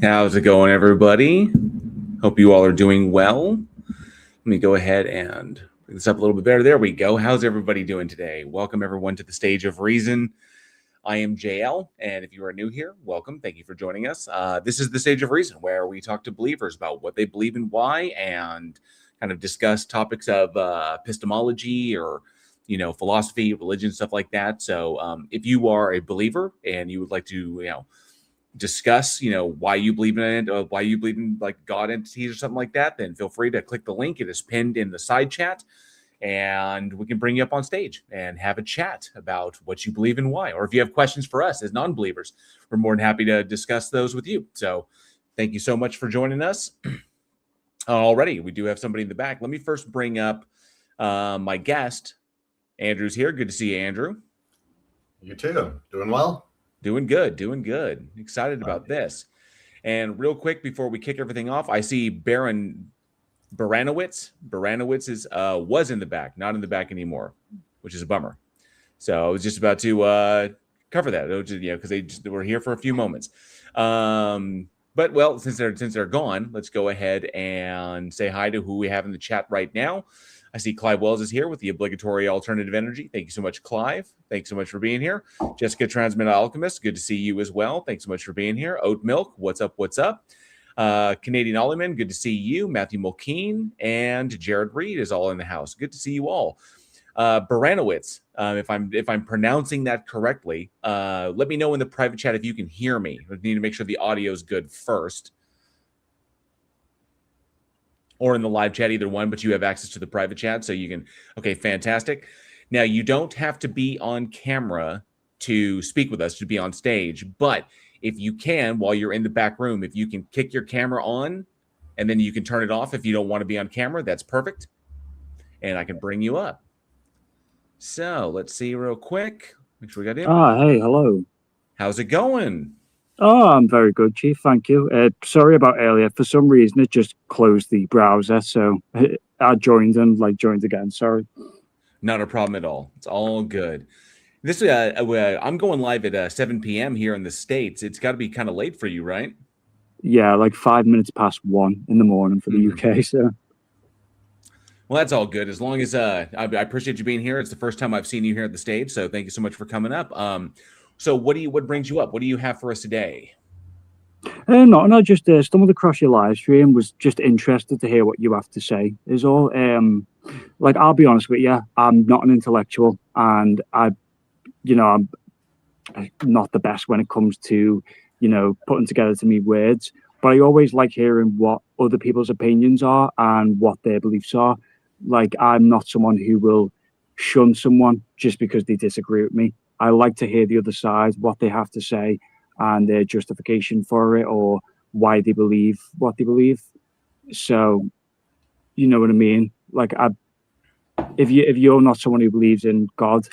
How's it going, everybody? Hope you all are doing well. Let me go ahead and bring this up a little bit better. There we go. How's everybody doing today? Welcome, everyone, to the Stage of Reason. I am JL, and if you are new here, welcome. Thank you for joining us. This is the Stage of Reason, where we talk to believers about what they believe and why, and kind of discuss topics of epistemology or philosophy, religion, stuff like that. So if you are a believer and you would like to, discuss why you believe in it, or why you believe in like God entities or something like that, then feel free to click the link. It is pinned in the side chat, and we can bring you up on stage and have a chat about what you believe and why. Or if you have questions for us as non-believers, we're more than happy to discuss those with you. So thank you so much for joining us. Already, we do have somebody in the back. Let me first bring up my guest. Andrew's here. Good to see you, Andrew. You too. Doing well? Doing good. Excited about this. And real quick, before we kick everything off, I see Baranowitz. Baranowitz was in the back, not in the back anymore, which is a bummer. So I was just about to cover that, because they were here for a few moments. But well, since they're gone, let's go ahead and say hi to who we have in the chat right now. I see Clive Wells is here with the obligatory alternative energy. Thank you so much, Clive. Thanks so much for being here. Jessica Transmit Alchemist, good to see you as well. Thanks so much for being here. Oat Milk, what's up? Canadian Olliman, good to see you. Matthew Mulkeen and Jared Reed is all in the house. Good to see you all. Baranowitz, if I'm pronouncing that correctly, let me know in the private chat if you can hear me. We need to make sure the audio is good first. Or in the live chat, either one, but you have access to the private chat, so you can. Okay, fantastic. Now, you don't have to be on camera to speak with us, to be on stage, but if you can, while you're in the back room, if you can kick your camera on, and then you can turn it off if you don't want to be on camera, that's perfect. And I can bring you up. So, let's see real quick. Make sure we got him. Hey, hello. How's it going? Oh, I'm very good, Chief. Thank you. Sorry about earlier. For some reason, it just closed the browser, so I joined again. Sorry. Not a problem at all. It's all good. This I'm going live at 7 p.m. here in the States. It's got to be kind of late for you, right? Yeah, like 5 minutes past 1 in the morning for the UK. So. Well, that's all good. As long as I appreciate you being here. It's the first time I've seen you here at the stage, so thank you so much for coming up. So what brings you up? What do you have for us today? No, I just stumbled across your live stream. Was just interested to hear what you have to say. Is all. Like, I'll be honest with you, I'm not an intellectual, and I'm not the best when it comes to, putting together to me words. But I always like hearing what other people's opinions are and what their beliefs are. Like, I'm not someone who will shun someone just because they disagree with me. I like to hear the other side, what they have to say, and their justification for it, or why they believe what they believe. So, you know what I mean? Like, if you're not someone who believes in God,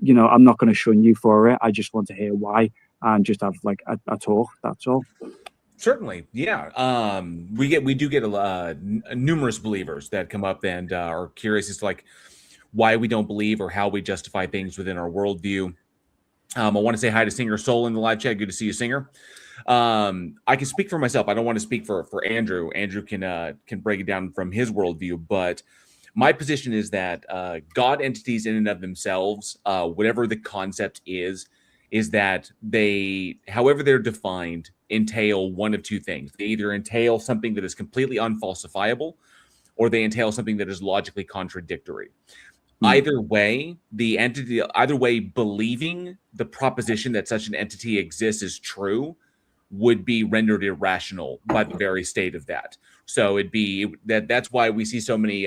I'm not going to shun you for it. I just want to hear why and just have like a talk. That's all. Certainly, yeah. We do get numerous believers that come up and are curious as to like why we don't believe or how we justify things within our worldview. I want to say hi to Singer Soul in the live chat. Good to see you, Singer. I can speak for myself. I don't want to speak for Andrew. Andrew can break it down from his worldview, but my position is that God entities in and of themselves, whatever the concept is that they, however they're defined, entail one of two things. They either entail something that is completely unfalsifiable, or they entail something that is logically contradictory. Either way, believing the proposition that such an entity exists is true would be rendered irrational by the very state of that. So that's why we see so many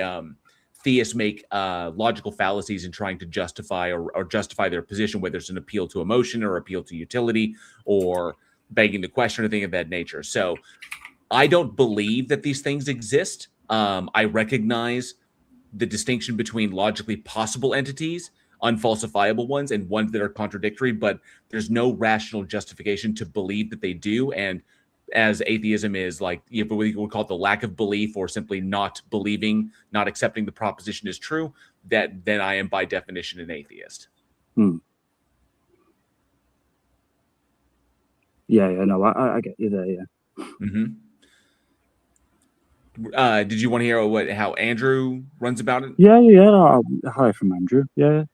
theists make logical fallacies in trying to justify or justify their position, whether it's an appeal to emotion or appeal to utility or begging the question or thing of that nature. So I don't believe that these things exist. I recognize the distinction between logically possible entities, unfalsifiable ones, and ones that are contradictory, but there's no rational justification to believe that they do. And as atheism is like, if we would call it the lack of belief or simply not believing, not accepting the proposition is true, then I am by definition an atheist. Yeah, no, I get you there, yeah. Mm-hmm. Did you want to hear how Andrew runs about it? Yeah. Hi from Andrew. Yeah.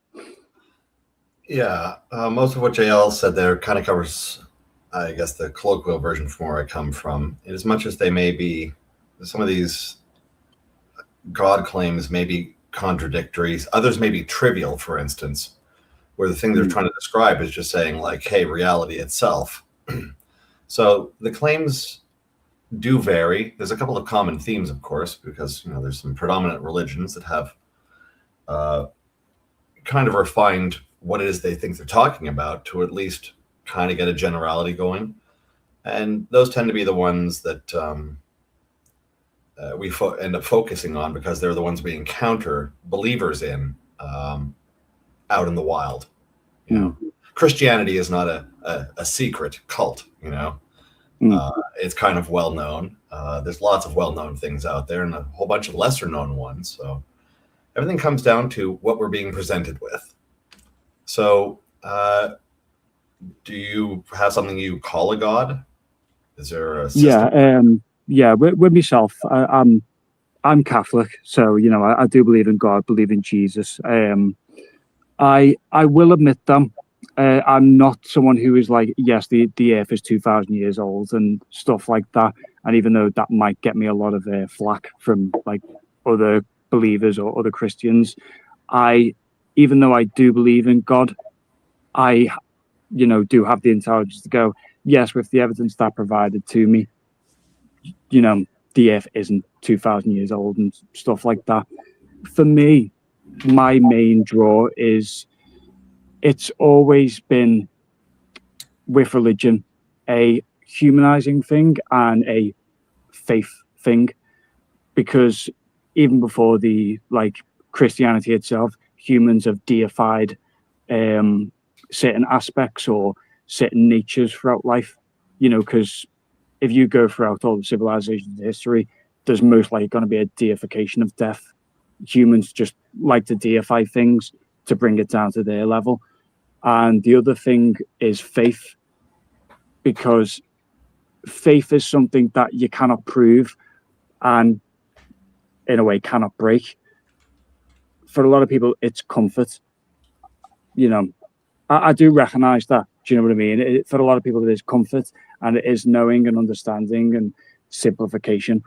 Yeah, most of what JL said there kind of covers, I guess, the colloquial version from where I come from. In as much as they may be, some of these God claims may be contradictory, others may be trivial, for instance, where the thing they're trying to describe is just saying, like, hey, reality itself. So the claims do vary. There's a couple of common themes, of course, because there's some predominant religions that have uh, kind of refined what it is they think they're talking about to at least kind of get a generality going. And those tend to be the ones that we end up focusing on because they're the ones we encounter believers in out in the wild. Christianity is not a secret cult, it's kind of well known. There's lots of well known things out there and a whole bunch of lesser known ones. So everything comes down to what we're being presented with. So, do you have something you call a god? Is there a system? Yeah. With myself, I'm Catholic, so I do believe in God, believe in Jesus. I will admit them. I'm not someone who is like, yes, the Earth is 2,000 years old and stuff like that. And even though that might get me a lot of flack from like other believers or other Christians, even though I do believe in God, I do have the intelligence to go, yes, with the evidence that provided to me, the Earth isn't 2,000 years old and stuff like that. For me, my main draw is it's always been with religion a humanizing thing and a faith thing, because even before the Christianity itself, humans have deified certain aspects or certain natures throughout life, because if you go throughout all the civilizations in history, there's most likely going to be a deification of death. Humans just like to deify things to bring it down to their level. And the other thing is faith, because faith is something that you cannot prove and in a way cannot break. For a lot of people, it's comfort. I do recognize that. Do you know what I mean? For a lot of people, it is comfort and it is knowing and understanding and simplification.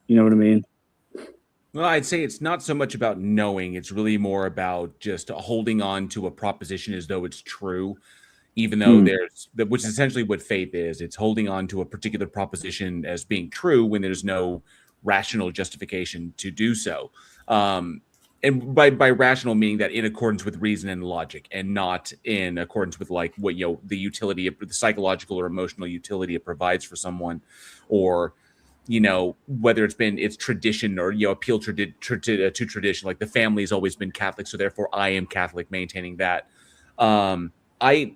You know what I mean? Well, I'd say it's not so much about knowing. It's really more about just holding on to a proposition as though it's true, even though which is essentially what faith is. It's holding on to a particular proposition as being true when there's no rational justification to do so. And by rational meaning that in accordance with reason and logic, and not in accordance with what the utility of the psychological or emotional utility it provides for someone, or whether it's tradition or appeal to tradition. Like the family's always been Catholic, so therefore I am Catholic, maintaining that. I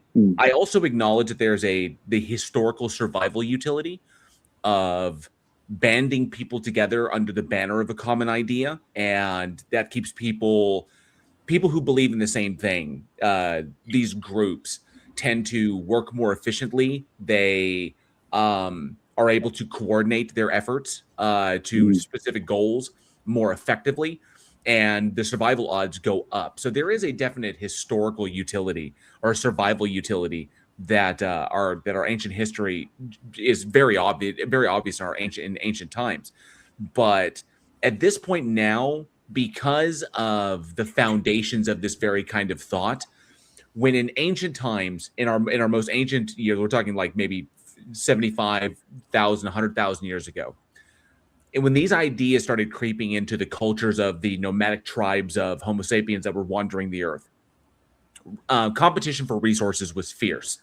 also acknowledge that there's the historical survival utility of banding people together under the banner of a common idea, and that keeps people who believe in the same thing. These groups tend to work more efficiently. They are able to coordinate their efforts to specific goals more effectively, and the survival odds go up. So there is a definite historical utility or survival utility that our ancient history is very obvious in ancient times. But at this point now, because of the foundations of this very kind of thought, when in ancient times, in our most ancient years, we're talking like maybe 75,000, 100,000 years ago, and when these ideas started creeping into the cultures of the nomadic tribes of Homo sapiens that were wandering the earth, competition for resources was fierce.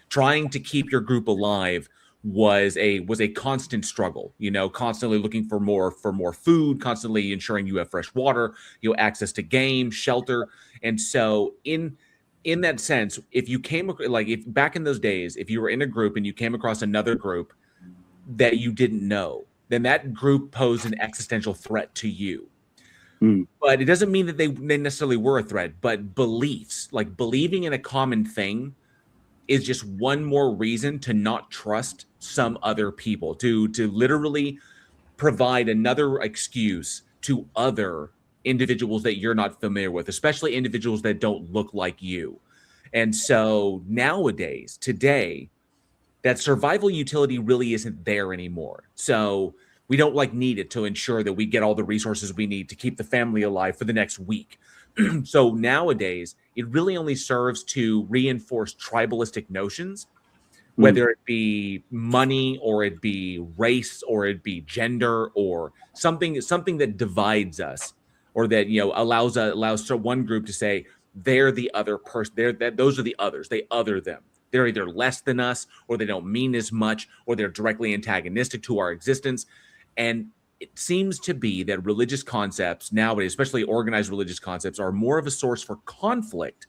Trying to keep your group alive was a constant struggle. Constantly looking for more food, constantly ensuring you have fresh water, access to game, shelter. And so in that sense, if back in those days, if you were in a group and you came across another group that you didn't know, then that group posed an existential threat to you. But it doesn't mean that they necessarily were a threat, but beliefs, like believing in a common thing, is just one more reason to not trust some other people, to literally provide another excuse to other individuals that you're not familiar with, especially individuals that don't look like you. And so nowadays, today, that survival utility really isn't there anymore. So we don't need it to ensure that we get all the resources we need to keep the family alive for the next week. So nowadays, it really only serves to reinforce tribalistic notions, whether it be money or it be race or it be gender or something that divides us, or that allows one group to say they're the other person, those are the others, they other them, they're either less than us, or they don't mean as much, or they're directly antagonistic to our existence. And it seems to be that religious concepts nowadays, especially organized religious concepts, are more of a source for conflict,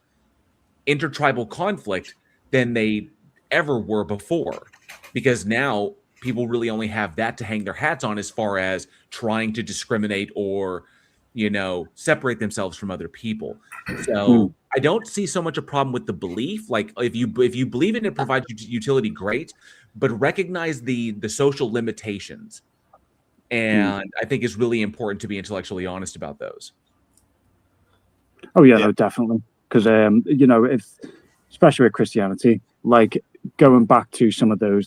intertribal conflict, than they ever were before, because now people really only have that to hang their hats on as far as trying to discriminate or separate themselves from other people. So I don't see so much a problem with the belief. Like, if you believe in it provides utility, great, but recognize the social limitations, and I think it's really important to be intellectually honest about those. Oh yeah, no, definitely. Because if especially with Christianity, like going back to some of those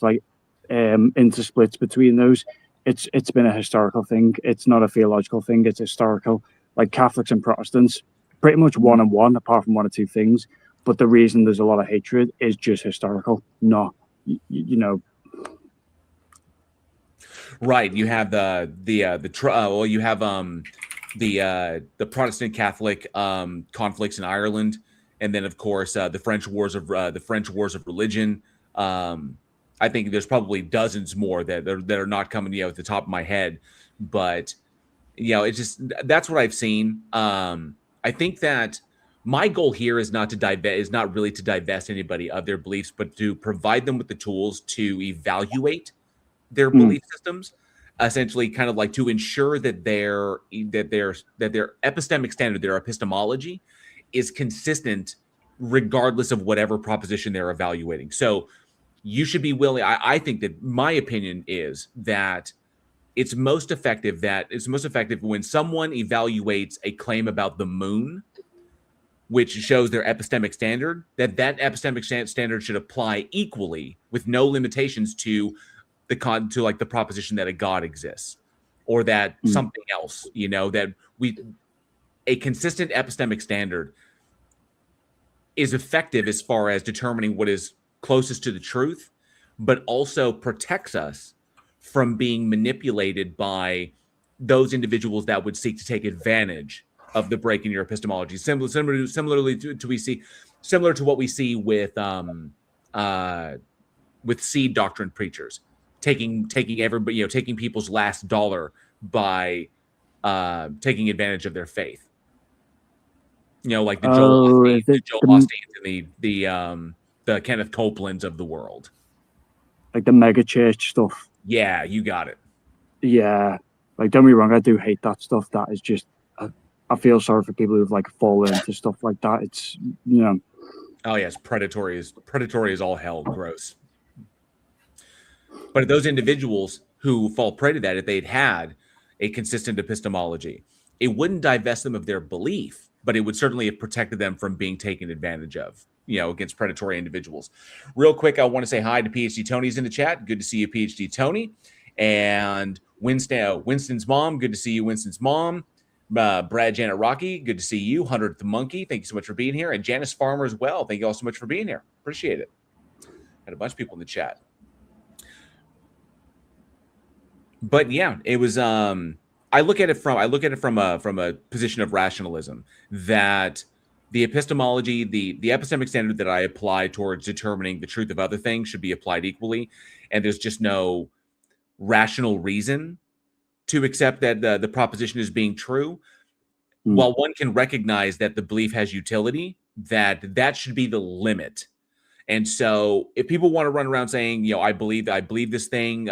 intersplits between those, it's been a historical thing. It's not a theological thing. It's historical. Like Catholics and Protestants, pretty much one and one, apart from one or two things. But the reason there's a lot of hatred is just historical, not Right. You have you have the Protestant Catholic conflicts in Ireland, and then of course the French Wars of Religion. I think there's probably dozens more that are not coming at the top of my head, but it's just, that's what I've seen. I think that my goal here is not really to divest anybody of their beliefs, but to provide them with the tools to evaluate their belief systems, essentially, kind of like to ensure that their epistemic standard, their epistemology, is consistent regardless of whatever proposition they're evaluating. So you should be willing. I think that my opinion is that it's most effective when someone evaluates a claim about the moon, which shows their epistemic standard, that epistemic standard should apply equally with no limitations to the proposition that a God exists, or that something else, that a consistent epistemic standard is effective as far as determining what is closest to the truth, but also protects us from being manipulated by those individuals that would seek to take advantage of the break in your epistemology. Similarly to what we see with seed doctrine preachers, taking everybody, taking people's last dollar by taking advantage of their faith. Like the Joel Osteens and the Kenneth Copelands of the world, like the mega church stuff. Yeah, you got it. Yeah, like don't be wrong, I do hate that stuff. That is just, I feel sorry for people who've fallen into stuff like that. It's Oh yes, predatory is all hell. Gross. But those individuals who fall prey to that, if they'd had a consistent epistemology, it wouldn't divest them of their belief, but it would certainly have protected them from being taken advantage of, against predatory individuals. Real quick, I want to say hi to PhD Tony's in the chat. Good to see you, PhD Tony. And Winston's mom. Good to see you, Winston's mom. Brad, Janet, Rocky. Good to see you. 100th Monkey. Thank you so much for being here. And Janice Farmer as well. Thank you all so much for being here. Appreciate it. Got a bunch of people in the chat. But yeah, it was. I look at it from a position of rationalism, that the epistemology, the epistemic standard that I apply towards determining the truth of other things should be applied equally, and there's just no rational reason to accept that the proposition is being true. While one can recognize that the belief has utility, that should be the limit. And so, if people want to run around saying, I believe this thing,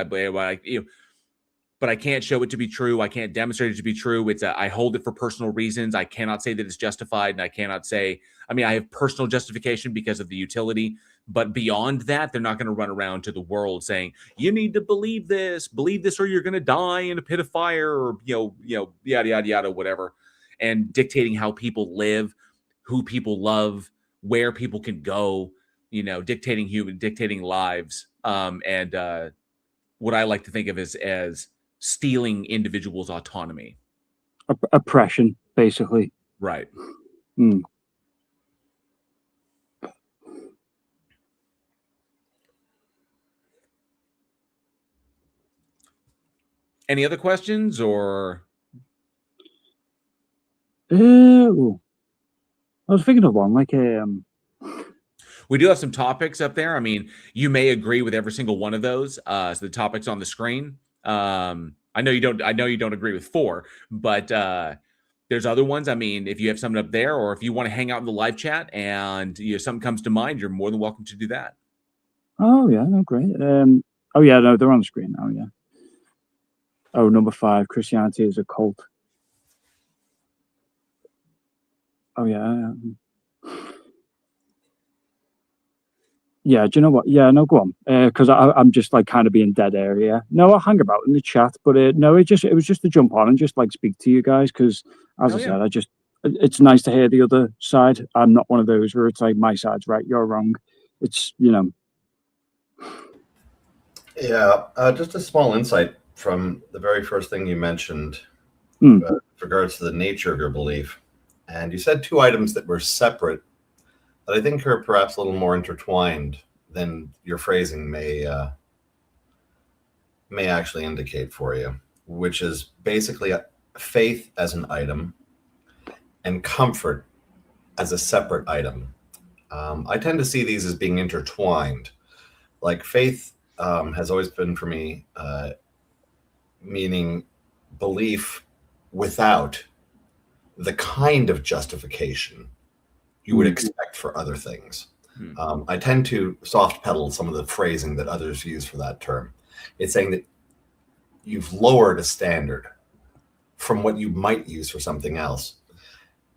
but I can't show it to be true, I can't demonstrate it to be true, I hold it for personal reasons, I cannot say that it's justified, and I cannot say, I have personal justification because of the utility, But beyond that, they're not going to run around to the world saying, you need to believe this, or you're going to die in a pit of fire, or, yada, yada, yada, whatever. And dictating how people live, who people love, where people can go, dictating lives. And what I like to think of as stealing individuals' autonomy. Oppression, basically. Right. Any other questions or? I was thinking of one, like we do have some topics up there. I mean, you may agree with every single one of those. So the topics on the screen. I know you don't agree with 4, but there's other ones. I mean, if you have something up there, or if you want to hang out in the live chat and something comes to mind, you're more than welcome to do that. Oh yeah, no, great. Oh yeah, no, they're on the screen now. Yeah. Oh, number 5, Christianity is a cult. Oh yeah. Yeah, do you know what? Yeah, no, go on. Because I'm just like kind of being dead air here. No, I'll hang about in the chat, but no, it was just to jump on and just like speak to you guys, because as I said, it's nice to hear the other side. I'm not one of those where it's like my side's right, you're wrong. It's Yeah, just a small insight from the very first thing you mentioned with regards to the nature of your belief. And you said 2 items that were separate that I think are perhaps a little more intertwined than your phrasing may actually indicate for you, which is basically faith as an item and comfort as a separate item. I tend to see these as being intertwined. Like faith has always been for me meaning belief without the kind of justification you would expect for other things. I tend to soft pedal some of the phrasing that others use for that term. It's saying that you've lowered a standard from what you might use for something else.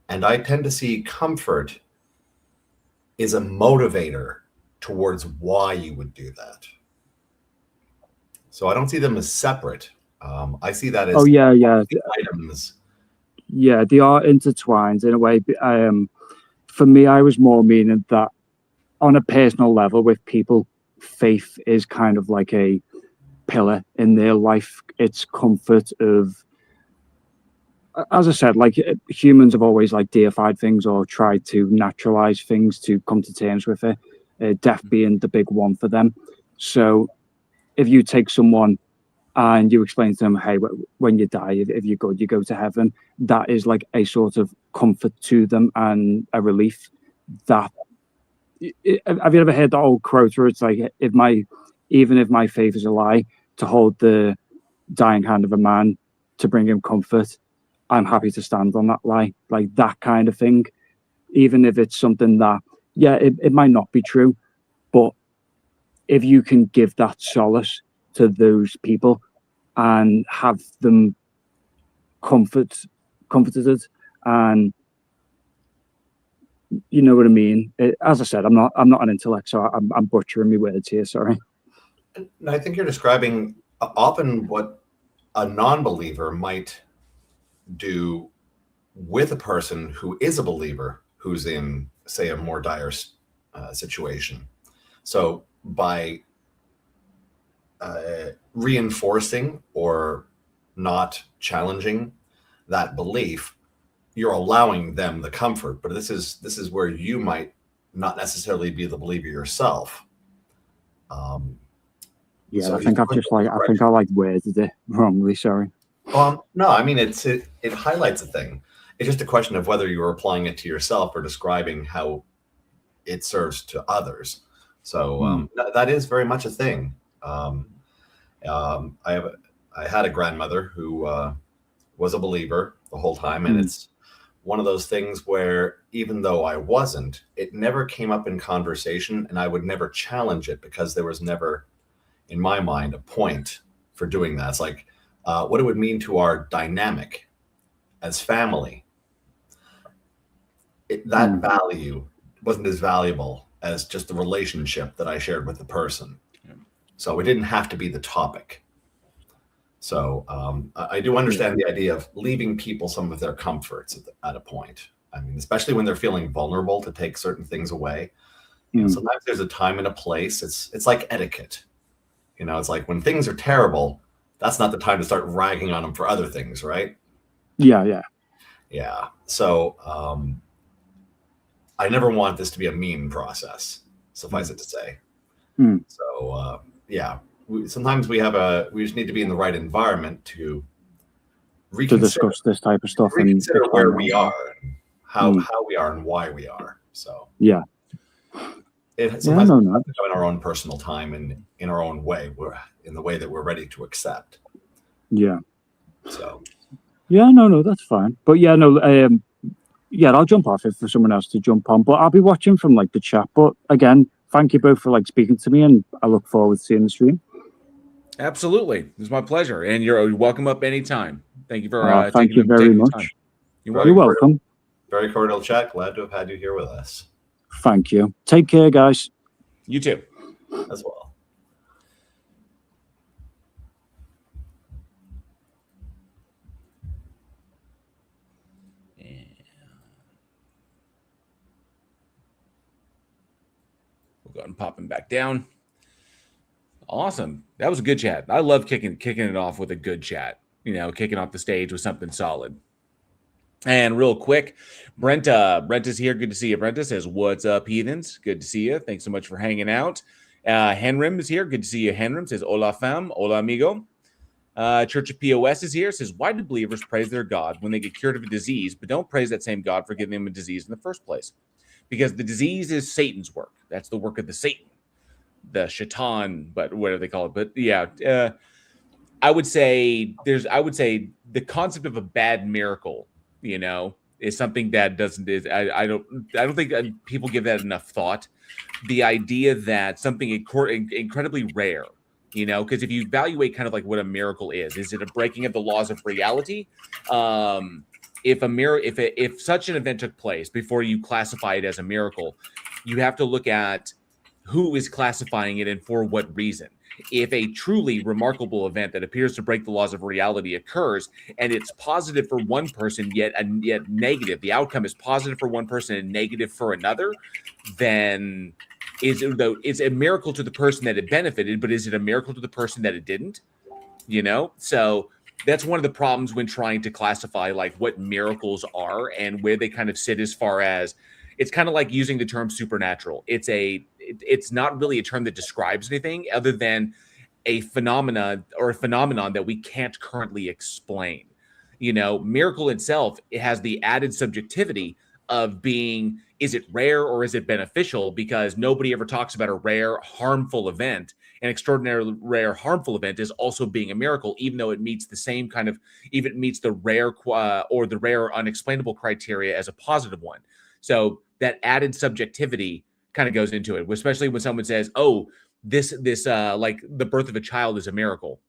And I tend to see comfort is a motivator towards why you would do that. So I don't see them as separate. I see that as items. Yeah, they are intertwined in a way. For me, I was more meaning that on a personal level with people, faith is kind of like a pillar in their life. It's comfort of, as I said, like humans have always like deified things or tried to naturalize things to come to terms with it, death being the big one for them. So if you take someone and you explain to them, hey, when you die, if you're good, you go to heaven, that is like a sort of comfort to them and a relief. That have you ever heard the old quote where it's like, even if my faith is a lie, to hold the dying hand of a man to bring him comfort, I'm happy to stand on that lie. Like that kind of thing. Even if it's something that, it might not be true, but if you can give that solace to those people and have them comforted, and you know what I mean. As I said, I'm not an intellect, so I'm butchering my words here. Sorry. I think you're describing often what a non-believer might do with a person who is a believer who's in, say, a more dire situation. So by reinforcing or not challenging that belief, you're allowing them the comfort. But this is where you might not necessarily be the believer yourself. So I think I like worded it wrongly. Sorry. No, I mean it highlights a thing. It's just a question of whether you're applying it to yourself or describing how it serves to others. So that is very much a thing. I had a grandmother who was a believer the whole time, and it's one of those things where even though I wasn't, it never came up in conversation, and I would never challenge it because there was never, in my mind, a point for doing that. It's like what it would mean to our dynamic as family. That value wasn't as valuable as just the relationship that I shared with the person. Yeah. So it didn't have to be the topic. So I do understand the idea of leaving people some of their comforts at a point. I mean, especially when they're feeling vulnerable, to take certain things away. You know, sometimes there's a time and a place. It's like etiquette. You know, it's like when things are terrible, that's not the time to start ragging on them for other things, right? Yeah. So I never want this to be a meme process, suffice it to say. So sometimes we just need to be in the right environment to discuss this type of stuff and reconsider where we are, and how we are, and why we are. So sometimes we have to go in our own personal time and in our own way. We're in the way that we're ready to accept. Yeah. So. Yeah, no, that's fine. But I'll jump off if for someone else to jump on. But I'll be watching from like the chat. But again, thank you both for like speaking to me, and I look forward to seeing the stream. Absolutely, it was my pleasure, and you're welcome up anytime. Thank you for thank you very much. Time. You're welcome. Very cordial chat. Glad to have had you here with us. Thank you. Take care, guys. You too. As well. We'll go ahead and pop him back down. Awesome. That was a good chat. I love kicking it off with a good chat. You know, kicking off the stage with something solid. And real quick, Brent is here. Good to see you. Brent says, "What's up, heathens? Good to see you. Thanks so much for hanging out." Henrim is here. Good to see you. Henrim says, "Hola, fam. Hola, amigo." Church of POS is here. Says, "Why do believers praise their God when they get cured of a disease, but don't praise that same God for giving them a disease in the first place? Because the disease is Satan's work. That's the work of the Satan, the shaitan, but whatever they call it." But yeah, I would say the concept of a bad miracle, you know, is something that I don't think people give that enough thought. The idea that something incredibly rare, you know, because if you evaluate kind of like what a miracle is it a breaking of the laws of reality? If such an event took place, before you classify it as a miracle, you have to look at who is classifying it and for what reason. If a truly remarkable event that appears to break the laws of reality occurs, and it's positive for one person, yet negative, the outcome is positive for one person and negative for another, then it's a miracle to the person that it benefited, but is it a miracle to the person that it didn't? You know, so that's one of the problems when trying to classify like what miracles are and where they kind of sit, as far as it's kind of like using the term supernatural. It's not really a term that describes anything other than a phenomenon that we can't currently explain. You know, miracle itself, it has the added subjectivity of being, is it rare or is it beneficial? Because nobody ever talks about a rare, harmful event. An extraordinarily rare, harmful event is also being a miracle, even though it meets the same kind of, even it meets the rare or the rare unexplainable criteria as a positive one. So that added subjectivity kind of goes into it, especially when someone says, "Oh, this like the birth of a child is a miracle."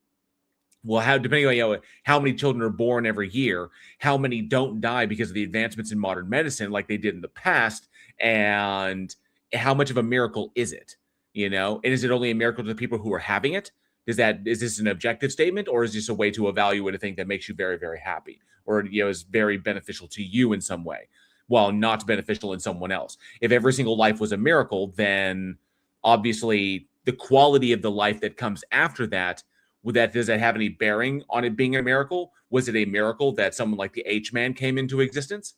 Well, depending on how many children are born every year, how many don't die because of the advancements in modern medicine, like they did in the past, and how much of a miracle is it? You know, and is it only a miracle to the people who are having it? Is this an objective statement, or is this a way to evaluate a thing that makes you very, very happy, or is very beneficial to you in some way, while not beneficial in someone else? If every single life was a miracle, then obviously the quality of the life that comes after that, does that have any bearing on it being a miracle? Was it a miracle that someone like the H-Man came into existence,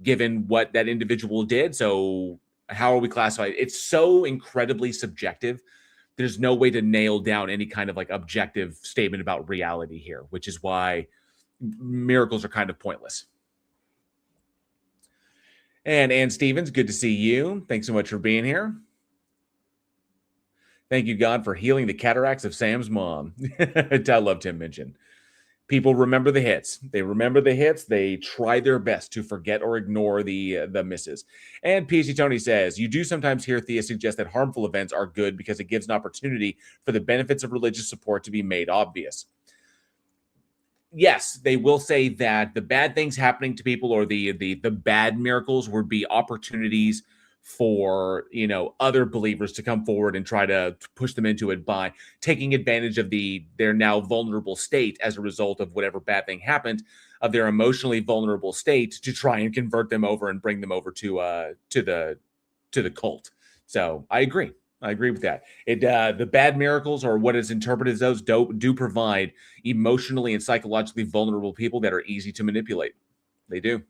given what that individual did? So how are we classified? It's so incredibly subjective. There's no way to nail down any kind of like objective statement about reality here, which is why miracles are kind of pointless. And Ann Stevens, good to see you. Thanks so much for being here. Thank you, God, for healing the cataracts of Sam's mom. I love Tim Minchin. People remember the hits. They remember the hits. They try their best to forget or ignore the misses. And PC Tony says, "You do sometimes hear theists suggest that harmful events are good because it gives an opportunity for the benefits of religious support to be made obvious." Yes, they will say that the bad things happening to people, or the bad miracles, would be opportunities for, other believers to come forward and try to push them into it by taking advantage of their now vulnerable state as a result of whatever bad thing happened, of their emotionally vulnerable state, to try and convert them over and bring them over to the cult. So I agree with that. The bad miracles, or what is interpreted as those, do provide emotionally and psychologically vulnerable people that are easy to manipulate. They do.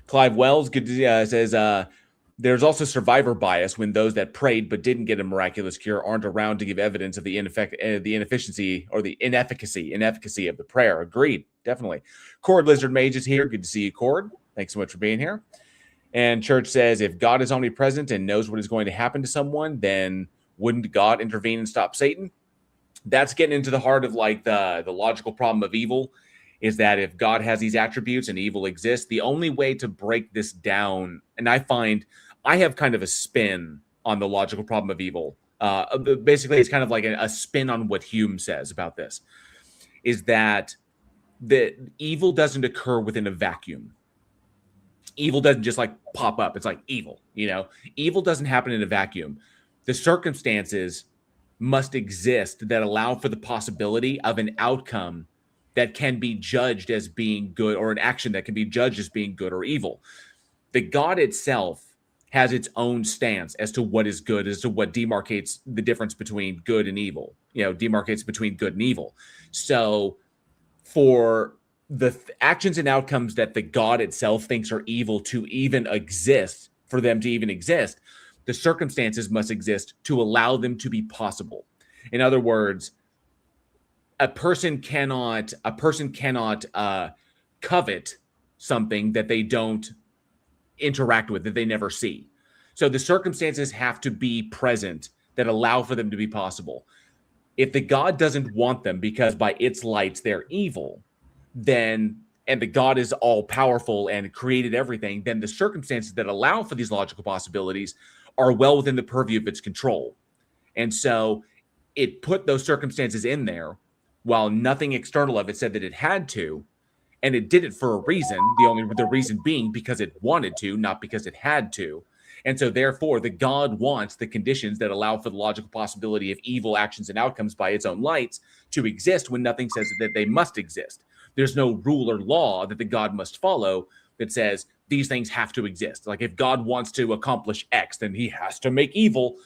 Clive Wells says, there's also survivor bias when those that prayed but didn't get a miraculous cure aren't around to give evidence of the inefficiency or the inefficacy of the prayer. Agreed, definitely. Cord Lizard Mage is here. Good to see you, Cord. Thanks so much for being here. And Church says, if God is omnipresent and knows what is going to happen to someone, then wouldn't God intervene and stop Satan? That's getting into the heart of like the logical problem of evil, is that if God has these attributes and evil exists, the only way to break this down, and I find I have kind of a spin on the logical problem of evil. Basically, it's kind of like a spin on what Hume says about this, is that the evil doesn't occur within a vacuum. Evil doesn't just like pop up. It's like evil, Evil doesn't happen in a vacuum. The circumstances must exist that allow for the possibility of an outcome that can be judged as being good, or an action that can be judged as being good or evil. The God itself has its own stance as to what is good, as to what demarcates the difference between good and evil, demarcates between good and evil. So for the actions and outcomes that the God itself thinks are evil to even exist, for them to even exist, the circumstances must exist to allow them to be possible. In other words, a person cannot covet something that they don't interact with, that they never see. So the circumstances have to be present that allow for them to be possible. If the God doesn't want them because by its lights they're evil, then, and the God is all powerful and created everything, then the circumstances that allow for these logical possibilities are well within the purview of its control. And so it put those circumstances in there while nothing external of it said that it had to, and it did it for a reason, the reason being because it wanted to, not because it had to. And so therefore the God wants the conditions that allow for the logical possibility of evil actions and outcomes by its own lights to exist when nothing says that they must exist. There's no rule or law that the God must follow that says these things have to exist. Like if God wants to accomplish X, then he has to make evil.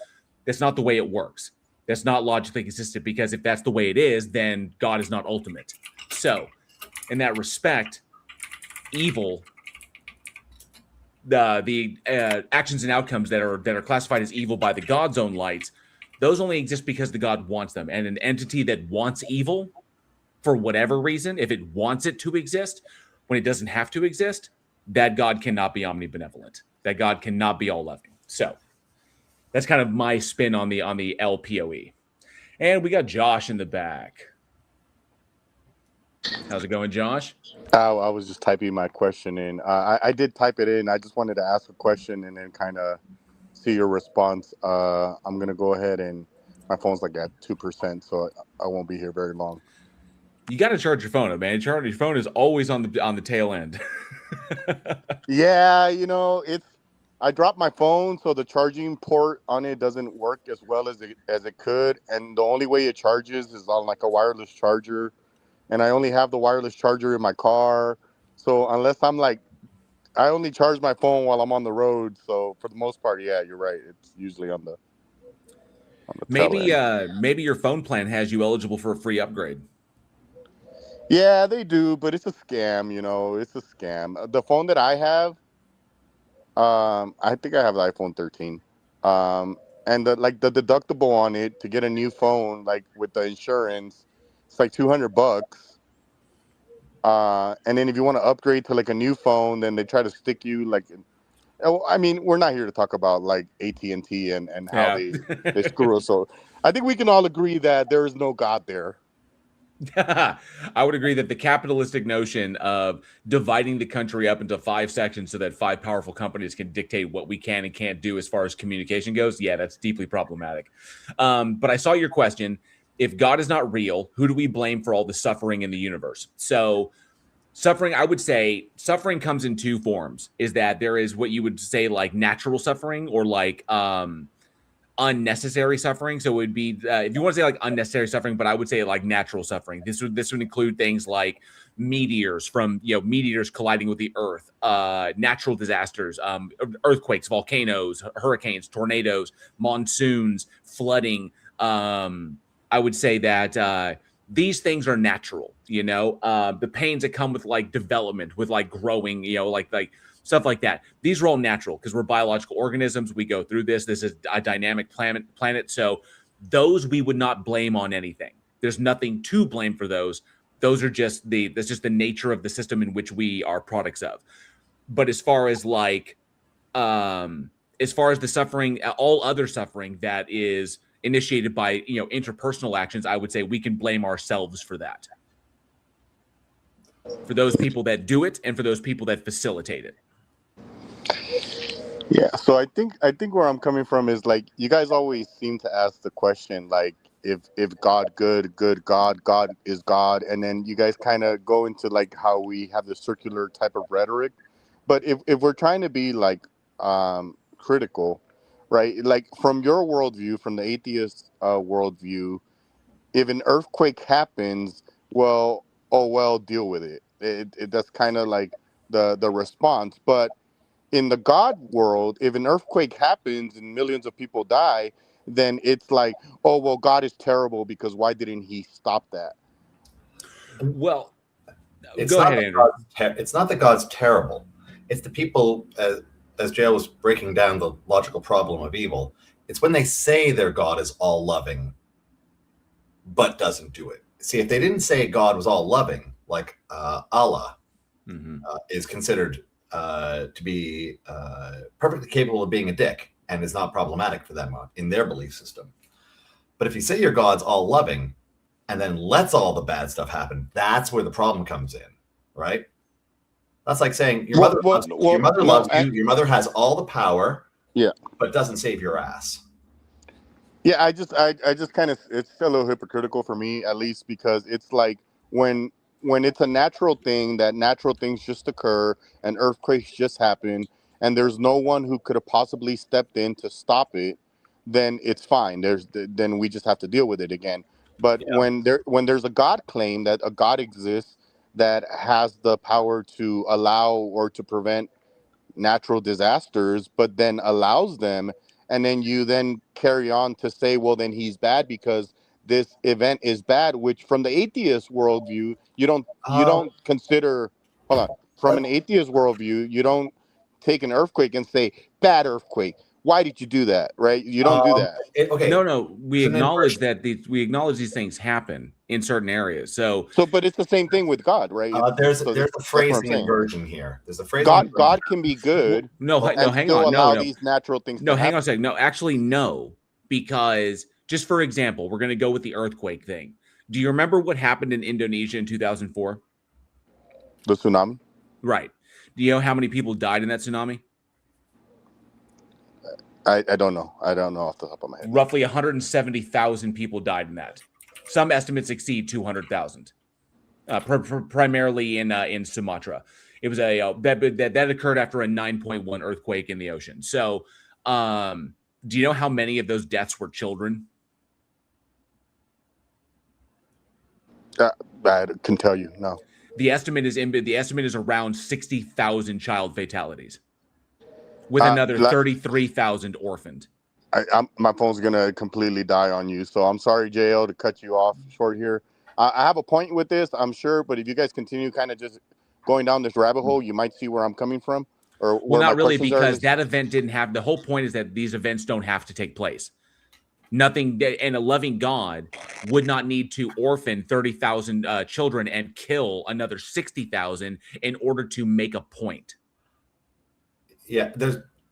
That's not the way it works. That's not logically consistent, because if that's the way it is, then God is not ultimate. So in that respect, evil, the actions and outcomes that are classified as evil by the God's own lights, those only exist because the God wants them. And an entity that wants evil, for whatever reason, if it wants it to exist when it doesn't have to exist, that God cannot be omnibenevolent. That God cannot be all loving. So that's kind of my spin on the LPOE. And we got Josh in the back. How's it going, Josh? I was just typing my question in. I did type it in. I just wanted to ask a question and then kind of see your response. I'm going to go ahead, and my phone's like at 2%, so I won't be here very long. You got to charge your phone up, man. Your phone is always on the tail end. Yeah, I dropped my phone, so the charging port on it doesn't work as well as it could, and the only way it charges is on like a wireless charger, and I only have the wireless charger in my car. So unless I'm like, I only charge my phone while I'm on the road. So for the most part, yeah, you're right. It's usually on the maybe maybe your phone plan has you eligible for a free upgrade. Yeah, they do, but it's a scam, it's a scam. The phone that I have, I think I have the iPhone 13. And the deductible on it to get a new phone, like with the insurance, it's like $200. And then if you want to upgrade to like a new phone, then they try to stick you like, I mean, we're not here to talk about like AT&T and how they screw us. So I think we can all agree that there is no God there. I would agree that the capitalistic notion of dividing the country up into 5 sections so that 5 powerful companies can dictate what we can and can't do as far as communication goes, yeah, that's deeply problematic. But I saw your question. If God is not real, who do we blame for all the suffering in the universe? So Suffering, I would say, suffering comes in two forms. Is that there is what you would say like natural suffering or like unnecessary suffering. So it would be if you want to say like unnecessary suffering, but I would say like natural suffering. This would include things like meteors from meteors colliding with the earth, natural disasters, earthquakes, volcanoes, hurricanes, tornadoes, monsoons, flooding. I would say that these things are natural. The pains that come with like development, with like growing, like stuff like that. These are all natural because we're biological organisms. We go through this. This is a dynamic planet. So those we would not blame on anything. There's nothing to blame for those. Those are that's just the nature of the system in which we are products of. But as far as the suffering, all other suffering that is initiated by interpersonal actions, I would say we can blame ourselves for that. For those people that do it and for those people that facilitate it. Yeah, so I think where I'm coming from is like you guys always seem to ask the question like if God good God is God, and then you guys kind of go into like how we have the circular type of rhetoric. But if we're trying to be like critical, right? Like from your worldview, from the atheist worldview, if an earthquake happens, deal with it. That's kind of like the response. But in the God world, if an earthquake happens and millions of people die, then it's like, oh, well, God is terrible because why didn't he stop that? Well, It's go not ahead, Andrew. It's not that God's terrible. It's the people, as Jael was breaking down the logical problem of evil, it's when they say their God is all loving, but doesn't do it. See, if they didn't say God was all loving, like Allah is considered to be perfectly capable of being a dick and is not problematic for them in their belief system. But if you say your God's all loving and then lets all the bad stuff happen, that's where the problem comes in, right? That's like saying your mother loves you. Your mother has all the power, but doesn't save your ass. Yeah, I just kind of, it's a little hypocritical for me, at least, because it's like when it's a natural thing, that natural things just occur and earthquakes just happen, and there's no one who could have possibly stepped in to stop it, then it's fine. Then we just have to deal with it again. But when there's a God claim that a God exists that has the power to allow or to prevent natural disasters, but then allows them, and then you then carry on to say, well, then he's bad because this event is bad, which from the atheist worldview, you don't consider, hold on, from an atheist worldview, you don't take an earthquake and say, bad earthquake. Why did you do that? Right? You don't do that. Okay. No, we acknowledge that these things happen in certain areas. So, but it's the same thing with God, right? There's a phrasing inversion here. There's a phrasing. God can be good. Hang on. These natural things. No, hang on a second. No, actually, no, because just for example, we're going to go with the earthquake thing. Do you remember what happened in Indonesia in 2004? The tsunami. Right. Do you know how many people died in that tsunami? I don't know. I don't know off the top of my head. Roughly 170,000 people died in that. Some estimates exceed 200,000. Primarily in Sumatra. It was that occurred after a 9.1 earthquake in the ocean. So, do you know how many of those deaths were children? I can tell you no. The estimate is around 60,000 child fatalities, with another 33,000 orphaned. My phone's gonna completely die on you, so I'm sorry, JL, to cut you off short here. I have a point with this, I'm sure, but if you guys continue kind of just going down this rabbit hole, you might see where I'm coming from. Well, not really, because that event didn't have. The whole point is that these events don't have to take place. Nothing, and a loving God would not need to orphan 30,000 children and kill another 60,000 in order to make a point. Yeah,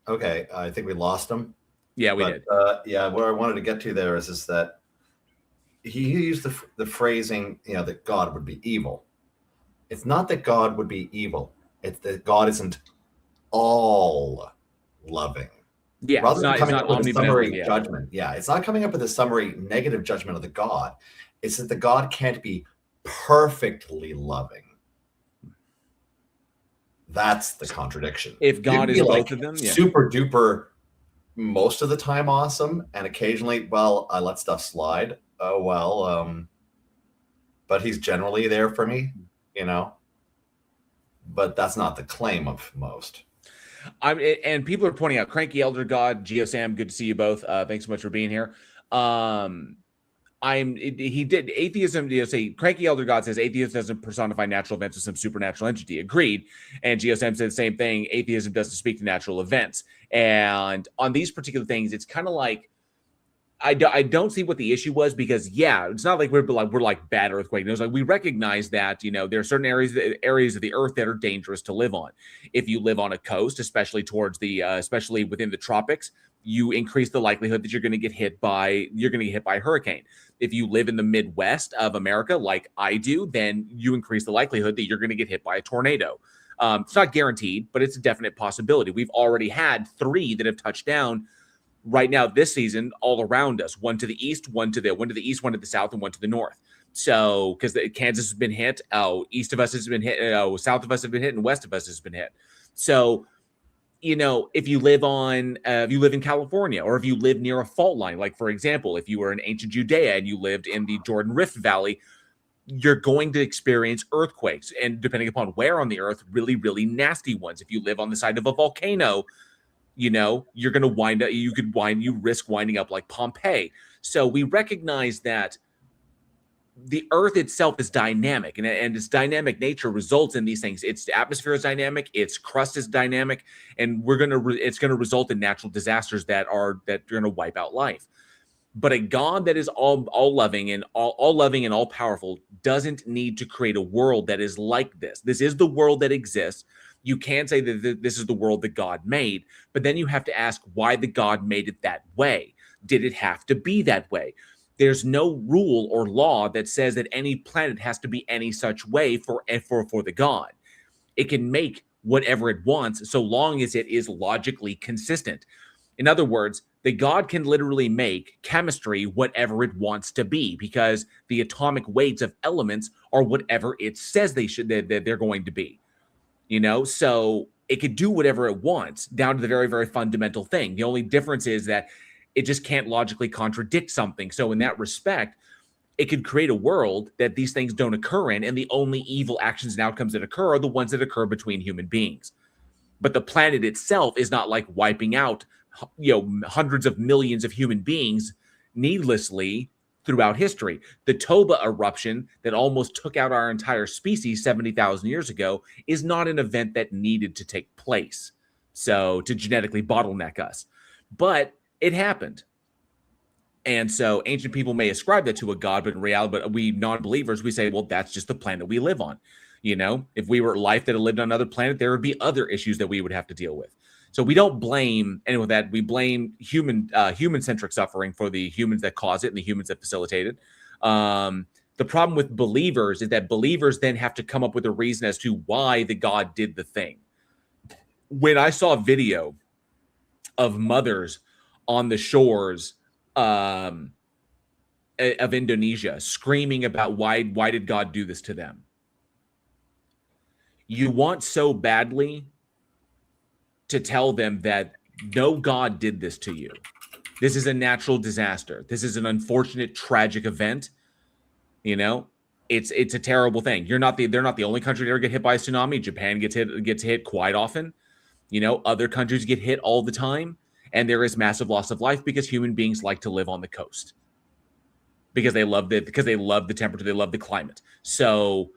okay. I think we lost him. Yeah, we did. What I wanted to get to there is that he used the phrasing, that God would be evil. It's not that God would be evil. It's that God isn't all loving. Yeah, rather than coming up with a summary judgment. Yeah, it's not coming up with a summary negative judgment of the God. It's that the God can't be perfectly loving. That's the contradiction. If God is both of them, yeah. super duper most of the time awesome, and occasionally, well, I let stuff slide. Oh well, but he's generally there for me, you know. But that's not the claim of most. And people are pointing out Cranky Elder God, GeoSam, good to see you both. Thanks so much for being here. He did atheism. Say Cranky Elder God says atheism doesn't personify natural events with some supernatural entity. Agreed. And GeoSam said the same thing. Atheism doesn't speak to natural events. And on these particular things, it's kind of like I don't see what the issue was, because it's not like we're like bad earthquake. It was like we recognize that there are certain areas of the earth that are dangerous to live on. If you live on a coast, especially towards the especially within the tropics, you increase the likelihood that you're going to get hit by a hurricane. If you live in the Midwest of America, like I do, then you increase the likelihood that you're going to get hit by a tornado. It's not guaranteed, but it's a definite possibility. We've already had 3 that have touched down right now this season all around us, one to the east, one to the east, one to the south, and one to the north. So because Kansas has been hit, east of us has been hit, south of us have been hit, and west of us has been hit. So if you live in California, or if you live near a fault line, like for example, if you were in ancient Judea and you lived in the Jordan Rift Valley, you're going to experience earthquakes, and depending upon where on the earth, really, really nasty ones. If you live on the side of a volcano, you're going to you risk winding up like Pompeii. So we recognize that the earth itself is dynamic, and its dynamic nature results in these things. Its atmosphere is dynamic, its crust is dynamic, and it's going to result in natural disasters that are going to wipe out life. But a God that is all loving and all loving and all powerful doesn't need to create a world that is like this. This is the world that exists. You can say that this is the world that God made, but then you have to ask why the God made it that way. Did it have to be that way? There's no rule or law that says that any planet has to be any such way for the God. It can make whatever it wants so long as it is logically consistent. In other words, the God can literally make chemistry whatever it wants to be, because the atomic weights of elements are whatever it says they're going to be. So it could do whatever it wants down to the very, very fundamental thing. The only difference is that it just can't logically contradict something. So in that respect, it could create a world that these things don't occur in, and the only evil actions and outcomes that occur are the ones that occur between human beings. But the planet itself is not like wiping out, hundreds of millions of human beings needlessly throughout history. The Toba eruption that almost took out our entire species 70,000 years ago is not an event that needed to take place, so to genetically bottleneck us. But it happened. And so ancient people may ascribe that to a God, but in reality, we non-believers, we say, well, that's just the planet we live on. If we were life that had lived on another planet, there would be other issues that we would have to deal with. So we don't blame any of that. We blame human-centric suffering for the humans that cause it and the humans that facilitate it. The problem with believers is that believers then have to come up with a reason as to why the God did the thing. When I saw a video of mothers on the shores of Indonesia screaming about why did God do this to them? You want so badly to tell them that no, God did this to you. This is a natural disaster. This is an unfortunate, tragic event. It's a terrible thing. They're not the only country to ever get hit by a tsunami. Japan gets hit quite often. Other countries get hit all the time, and there is massive loss of life because human beings like to live on the coast. Because they love the temperature, they love the climate. So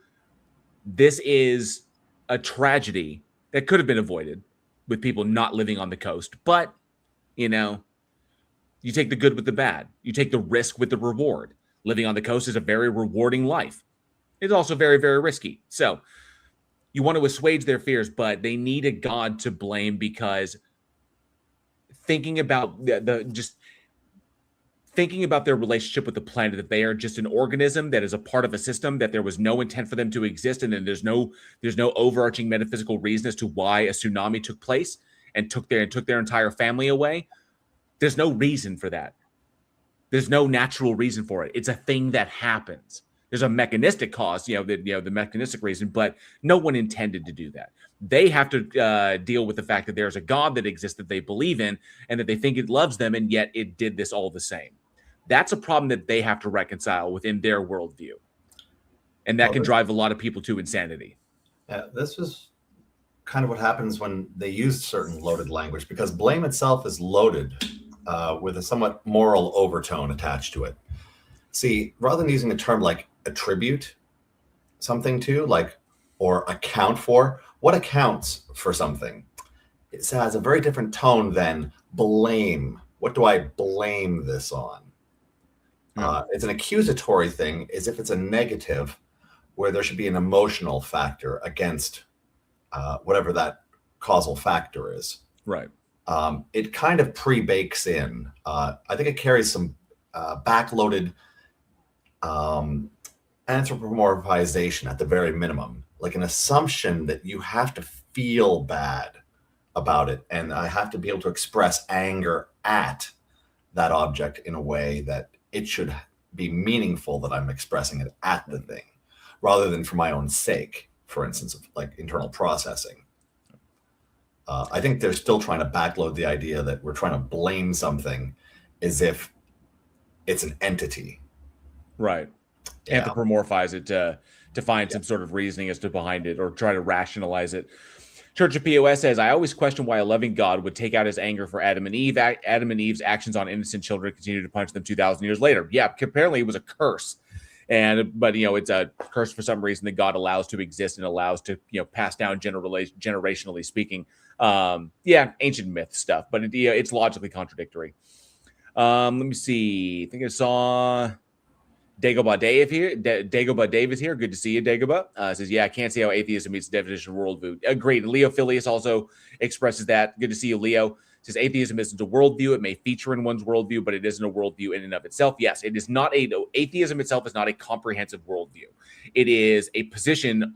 this is a tragedy that could have been avoided with people not living on the coast. But, you take the good with the bad. You take the risk with the reward. Living on the coast is a very rewarding life. It's also very, very risky. So you want to assuage their fears, but they need a God to blame, because thinking about thinking about their relationship with the planet, that they are just an organism that is a part of a system, that there was no intent for them to exist, and then there's no overarching metaphysical reason as to why a tsunami took place and took their entire family away. There's no reason for that. There's no natural reason for it. It's a thing that happens. There's a mechanistic cause, the mechanistic reason, but no one intended to do that. They have to deal with the fact that there's a God that exists that they believe in and that they think it loves them, and yet it did this all the same. That's a problem that they have to reconcile within their worldview. And that can drive a lot of people to insanity. Yeah, this is kind of what happens when they use certain loaded language, because blame itself is loaded with a somewhat moral overtone attached to it. See, rather than using a term like attribute something to, like, or account for, what accounts for something? It has a very different tone than blame. What do I blame this on? It's an accusatory thing, as if it's a negative, where there should be an emotional factor against whatever that causal factor is. Right. It kind of pre-bakes in. I think it carries some backloaded anthropomorphization at the very minimum, like an assumption that you have to feel bad about it, and I have to be able to express anger at that object in a way that it should be meaningful that I'm expressing it at the thing, rather than for my own sake, for instance, of like internal processing. I think they're still trying to backload the idea that we're trying to blame something as if it's an entity. Right. Yeah. Anthropomorphize it to find some sort of reasoning as to behind it, or try to rationalize it. Church of POS says, I always question why a loving God would take out his anger for Adam and Eve. Adam and Eve's actions on innocent children continue to punish them 2,000 years later. Yeah, apparently it was a curse. But it's a curse for some reason that God allows to exist and allows to, pass down generationally speaking. Ancient myth stuff, but it's logically contradictory. Let me see. I think I saw Dagobah Dave here. Dagobah Dave is here. Good to see you, Dagobah. Says, I can't see how atheism meets the definition of worldview. Agreed. Leo Phileas also expresses that. Good to see you, Leo. Says atheism isn't a worldview. It may feature in one's worldview, but it isn't a worldview in and of itself. Yes, it is not atheism itself is not a comprehensive worldview. It is a position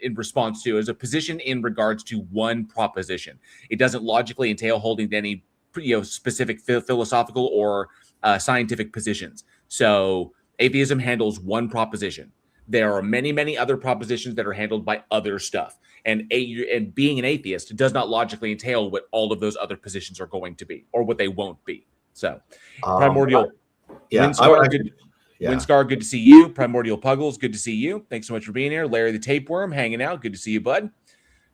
in response to, is a position in regards to one proposition. It doesn't logically entail holding to any specific philosophical or scientific positions. So atheism handles one proposition. There are many, many other propositions that are handled by other stuff. And being an atheist does not logically entail what all of those other positions are going to be, or what they won't be. So, Primordial, Windscar, good to see you. Primordial Puggles, good to see you. Thanks so much for being here. Larry the Tapeworm, hanging out. Good to see you, bud.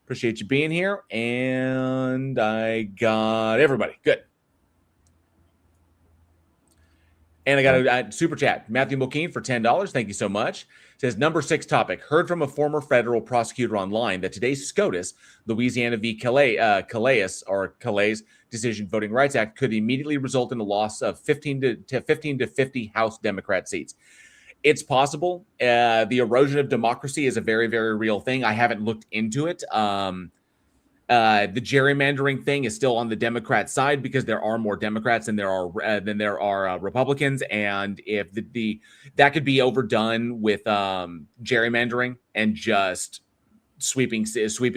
Appreciate you being here. And I got everybody. Good. And I got a super chat. Matthew Mulkeen for $10. Thank you so much. Says, number 6 topic. Heard from a former federal prosecutor online that today's SCOTUS, Louisiana v. Calais Decision Voting Rights Act, could immediately result in a loss of 15 to 50 House Democrat seats. It's possible. The erosion of democracy is a very, very real thing. I haven't looked into it. The gerrymandering thing is still on the Democrat side because there are more Democrats than there are Republicans, and if that could be overdone with gerrymandering and just sweeping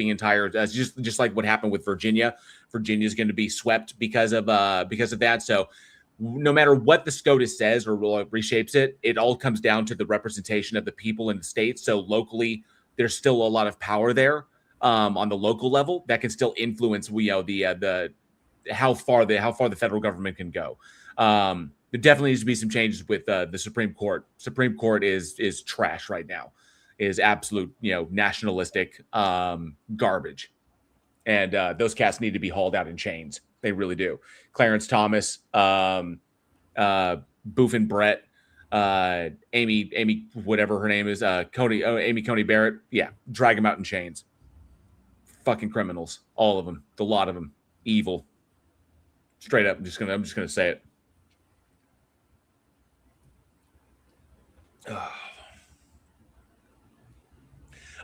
entire, just like what happened with Virginia. Virginia is going to be swept because of that. So no matter what the SCOTUS says or reshapes it, it all comes down to the representation of the people in the state. So locally, there's still a lot of power there. On the local level, that can still influence the how far the federal government can go. There definitely needs to be some changes with the Supreme Court. Supreme Court is trash right now. Is absolute nationalistic garbage, and those cats need to be hauled out in chains. They really do. Clarence Thomas, Boof and Brett, Amy, whatever her name is, Amy Coney Barrett. Yeah, drag them out in chains. Fucking criminals, all of them, the lot of them, evil. Straight up, I'm just gonna say it.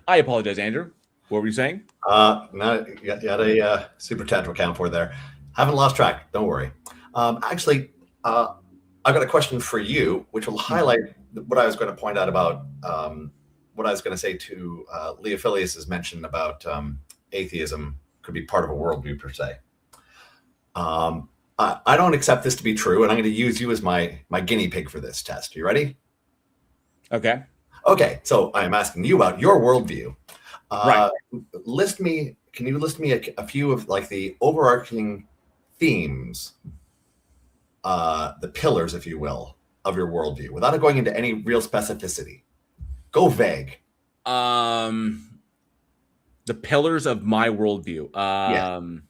I apologize, Andrew. What were you saying? No, you had a super chat to account for there. Haven't lost track. Don't worry. Actually, I've got a question for you, which will highlight what I was going to point out about what I was going to say to Leo Phileas's mention about atheism could be part of a worldview per se. I don't accept this to be true, and I'm going to use you as my guinea pig for this test. You ready? Okay. Okay, so I'm asking you about your worldview. Right. Can you list me a few of like the overarching themes, the pillars, if you will, of your worldview, without going into any real specificity? Go vague. The pillars of my worldview. I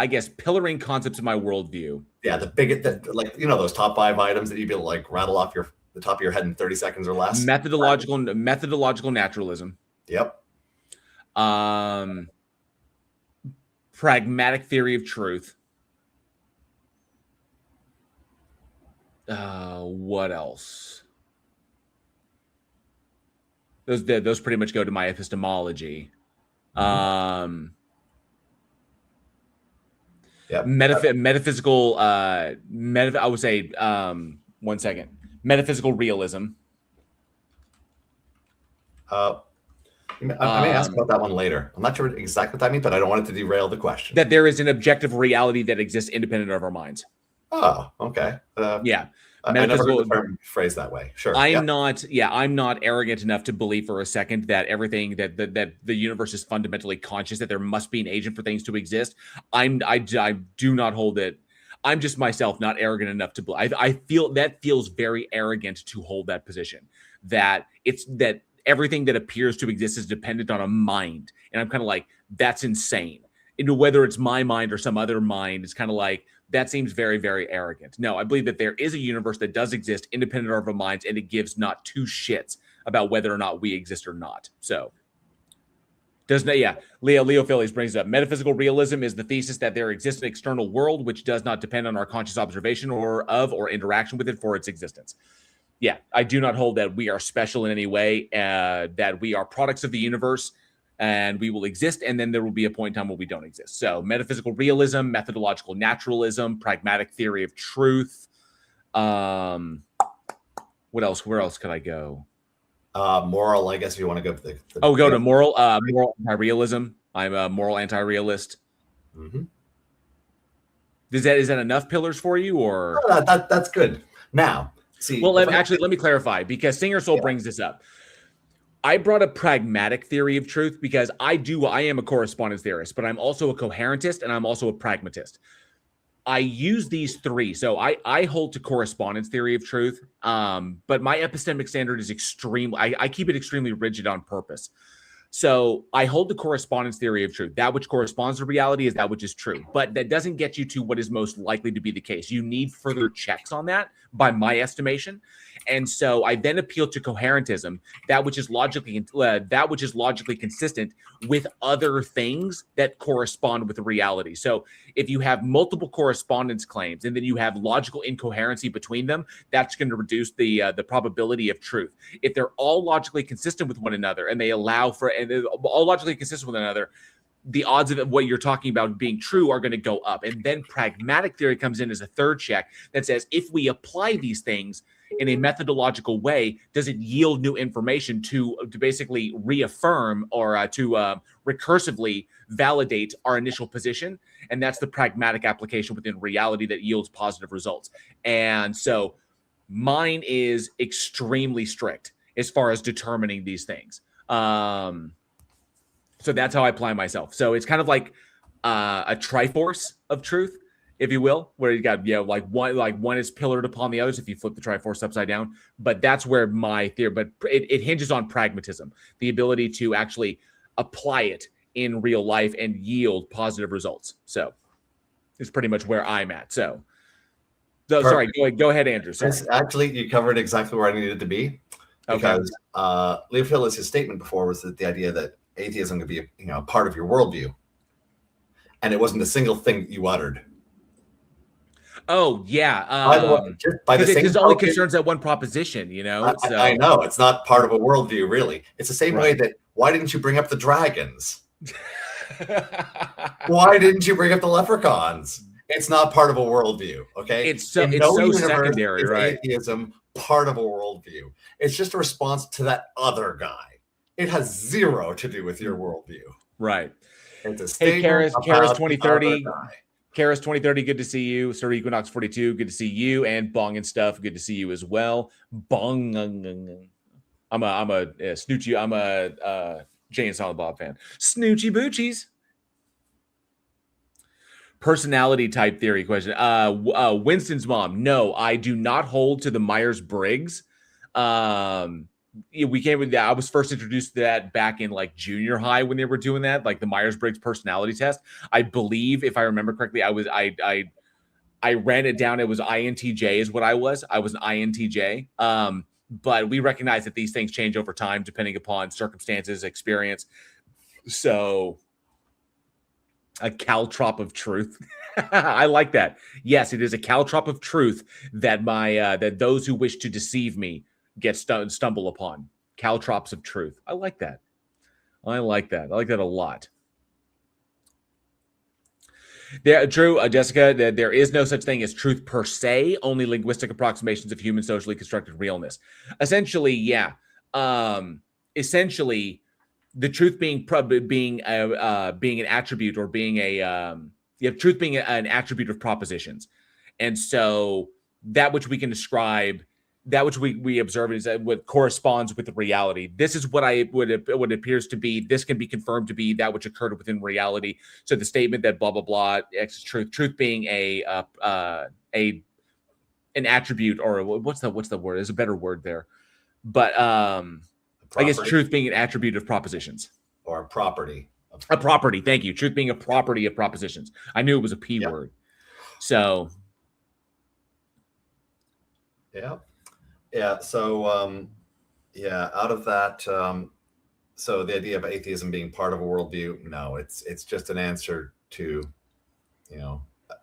guess pillaring concepts of my worldview. Yeah, like those top 5 items that you'd be able to like rattle off the top of your head in 30 seconds or less. Methodological naturalism. Yep. Pragmatic theory of truth. What else? Those pretty much go to my epistemology. Yep. Metaphysical. I would say. 1 second. Metaphysical realism. I may ask about that one later. I'm not sure exactly what that means, but I don't want it to derail the question. That there is an objective reality that exists independent of our minds. Oh, okay. Yeah. I never heard the term phrased that way. Sure. I'm not arrogant enough to believe for a second that everything that the universe is fundamentally conscious, that there must be an agent for things to exist. I do not hold it. I'm just myself not arrogant enough to believe. I feel that feels very arrogant to hold that position, that everything that appears to exist is dependent on a mind. And I'm kind of like, that's insane. And whether it's my mind or some other mind, it's kind of like, that seems very, very arrogant. No, I believe that there is a universe that does exist independent of our minds, and it gives not two shits about whether or not we exist or not. So, Leo Phillies brings up metaphysical realism is the thesis that there exists an external world which does not depend on our conscious observation or interaction with it for its existence. Yeah, I do not hold that we are special in any way, that we are products of the universe, and we will exist, and then there will be a point in time when we don't exist. So metaphysical realism, methodological naturalism, pragmatic theory of truth. What else? Where else could I go? Moral, I guess if you want to go to go to moral anti-realism. I'm a moral anti-realist. Mm-hmm. Is that enough pillars for you, or that's good? Now, see. Well, let me clarify, because Singer Soul brings this up. I brought a pragmatic theory of truth because I am a correspondence theorist, but I'm also a coherentist and I'm also a pragmatist. I use these three. So I hold to correspondence theory of truth, but my epistemic standard is I keep it extremely rigid on purpose. So I hold the correspondence theory of truth. That which corresponds to reality is that which is true. But that doesn't get you to what is most likely to be the case. You need further checks on that, by my estimation. And so I then appeal to coherentism, that which is logically consistent with other things that correspond with reality. So if you have multiple correspondence claims and then you have logical incoherency between them, that's going to reduce the probability of truth. If they're all logically consistent with one another and they're all logically consistent with one another, the odds of what you're talking about being true are going to go up. And then pragmatic theory comes in as a third check that says, if we apply these things in a methodological way, does it yield new information to basically reaffirm or to recursively validate our initial position? And that's the pragmatic application within reality that yields positive results. And so mine is extremely strict as far as determining these things. So that's how I apply myself. So it's kind of like a triforce of truth, if you will, where you got one is pillared upon the others if you flip the triforce upside down. But that's where my theory, but it hinges on pragmatism, the ability to actually apply it in real life and yield positive results. So it's pretty much where I'm at. So sorry, go ahead, Andrew. Sorry. Actually, you covered exactly where I needed to be. Because Leo Phillips' statement before was that the idea that atheism could be a part of your worldview, and it wasn't a single thing that you uttered. Oh yeah, because it only concerns that one proposition, So. I know it's not part of a worldview, really. It's the same way that why didn't you bring up the dragons? Why didn't you bring up the leprechauns? It's not part of a worldview. Okay, it's so secondary, right? Atheism part of a worldview. It's just a response to that other guy. It has zero to do with your worldview. Right. It's a hey, Karis 2030. Karis 2030, good to see you. Sir Equinox 42, good to see you. And Bong and Stuff, good to see you as well. Bong. I'm a Snoochie. I'm a Jay and Silent Bob fan. Snoochie Boochies. Personality type theory question. Winston's mom. No, I do not hold to the Myers-Briggs. We came with that. I was first introduced to that back in like junior high when they were doing that, like the Myers-Briggs personality test. I believe, if I remember correctly, I ran it down. It was INTJ is what I was. I was an INTJ. But we recognize that these things change over time depending upon circumstances, experience. So a caltrop of truth. I like that. Yes, it is a caltrop of truth that that those who wish to deceive me get stumble upon. Caltrops of truth. I like that. I like that a lot. True, Jessica, there is no such thing as truth per se, only linguistic approximations of human socially constructed realness. Essentially, yeah. Essentially, the truth being an attribute or being truth being an attribute of propositions. And so that which we can describe, that which we observe is what corresponds with the reality. This is what what appears to be. This can be confirmed to be that which occurred within reality. So the statement that blah blah blah X is truth being an attribute, or what's the word? There's a better word there, but I guess truth being an attribute of propositions. Or a property. A property, thank you. Truth being a property of propositions. I knew it was a P word. So. Yeah. Yeah. So, out of that, so the idea of atheism being part of a worldview, no, it's just an answer to,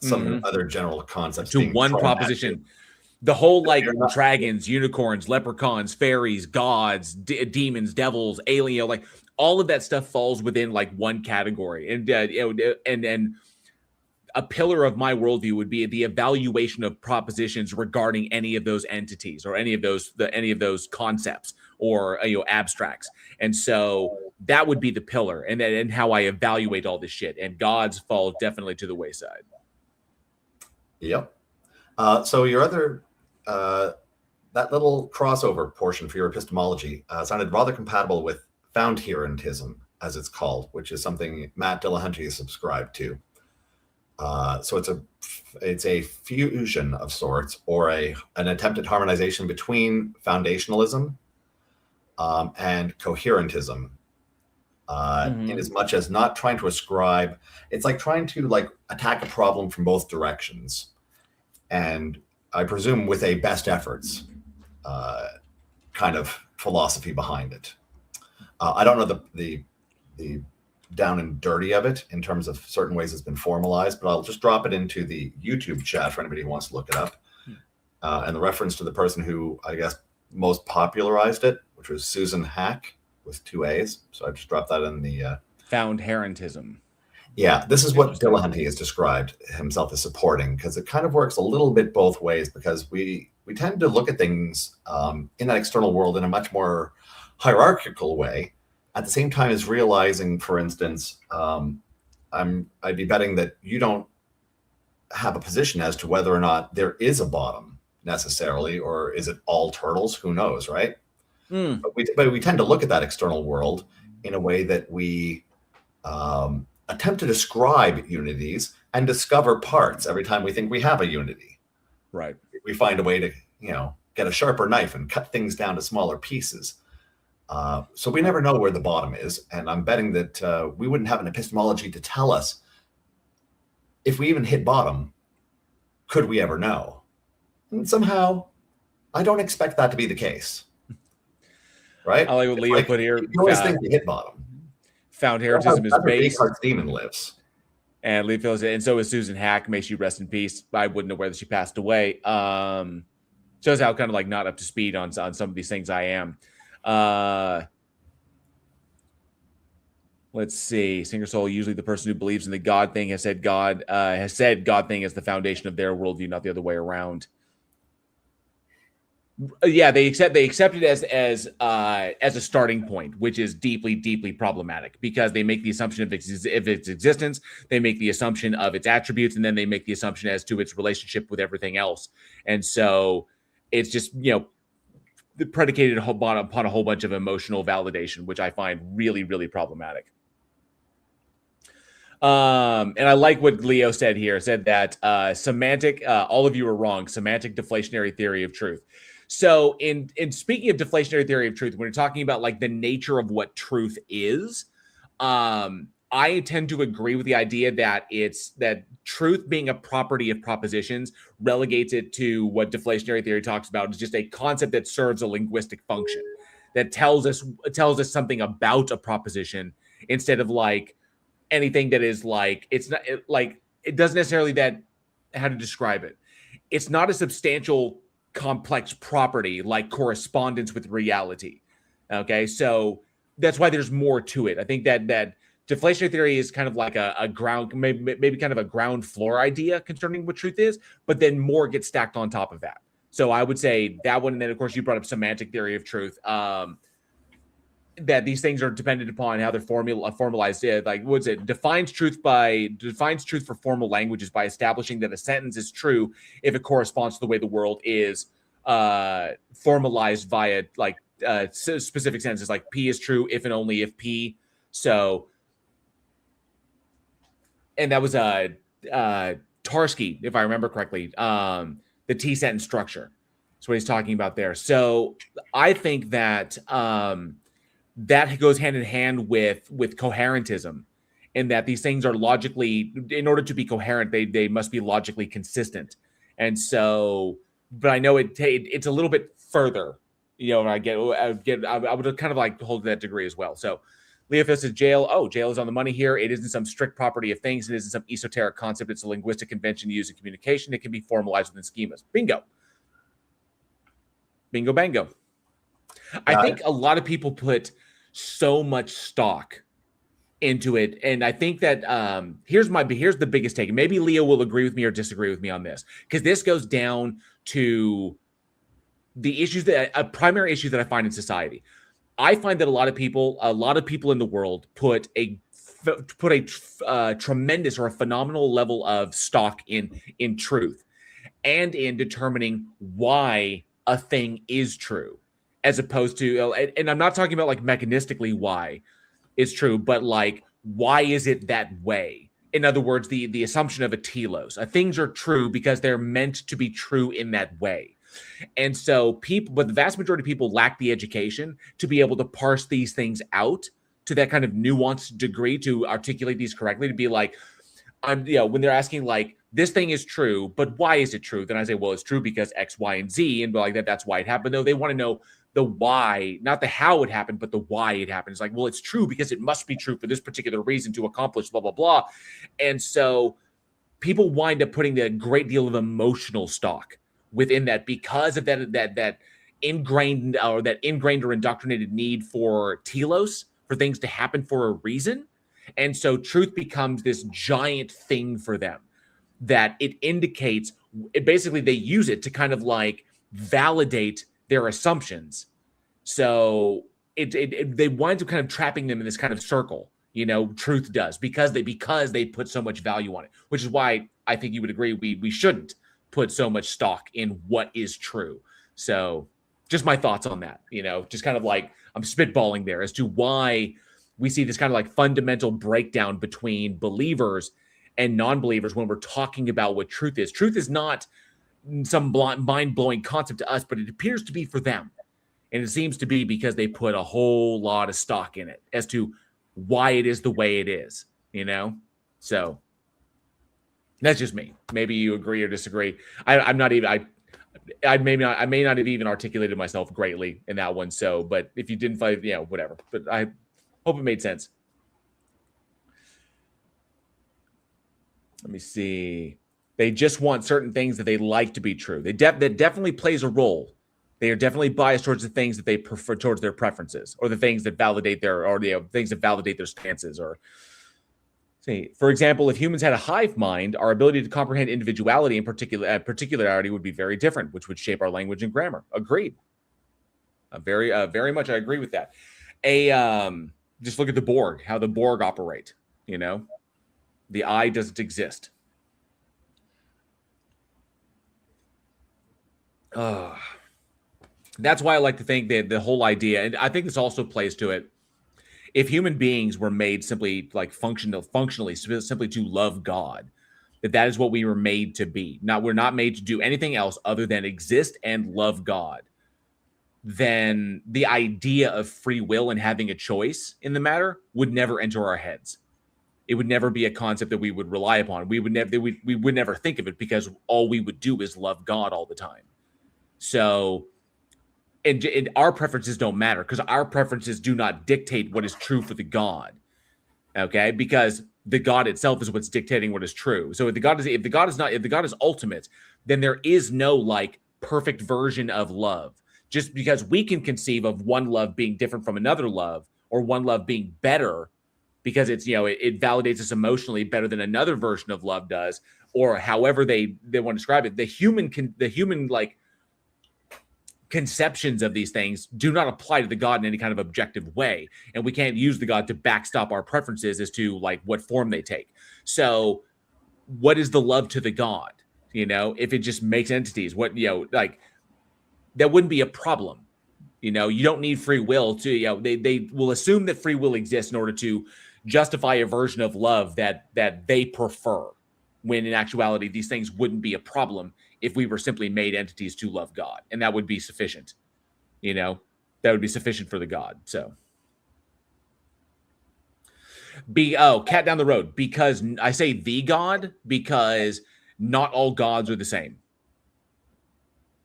some other general concepts. To one proposition. The whole like dragons, unicorns, leprechauns, fairies, gods, demons, devils, alien, like all of that stuff falls within like one category. And and a pillar of my worldview would be the evaluation of propositions regarding any of those entities or any of those concepts or abstracts. And so that would be the pillar, and how I evaluate all this shit. And gods fall definitely to the wayside. Yep. So your other that little crossover portion for your epistemology sounded rather compatible with found-herentism, as it's called, which is something Matt Dillahunty is subscribed to. So it's a fusion of sorts, or an attempted harmonization between foundationalism and coherentism. In as much as not trying to ascribe, it's like trying to attack a problem from both directions, and I presume with a best efforts kind of philosophy behind it. I don't know the down and dirty of it in terms of certain ways it's been formalized, but I'll just drop it into the YouTube chat for anybody who wants to look it up. And the reference to the person who I guess most popularized it, which was Susan Hack with 2 A's. So I just dropped that in the found-herentism. Yeah, this is what Dillahunty has described himself as supporting, because it kind of works a little bit both ways, because we tend to look at things in that external world in a much more hierarchical way, at the same time as realizing, for instance, I'd be betting that you don't have a position as to whether or not there is a bottom necessarily, or is it all turtles? Who knows, right? But we tend to look at that external world in a way that we attempt to describe unities and discover parts every time we think we have a unity. Right. We find a way to, get a sharper knife and cut things down to smaller pieces. So we never know where the bottom is. And I'm betting that we wouldn't have an epistemology to tell us if we even hit bottom, could we ever know? And somehow, I don't expect that to be the case. Right? I like what Leo put here. You always think you hit bottom. Found-herentism is based. Descartes' demon lives. And Leo feels it. And so is Susan Hack. May she rest in peace. I wouldn't know whether she passed away. Shows how kind of not up to speed on some of these things I am. Let's see. Singer Soul, usually the person who believes in the God thing has said God thing is the foundation of their worldview, not the other way around. Yeah, they accept it as a starting point, which is deeply problematic because they make the assumption of its existence, they make the assumption of its attributes, and then they make the assumption as to its relationship with everything else. And so it's just predicated upon a whole bunch of emotional validation, which I find really problematic. And I like what Leo said here. Said that semantic. All of you are wrong. Semantic deflationary theory of truth. So, in speaking of deflationary theory of truth, when we're talking about like the nature of what truth is, I tend to agree with the idea that that truth being a property of propositions relegates it to what deflationary theory talks about is just a concept that serves a linguistic function that tells us something about a proposition instead of like anything that is like it's not like it doesn't necessarily that how to describe it. It's not a substantial complex property like correspondence with reality. Okay, so that's why there's more to it. I think that deflationary theory is kind of like a ground, maybe kind of a ground floor idea concerning what truth is, but then more gets stacked on top of that. So I would say that one, and then of course you brought up semantic theory of truth. That these things are dependent upon how they're formalized. Like, what's it? Defines truth for formal languages by establishing that a sentence is true if it corresponds to the way the world is formalized via like specific sentences. Like P is true if and only if P. So, and that was Tarski, if I remember correctly. The T sentence structure. That's what he's talking about there. So I think that that goes hand in hand with coherentism, in that these things are logically, in order to be coherent, they must be logically consistent. And so, but I know it's a little bit further. I would kind of like hold that degree as well. So, Leo says jail is on the money here. It isn't some strict property of things. It isn't some esoteric concept. It's a linguistic convention used in communication. It can be formalized within schemas. Bingo. Bingo, bango. I think a lot of people put so much stock into it, and I think that here's the biggest take. Maybe Leo will agree with me or disagree with me on this, because this goes down to the issues that a primary issue that I find in society. I find that a lot of people in the world put a tremendous or a phenomenal level of stock in truth and in determining why a thing is true, as opposed to, and I'm not talking about like mechanistically why it's true, but like, why is it that way? In other words, the assumption of a telos. Things are true because they're meant to be true in that way. And so but the vast majority of people lack the education to be able to parse these things out to that kind of nuanced degree, to articulate these correctly, to be like, when they're asking like, this thing is true, but why is it true? Then I say, well, it's true because X, Y, and Z, and like that's why it happened. No, they want to know the why, not the how it happened, but the why it happened. It's like, well, it's true because it must be true for this particular reason to accomplish blah, blah, blah. And so people wind up putting a great deal of emotional stock within that because of that ingrained or indoctrinated need for telos, for things to happen for a reason. And so truth becomes this giant thing for them that it indicates. Basically, they use it to kind of like validate their assumptions. So they wind up kind of trapping them in this kind of circle. Truth does because they put so much value on it, which is why I think you would agree we shouldn't put so much stock in what is true. So just my thoughts on that, just kind of like I'm spitballing there as to why we see this kind of like fundamental breakdown between believers and non-believers when we're talking about what truth is. Truth is not some mind-blowing concept to us, but it appears to be for them. And it seems to be because they put a whole lot of stock in it as to why it is the way it is, So that's just me. Maybe you agree or disagree. I may not have even articulated myself greatly in that one. So, but if you didn't fight, whatever. But I hope it made sense. Let me see. They just want certain things that they like to be true. That definitely plays a role. They are definitely biased towards the things that they prefer, towards their preferences, or the things that validate things that validate their stances. Or For example, if humans had a hive mind, our ability to comprehend individuality and particularity would be very different, which would shape our language and grammar. Agreed. Very much, I agree with that. Just look at the Borg, how the Borg operate. You know, the I doesn't exist. That's why I like to think that the whole idea, and I think this also plays to it. If human beings were made simply like functionally, simply to love God, that is what we were made to be. We're not made to do anything else other than exist and love God. Then the idea of free will and having a choice in the matter would never enter our heads. It would never be a concept that we would rely upon. We would never think of it because all we would do is love God all the time. So. And our preferences don't matter because our preferences do not dictate what is true for the God. Okay, because the God itself is what's dictating what is true. So if the God is ultimate, then there is no like perfect version of love. Just because we can conceive of one love being different from another love, or one love being better because it's it validates us emotionally better than another version of love does, or however they want to describe it. The human like conceptions of these things do not apply to the God in any kind of objective way, and we can't use the God to backstop our preferences as to like what form they take. So what is the love to the God? If it just makes entities, like that wouldn't be a problem. You don't need free will to they will assume that free will exists in order to justify a version of love that they prefer, when in actuality these things wouldn't be a problem if we were simply made entities to love God, and that would be sufficient. That would be sufficient for the God. So cat down the road, because I say the God because not all gods are the same.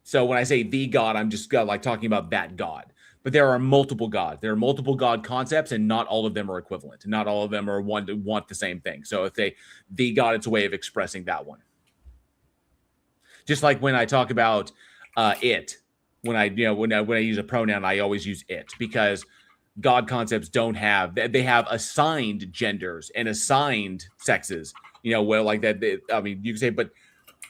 So when I say the God, I'm just like talking about that God. But there are multiple gods. There are multiple God concepts, and not all of them are equivalent. Not all of them are one to want the same thing. So if the God, it's a way of expressing that one. Just like when I talk about it, when I use a pronoun, I always use it, because God concepts they have assigned genders and assigned sexes. Well, like that. You can say, but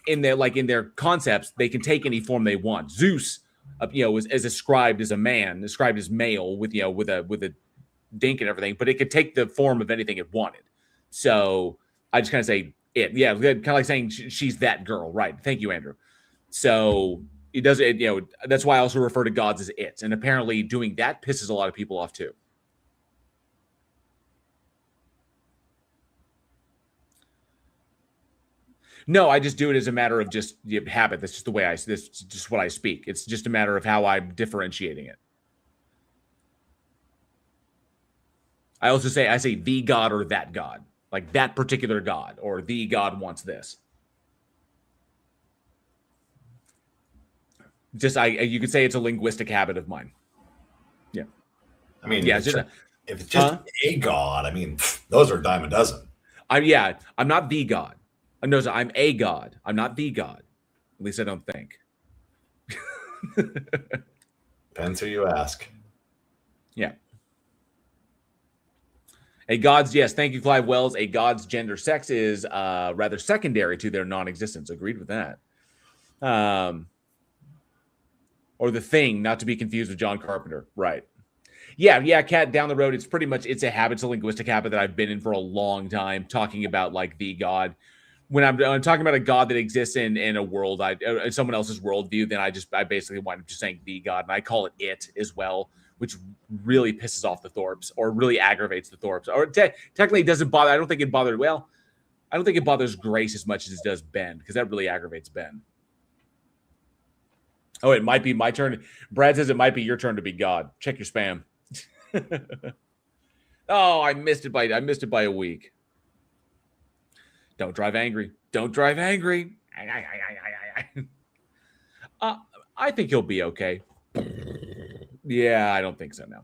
in their concepts, they can take any form they want. Zeus, is described as a man, described as male with a dink and everything, but it could take the form of anything it wanted. So I just kind of say it. Yeah, kind of like saying she's that girl, right? Thank you, Andrew. So it does it. That's why I also refer to gods as it, and apparently doing that pisses a lot of people off too. No, I just do it as a matter of just habit. That's just the way this is just what I speak. It's just a matter of how I'm differentiating it. I say the God or that God, like that particular God, or the God wants this. You could say it's a linguistic habit of mine. Yeah. I mean, yeah, if it's just a God, those are a dime a dozen. I'm not the God. No, I'm a God. I'm not the God. At least I don't think. Depends who you ask. Yeah. A God's, yes, thank you, Clive Wells. A God's gender sex is rather secondary to their non-existence. Agreed with that. Or the thing, not to be confused with John Carpenter. Right. Yeah, Cat, down the road, it's a habit, it's a linguistic habit that I've been in for a long time, talking about like the God. When I'm talking about a God that exists in a world, someone else's worldview, then I basically wind up just saying the God, and I call it as well, which really pisses off the Thorpes, or really aggravates the Thorpes. Or technically it doesn't bother. I don't think it bothers Grace as much as it does Ben, because that really aggravates Ben. Oh, it might be my turn. Brad says it might be your turn to be God. Check your spam. Oh, I missed it by a week. Don't drive angry. Don't drive angry. I think he'll be okay. Yeah, I don't think so now.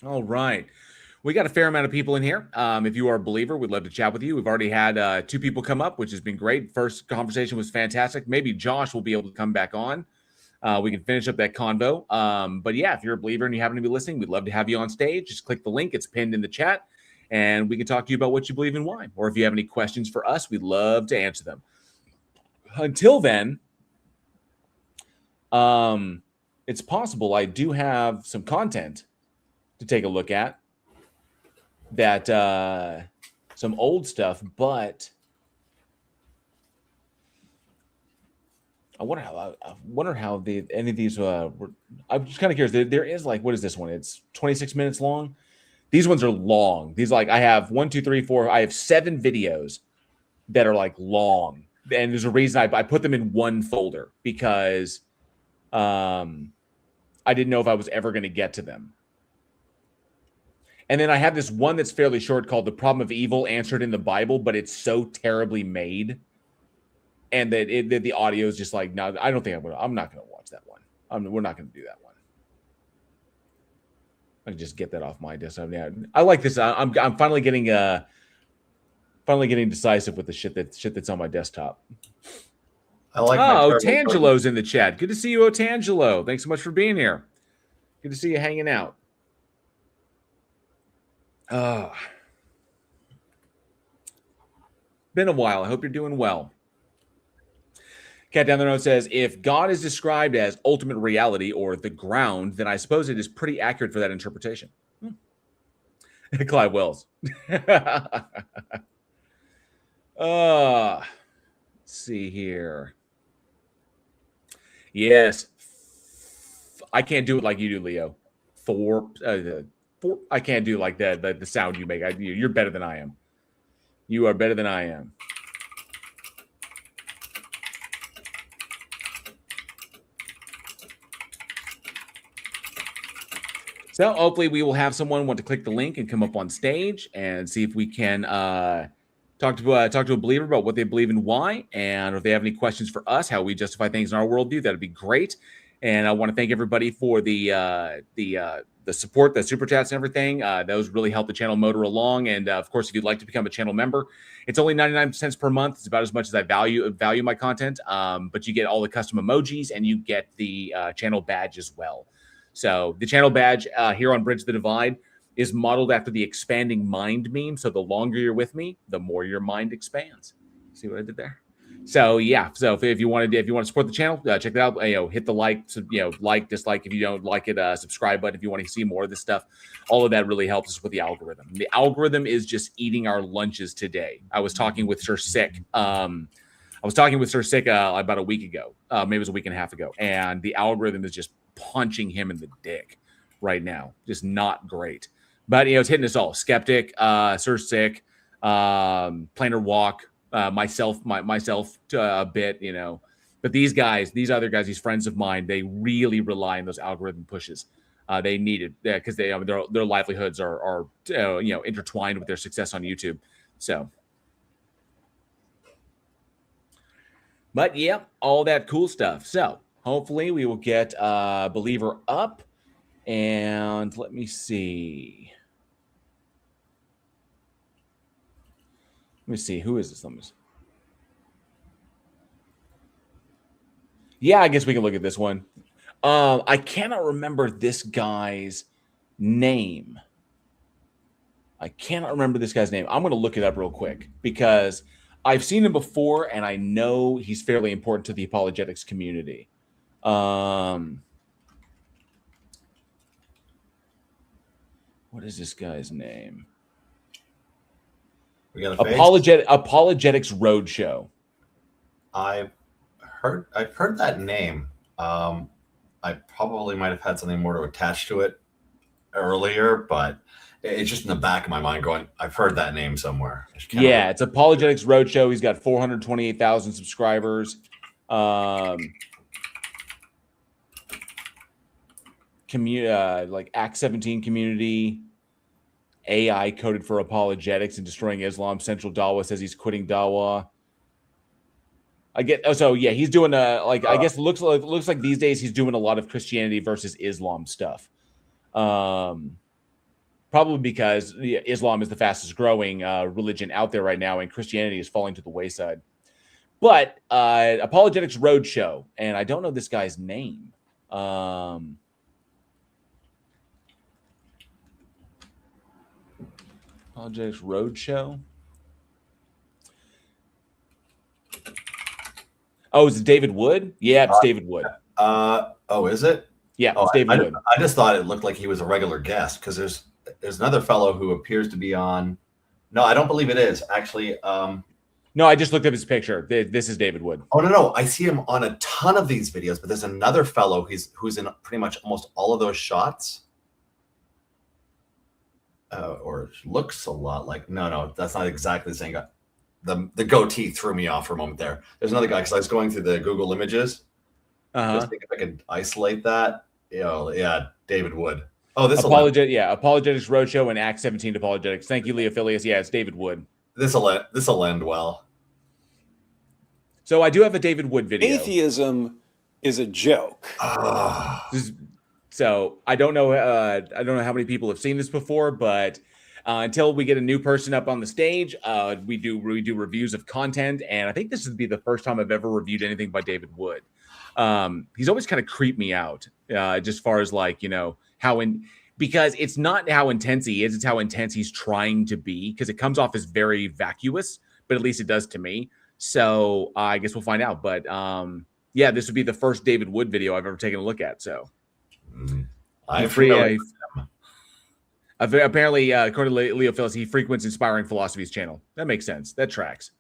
All right. We got a fair amount of people in here. If you are a believer, we'd love to chat with you. We've already had 2 people come up, which has been great. First conversation was fantastic. Maybe Josh will be able to come back on. we can finish up that convo. But yeah, if you're a believer and you happen to be listening, we'd love to have you on stage. Just click the link. It's pinned in the chat. And we can talk to you about what you believe and why. Or if you have any questions for us, we'd love to answer them. Until then, it's possible I do have some content to take a look at. That some old stuff, but I wonder how any of these I'm just kind of curious. There is like, what is this one? It's 26 minutes long. These ones are long. These like I have 1, 2, 3, 4. I have 7 videos that are like long, and there's a reason I put them in one folder because I didn't know if I was ever going to get to them. And then I have this one that's fairly short called "The Problem of Evil Answered in the Bible," but it's so terribly made, and that the audio is just like, no, I don't think I'm not going to watch that one. We're not going to do that one. I can just get that off my desktop. Yeah, I like this. I'm finally getting decisive with the shit that's on my desktop. I like. Otangelo's in the chat. Good to see you, Otangelo. Thanks so much for being here. Good to see you hanging out. Been a while. I hope you're doing well. Cat down the road says, if God is described as ultimate reality or the ground, then I suppose it is pretty accurate for that interpretation. Clive Wells. Let's see here. Yes. I can't do it like you do, Leo. I can't do like the sound you make. You're better than I am. You are better than I am. So hopefully we will have someone want to click the link and come up on stage and see if we can talk to a believer about what they believe and why, and if they have any questions for us, how we justify things in our worldview. That'd be great. And I want to thank everybody for the support, the super chats and everything. Those really help the channel motor along. And of course, if you'd like to become a channel member, it's only 99 cents per month. It's about as much as I value my content. But you get all the custom emojis and you get the channel badge as well. So the channel badge here on Bridge the Divide is modeled after the expanding mind meme. So the longer you're with me, the more your mind expands. See what I did there? So yeah. So if you want to support the channel, check it out. Hit the like, like, dislike if you don't like it. Subscribe button if you want to see more of this stuff. All of that really helps us with the algorithm. The algorithm is just eating our lunches today. I was talking with Sir Sick. About a week ago. Maybe it was a week and a half ago, and the algorithm is just punching him in the dick right now. Just not great. But it's hitting us all. Skeptic, Sir Sick, Planar Walk. Myself a bit, but these other guys, these friends of mine, they really rely on those algorithm pushes. They need it because their livelihoods are intertwined with their success on YouTube. So, but yeah, all that cool stuff. So hopefully we will get Believer up, and let me see. Let me see. Who is this? Yeah, I guess we can look at this one. I cannot remember this guy's name. I'm going to look it up real quick because I've seen him before and I know he's fairly important to the apologetics community. What is this guy's name? We got Apologetics Roadshow. I've heard that name. I probably might have had something more to attach to it earlier, but it's just in the back of my mind going, I've heard that name somewhere. Yeah, it's Apologetics Roadshow. He's got 428,000 subscribers. Like Act 17 community. AI coded for apologetics and destroying Islam. Central Dawa says he's quitting Dawa. He's doing I guess it looks like these days he's doing a lot of Christianity versus Islam stuff. Probably because Islam is the fastest growing religion out there right now, and Christianity is falling to the wayside. But Apologetics Roadshow, and I don't know this guy's name. Apologetics Roadshow. Oh, is it David Wood? Yeah, it's David Wood. Oh, is it? Yeah, Oh, it's David Wood. I just thought it looked like he was a regular guest because there's another fellow who appears to be on. No, I don't believe it is actually. No, I just looked up his picture. This is David Wood. Oh no, I see him on a ton of these videos, but there's another fellow who's in pretty much almost all of those shots. Or looks a lot like no, that's not exactly the same guy. The goatee threw me off for a moment there. There's another guy because I was going through the Google images. Just think if I could isolate that. Yeah, David Wood. Oh, this Apologetics Roadshow and Act 17 Apologetics. Thank you, Leophilius. Yeah, it's David Wood. This'll end well. So I do have a David Wood video. Atheism is a joke. So I don't know how many people have seen this before, but until we get a new person up on the stage, we do reviews of content, and I think this would be the first time I've ever reviewed anything by David Wood. He's always kind of creeped me out, just far as like, because it's not how intense he is, it's how intense he's trying to be, because it comes off as very vacuous, but at least it does to me. So I guess we'll find out. But yeah, this would be the first David Wood video I've ever taken a look at. So apparently, according to Leo Phillips, he frequents Inspiring Philosophy's channel. That makes sense. That tracks.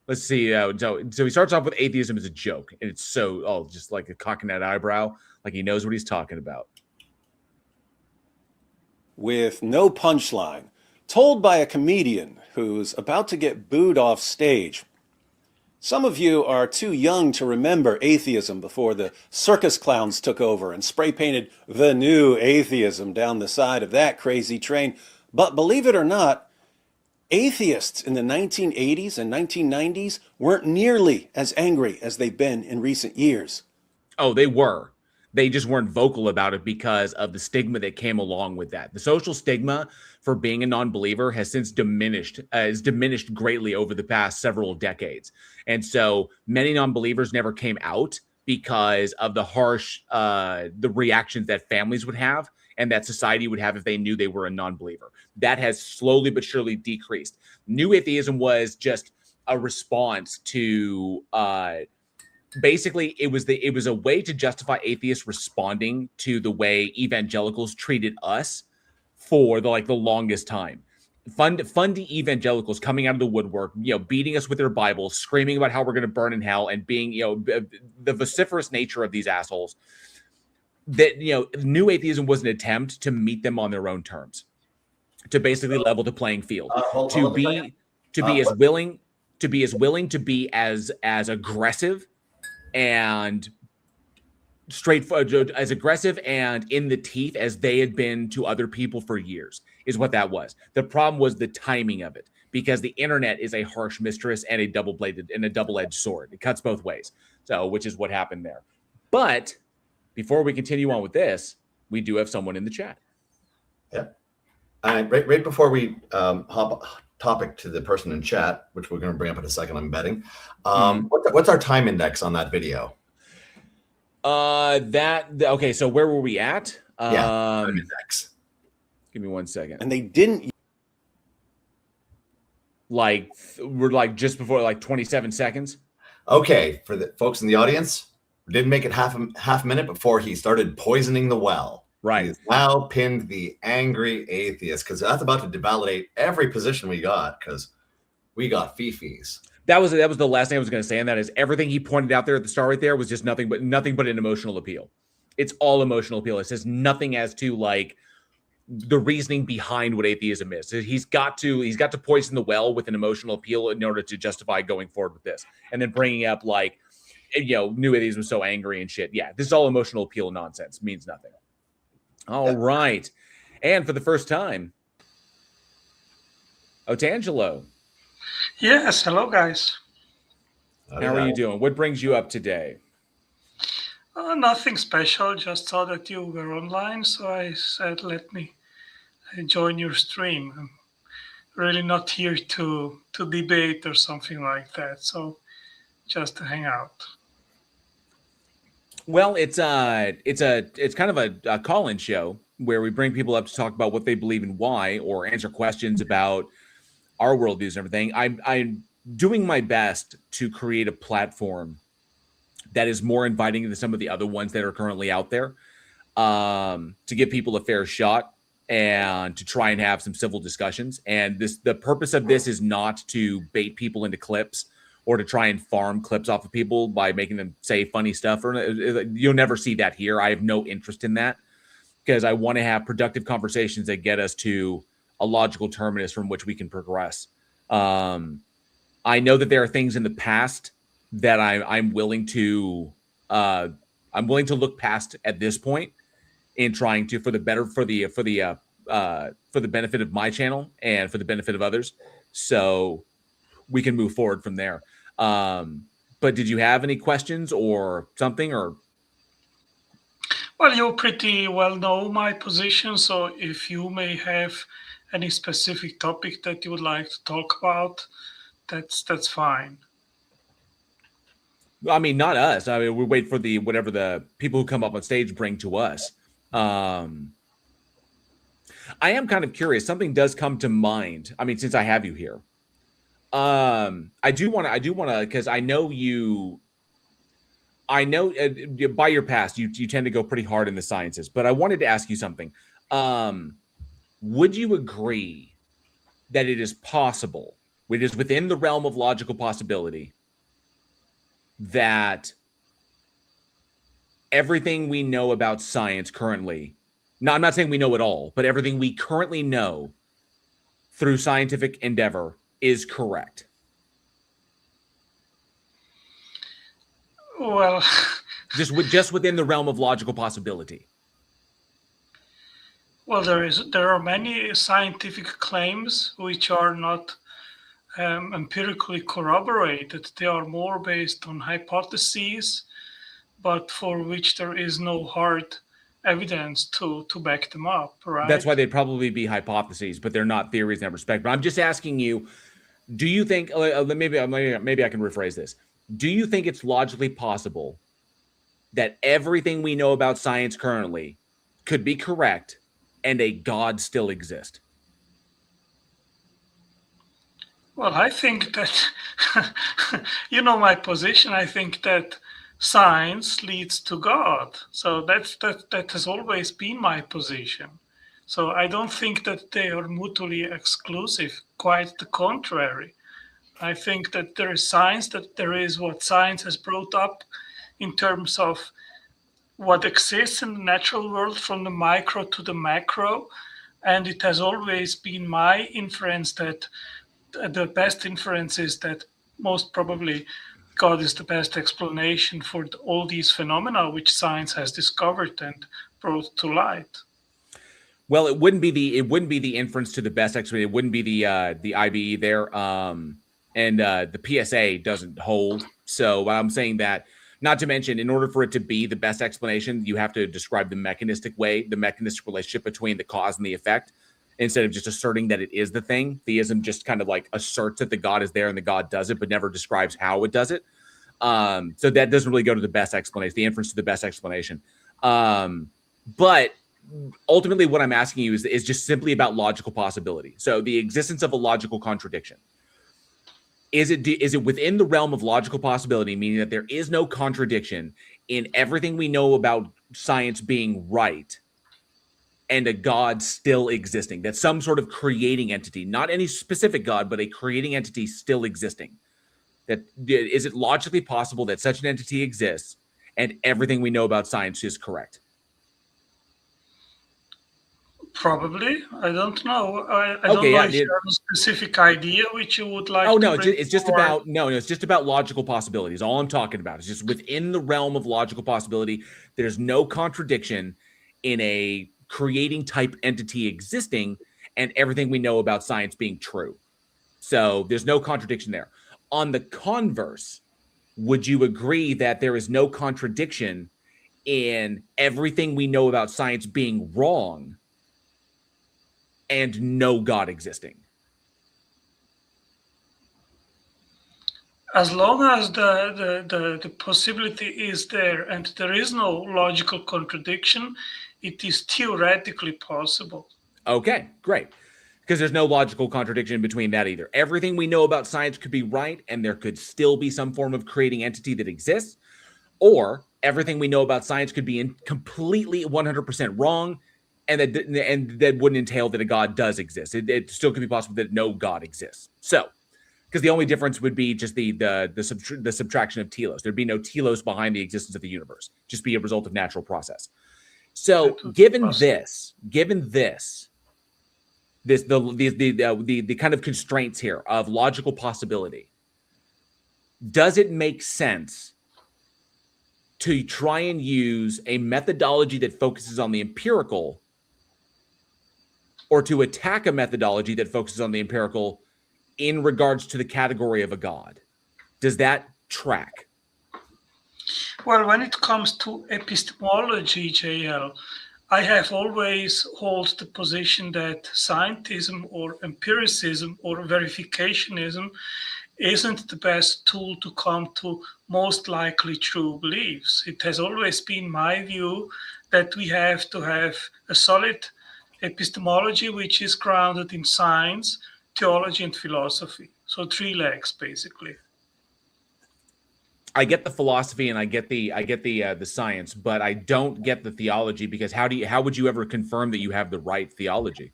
Let's see. So he starts off with atheism as a joke, and it's just like a cocking that eyebrow, like he knows what he's talking about. With no punchline, told by a comedian who's about to get booed off stage. Some of you are too young to remember atheism before the circus clowns took over and spray painted the new atheism down the side of that crazy train. But believe it or not, atheists in the 1980s and 1990s weren't nearly as angry as they've been in recent years. Oh, they were. They just weren't vocal about it because of the stigma that came along with that. The social stigma for being a non-believer has since diminished greatly over the past several decades. And so many non-believers never came out because of the harsh, the reactions that families would have and that society would have if they knew they were a non-believer. That has slowly but surely decreased. New atheism was just a response to, basically, it was a way to justify atheists responding to the way evangelicals treated us for the longest time. Fundy evangelicals coming out of the woodwork, beating us with their Bibles, screaming about how we're going to burn in hell, and being, the vociferous nature of these assholes. That new atheism was an attempt to meet them on their own terms, to basically level the playing field, to be as willing to be as aggressive and as aggressive and in the teeth as they had been to other people for years, is what that was. The problem was the timing of it, because the internet is a harsh mistress and a double-edged sword. It cuts both ways. So, which is what happened there. But before we continue on with this, we do have someone in the chat. Yeah. Right before we hop topic to the person in chat, which we're going to bring up in a second, I'm betting. What's our time index on that video? Okay, so where were we at? Time index. Give me 1 second. And they didn't. We're just before 27 seconds. Okay, for the folks in the audience, we didn't make it half a minute before he started poisoning the well. Right. He's now pinned the angry atheist, because that's about to devalidate every position we got, because we got fifis. That was the last thing I was going to say, and that is everything he pointed out there at the start right there was just nothing but an emotional appeal. It's all emotional appeal. It says nothing as to the reasoning behind what atheism is. He's got to poison the well with an emotional appeal in order to justify going forward with this, and then bringing up new atheism was so angry and shit. Yeah, this is all emotional appeal nonsense. It means nothing. All right, and for the first time, Otangelo. Yes, hello guys. How are you doing? What brings you up today? Nothing special, just saw that you were online, so I said let me join your stream. I'm really not here to debate or something like that, so just to hang out. Well, it's kind of a call-in show where we bring people up to talk about what they believe and why, or answer questions about our worldviews and everything. I'm doing my best to create a platform that is more inviting than some of the other ones that are currently out there, to give people a fair shot and to try and have some civil discussions. And the purpose of this is not to bait people into clips or to try and farm clips off of people by making them say funny stuff. Or you'll never see that here. I have no interest in that, because I want to have productive conversations that get us to a logical terminus from which we can progress. I know that there are things in the past that I'm willing to look past at this point, in trying to, for the benefit of my channel and for the benefit of others, so we can move forward from there. But did you have any questions or something? Or Well, you pretty well know my position, so if you may have any specific topic that you would like to talk about, that's fine. I mean, not us. I mean, we wait for whatever the people who come up on stage bring to us. I am kind of curious. Something does come to mind. I mean, since I have you here, I do want to, because I know by your past, you tend to go pretty hard in the sciences, but I wanted to ask you something. Would you agree that it is possible, it is within the realm of logical possibility, that everything we know about science currently, no, I'm not saying we know it all, but everything we currently know through scientific endeavor is correct? Well, just within the realm of logical possibility. well, there are many scientific claims which are not empirically corroborated. They are more based on hypotheses, but for which there is no hard evidence to back them up, right? That's why they'd probably be hypotheses, but they're not theories in that respect. But I'm just asking you, do you think, maybe I can rephrase this. Do you think it's logically possible that everything we know about science currently could be correct and a God still exist? Well, I think that, you know my position. I think that science leads to God. So that has always been my position. So I don't think that they are mutually exclusive. Quite the contrary. I think that there is science, that there is what science has brought up in terms of what exists in the natural world from the micro to the macro. And it has always been my inference that the best inference is that most probably God is the best explanation for all these phenomena which science has discovered and brought to light. Well, it wouldn't be the inference to the best explanation. It wouldn't be the IBE there, and the PSA doesn't hold. So I'm saying that. Not to mention, in order for it to be the best explanation, you have to describe the mechanistic relationship between the cause and the effect, instead of just asserting that it is the thing. Theism just kind of like asserts that the God is there and the God does it, but never describes how it does it. So that doesn't really go to the best explanation, the inference to the best explanation. But ultimately, what I'm asking you is just simply about logical possibility. So the existence of a logical contradiction. Is it within the realm of logical possibility, meaning that there is no contradiction in everything we know about science being right and a God still existing? That some sort of creating entity, not any specific God, but a creating entity still existing. That is it logically possible that such an entity exists and everything we know about science is correct? Probably. I don't know. I don't know if you have a specific idea which you would like to bring it's just about it's just about logical possibilities. All I'm talking about is just within the realm of logical possibility. There's no contradiction in a creating type entity existing and everything we know about science being true. So there's no contradiction there. On the converse, would you agree that there is no contradiction in everything we know about science being wrong and no God existing? As long as the possibility is there and there is no logical contradiction, it is theoretically possible. Okay, great. Because there's no logical contradiction between that either. Everything we know about science could be right, and there could still be some form of creating entity that exists, or everything we know about science could be completely 100% wrong, and that wouldn't entail that a God does exist. It still could be possible that no God exists. So, because the only difference would be just the subtraction of telos. There'd be no telos behind the existence of the universe, just be a result of natural process. So, given this, the kind of constraints here of logical possibility, does it make sense to try and use a methodology that focuses on the empirical, or to attack a methodology that focuses on the empirical in regards to the category of a God? Does that track? Well, when it comes to epistemology, JL, I have always held the position that scientism or empiricism or verificationism isn't the best tool to come to most likely true beliefs. It has always been my view that we have to have a solid epistemology which is grounded in science, theology, and philosophy. So 3 legs, basically. I get the philosophy and I get the science, but I don't get the theology, because how would you ever confirm that you have the right theology?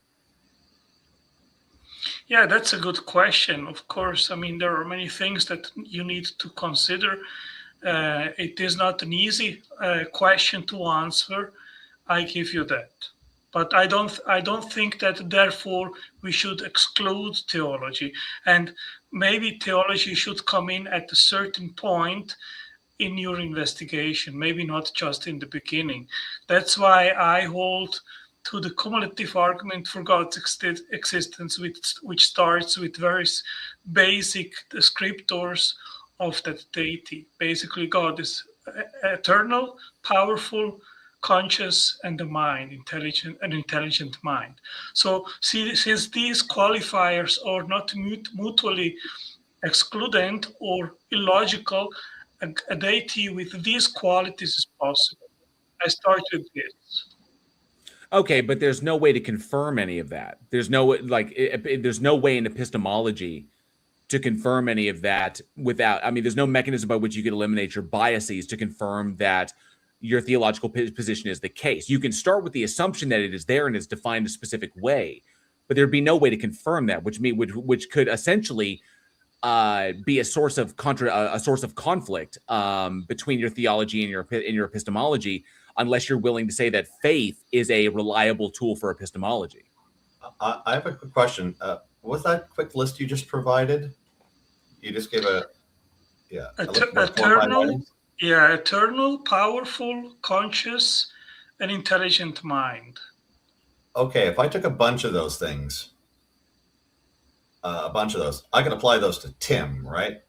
Yeah, that's a good question. Of course, I mean, there are many things that you need to consider. It is not an easy question to answer. I give you that. But I don't think that therefore we should exclude theology. And maybe theology should come in at a certain point in your investigation, maybe not just in the beginning. That's why I hold to the cumulative argument for God's existence, which starts with very basic descriptors of that deity. Basically, God is eternal, powerful, conscious, and a mind, an intelligent mind. So, since these qualifiers are not mutually excludent or illogical, a deity with these qualities is possible. I start with this. Okay, but there's no way to confirm any of that. There's no there's no way in epistemology to confirm any of that without. I mean, there's no mechanism by which you could eliminate your biases to confirm that your theological position is the case. You can start with the assumption that it is there and is defined a specific way, but there'd be no way to confirm that, which could essentially be a source of conflict between your theology and your epistemology, unless you're willing to say that faith is a reliable tool for epistemology. I have a quick question. What was that quick list you just provided? You just gave eternal, powerful, conscious, and intelligent mind. Okay, if I took a bunch of those things, I can apply those to Tim, right?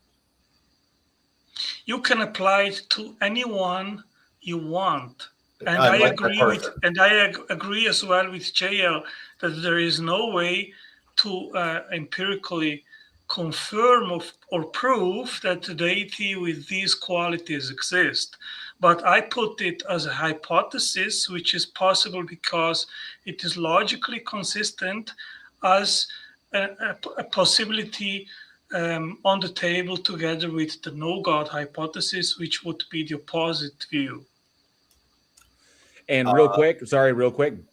You can apply it to anyone you want. And I agree as well with JL that there is no way to empirically confirm or prove that the deity with these qualities exist. But I put it as a hypothesis, which is possible because it is logically consistent as a possibility on the table together with the no God hypothesis, which would be the opposite view. And real quick,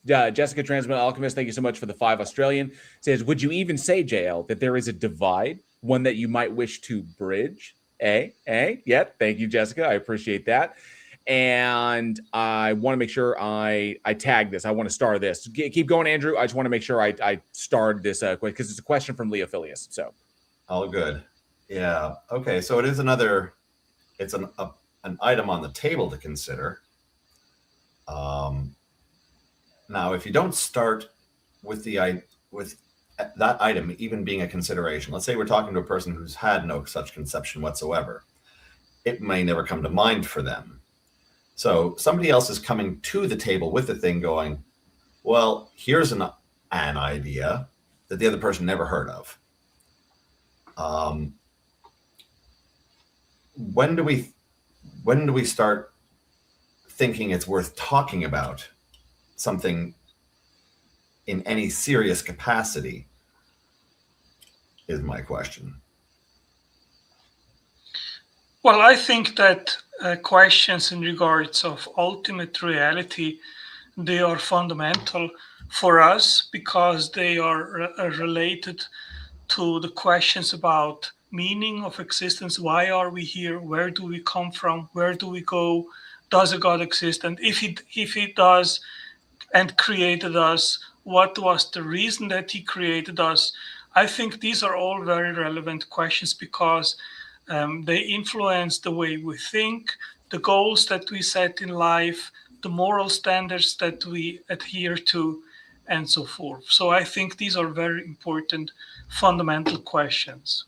Jessica Transmit Alchemist, thank you so much for the 5 Australian. Says, would you even say, JL, that there is a divide, one that you might wish to bridge? Yep. Thank you, Jessica. I appreciate that. And I want to make sure I tag this. I want to star this. Keep going, Andrew. I just want to make sure I starred this because it's a question from Leophilius. So, all good. Yeah. Okay. So it is another. It's an item on the table to consider. Now, if you don't start with that item even being a consideration, let's say we're talking to a person who's had no such conception whatsoever, it may never come to mind for them. So somebody else is coming to the table with the thing going, well, here's an idea that the other person never heard of. when do we start thinking it's worth talking about something in any serious capacity is my question. Well, I think that questions in regards of ultimate reality, they are fundamental for us because they are related to the questions about meaning of existence. Why are we here? Where do we come from? Where do we go? Does a God exist? And if he does and created us, what was the reason that he created us? I think these are all very relevant questions because they influence the way we think, the goals that we set in life, the moral standards that we adhere to, and so forth. So I think these are very important fundamental questions.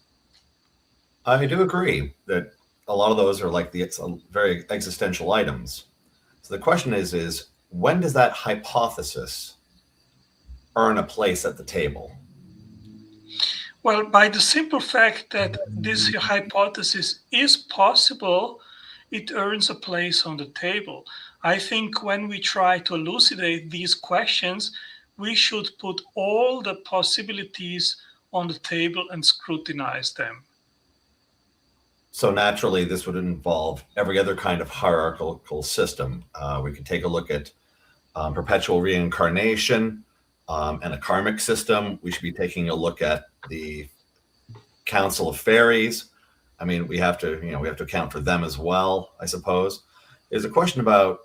I do agree that a lot of those are like the very existential items. So the question is when does that hypothesis earn a place at the table? Well, by the simple fact that this hypothesis is possible, it earns a place on the table. I think when we try to elucidate these questions, we should put all the possibilities on the table and scrutinize them. So naturally, this would involve every other kind of hierarchical system. We could take a look at perpetual reincarnation and a karmic system. We should be taking a look at the Council of Fairies. I mean, we have to account for them as well, I suppose. There's a question about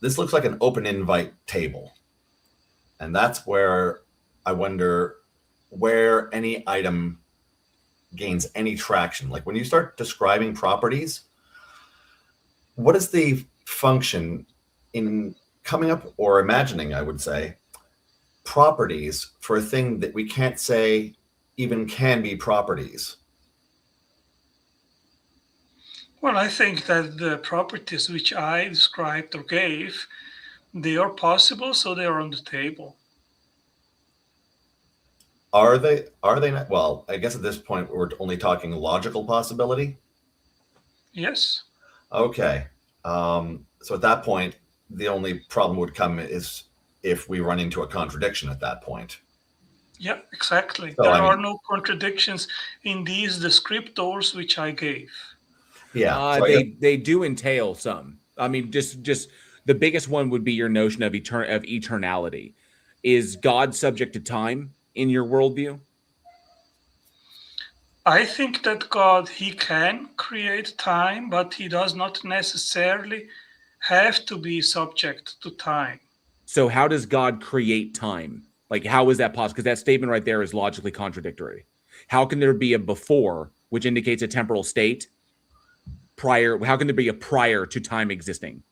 this looks like an open invite table. And that's where I wonder where any item gains any traction. Like when you start describing properties, what is the function in coming up or imagining, I would say, properties for a thing that we can't say even can be properties? Well, I think that the properties which I described or gave, they are possible, so they are on the table. Are they not? Well, I guess at this point we're only talking logical possibility. Yes. Okay. So at that point, the only problem would come is if we run into a contradiction at that point. Yeah, exactly. So, there I mean- are no contradictions in these descriptors which I gave. Yeah. So they do entail some. I mean, just the biggest one would be your notion of eternality. Is God subject to time in your worldview? I think that God, he can create time, but he does not necessarily have to be subject to time. So how does God create time? Like, how is that possible? Because that statement right there is logically contradictory. How can there be a before, which indicates a temporal state, prior? How can there be a prior to time existing?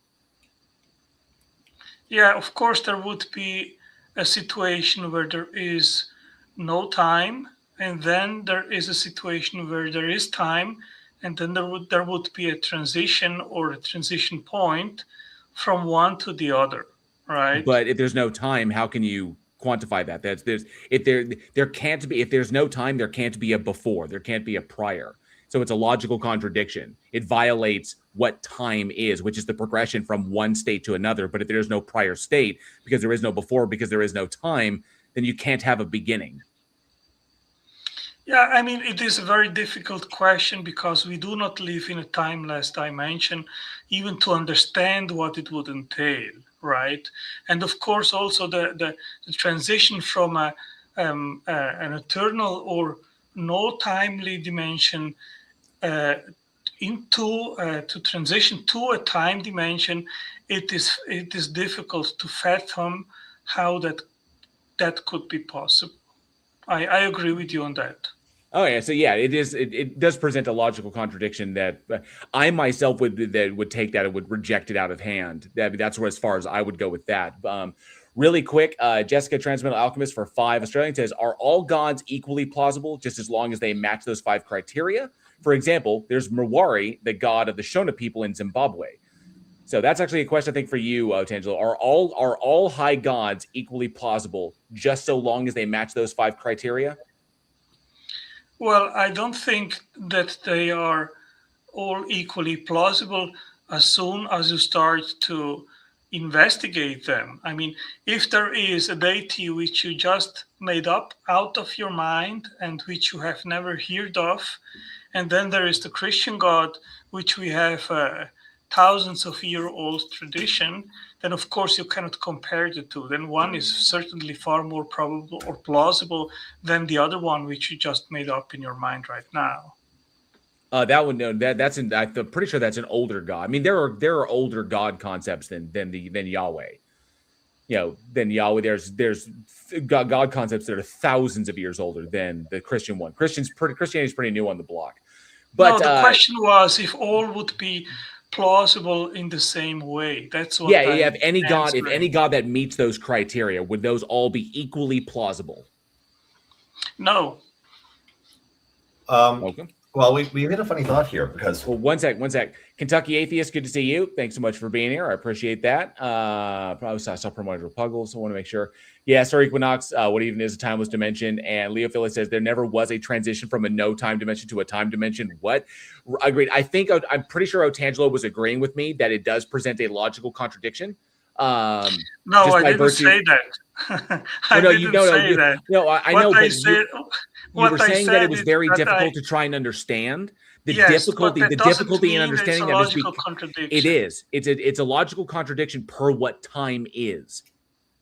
Yeah, of course, there would be a situation where there is no time, and then there is a situation where there is time, and then there would be a transition or a transition point from one to the other, right? But if there's no time, how can you quantify that? There can't be, if there's no time, there can't be a before, there can't be a prior. So it's a logical contradiction. It violates what time is, which is the progression from one state to another. But if there's no prior state, because there is no before, because there is no time, then you can't have a beginning. Yeah, I mean, it is a very difficult question because we do not live in a timeless dimension, even to understand what it would entail, right? And of course, also the transition from an eternal or no timely dimension to transition to a time dimension, it is difficult to fathom how that could be possible. I agree with you on that. Oh yeah, so yeah, it is. It does present a logical contradiction that I myself would take that and would reject it out of hand. That's where as far as I would go with that. Really quick, Jessica Transmetal Alchemist for 5 Australian says, "Are all gods equally plausible, just as long as they match those 5 criteria? For example, there's Mwari, the god of the Shona people in Zimbabwe." So that's actually a question I think for you, Tangelo. Are all high gods equally plausible, just so long as they match those 5 criteria? Well, I don't think that they are all equally plausible as soon as you start to investigate them. I mean, if there is a deity which you just made up out of your mind and which you have never heard of, and then there is the Christian God, which we have thousands of year old tradition, then of course you cannot compare the two. Then one is certainly far more probable or plausible than the other one, which you just made up in your mind right now. That one, no, I'm pretty sure that's an older god. I mean, there are older god concepts than Yahweh. Than Yahweh. There's God concepts that are thousands of years older than the Christian one. Christianity is pretty new on the block. But no, the question was if all would be plausible in the same way. That's what. If any god that meets those criteria, would those all be equally plausible? No. Okay. Well, we had a funny thought here because. Well, one sec. Kentucky Atheist, good to see you. Thanks so much for being here. I appreciate that. Probably saw promoted Puggles, so I want to make sure. Yeah, Star Equinox, what even is a timeless dimension? And Leo Phyllis says there never was a transition from a no time dimension to a time dimension. What? Agreed. I'm pretty sure Otangelo was agreeing with me that it does present a logical contradiction. No, I didn't say that. I didn't say that. No, I know, but you were saying that it was very difficult to try and understand. The difficulty in understanding that is it's a logical contradiction per what time is.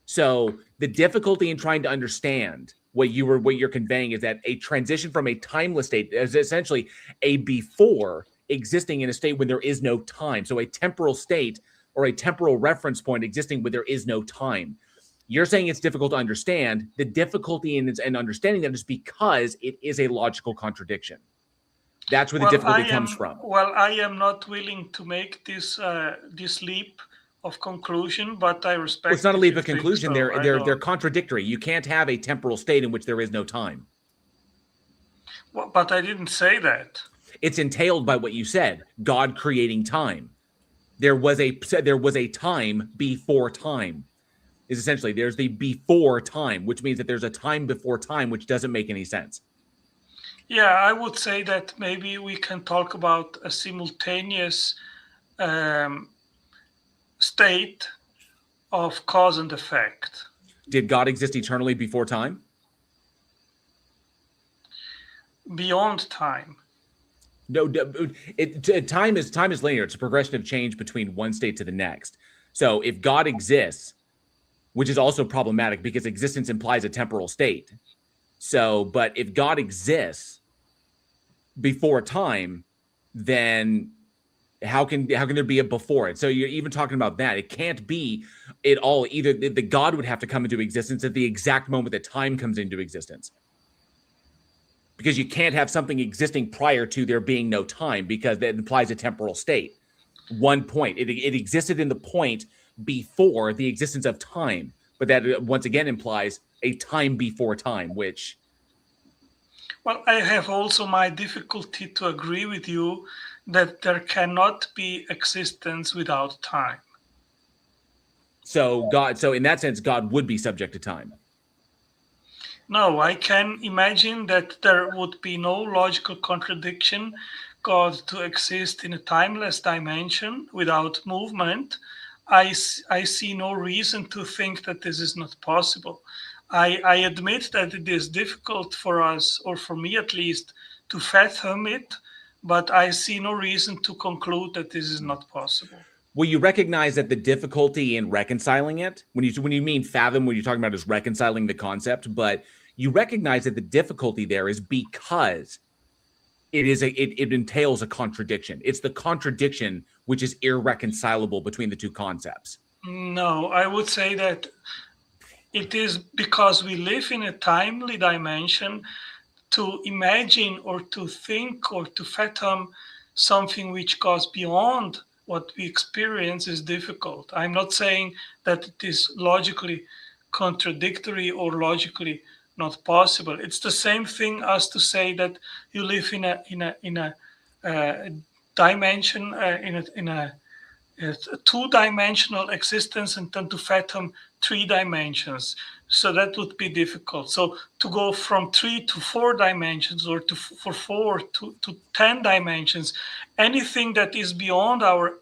So the difficulty in trying to understand what you're conveying is that a transition from a timeless state is essentially a before existing in a state when there is no time. So a temporal state or a temporal reference point existing when there is no time. You're saying it's difficult to understand. The difficulty in understanding that is because it is a logical contradiction. That's where the difficulty comes from. Well, I am not willing to make this leap of conclusion, but I respect. It's not a leap of conclusion. They're contradictory. You can't have a temporal state in which there is no time. Well, but I didn't say that. It's entailed by what you said. God creating time. There was a time before time. Is essentially there's the before time, which means that there's a time before time, which doesn't make any sense. Yeah, I would say that maybe we can talk about a simultaneous state of cause and effect. Did God exist eternally before time? Beyond time. No, time is linear. It's a progression of change between one state to the next. So if God exists, which is also problematic because existence implies a temporal state. So, but if God exists before time, then how can there be a before it? So you're even talking about that. It can't be it all. Either the God would have to come into existence at the exact moment that time comes into existence. Because you can't have something existing prior to there being no time, because that implies a temporal state. One point. It existed in the point before the existence of time, but that once again implies a time before time, which... Well, I have also my difficulty to agree with you that there cannot be existence without time. So in that sense, God would be subject to time. No, I can imagine that there would be no logical contradiction God to exist in a timeless dimension without movement. I see no reason to think that this is not possible. I admit that it is difficult for us, or for me at least, to fathom it, but I see no reason to conclude that this is not possible. Well, you recognize that the difficulty in reconciling it, when you mean fathom, what you're talking about is reconciling the concept, but you recognize that the difficulty there is because it entails a contradiction. It's the contradiction which is irreconcilable between the two concepts. No, I would say that it is because we live in a timely dimension. To imagine or to think or to fathom something which goes beyond what we experience is difficult. I'm not saying that it is logically contradictory or logically not possible. It's the same thing as to say that you live in a dimension, in a two-dimensional existence and then to fathom 3 dimensions. So that would be difficult. So to go from 3 to 4 dimensions, or for 4 to 10 dimensions, anything that is beyond our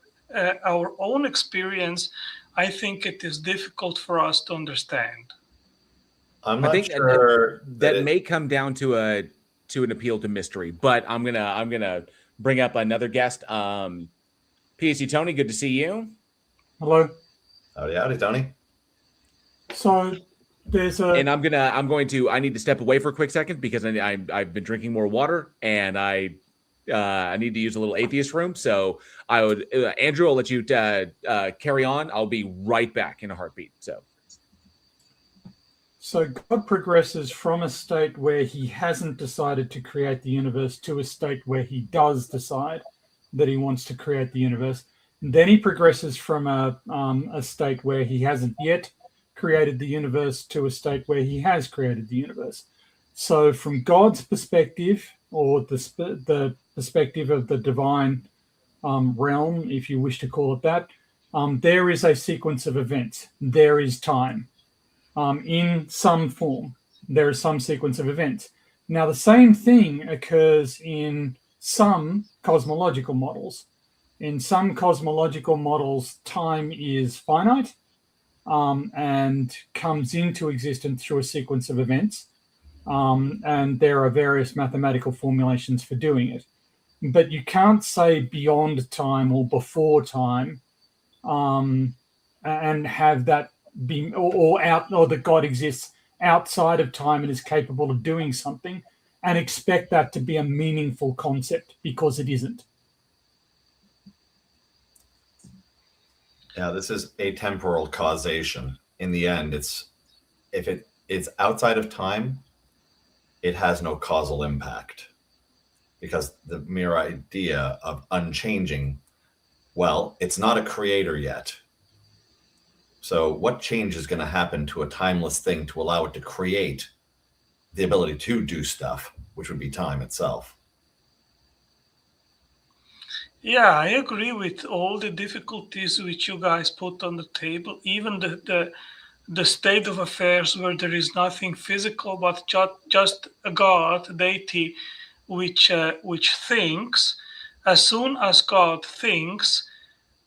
own experience, I think it is difficult for us to understand. I'm I not think sure that may come down to an appeal to mystery, but I'm gonna bring up another guest. PhD Tony, good to see you. Hello. Howdy, Tony. So there's a, And I need to step away for a quick second because I've been drinking more water and I need to use a little atheist room. So I would, Andrew, I'll let you carry on. I'll be right back in a heartbeat. So God progresses from a state where he hasn't decided to create the universe to a state where he does decide that he wants to create the universe. Then he progresses from a state where he hasn't yet created the universe to a state where he has created the universe. So from God's perspective, or the perspective of the divine realm, if you wish to call it that, there is a sequence of events. There is time. In some form, there is some sequence of events. Now, the same thing occurs in some cosmological models. In some cosmological models, time is finite and comes into existence through a sequence of events. And there are various mathematical formulations for doing it. But you can't say beyond time or before time and have that be or that God exists outside of time and is capable of doing something and expect that to be a meaningful concept, because it isn't. Yeah, this is atemporal causation. In the end, if it's outside of time, it has no causal impact, because the mere idea of unchanging, well, it's not a creator yet. So what change is going to happen to a timeless thing to allow it to create the ability to do stuff, which would be time itself? Yeah, I agree with all the difficulties which you guys put on the table, even the state of affairs where there is nothing physical but just a God, a deity, which thinks. As soon as God thinks,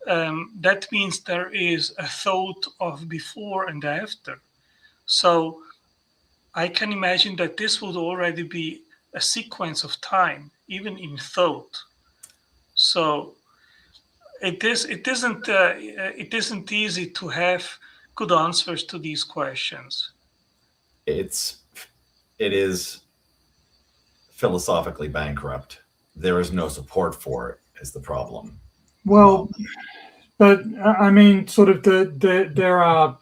that means there is a thought of before and after. So I can imagine that this would already be a sequence of time, even in thought. So it isn't easy to have good answers to these questions. It is philosophically bankrupt. There is no support for it, is the problem. Well, but I mean, sort of there are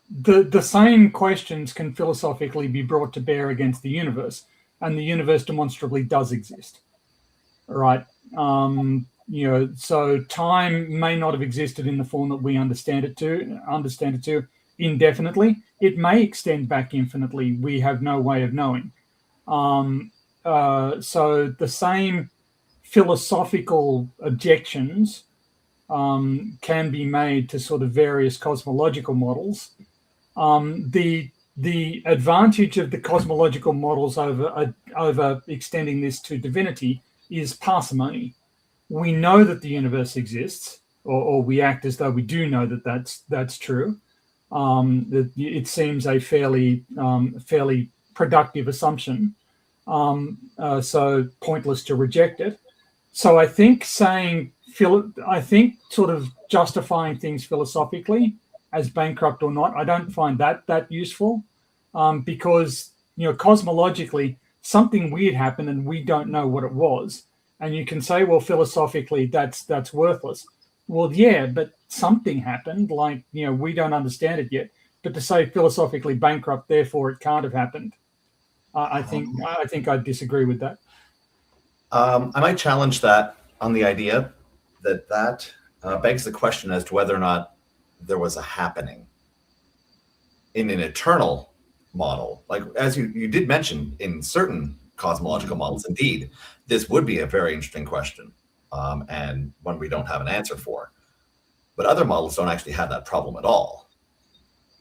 the same questions can philosophically be brought to bear against the universe, and the universe demonstrably does exist, right? So time may not have existed in the form that we understand it to indefinitely. It may extend back infinitely. We have no way of knowing. So the same philosophical objections can be made to sort of various cosmological models. The advantage of the cosmological models over extending this to divinity is parsimony. We know that the universe exists, or we act as though we do know that that's true. It seems a fairly productive assumption, so pointless to reject it. So I think sort of justifying things philosophically as bankrupt or not, I don't find that useful, because cosmologically something weird happened and we don't know what it was. And you can say, well, philosophically, that's worthless. Well, yeah, but something happened, like, we don't understand it yet. But to say philosophically bankrupt, therefore it can't have happened, I think I'd disagree with that. I might challenge that on the idea that begs the question as to whether or not there was a happening in an eternal model. Like, as you did mention, in certain cosmological models, indeed, this would be a very interesting question. and one we don't have an answer for. But other models don't actually have that problem at all.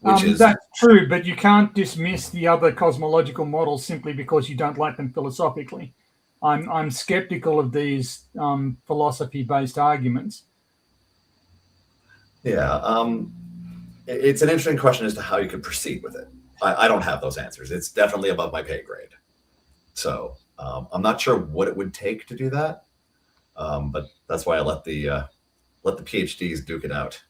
That's true, but you can't dismiss the other cosmological models simply because you don't like them philosophically. I'm skeptical of these philosophy-based arguments. Yeah, it's an interesting question as to how you could proceed with it. I don't have those answers. It's definitely above my pay grade. So I'm not sure what it would take to do that, but that's why I let the PhDs duke it out.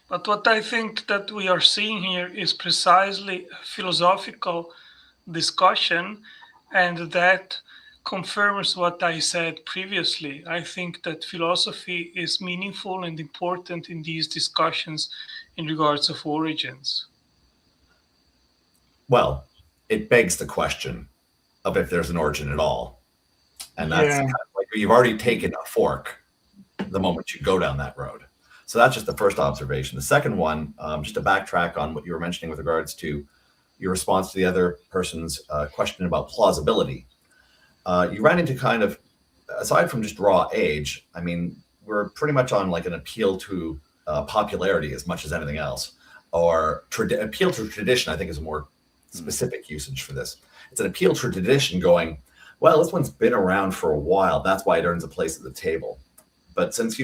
But what I think that we are seeing here is precisely a philosophical discussion, and that confirms what I said previously. I think that philosophy is meaningful and important in these discussions in regards of origins. Well, it begs the question of if there's an origin at all. And that's kind of like you've already taken a fork the moment you go down that road. So that's just the first observation. The second one, just to backtrack on what you were mentioning with regards to your response to the other person's question about plausibility. You ran into kind of, aside from just raw age, I mean, we're pretty much on like an appeal to popularity as much as anything else, or appeal to tradition, I think is a more specific usage for this. It's an appeal to tradition going, well, this one's been around for a while. That's why it earns a place at the table. But since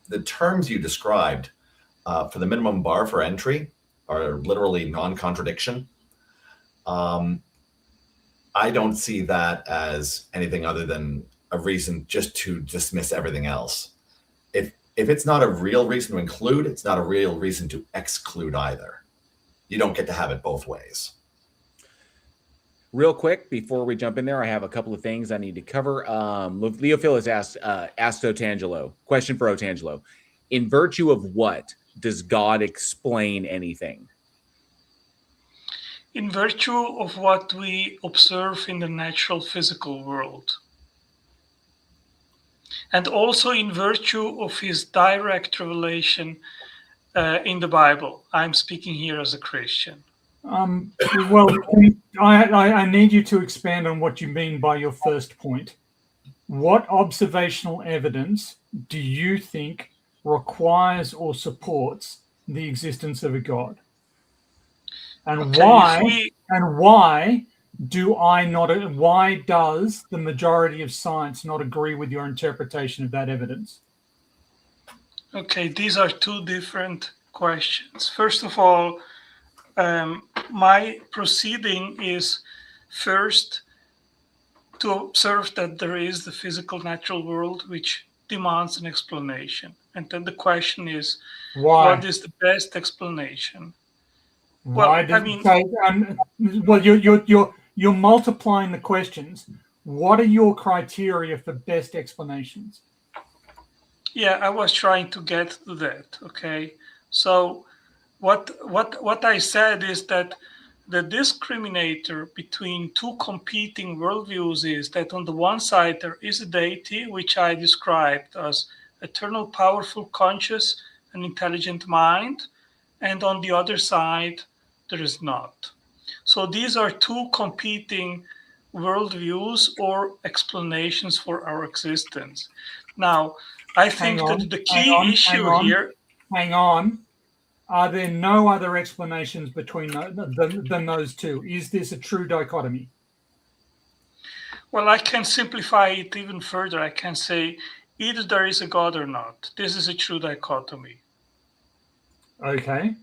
the terms you described for the minimum bar for entry are literally non-contradiction, I don't see that as anything other than a reason just to dismiss everything else. If it's not a real reason to include, it's not a real reason to exclude either. You don't get to have it both ways. Real quick, before we jump in there, I have a couple of things I need to cover. Leophilus asked Otangelo, question for Otangelo. In virtue of what does God explain anything? In virtue of what we observe in the natural physical world. And also in virtue of his direct revelation in the Bible. I'm speaking here as a Christian. Well, I need you to expand on what you mean by your first point. What observational evidence do you think requires or supports the existence of a God? And okay, why does the majority of science not agree with your interpretation of that evidence? Okay, these are two different questions. First of all, my proceeding is first to observe that there is the physical natural world which demands an explanation. And then the question is, what is the best explanation? Why? Well, you're multiplying the questions. What are your criteria for best explanations? Yeah, I was trying to get to that. Okay, so what I said is that the discriminator between two competing worldviews is that on the one side there is a deity which I described as eternal, powerful, conscious, and intelligent mind, and on the other side there is not. So these are two competing worldviews or explanations for our existence. Now, I think that the key issue here. Hang on. Are there no other explanations between than those two? Is this a true dichotomy? Well, I can simplify it even further. I can say either there is a God or not. This is a true dichotomy. Okay.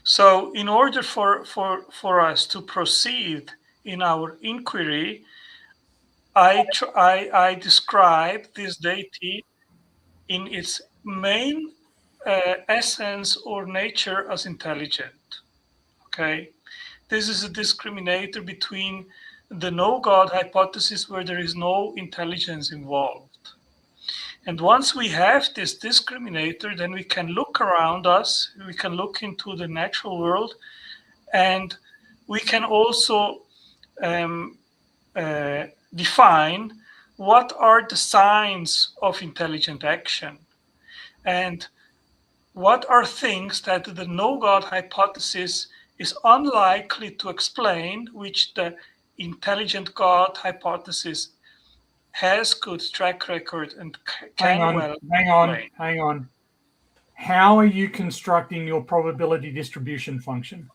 So in order for us to proceed in our inquiry, I describe this deity in its main essence or nature as intelligent. Okay, this is a discriminator between the no God hypothesis where there is no intelligence involved. And once we have this discriminator, then we can look around us, we can look into the natural world, and we can also define what are the signs of intelligent action, and what are things that the no-God hypothesis is unlikely to explain, which the intelligent God hypothesis has good track record and Hang can on, well hang on, explain. hang on. How are you constructing your probability distribution function?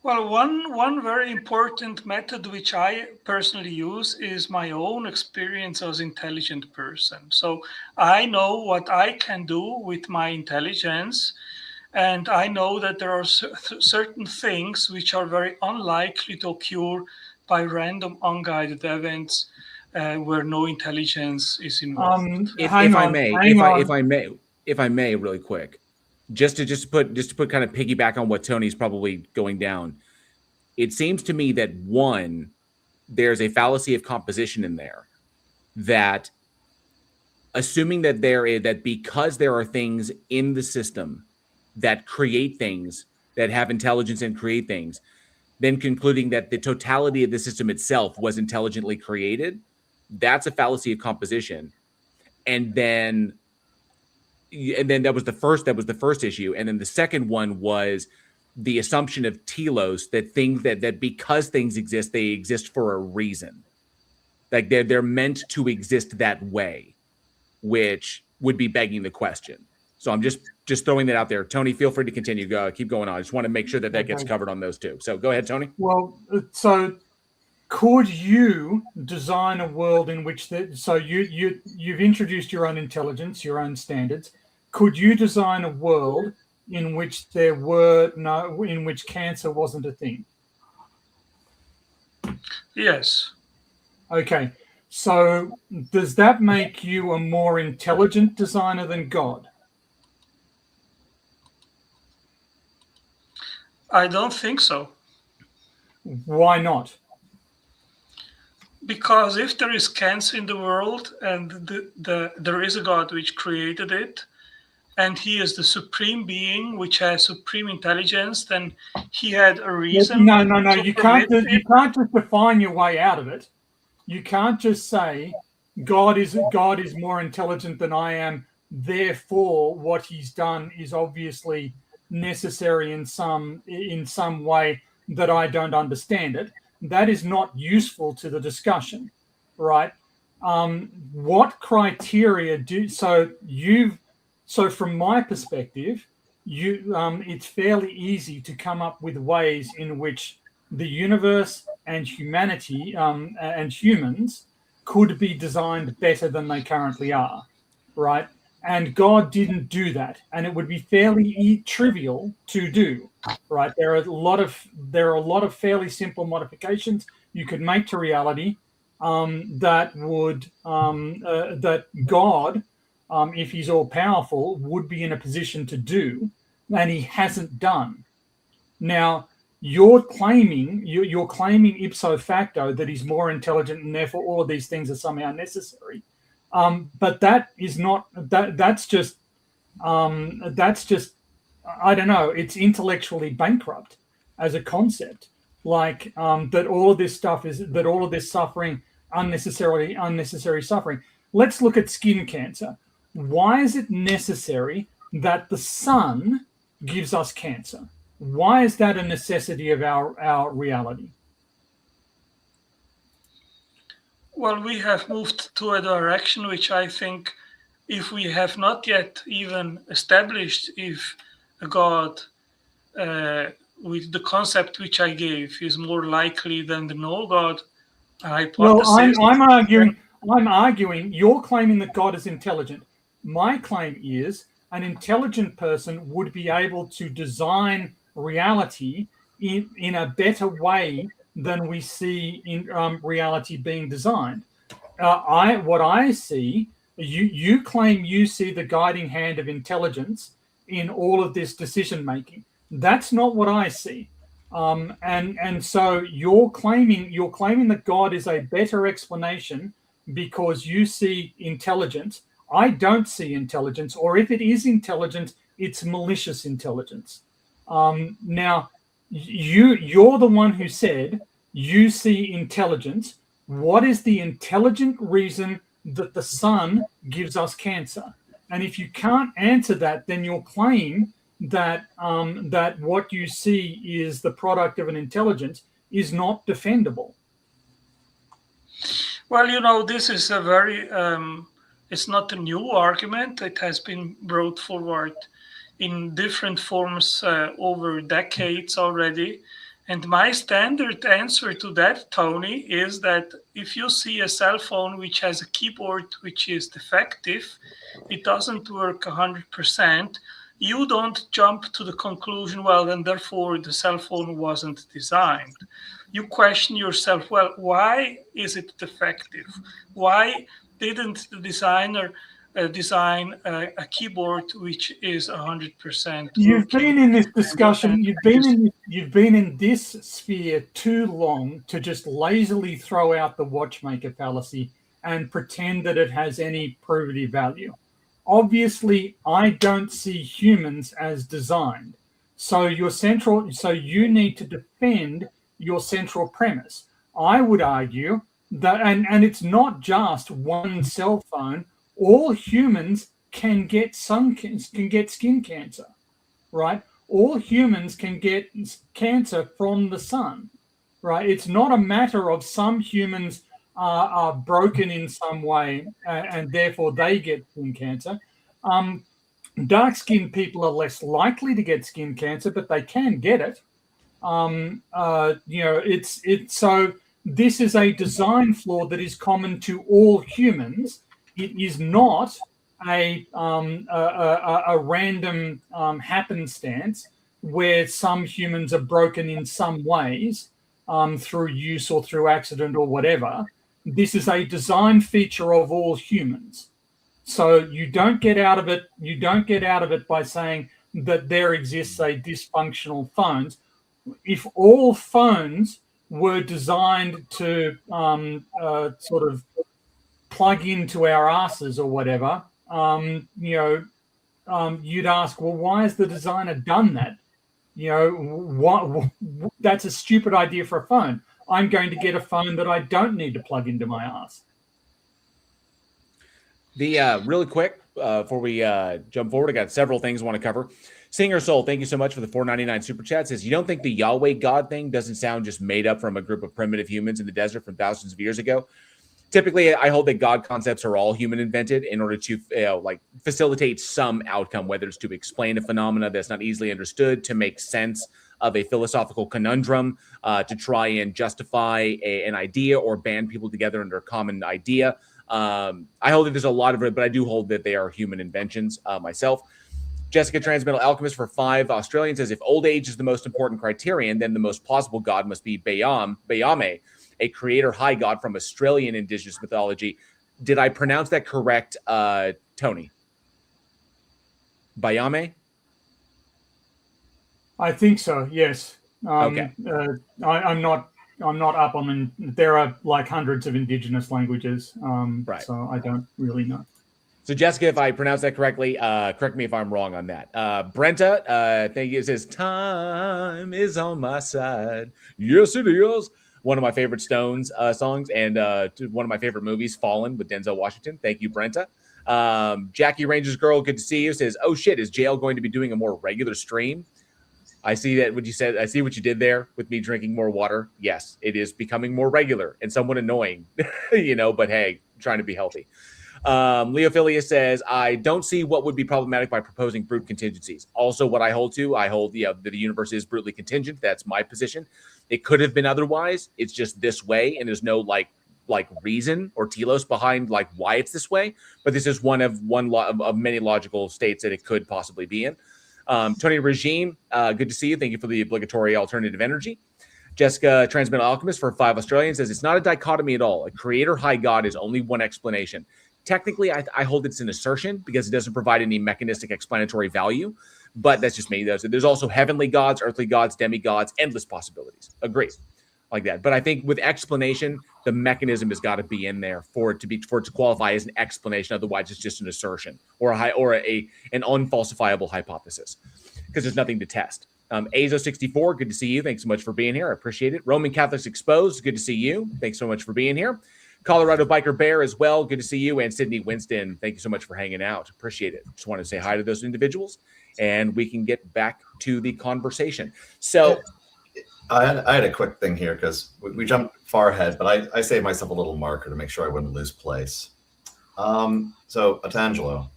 Well, one very important method which I personally use is my own experience as an intelligent person. So I know what I can do with my intelligence, and I know that there are certain things which are very unlikely to occur by random unguided events where no intelligence is involved. Hang on, hang on. If I may, really quick, just to put kind of piggyback on what Tony's probably going down. It seems to me that one, there's a fallacy of composition in there, that assuming that that because there are things in the system that create things, that have intelligence and create things, then concluding that the totality of the system itself was intelligently created, that's a fallacy of composition. And then that was the first issue. And then the second one was the assumption of telos, that things that because things exist, they exist for a reason. Like they're meant to exist that way, which would be begging the question. So I'm just throwing that out there. Tony, feel free to continue. Keep going on. I just want to make sure that gets covered on those two. So go ahead, Tony. Well, so could you design a world in which you've introduced your own intelligence, your own standards? Could you design a world in which in which cancer wasn't a thing? Yes. Okay. So does that make you a more intelligent designer than God? I don't think so. Why not? Because if there is cancer in the world and there is a God which created it, and he is the supreme being which has supreme intelligence, then he had a reason. No. You can't just define your way out of it. You can't just say God is more intelligent than I am, therefore what he's done is obviously necessary in some way that I don't understand it. That is not useful to the discussion, right? What criteria do so from my perspective, it's fairly easy to come up with ways in which the universe and humanity and humans could be designed better than they currently are, right? And God didn't do that, and it would be fairly trivial to do, right? There are a lot of fairly simple modifications you could make to reality that God, if he's all powerful, would be in a position to do, and he hasn't done. Now, you're claiming ipso facto that he's more intelligent, and therefore all of these things are somehow necessary. But that is not that. That's just I don't know. It's intellectually bankrupt as a concept. Like that all of this suffering, unnecessary suffering. Let's look at skin cancer. Why is it necessary that the sun gives us cancer? Why is that a necessity of our reality? Well, we have moved to a direction which I think, if we have not yet even established if a God with the concept which I gave is more likely than the no God hypothesis. Well, I'm arguing you're claiming that God is intelligent. My claim is an intelligent person would be able to design reality in a better way than we see in reality being designed. What I see, you claim you see the guiding hand of intelligence in all of this decision making. That's not what I see. And so you're claiming that God is a better explanation because you see intelligence. I don't see intelligence, or if it is intelligence, it's malicious intelligence. Now, you're the one who said you see intelligence. What is the intelligent reason that the sun gives us cancer? And if you can't answer that, then your claim that that what you see is the product of an intelligence is not defendable. Well, this is a very, it's not a new argument. It has been brought forward in different forms over decades already. And my standard answer to that, Tony, is that if you see a cell phone which has a keyboard which is defective, it doesn't work 100%, you don't jump to the conclusion, well, then therefore the cell phone wasn't designed. You question yourself, well, why is it defective? Why didn't the designer design a keyboard which is 100% You've working? been in this discussion. You've been in this sphere too long to just lazily throw out the watchmaker fallacy and pretend that it has any probative value. Obviously, I don't see humans as designed. So you need to defend your central premise. I would argue that, and it's not just one cell phone. All humans can get skin cancer, right? All humans can get cancer from the sun, right? It's not a matter of some humans are broken in some way and therefore they get skin cancer. Dark-skinned people are less likely to get skin cancer, but they can get it. It's so this is a design flaw that is common to all humans. It is not a random happenstance where some humans are broken in some ways through use or through accident or whatever. This is a design feature of all humans. So you don't get out of it. You don't get out of it by saying that there exists a dysfunctional phones. If all phones were designed to sort of plug into our asses or whatever, you'd ask, well, why has the designer done that? That's a stupid idea for a phone. I'm going to get a phone that I don't need to plug into my ass. Really quick, before we jump forward, I got several things I want to cover. Singer Soul, thank you so much for the $4.99 super chat. Says, you don't think the Yahweh God thing doesn't sound just made up from a group of primitive humans in the desert from thousands of years ago? Typically, I hold that God concepts are all human invented in order to facilitate some outcome, whether it's to explain a phenomena that's not easily understood, to make sense of a philosophical conundrum, to try and justify an idea or band people together under a common idea. I hold that there's a lot of it, but I do hold that they are human inventions myself. Jessica Transmetal Alchemist for 5 Australian says, if old age is the most important criterion, then the most plausible god must be Bayame, a creator high god from Australian indigenous mythology. Did I pronounce that correct, Tony? Bayame? I think so, yes. Okay. I'm not up on them. There are like hundreds of indigenous languages, right. So I don't really know. So, Jessica, if I pronounce that correctly, correct me if I'm wrong on that. Brenta, thank you. It says, time is on my side. Yes, it is. One of my favorite Stones songs and one of my favorite movies, Fallen, with Denzel Washington. Thank you, Brenta. Jackie Rangers Girl, good to see you. Says, oh, shit, is JL going to be doing a more regular stream? I see that what you said. I see what you did there with me drinking more water. Yes, it is becoming more regular and somewhat annoying, but hey, trying to be healthy. Leophilia says, I don't see what would be problematic by proposing brute contingencies. Also, what I hold that the universe is brutally contingent. That's my position. It could have been otherwise. It's just this way, and there's no like reason or telos behind like why it's this way. But this is one of many logical states that it could possibly be in. Tony Regime, good to see you. Thank you for the obligatory alternative energy. Jessica Transmetal Alchemist for 5 Australian says, it's not a dichotomy at all. A creator high god is only one explanation. Technically, I hold it's an assertion because it doesn't provide any mechanistic explanatory value, but that's just me. There's also heavenly gods, earthly gods, demigods, endless possibilities. Agree, like that. But I think with explanation, the mechanism has got to be in there for it to qualify as an explanation. Otherwise, it's just an assertion or an unfalsifiable hypothesis because there's nothing to test. Azo64, good to see you. Thanks so much for being here. I appreciate it. Roman Catholics Exposed, good to see you. Thanks so much for being here. Colorado Biker Bear as well. Good to see you. And Sydney Winston, thank you so much for hanging out. Appreciate it. Just want to say hi to those individuals and we can get back to the conversation. So I had a quick thing here because we jumped far ahead, but I saved myself a little marker to make sure I wouldn't lose place. So, Atangelo,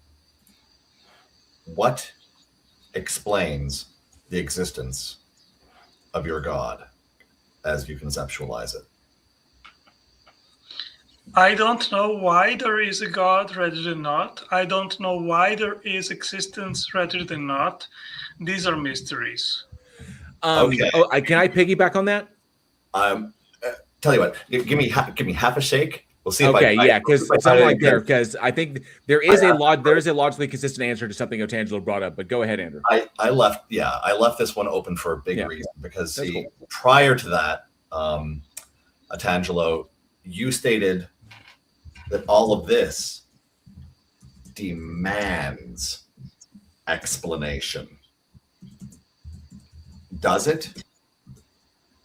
what explains the existence of your God as you conceptualize it? I don't know why there is a God rather than not. I don't know why there is existence rather than not. These are mysteries. Okay. Can I piggyback on that? Tell you what, give me half a shake. We'll see. Okay, if yeah, because something like there, because I think there is a logically consistent answer to something Otangelo brought up. But go ahead, Andrew. I left this one open for a big reason because prior to that, Otangelo, you stated that all of this demands explanation. Does it?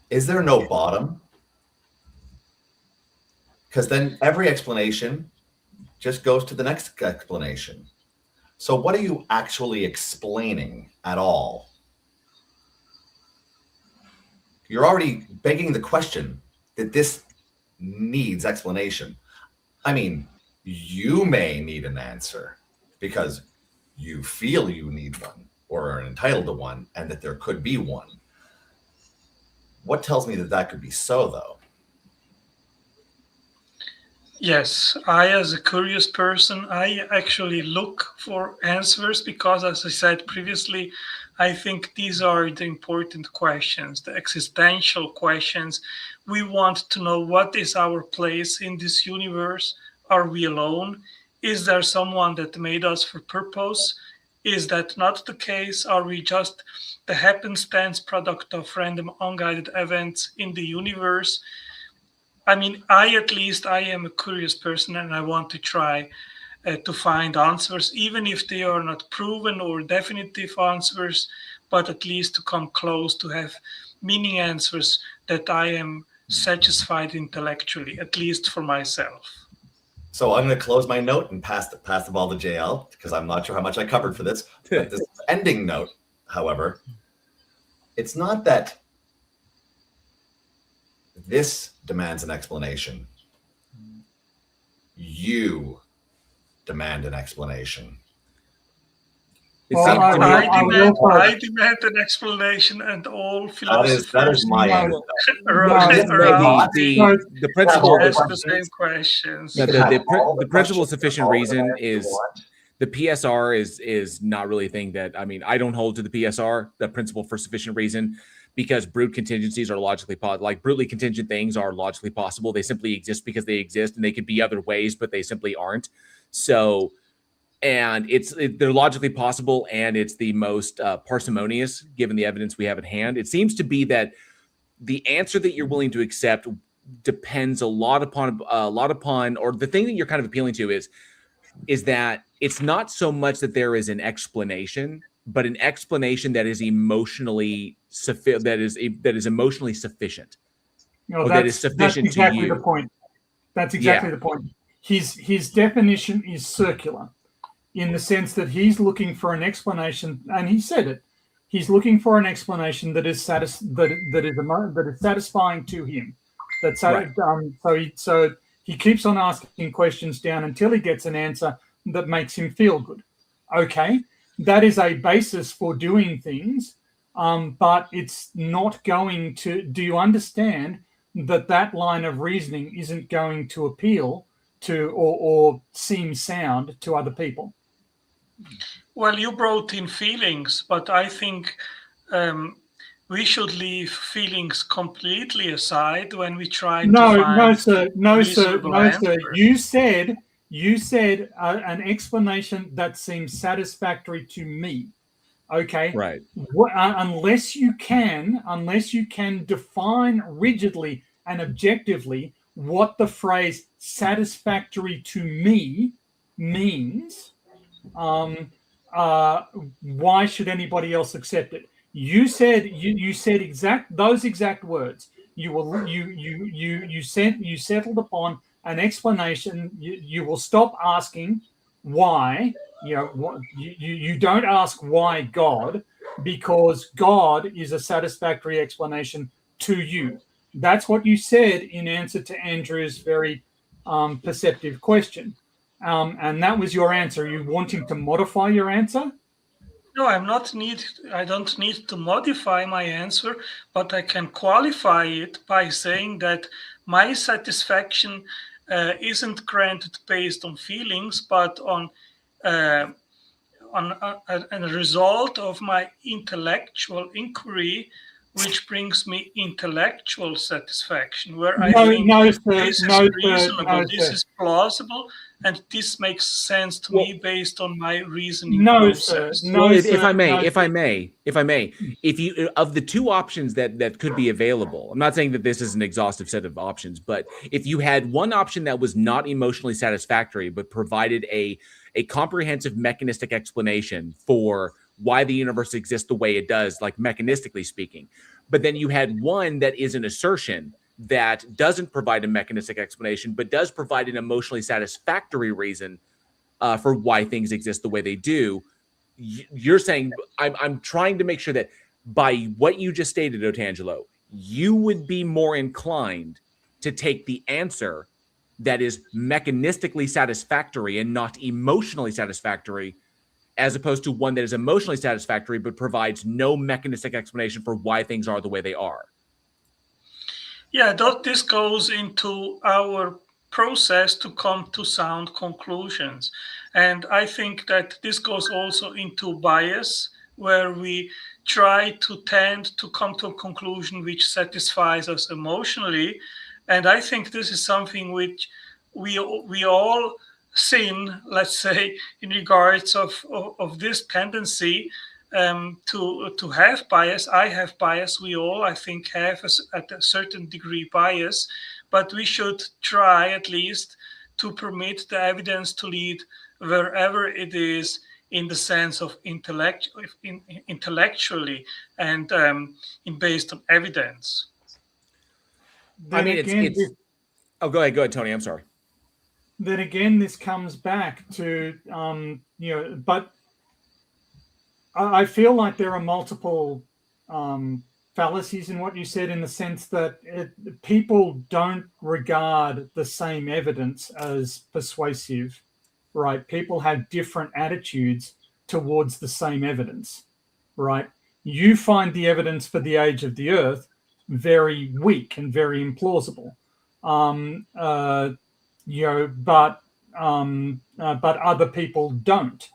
Is there no bottom? Because then every explanation just goes to the next explanation. So what are you actually explaining at all? You're already begging the question that this needs explanation. I mean, you may need an answer because you feel you need one or are entitled to one and that there could be one. What tells me that that could be so, though? Yes, I, as a curious person, I actually look for answers because, as I said previously, I think these are the important questions, the existential questions. We want to know, what is our place in this universe? Are we alone? Is there someone that made us for purpose? Is that not the case? Are we just the happenstance product of random unguided events in the universe? I mean, I am a curious person and I want to try to find answers, even if they are not proven or definitive answers, but at least to come close to have meaning answers that I am satisfied intellectually, at least for myself. So I'm going to close my note and pass the ball to JL because I'm not sure how much I covered for this. But this ending note, however, it's not that this demands an explanation. You demand an explanation. I demand an explanation, and all philosophers that is my answer. The principle ask the same questions. The principle of sufficient reason is the PSR is not really a thing that, I mean, I don't hold to the PSR, the principle for sufficient reason, because brute contingencies are logically like brutally contingent things are logically possible. They simply exist because they exist, and they could be other ways, but they simply aren't. So, and they're logically possible, and it's the most parsimonious given the evidence we have at hand. It seems to be that the answer that you're willing to accept depends a lot upon, or the thing that you're kind of appealing to is that it's not so much that there is an explanation, but an explanation that is emotionally emotionally sufficient. No, that is sufficient that's exactly to you. The point. That's exactly the point. His definition is circular, in the sense that he's looking for an explanation, and he said it. He's looking for an explanation that is satisfying to him. So he keeps on asking questions down until he gets an answer that makes him feel good. Okay, that is a basis for doing things, but it's not going to. Do you understand that line of reasoning isn't going to appeal to or seem sound to other people? Well, you brought in feelings, but I think we should leave feelings completely aside when we try to find No, sir. You said an explanation that seems satisfactory to me. Okay. Right. Unless you can define rigidly and objectively what the phrase "satisfactory to me" means, why should anybody else accept it? You said those exact words. You settled upon an explanation. You will stop asking why. You don't ask why God, because God is a satisfactory explanation to you. That's what you said in answer to Andrew's very perceptive question. And that was your answer. Are you wanting to modify your answer? No, I don't need to modify my answer, but I can qualify it by saying that my satisfaction isn't granted based on feelings, but on a result of my intellectual inquiry, which brings me intellectual satisfaction, where I think this is reasonable, this is plausible, and this makes sense to me based on my reasoning process. If I may, if you of the two options that could be available, I'm not saying that this is an exhaustive set of options, but if you had one option that was not emotionally satisfactory but provided a comprehensive mechanistic explanation for why the universe exists the way it does, like mechanistically speaking, but then you had one that is an assertion that doesn't provide a mechanistic explanation, but does provide an emotionally satisfactory reason for why things exist the way they do. You're saying, I'm trying to make sure that by what you just stated, Otangelo, you would be more inclined to take the answer that is mechanistically satisfactory and not emotionally satisfactory, as opposed to one that is emotionally satisfactory but provides no mechanistic explanation for why things are the way they are. Yeah, this goes into our process to come to sound conclusions. And I think that this goes also into bias, where we try to tend to come to a conclusion which satisfies us emotionally. And I think this is something which we all sin, let's say, in regards of this tendency to have bias. I have bias. We all, I think, have at a certain degree bias, but we should try at least to permit the evidence to lead wherever it is in the sense of intellectually and based on evidence. I mean, it's oh, go ahead, Tony. I'm sorry. Then again, this comes back to but I feel like there are multiple fallacies in what you said, in the sense that people don't regard the same evidence as persuasive, right? People have different attitudes towards the same evidence, right? You find the evidence for the age of the Earth very weak and very implausible, but other people don't.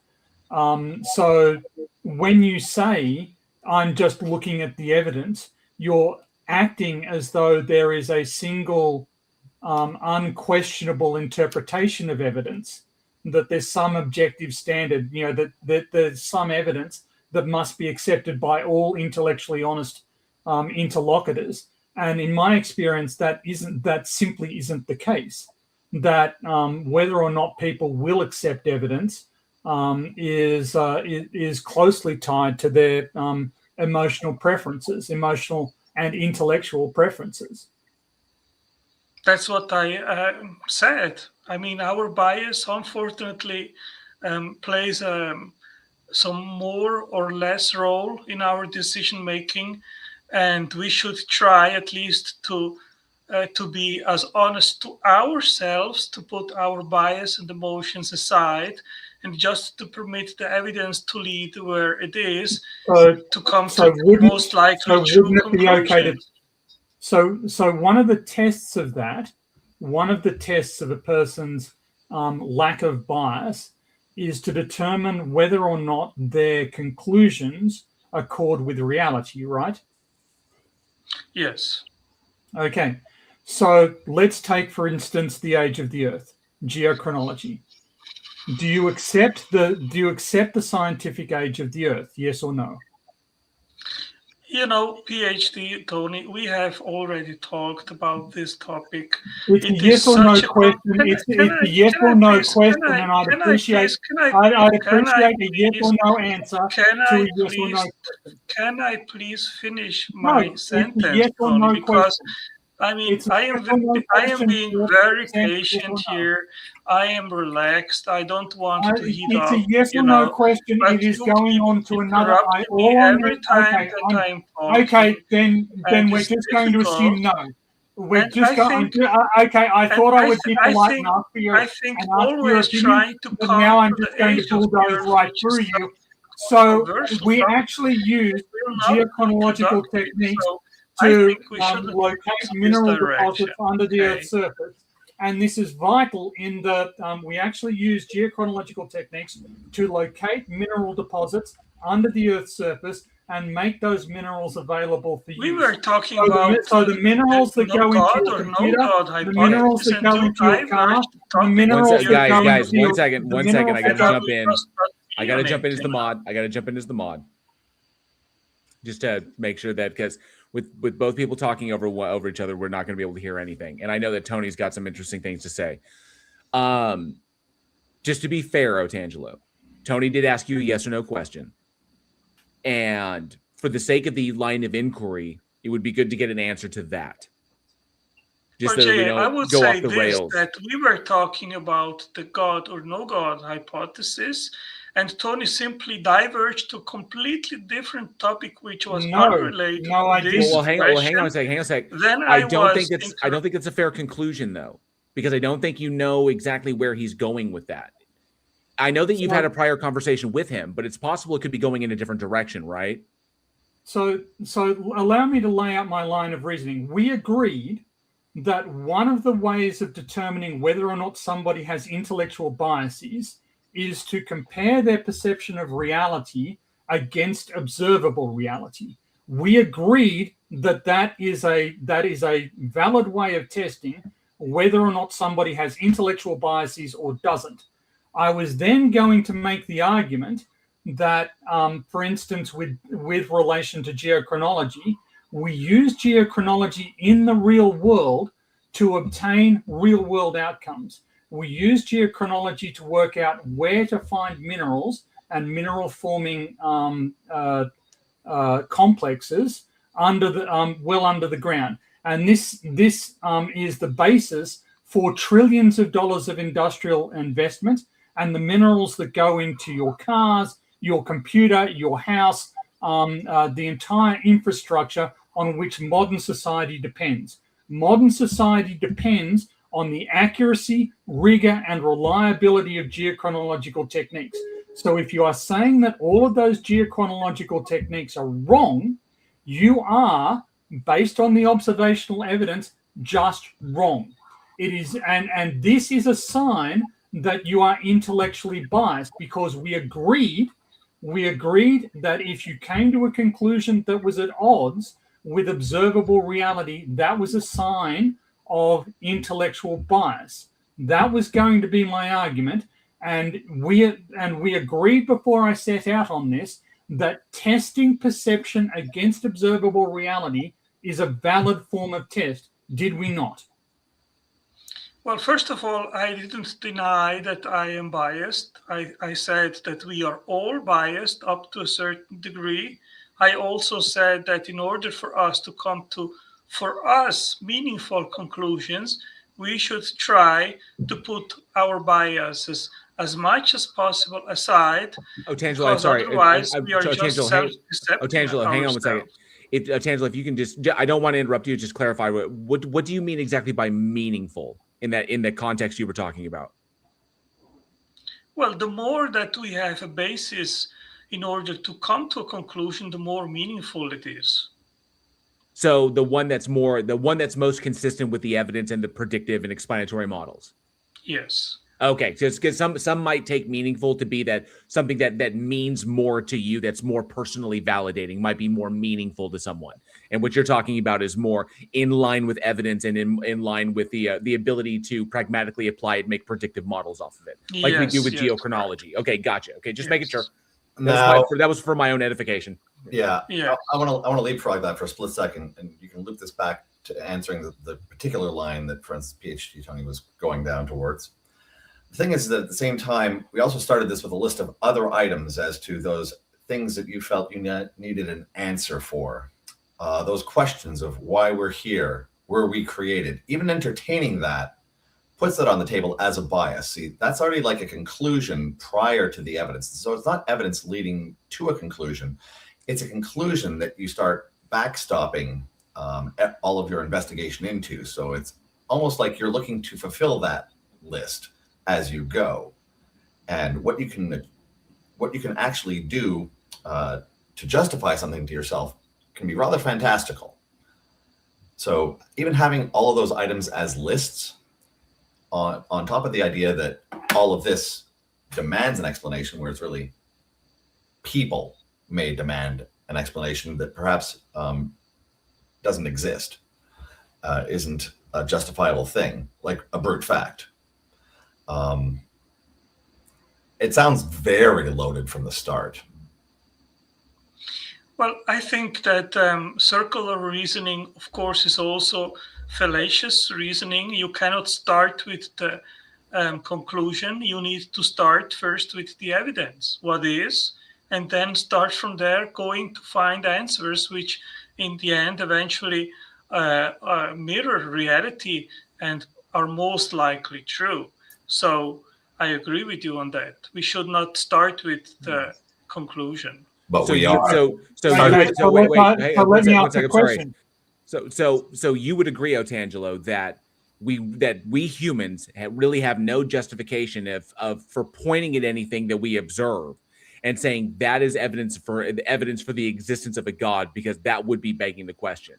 So when you say, I'm just looking at the evidence, you're acting as though there is a single unquestionable interpretation of evidence, that there's some objective standard, that there's some evidence that must be accepted by all intellectually honest interlocutors. And in my experience, that simply isn't the case. That whether or not people will accept evidence is closely tied to their emotional preferences, emotional and intellectual preferences. That's what I said. I mean, our bias, unfortunately, plays some more or less role in our decision making, and we should try at least to be as honest to ourselves, to put our bias and emotions aside, and just to permit the evidence to lead where it is, to come to the most likely true conclusion. So one of the tests of that, one of the tests of a person's lack of bias, is to determine whether or not their conclusions accord with reality, right? Yes. Okay. So let's take, for instance, the age of the Earth, geochronology. Do you accept the scientific age of the Earth? Yes or no? PhD Tony, we have already talked about this topic. It's a yes or no question. It's a yes or no question, and I'd appreciate a yes or no answer to a yes or no question. Can I please finish my sentence, yes or Tony? No because question. I mean, I am being very patient here. I am relaxed. I don't want to heat up. It's a yes or no question. It is going on to another. Every time that I'm talking. Okay, then we're just going to assume no. We've And just I got. think, Okay, I thought I would be polite enough for your I think and ask your always opinion, trying to but come now I'm to just the going to age of bulldoze fear, right which through is you. So controversial we topic, actually use will not be geochronological productive. techniques So I to think we shouldn't locate focus on this mineral direction. deposits under the Okay. Earth's surface. And this is vital in that we actually use geochronological techniques to locate mineral deposits under the Earth's surface and make those minerals available for We use. were talking So about the minerals that no go into God your or computer, no God the minerals hypothesis, that and go you into your diverge car, the the topic. minerals that go guys, into your, one second. the I minerals gotta that go jump in. I gotta jump in as the mod. Just to make sure that, because with both people talking over each other, we're not going to be able to hear anything. And I know that Tony's got some interesting things to say. Just to be fair, Otangelo, Tony did ask you a yes or no question. And for the sake of the line of inquiry, it would be good to get an answer to that. Just so that we don't I would go say off the this, rails. that we were talking about the God or no God hypothesis, and Tony simply diverged to a completely different topic, which was unrelated to this. Well, hang on a second. Then I don't think it's a fair conclusion, though, because I don't think you know exactly where he's going with that. I know that you've had a prior conversation with him, but it's possible it could be going in a different direction, right? So allow me to lay out my line of reasoning. We agreed that one of the ways of determining whether or not somebody has intellectual biases is to compare their perception of reality against observable reality. We agreed that that is a valid way of testing whether or not somebody has intellectual biases or doesn't. I was then going to make the argument that, for instance, with relation to geochronology, we use geochronology in the real world to obtain real world outcomes. We use geochronology to work out where to find minerals and mineral forming complexes under the ground. And this is the basis for trillions of dollars of industrial investment and the minerals that go into your cars, your computer, your house, the entire infrastructure on which modern society depends. Modern society depends on the accuracy, rigor, and reliability of geochronological techniques. So if you are saying that all of those geochronological techniques are wrong, you are, based on the observational evidence, just wrong. It is, and this is a sign that you are intellectually biased, because we agreed that if you came to a conclusion that was at odds with observable reality, that was a sign of intellectual bias. That was going to be my argument, and we agreed before I set out on this that testing perception against observable reality is a valid form of test. Did we not? Well, first of all, I didn't deny that I am biased. I said that we are all biased up to a certain degree. I also said that in order for us to come to, for us, meaningful conclusions, we should try to put our biases as much as possible aside. Tangelo, I'm sorry. Otherwise, we are just self-deceptive. Tangelo, hang on one second. Tangelo, if you can just, I don't want to interrupt you, just clarify. What do you mean exactly by meaningful in the context you were talking about? Well, the more that we have a basis in order to come to a conclusion, the more meaningful it is. So the one that's most consistent with the evidence and the predictive and explanatory models. Yes. Okay, just because some might take meaningful to be that something that means more to you, that's more personally validating, might be more meaningful to someone. And what you're talking about is more in line with evidence and in line with the ability to pragmatically apply it, make predictive models off of it, like we do with geochronology. Right. Okay, gotcha. Okay, just making sure. That was for my own edification. Yeah. I want to leapfrog that for a split second, and you can loop this back to answering the particular line that, for instance, PhD Tony was going down towards. The thing is that at the same time, we also started this with a list of other items as to those things that you felt you needed an answer for. Those questions of why we're here, were we created, even entertaining that puts it on the table as a bias. See, that's already like a conclusion prior to the evidence. So it's not evidence leading to a conclusion. It's a conclusion that you start backstopping all of your investigation into. So it's almost like you're looking to fulfill that list as you go, and what you can actually do to justify something to yourself can be rather fantastical. So even having all of those items as lists on top of the idea that all of this demands an explanation, where it's really people may demand an explanation that perhaps doesn't exist, isn't a justifiable thing, like a brute fact. It sounds very loaded from the start. Well, I think that circular reasoning, of course, is also fallacious reasoning. You cannot start with the conclusion. You need to start first with the evidence, what is, and then start from there, going to find answers which in the end eventually mirror reality and are most likely true. So I agree with you on that. We should not start with the conclusion. But So we you, are. so Okay, so wait, hey, so one let me second, ask the I'm sorry. question. So you would agree, Otangelo, that we humans really have no justification for pointing at anything that we observe and saying that is evidence for the existence of a God, because that would be begging the question.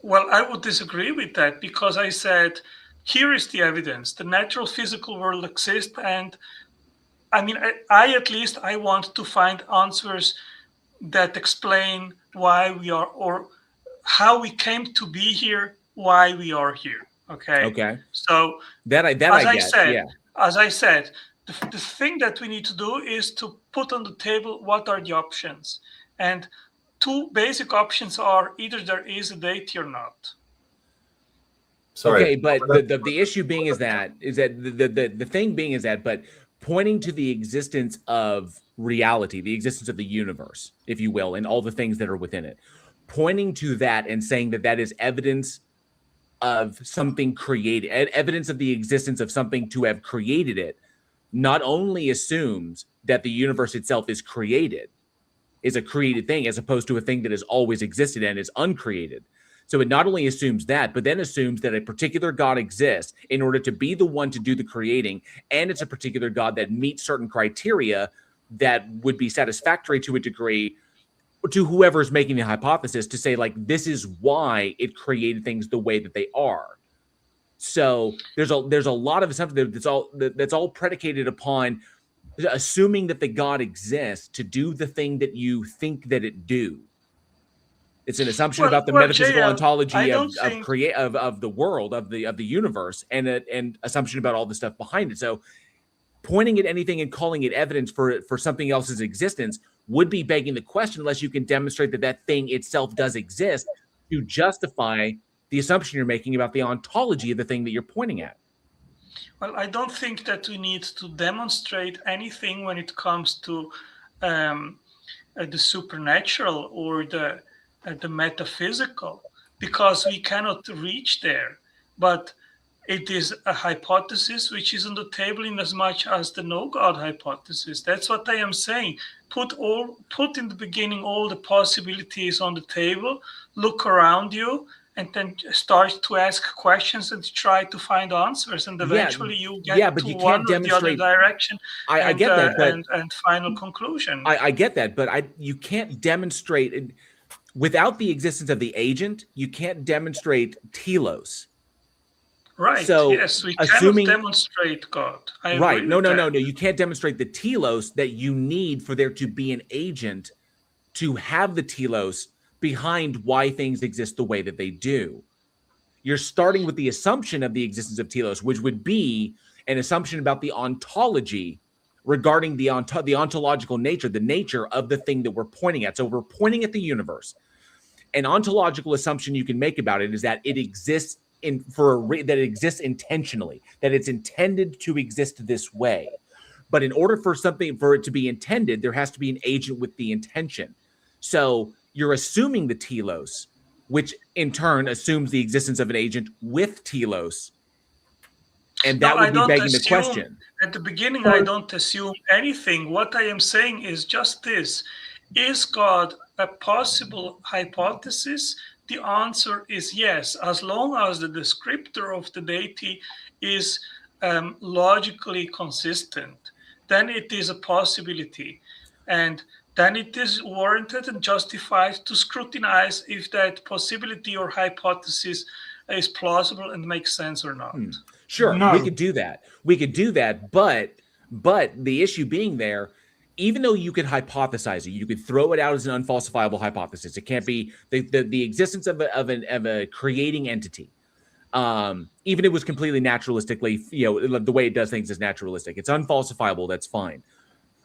Well, I would disagree with that, because I said, here is the evidence. The natural physical world exists, and I mean, I at least I want to find answers that explain why we are, or how we came to be here, why we are here. Okay. Okay. So as I said, the thing that we need to do is to put on the table what are the options, and two basic options are either there is a deity or not. Sorry. Okay, but the issue being is that the thing being is that, but pointing to the existence of reality, the existence of the universe, if you will, and all the things that are within it, pointing to that and saying that that is evidence of something created, evidence of the existence of something to have created it, not only assumes that the universe itself is created, is a created thing, as opposed to a thing that has always existed and is uncreated. So it not only assumes that, but then assumes that a particular God exists in order to be the one to do the creating, and it's a particular God that meets certain criteria that would be satisfactory to a degree to whoever's making the hypothesis, to say, like, this is why it created things the way that they are. So there's a lot of assumption that's all predicated upon assuming that the God exists to do the thing that you think that it do. It's an assumption about the metaphysical ontology of the world, of the universe, and assumption about all the stuff behind it. So pointing at anything and calling it evidence for something else's existence would be begging the question, unless you can demonstrate that that thing itself does exist to justify the assumption you're making about the ontology of the thing that you're pointing at. Well, I don't think that we need to demonstrate anything when it comes to the supernatural or the metaphysical, because we cannot reach there. But it is a hypothesis which is on the table in as much as the no God hypothesis. That's what I am saying. Put in the beginning all the possibilities on the table, look around you, and then start to ask questions and try to find answers, and eventually you get to one or the other direction. I get that, but and final conclusion. I get that, but you can't demonstrate without the existence of the agent. You can't demonstrate telos. Right. So yes, we cannot demonstrate God. I agree No. with that. You can't demonstrate the telos that you need for there to be an agent to have the telos behind why things exist the way that they do. You're starting with the assumption of the existence of telos, which would be an assumption about the ontology regarding the ontological nature, the nature of the thing that we're pointing at. So we're pointing at the universe. An ontological assumption you can make about it is that it exists that it exists intentionally, that it's intended to exist this way. But in order for it to be intended, there has to be an agent with the intention. So you're assuming the telos, which in turn assumes the existence of an agent with telos. And that would be begging the question. At the beginning, I don't assume anything. What I am saying is just this. Is God a possible hypothesis, the answer is yes, as long as the descriptor of the deity is logically consistent. Then it is a possibility. And then it is warranted and justified to scrutinize if that possibility or hypothesis is plausible and makes sense or not. Sure, No. we could do that. But the issue being there, even though you could hypothesize it, you could throw it out as an unfalsifiable hypothesis. It can't be the existence of a creating entity. Even if it was completely naturalistically, the way it does things is naturalistic. It's unfalsifiable. That's fine.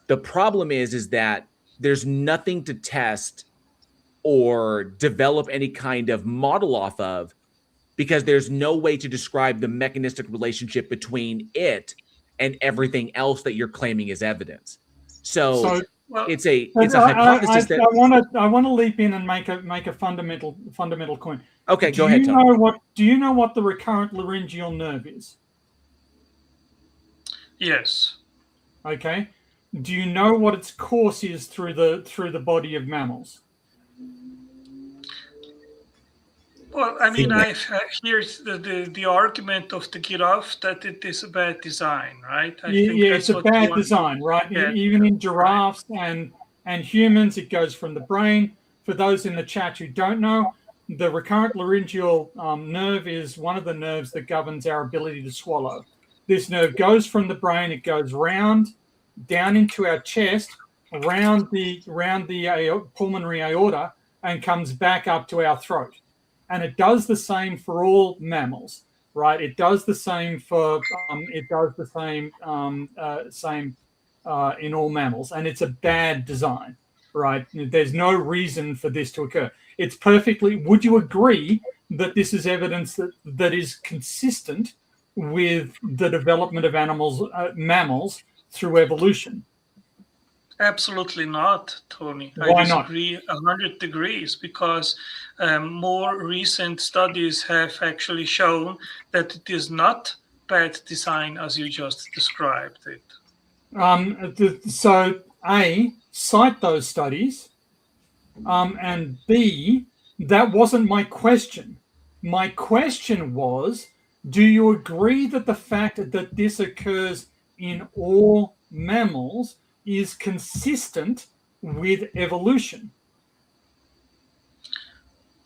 The problem is that there's nothing to test or develop any kind of model off of, because there's no way to describe the mechanistic relationship between it and everything else that you're claiming is evidence. So it's a hypothesis that I want to leap in and make a fundamental point. Okay, go ahead, Tom. Do you know what the recurrent laryngeal nerve is? Yes. Okay. Do you know what its course is through the body of mammals? Well, I mean, I hear the argument of the giraffe that it is a bad design, right? I think it's a bad design, right? Yeah. Even in giraffes and humans, it goes from the brain. For those in the chat who don't know, the recurrent laryngeal nerve is one of the nerves that governs our ability to swallow. This nerve goes from the brain, it goes round, down into our chest, around the pulmonary aorta, and comes back up to our throat. And it does the same for all mammals, right? It does the same for same in all mammals, and it's a bad design, right? There's no reason for this to occur. It's perfectly. Would you agree that this is evidence that is consistent with the development of mammals through evolution? Absolutely not, Tony. Why I disagree 100 degrees, because more recent studies have actually shown that it is not bad design as you just described it. So A, cite those studies, and B, that wasn't my question. My question was, do you agree that the fact that this occurs in all mammals is consistent with evolution?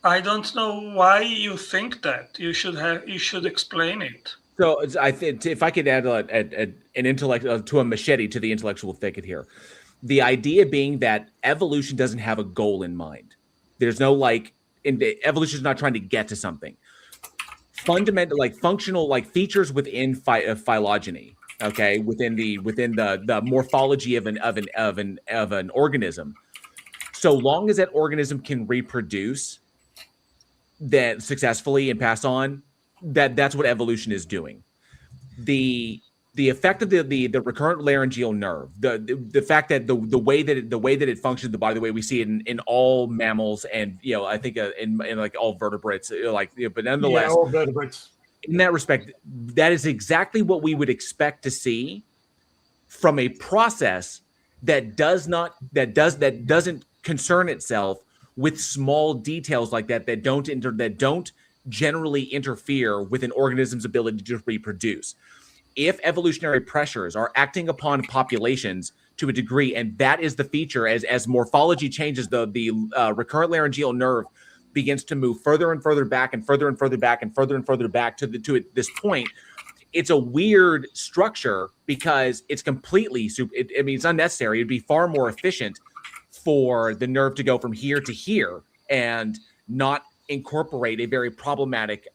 I don't know why you think that. You should explain it. So I think if I could add an intellect to a machete to the intellectual thicket here, the idea being that evolution doesn't have a goal in mind. There's no evolution is not trying to get to something. Fundamental, functional, features within phylogeny. Okay, within the morphology of an organism, so long as that organism can reproduce that successfully and pass on, that's what evolution is doing. The effect of the recurrent laryngeal nerve, the fact that the way that it functions, by the way we see it in all mammals, and I think in all vertebrates, but nonetheless, all vertebrates. In that respect, that is exactly what we would expect to see from a process that doesn't concern itself with small details like that don't generally interfere with an organism's ability to reproduce. If evolutionary pressures are acting upon populations to a degree, and that is the feature, as morphology changes, the recurrent laryngeal nerve begins to move further and further back and further and further back and further and further back to this point. It's a weird structure because it's completely it's unnecessary. It'd be far more efficient for the nerve to go from here to here and not incorporate a very problematic,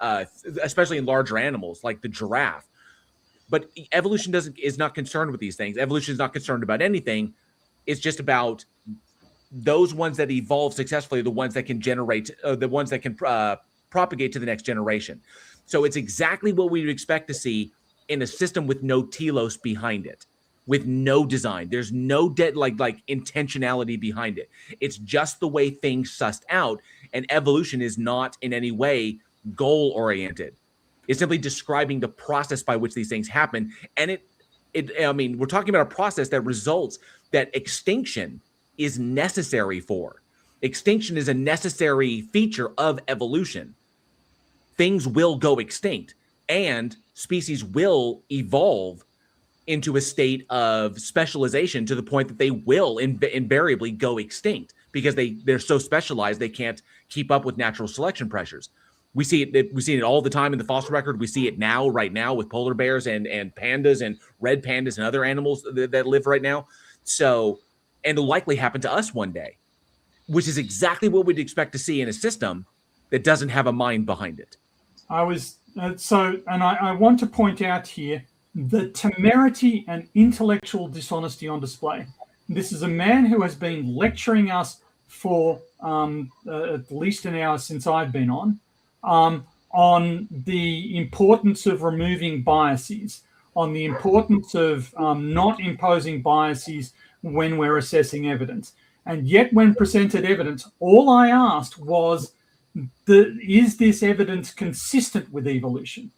especially in larger animals like the giraffe. But evolution is not concerned with these things. Evolution is not concerned about anything. It's just about those ones that evolve successfully, the ones that can generate, the ones that can propagate to the next generation. So it's exactly what we would expect to see in a system with no telos behind it, with no design. There's no intentionality behind it. It's just the way things sussed out, and evolution is not in any way goal oriented. It's simply describing the process by which these things happen, and we're talking about a process that results that extinction is necessary for. Extinction is a necessary feature of evolution. Things will go extinct, and species will evolve into a state of specialization to the point that they will invariably go extinct because they're so specialized they can't keep up with natural selection pressures. We see it all the time in the fossil record. We see it right now with polar bears and pandas and red pandas and other animals that live right now. So, and it'll likely happen to us one day, which is exactly what we'd expect to see in a system that doesn't have a mind behind it. I want to point out here the temerity and intellectual dishonesty on display. This is a man who has been lecturing us for at least an hour since I've been on the importance of removing biases, on the importance of not imposing biases when we're assessing evidence. And yet when presented evidence, all I asked was, is this evidence consistent with evolution?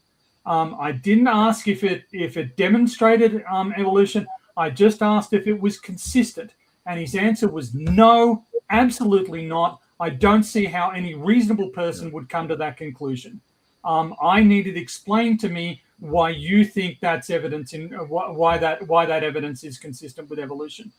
I didn't ask if it demonstrated evolution. I just asked if it was consistent. And his answer was no, absolutely not. I don't see how any reasonable person would come to that conclusion. I needed explained to me why you think that's evidence in why that evidence is consistent with evolution.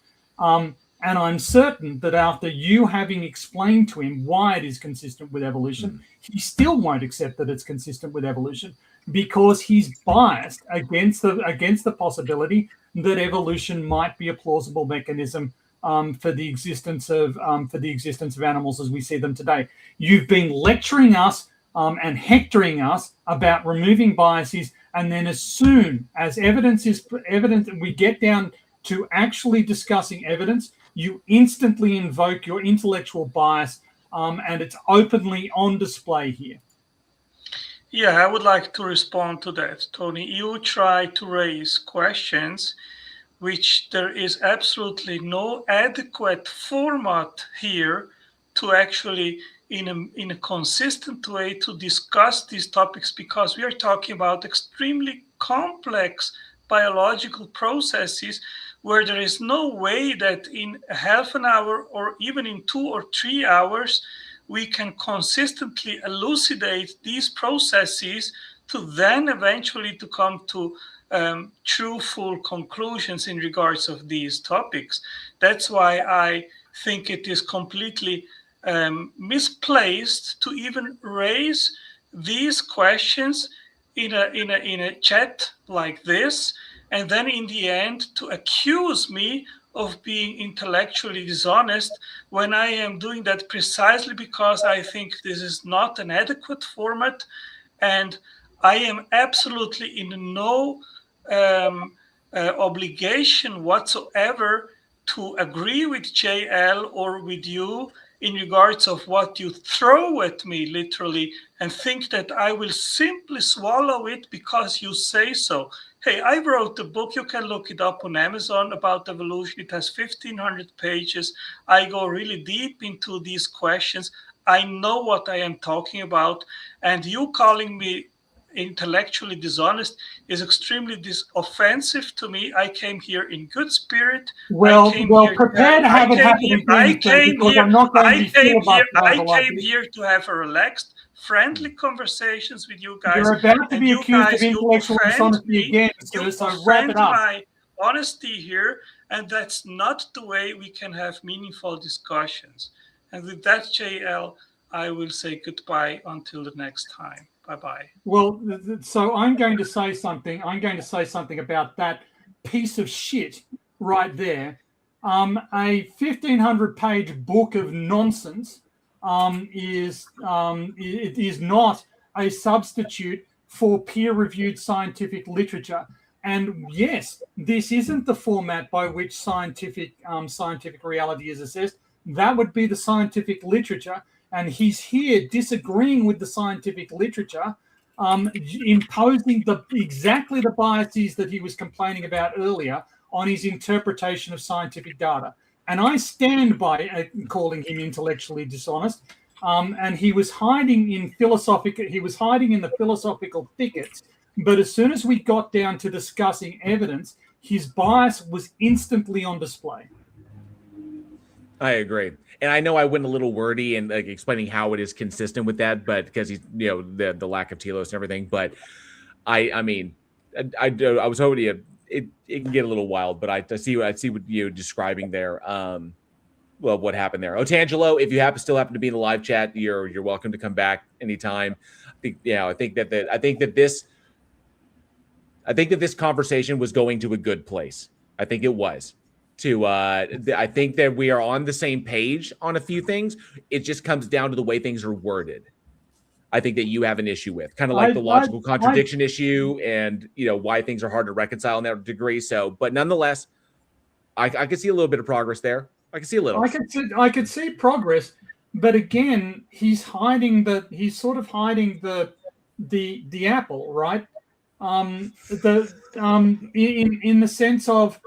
And I'm certain that after you having explained to him why it is consistent with evolution, he still won't accept that it's consistent with evolution because he's biased against the possibility that evolution might be a plausible mechanism for the existence of animals as we see them today. You've been lecturing us and hectoring us about removing biases, and then as soon as evidence we get down to actually discussing evidence, you instantly invoke your intellectual bias, and it's openly on display here. Yeah, I would like to respond to that, Tony. You try to raise questions which there is absolutely no adequate format here to actually, in a consistent way, to discuss these topics, because we are talking about extremely complex biological processes where there is no way that in half an hour or even in 2 or 3 hours we can consistently elucidate these processes to then eventually to come to truthful conclusions in regards of these topics. That's why I think it is completely misplaced to even raise these questions in a chat like this, and then in the end to accuse me of being intellectually dishonest when I am doing that precisely because I think this is not an adequate format, and I am absolutely in no obligation whatsoever to agree with JL or with you in regards of what you throw at me literally and think that I will simply swallow it because you say so. Hey, I wrote a book, you can look it up on Amazon, about evolution. It has 1,500 pages. I go really deep into these questions. I know what I am talking about, and you calling me intellectually dishonest is extremely offensive to me. I came here in good spirit. Well, prepare to have it happen again. I came here to have a relaxed, friendly conversations with you guys. You're about to be accused of intellectual dishonesty again, so wrap it up. My honesty here, and that's not the way we can have meaningful discussions. And with that, JL, I will say goodbye until the next time. Bye-bye. Well, so I'm going to say something. I'm going to say something about that piece of shit right there. A 1,500-page book of nonsense is not a substitute for peer-reviewed scientific literature. And yes, this isn't the format by which scientific reality is assessed. That would be the scientific literature. And he's here disagreeing with the scientific literature, imposing exactly the biases that he was complaining about earlier on his interpretation of scientific data. And I stand by calling him intellectually dishonest. And he was hiding in the philosophical thickets. But as soon as we got down to discussing evidence, his bias was instantly on display. I agree. And I know I went a little wordy and like explaining how it is consistent with that, but because he's, the lack of telos and everything. But I mean, I was hoping it can get a little wild, but I see what you're describing there. Well, what happened there? Otangelo, if you still happen to be in the live chat, you're welcome to come back anytime. I think that this conversation was going to a good place. I think it was. I think that we are on the same page on a few things. It just comes down to the way things are worded. I think that you have an issue with, kind of like the logical contradiction issue, and why things are hard to reconcile in that degree. So, but nonetheless, I could see a little bit of progress there. I can see a little. I could see progress, but again, he's sort of hiding the apple, right? In the sense of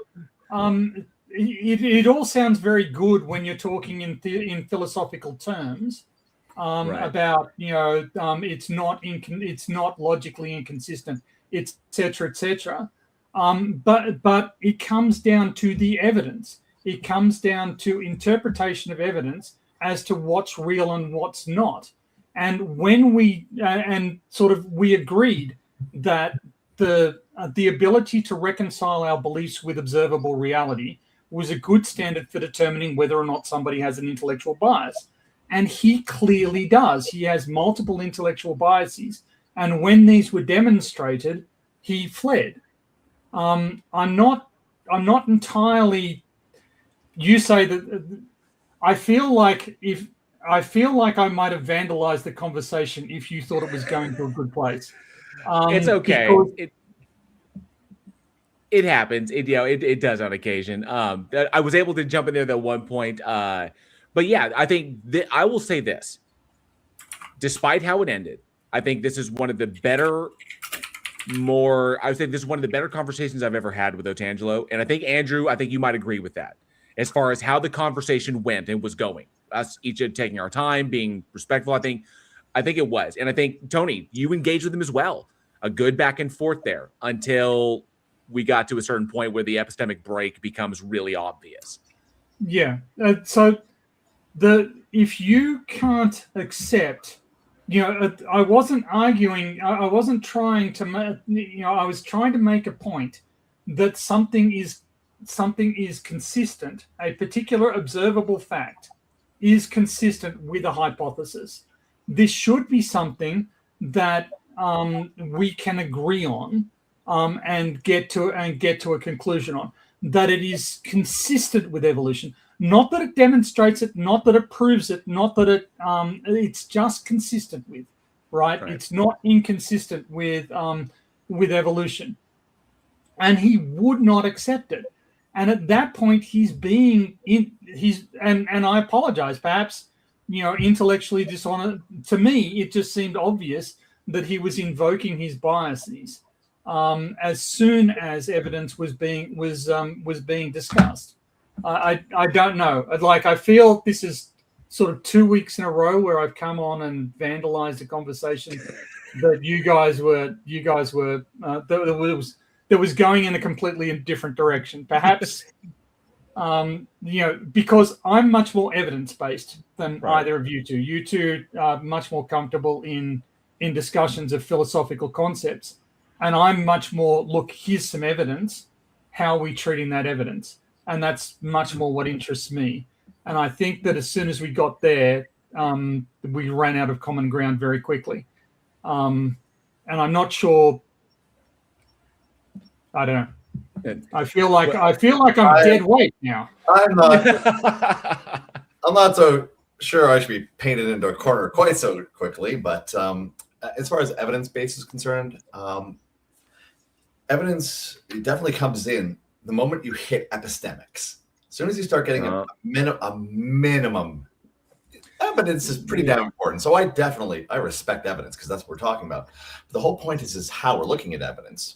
it all sounds very good when you're talking in philosophical terms. Right. About it's not logically inconsistent, etc. etc. But it comes down to the evidence. It comes down to interpretation of evidence as to what's real and what's not. And when we agreed that the ability to reconcile our beliefs with observable reality was a good standard for determining whether or not somebody has an intellectual bias. And he clearly does. He has multiple intellectual biases. And when these were demonstrated, he fled. I'm not entirely. You say that. I feel like I might have vandalized the conversation if you thought it was going to a good place. It's okay. It happens. It does on occasion. I was able to jump in there at one point. But yeah, I think I will say this. Despite how it ended, I think this is one of the better, I would say this is one of the better conversations I've ever had with Otangelo. And I think, Andrew, you might agree with that as far as how the conversation went and was going. Us each taking our time, being respectful. I think it was. And I think, Tony, you engaged with him as well. A good back and forth there until we got to a certain point where the epistemic break becomes really obvious. Yeah. So if you can't accept, I wasn't arguing. I wasn't trying to, I was trying to make a point that something is consistent. A particular observable fact is consistent with a hypothesis. This should be something that we can agree on and get to a conclusion on. That it is consistent with evolution. Not that it demonstrates it, not that it proves it, not that it's just consistent with, right? It's not inconsistent with evolution. And he would not accept it. And at that point, and I apologize, perhaps, intellectually dishonest. To me, it just seemed obvious that he was invoking his biases as soon as evidence was being discussed. I don't know. I feel this is sort of 2 weeks in a row where I've come on and vandalized a conversation that you guys were that was going in a completely different direction. Perhaps, because I'm much more evidence-based than either of you two. You two are much more comfortable in discussions of philosophical concepts. And I'm much more, look, here's some evidence. How are we treating that evidence? And that's much more what interests me. And I think that as soon as we got there, we ran out of common ground very quickly. And I'm not sure. I don't know. I feel like I'm dead weight now. I'm not so sure I should be painted into a corner quite so quickly. But as far as evidence base is concerned, evidence definitely comes in the moment you hit epistemics. As soon as you start getting a minimum, evidence is pretty damn important. So I respect evidence because that's what we're talking about. But the whole point is how we're looking at evidence.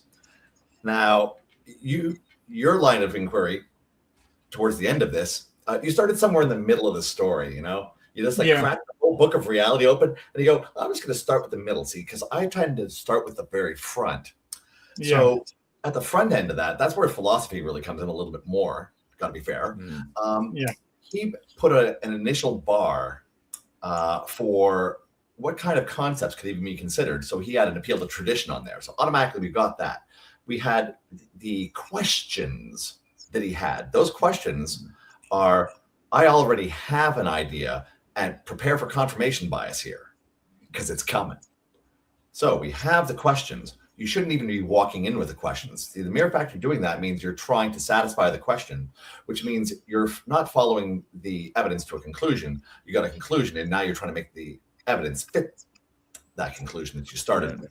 Now, your line of inquiry towards the end of this, you started somewhere in the middle of the story. You just crack the whole book of reality open, and you go, I'm just going to start with the middle, because I tend to start with the very front. Yeah. So at the front end of that, that's where philosophy really comes in a little bit more. Got to be fair. he put an initial bar for what kind of concepts could even be considered. So he had an appeal to tradition on there. So automatically we got that. We had the questions that he had. Those questions are, I already have an idea, and prepare for confirmation bias here because it's coming. So we have the questions. You shouldn't even be walking in with the questions. The mere fact you're doing that means you're trying to satisfy the question, which means you're not following the evidence to a conclusion. You got a conclusion, and now you're trying to make the evidence fit that conclusion that you started with.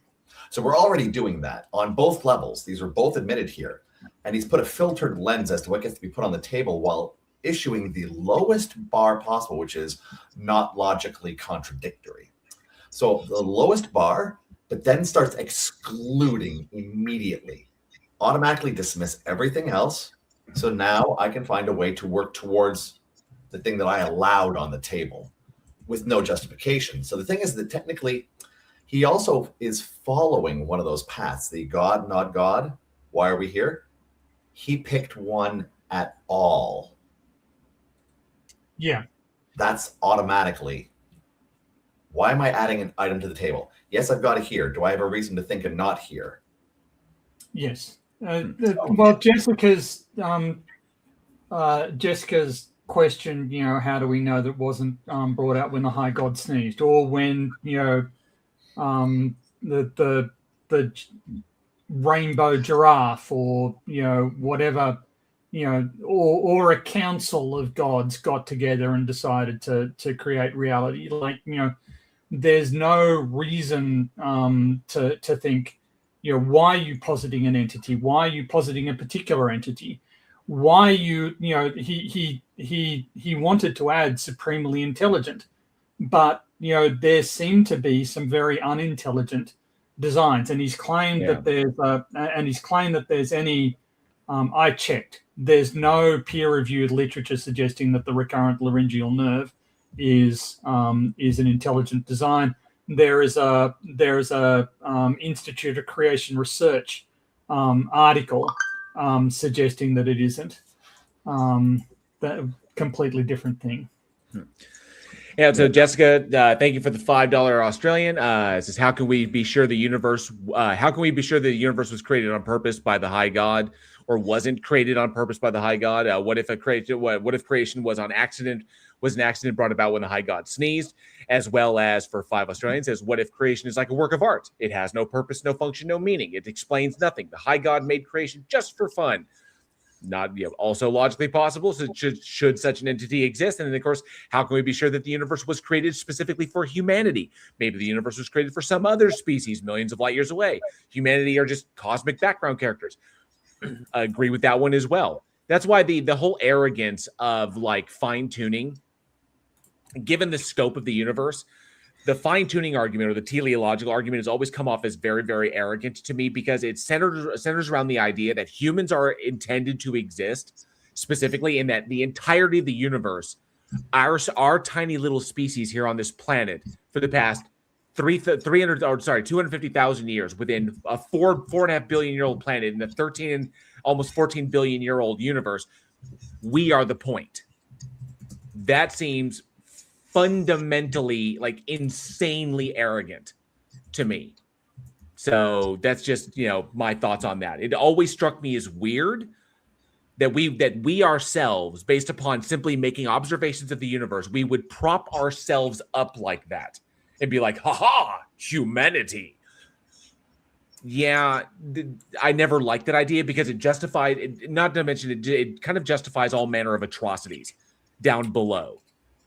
So we're already doing that on both levels. These are both admitted here. And he's put a filtered lens as to what gets to be put on the table while issuing the lowest bar possible, which is not logically contradictory. So the lowest bar, but then starts excluding immediately, automatically dismiss everything else. So now I can find a way to work towards the thing that I allowed on the table with no justification. So the thing is that technically he also is following one of those paths, the God, not God. Why are we here? He picked one at all. Yeah. That's automatically. Why am I adding an item to the table? Yes, I've got it here. Do I have a reason to think and not here? Yes. Well, Jessica's question, how do we know that wasn't brought out when the high god sneezed, or when the rainbow giraffe, or whatever, or a council of gods got together and decided to create reality. Like, there's no reason to think, why are you positing an entity? Why are you positing a particular entity? Why you he wanted to add supremely intelligent, but there seem to be some very unintelligent designs, and he's claimed that there's any I checked, there's no peer-reviewed literature suggesting that the recurrent laryngeal nerve is an intelligent design. There is a Institute of Creation Research article suggesting that it isn't. That completely different thing. Yeah. So Jessica, thank you for the $5 Australian. It says, how can we be sure the universe? How can we be sure the universe was created on purpose by the high God, or wasn't created on purpose by the high God? What if creation was an accident brought about when the high God sneezed? As well as for 5 Australians, says, what if creation is like a work of art? It has no purpose, no function, no meaning. It explains nothing. The high God made creation just for fun. Not also logically possible. So should such an entity exist? And then, of course, how can we be sure that the universe was created specifically for humanity? Maybe the universe was created for some other species millions of light years away. Humanity are just cosmic background characters. I agree with that one as well. That's why the whole arrogance of like fine tuning, given the scope of the universe, the fine-tuning argument or the teleological argument has always come off as very, very arrogant to me, because it centers around the idea that humans are intended to exist specifically, in that the entirety of the universe, our tiny little species here on this planet for the past 250,000 years within a 4.5 billion year old planet in the almost 14 billion year old universe, we are the point. That seems fundamentally, like, insanely arrogant to me. So that's just, my thoughts on that. It always struck me as weird that we ourselves, based upon simply making observations of the universe, we would prop ourselves up like that and be like, ha, humanity. Yeah, I never liked that idea, because it justified, not to mention it kind of justifies all manner of atrocities down below.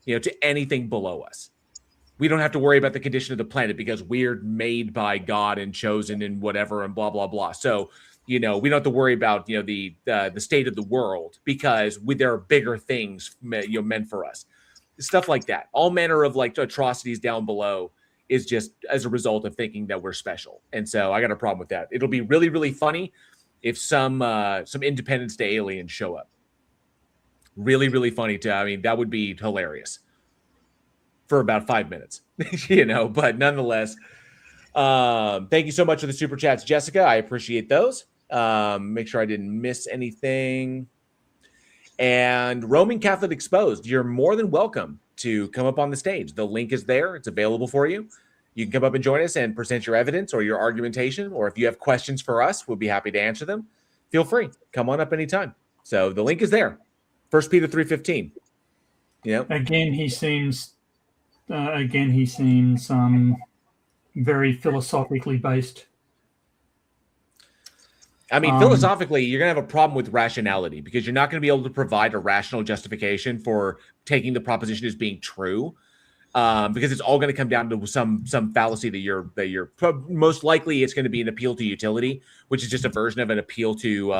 To anything below us. We don't have to worry about the condition of the planet because we're made by God and chosen and whatever and blah, blah, blah. So, we don't have to worry about, the state of the world, because there are bigger things, meant for us. Stuff like that. All manner of like atrocities down below is just as a result of thinking that we're special. And so I got a problem with that. It'll be really, really funny if some Independence Day aliens show up. Really, really funny too. I mean, that would be hilarious for about 5 minutes, but nonetheless, thank you so much for the super chats, Jessica. I appreciate those. Make sure I didn't miss anything. And Roman Catholic Exposed, you're more than welcome to come up on the stage. The link is there. It's available for you. You can come up and join us and present your evidence or your argumentation, or if you have questions for us, we'll be happy to answer them. Feel free. Come on up anytime. So the link is there. 1 Peter 3:15. You know? Again, he seems very philosophically based. I mean, philosophically, you're going to have a problem with rationality because you're not going to be able to provide a rational justification for taking the proposition as being true, because it's all going to come down to some fallacy that you're most likely it's going to be an appeal to utility, which is just a version of an appeal to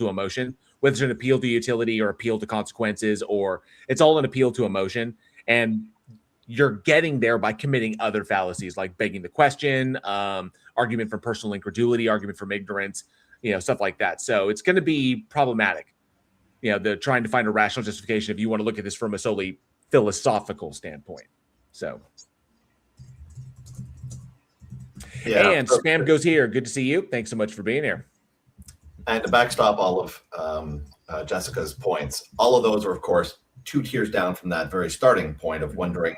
emotion, whether it's an appeal to utility or appeal to consequences, or it's all an appeal to emotion. And you're getting there by committing other fallacies like begging the question, argument from personal incredulity, argument from ignorance, stuff like that. So it's going to be problematic, the trying to find a rational justification if you want to look at this from a solely philosophical standpoint. So, yeah. And Spam goes here. Good to see you. Thanks so much for being here. And to backstop all of Jessica's points, all of those are, of course, 2 tiers down from that very starting point of wondering,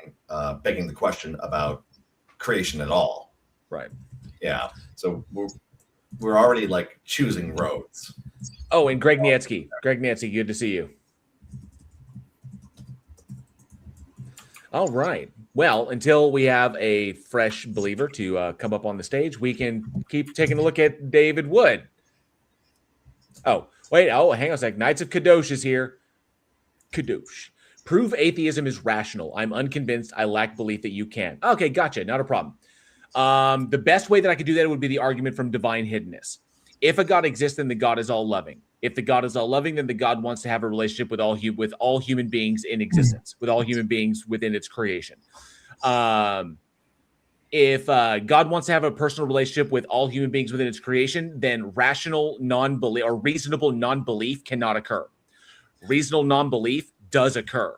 begging the question about creation at all. Right. Yeah. So we're already like choosing roads. Oh, and Greg Nietsky, good to see you. All right. Well, until we have a fresh believer to come up on the stage, we can keep taking a look at David Wood. Oh, wait. Oh, hang on a sec. Knights of Kadosh is here. Kadosh. Prove atheism is rational. I'm unconvinced. I lack belief that you can. Okay, gotcha. Not a problem. The best way that I could do that would be the argument from divine hiddenness. If a God exists, then the God is all loving. If the God is all loving, then the God wants to have a relationship with all human beings in existence, with all human beings within its creation. If God wants to have a personal relationship with all human beings within its creation, then rational non-belief or reasonable non-belief cannot occur. Reasonable non-belief does occur.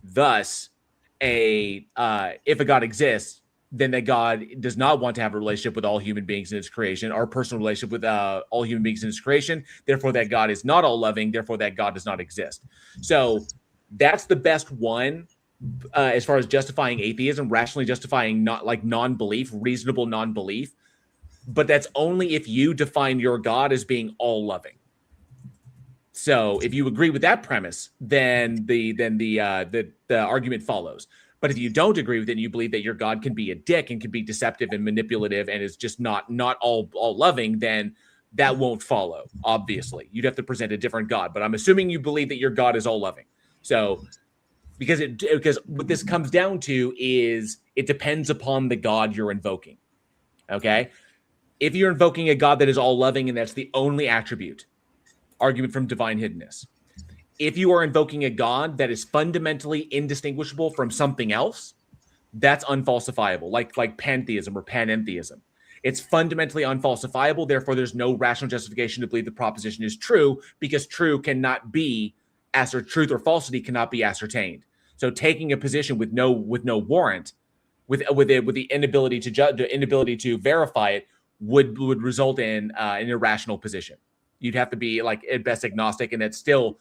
Thus, if a God exists, then that God does not want to have a relationship with all human beings in its creation, or a personal relationship with all human beings in its creation. Therefore, that God is not all loving. Therefore, that God does not exist. So that's the best one as far as justifying atheism, rationally justifying non-belief, reasonable non-belief. But that's only if you define your God as being all loving. So if you agree with that premise, then the argument follows. But if you don't agree with it and you believe that your God can be a dick and can be deceptive and manipulative and is just not all loving, then that won't follow, obviously. You'd have to present a different God. But I'm assuming you believe that your God is all loving. So because what this comes down to is it depends upon the God you're invoking. Okay? If you're invoking a God that is all loving and that's the only attribute, argument from divine hiddenness. If you are invoking a God that is fundamentally indistinguishable from something else, that's unfalsifiable, like pantheism or panentheism. It's fundamentally unfalsifiable. Therefore, there's no rational justification to believe the proposition is true because truth or falsity cannot be ascertained. So, taking a position with no warrant, with the inability to judge, the inability to verify it, would result in an irrational position. You'd have to be like at best agnostic, and that's still.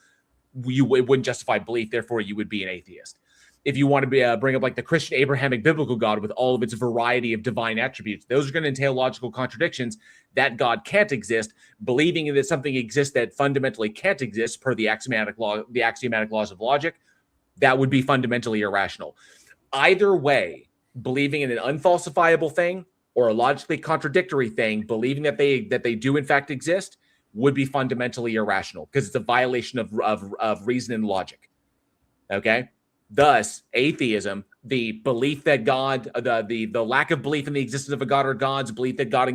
It wouldn't justify belief, therefore you would be an atheist. If you want to bring up like the Christian Abrahamic biblical God with all of its variety of divine attributes, those are going to entail logical contradictions. That God can't exist. Believing that something exists that fundamentally can't exist per the axiomatic laws of logic, that would be fundamentally irrational. Either way, believing in an unfalsifiable thing or a logically contradictory thing, believing that they do in fact exist, would be fundamentally irrational because it's a violation of reason and logic. Okay? Thus, atheism, the belief that God, the lack of belief in the existence of a God or gods, belief that God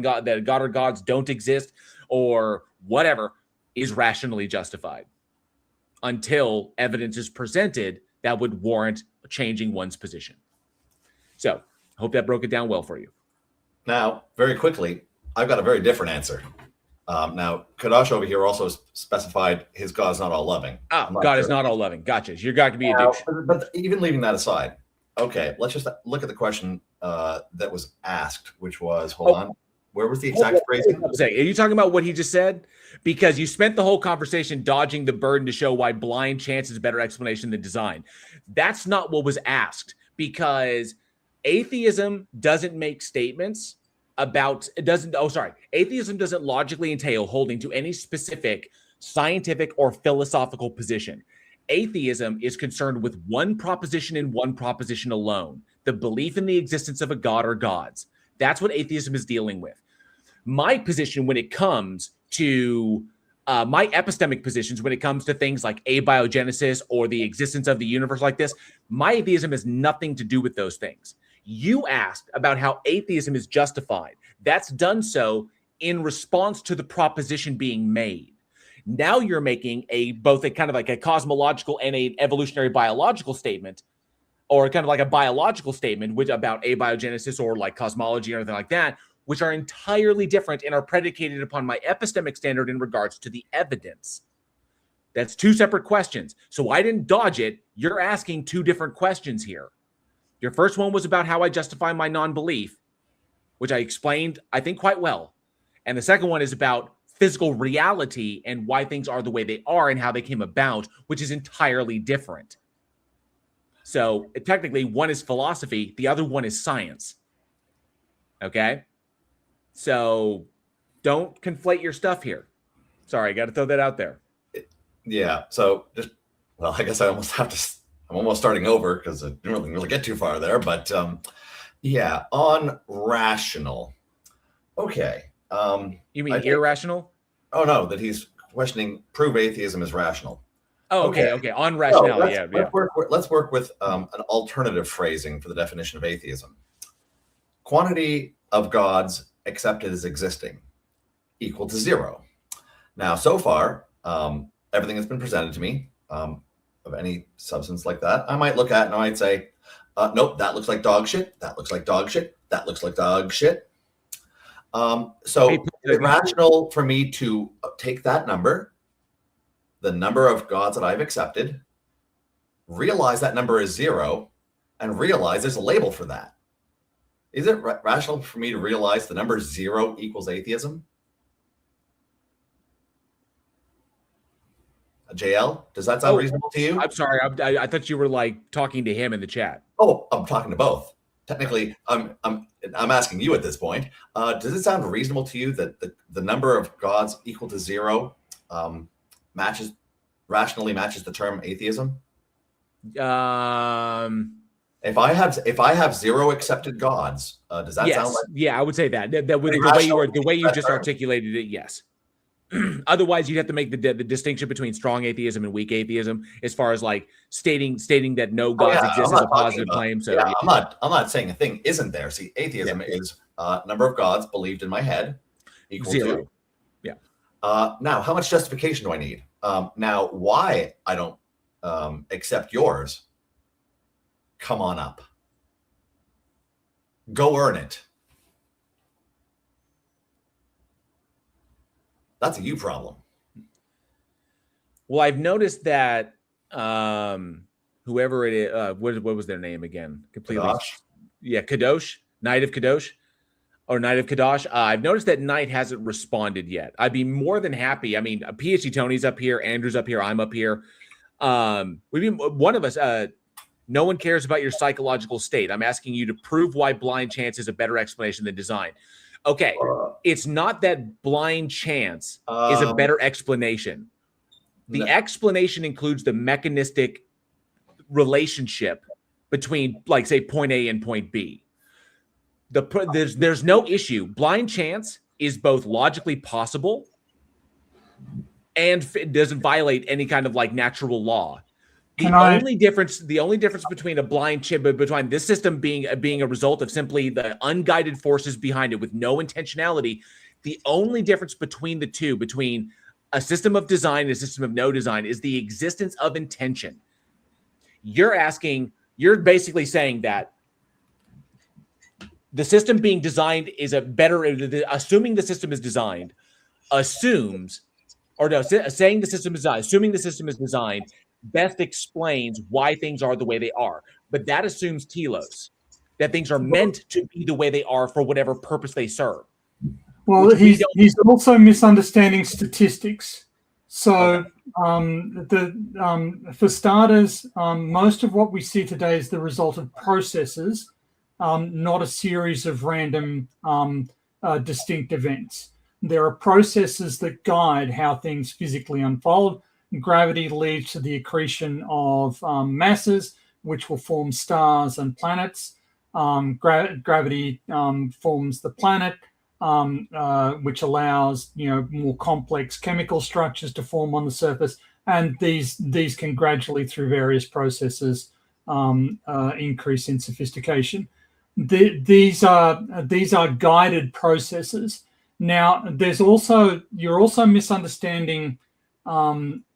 or gods don't exist, or whatever, is rationally justified until evidence is presented that would warrant changing one's position. So, I hope that broke it down well for you. Now, very quickly, I've got a very different answer. Now, Kadosh over here also specified his God is not all loving. Oh, God is not all loving. Gotcha. Your God can be a douche. But even leaving that aside, okay, let's just look at the question that was asked, which was, hold on. Where was the exact phrasing? Are you talking about what he just said? Because you spent the whole conversation dodging the burden to show why blind chance is a better explanation than design. That's not what was asked, because atheism doesn't make statements about atheism doesn't logically entail holding to any specific scientific or philosophical position. Atheism is concerned with one proposition and one proposition alone: the belief in the existence of a god or gods. That's what atheism is dealing with. My position when it comes to my epistemic positions, when it comes to things like abiogenesis or the existence of the universe like this, my atheism has nothing to do with those things. You asked about how atheism is justified. That's done so in response to the proposition being made. Now you're making both a kind of like a cosmological and an evolutionary biological statement, or kind of like a biological statement about abiogenesis or like cosmology or anything like that, which are entirely different and are predicated upon my epistemic standard in regards to the evidence. That's two separate questions. So I didn't dodge it. You're asking two different questions here. Your first one was about how I justify my non-belief, which I explained, I think, quite well. And the second one is about physical reality and why things are the way they are and how they came about, which is entirely different. So technically, one is philosophy, the other one is science. Okay? So don't conflate your stuff here. Sorry, I got to throw that out there. Yeah. So I guess I'm almost starting over because I didn't really get too far there. But yeah, on rational. Okay. You mean irrational? Oh, no, that he's questioning, prove atheism is rational. Oh, okay. On rationality, Let's work with an alternative phrasing for the definition of atheism. Quantity of gods accepted as existing equal to 0. Now, so far, everything that's been presented to me of any substance like that, I might look at and I might say, nope, that looks like dog shit. That looks like dog shit. That looks like dog shit. So it's rational for me to take that number, the number of gods that I've accepted, realize that number is 0, and realize there's a label for that. Is it rational for me to realize the number 0 equals atheism? JL, does that sound reasonable to you? I'm sorry. I thought you were like talking to him in the chat. Oh, I'm talking to both. Technically, I'm asking you at this point. Does it sound reasonable to you that the number of gods equal to 0 rationally matches the term atheism? If I have 0 accepted gods, does that sound like? Yeah, I would say that. The way you just articulated it, yes. Otherwise, you'd have to make the distinction between strong atheism and weak atheism, as far as like stating that no gods exist as a positive claim. So I'm not saying a thing isn't there. See, atheism is number of gods believed in my head equal 0. to. Yeah. Now, how much justification do I need? Now, why I don't accept yours? Come on up. Go earn it. That's a you problem. Well, I've noticed that whoever it is, what was their name again? Completely. Kadosh? Yeah, Kadosh, Knight of Kadosh, or Knight of Kadosh. I've noticed that Knight hasn't responded yet. I'd be more than happy. I mean, PhD Tony's up here, Andrew's up here, I'm up here. One of us. No one cares about your psychological state. I'm asking you to prove why blind chance is a better explanation than design. Okay, it's not that blind chance is a better explanation. The explanation includes the mechanistic relationship between, like, say, point A and point B. There's no issue. Blind chance is both logically possible and it doesn't violate any kind of like natural law. The only difference between a blind chip, between this system being a result of simply the unguided forces behind it with no intentionality, the only difference between the two, between a system of design and a system of no design, is the existence of intention. You're basically saying that the system being designed is assuming the system is designed, assuming the system is designed, best explains why things are the way they are. But that assumes telos, that things are meant to be the way they are for whatever purpose they serve. Well, which we he's also misunderstanding statistics. So, Okay. for starters, most of what we see today is the result of processes, not a series of random distinct events. There are processes that guide how things physically unfold. Gravity leads to the accretion of masses, which will form stars and planets. Gravity forms the planet, which allows more complex chemical structures to form on the surface, and these can gradually, through various processes, increase in sophistication. These are guided processes. Now, you're also misunderstanding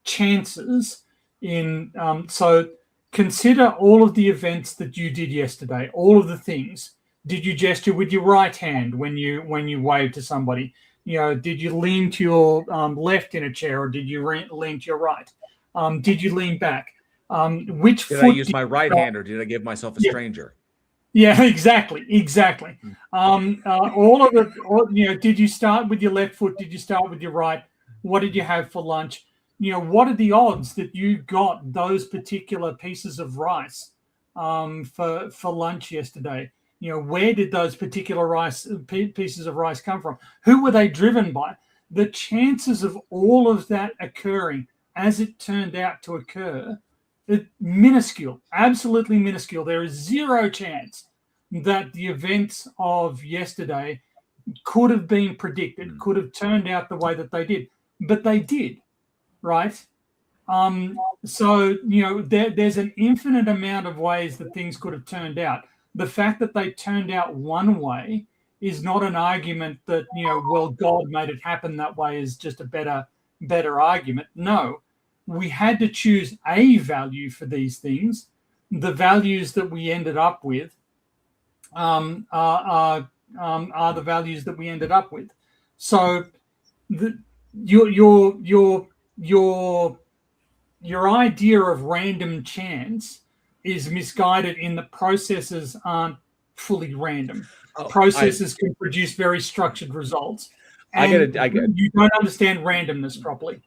chances in so consider all of the events that you did yesterday, all of the things. Did you gesture with your right hand when you waved to somebody? Did you lean to your left in a chair, or did you lean to your right? Did you lean back? Which Did foot I use did my you right start- hand, or did I give myself a Yeah. stranger? Yeah, exactly. All of it. Did you start with your left foot? Did you start with your right? What did you have for lunch? What are the odds that you got those particular pieces of rice for lunch yesterday? Where did those particular pieces of rice come from? Who were they driven by? The chances of all of that occurring as it turned out to occur, minuscule, absolutely minuscule. There is zero chance that the events of yesterday could have been predicted, could have turned out the way that they did, but they did, right? So there's an infinite amount of ways that things could have turned out. The fact that they turned out one way is not an argument that well, God made it happen that way is just a better argument. No, we had to choose a value for these things. The values that we ended up with are the values that we ended up with. So your idea of random chance is misguided in that processes aren't fully random. Processes can produce very structured results. And you don't understand randomness properly.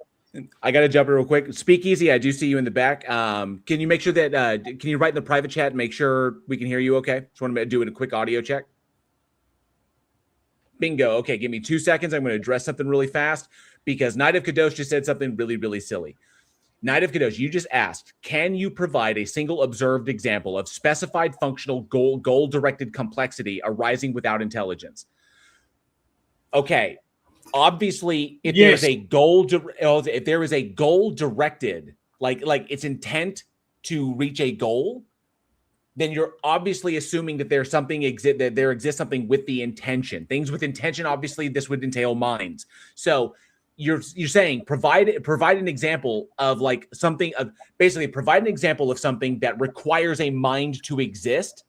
I got to jump in real quick. Speakeasy, I do see you in the back. Can you make sure that, can you write in the private chat and make sure we can hear you okay? Just want to do a quick audio check. Bingo. Okay, give me 2 seconds. I'm going to address something really fast because Knight of Kadosh just said something really, really silly. Knight of Kadosh, you just asked, can you provide a single observed example of specified functional goal-directed complexity arising without intelligence? Okay. Obviously, if there is a goal directed, like its intent to reach a goal, then you're obviously assuming that there's something that there exists something with the intention. Things with intention, obviously, this would entail minds. So you're saying provide an example of provide an example of something that requires a mind to exist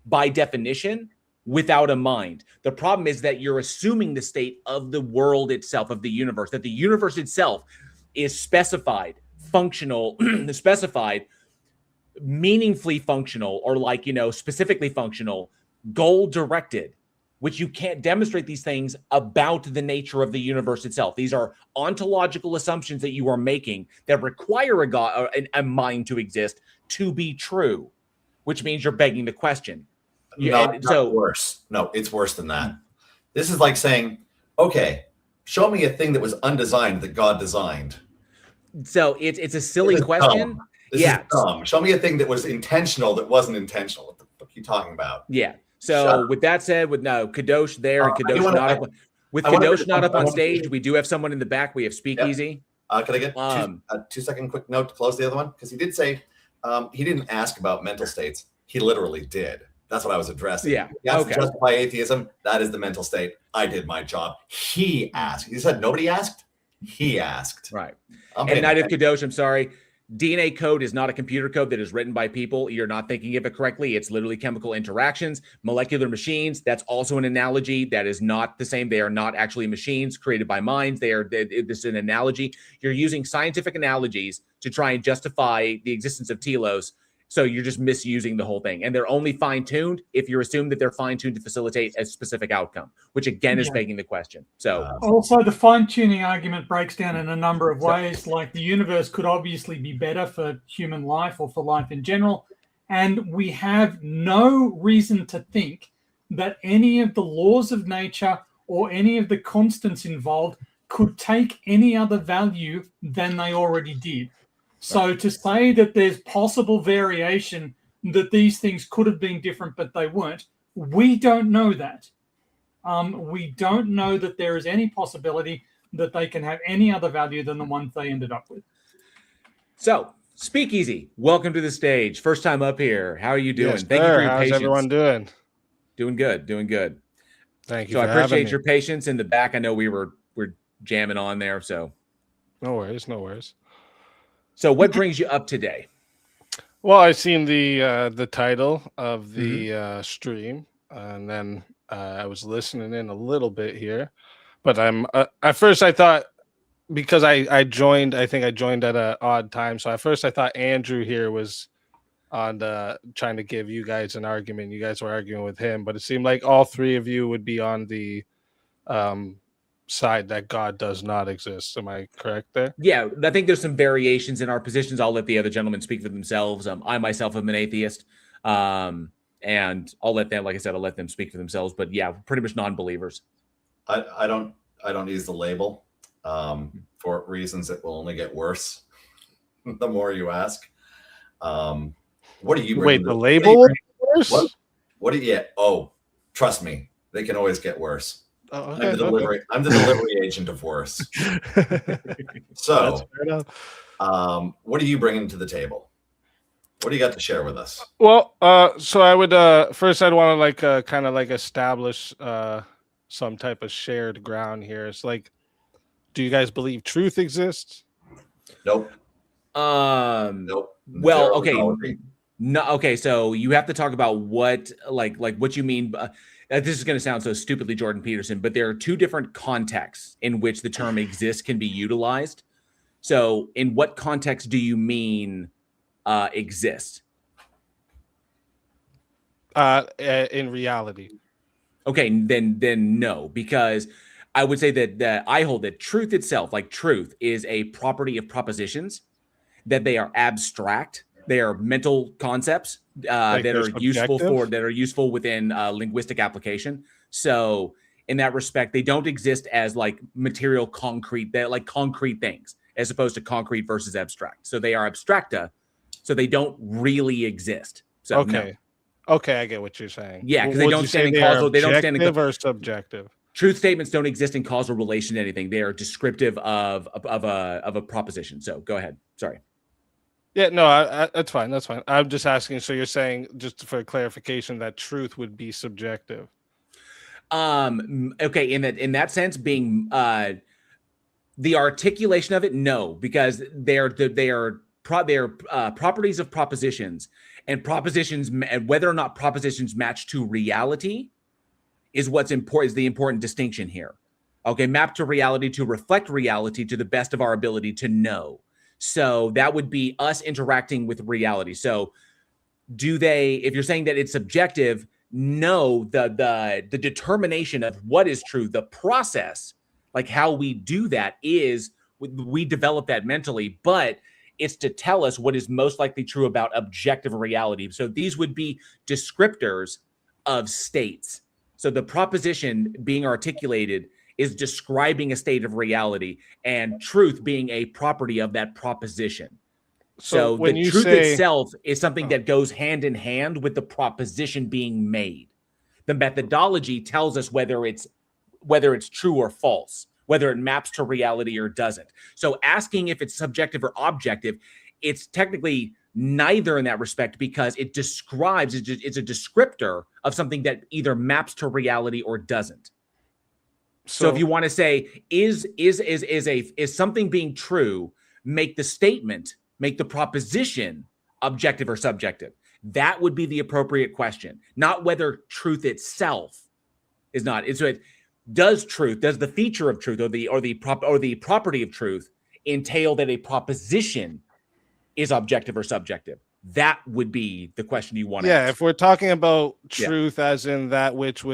by definition without a mind. The problem is that you're assuming the state of the world itself, of the universe, that the universe itself is specified, functional, specified, meaningfully functional, or specifically functional, goal directed, which you can't demonstrate these things about the nature of the universe itself. These are ontological assumptions that you are making that require a mind to exist to be true, which means you're begging the question. Not worse. No, it's worse than that. This is like saying, okay, show me a thing that was undesigned that God designed. So it's a silly question. Dumb. This is dumb. Show me a thing that was intentional that wasn't intentional. What the fuck are you talking about? Yeah. So with that said, with Kadosh there and Kadosh not up on stage, we do have someone in the back. We have Speakeasy. Yep. Can I get a 2-second quick note to close the other one? Because he did say he didn't ask about mental states. He literally did. That's what I was addressing. Yeah. He asked to justify atheism. That is the mental state. I did my job. He asked. He said nobody asked. He asked. Right. And Knight of Kadosh, I'm sorry. DNA code is not a computer code that is written by people. You're not thinking of it correctly. It's literally chemical interactions. Molecular machines, that's also an analogy. That is not the same. They are not actually machines created by minds. This is an analogy. You're using scientific analogies to try and justify the existence of telos So you're just misusing the whole thing. And they're only fine-tuned if you assume that they're fine-tuned to facilitate a specific outcome, which again is begging the question. So also the fine-tuning argument breaks down in a number of ways. Like the universe could obviously be better for human life or for life in general. And we have no reason to think that any of the laws of nature or any of the constants involved could take any other value than they already did. So to say that there's possible variation, that these things could have been different, but they weren't, we don't know that. We don't know that there is any possibility that they can have any other value than the ones they ended up with. So, Speakeasy, welcome to the stage. First time up here. How are you doing? Yes, Thank you for your How's patience. everyone doing? Doing good, doing good. Thank you. So for I having appreciate me. your patience in the back. I know we're jamming on there. So No worries, no worries. So what brings you up today? Well, I seen the title of the stream, and then I was listening in a little bit here, but I'm at first I thought, because I joined, I think I joined at an odd time, so at first I thought Andrew here was on trying to give you guys an argument. You guys were arguing with him, but it seemed like all three of you would be on the side that God does not exist. Am I correct there? Yeah, I think there's some variations in our positions. I'll let the other gentlemen speak for themselves. I myself am an atheist, and I'll let them, like I said, I'll let them speak for themselves. But yeah, pretty much non-believers. I don't use the label for reasons that will only get worse the more you ask. What do you wait? The label? What do you? Yeah. Oh, trust me, they can always get worse. Oh, okay, I'm the delivery agent of worse. So, what are you bringing to the table? What do you got to share with us? Well, so I would first I'd want to like kind of like establish some type of shared ground here. It's like, do you guys believe truth exists? Nope. Nope. Well, okay. No, okay. So you have to talk about what, like what you mean. This is going to sound so stupidly Jordan Peterson, but there are two different contexts in which the term "exist" can be utilized. So, in what context do you mean exist? In reality. Okay, then no, because I would say that I hold that truth itself, like truth, is a property of propositions, that they are abstract. They are mental concepts Like that are subjective? useful within linguistic application. So in that respect, they don't exist as like material concrete, they're like concrete things, as opposed to concrete versus abstract. So they are abstracta, so they don't really exist. So okay. No. Okay, I get what you're saying. Yeah, because they don't stand in causal. They don't stand in or subjective. Truth statements don't exist in causal relation to anything. They are descriptive of a proposition. So go ahead. Sorry. Yeah, no, that's fine. That's fine. I'm just asking. So you're saying, just for clarification, that truth would be subjective. Okay. In that sense, being the articulation of it, no, because they are properties of propositions, and propositions, whether or not propositions match to reality, is what's important. Is the important distinction here. Okay, map to reality, to reflect reality to the best of our ability to know. So that would be us interacting with reality. So if you're saying that it's subjective, no, the determination of what is true, the process, like how we do that, is we develop that mentally, but it's to tell us what is most likely true about objective reality. So these would be descriptors of states. So the proposition being articulated is describing a state of reality, and truth being a property of that proposition. So the truth itself is something that goes hand in hand with the proposition being made. The methodology tells us whether it's true or false, whether it maps to reality or doesn't. So asking if it's subjective or objective, it's technically neither in that respect, because it describes, it's a descriptor of something that either maps to reality or doesn't. So if you want to say, is something being true, make the proposition objective or subjective? That would be the appropriate question, not whether truth itself is not. Does the feature of truth or the property of truth entail that a proposition is objective or subjective? that would be the question you want to Yeah, ask. if we're talking about truth as in that which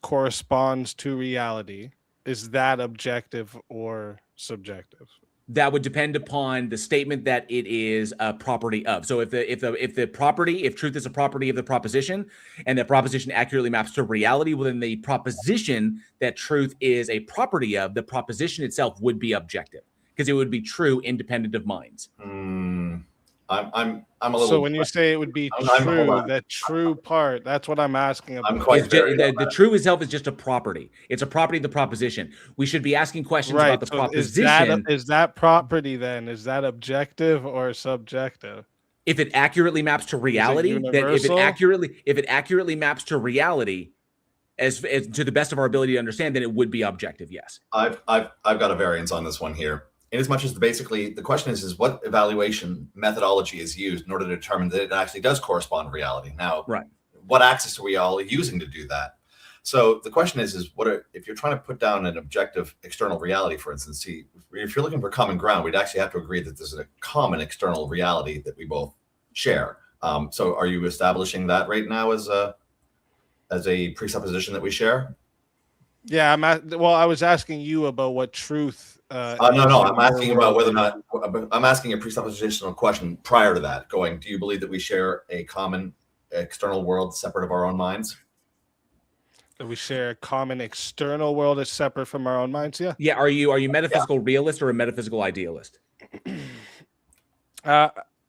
corresponds to reality, is that objective or subjective? That would depend upon the statement that it is a property of. So if truth is a property of the proposition, and that proposition accurately maps to reality, well, then the proposition that truth is a property of the proposition itself would be objective, because it would be true independent of minds. I'm a little. So when you say it would be true, that true part, that's what I'm asking about. I'm quite the true itself is just a property. It's a property of the proposition. We should be asking questions about the proposition. Is that property then? Is that objective or subjective? If it accurately maps to reality, then if it accurately maps to reality, as to the best of our ability to understand, then it would be objective. Yes. I've got a variance on this one here. In as much as basically the question is what evaluation methodology is used in order to determine that it actually does correspond to reality. Now, what axis are we all using to do that? So the question is if you're trying to put down an objective external reality, for instance, if you're looking for common ground, we'd actually have to agree that there's a common external reality that we both share. So are you establishing that right now as a presupposition that we share? Yeah, I was asking you about what truth. No, I'm asking about whether or not. I'm asking a presuppositional question prior to that. Do you believe that we share a common external world separate of our own minds? That we share a common external world that's separate from our own minds? Yeah. Yeah. Are you metaphysical realist or a metaphysical idealist?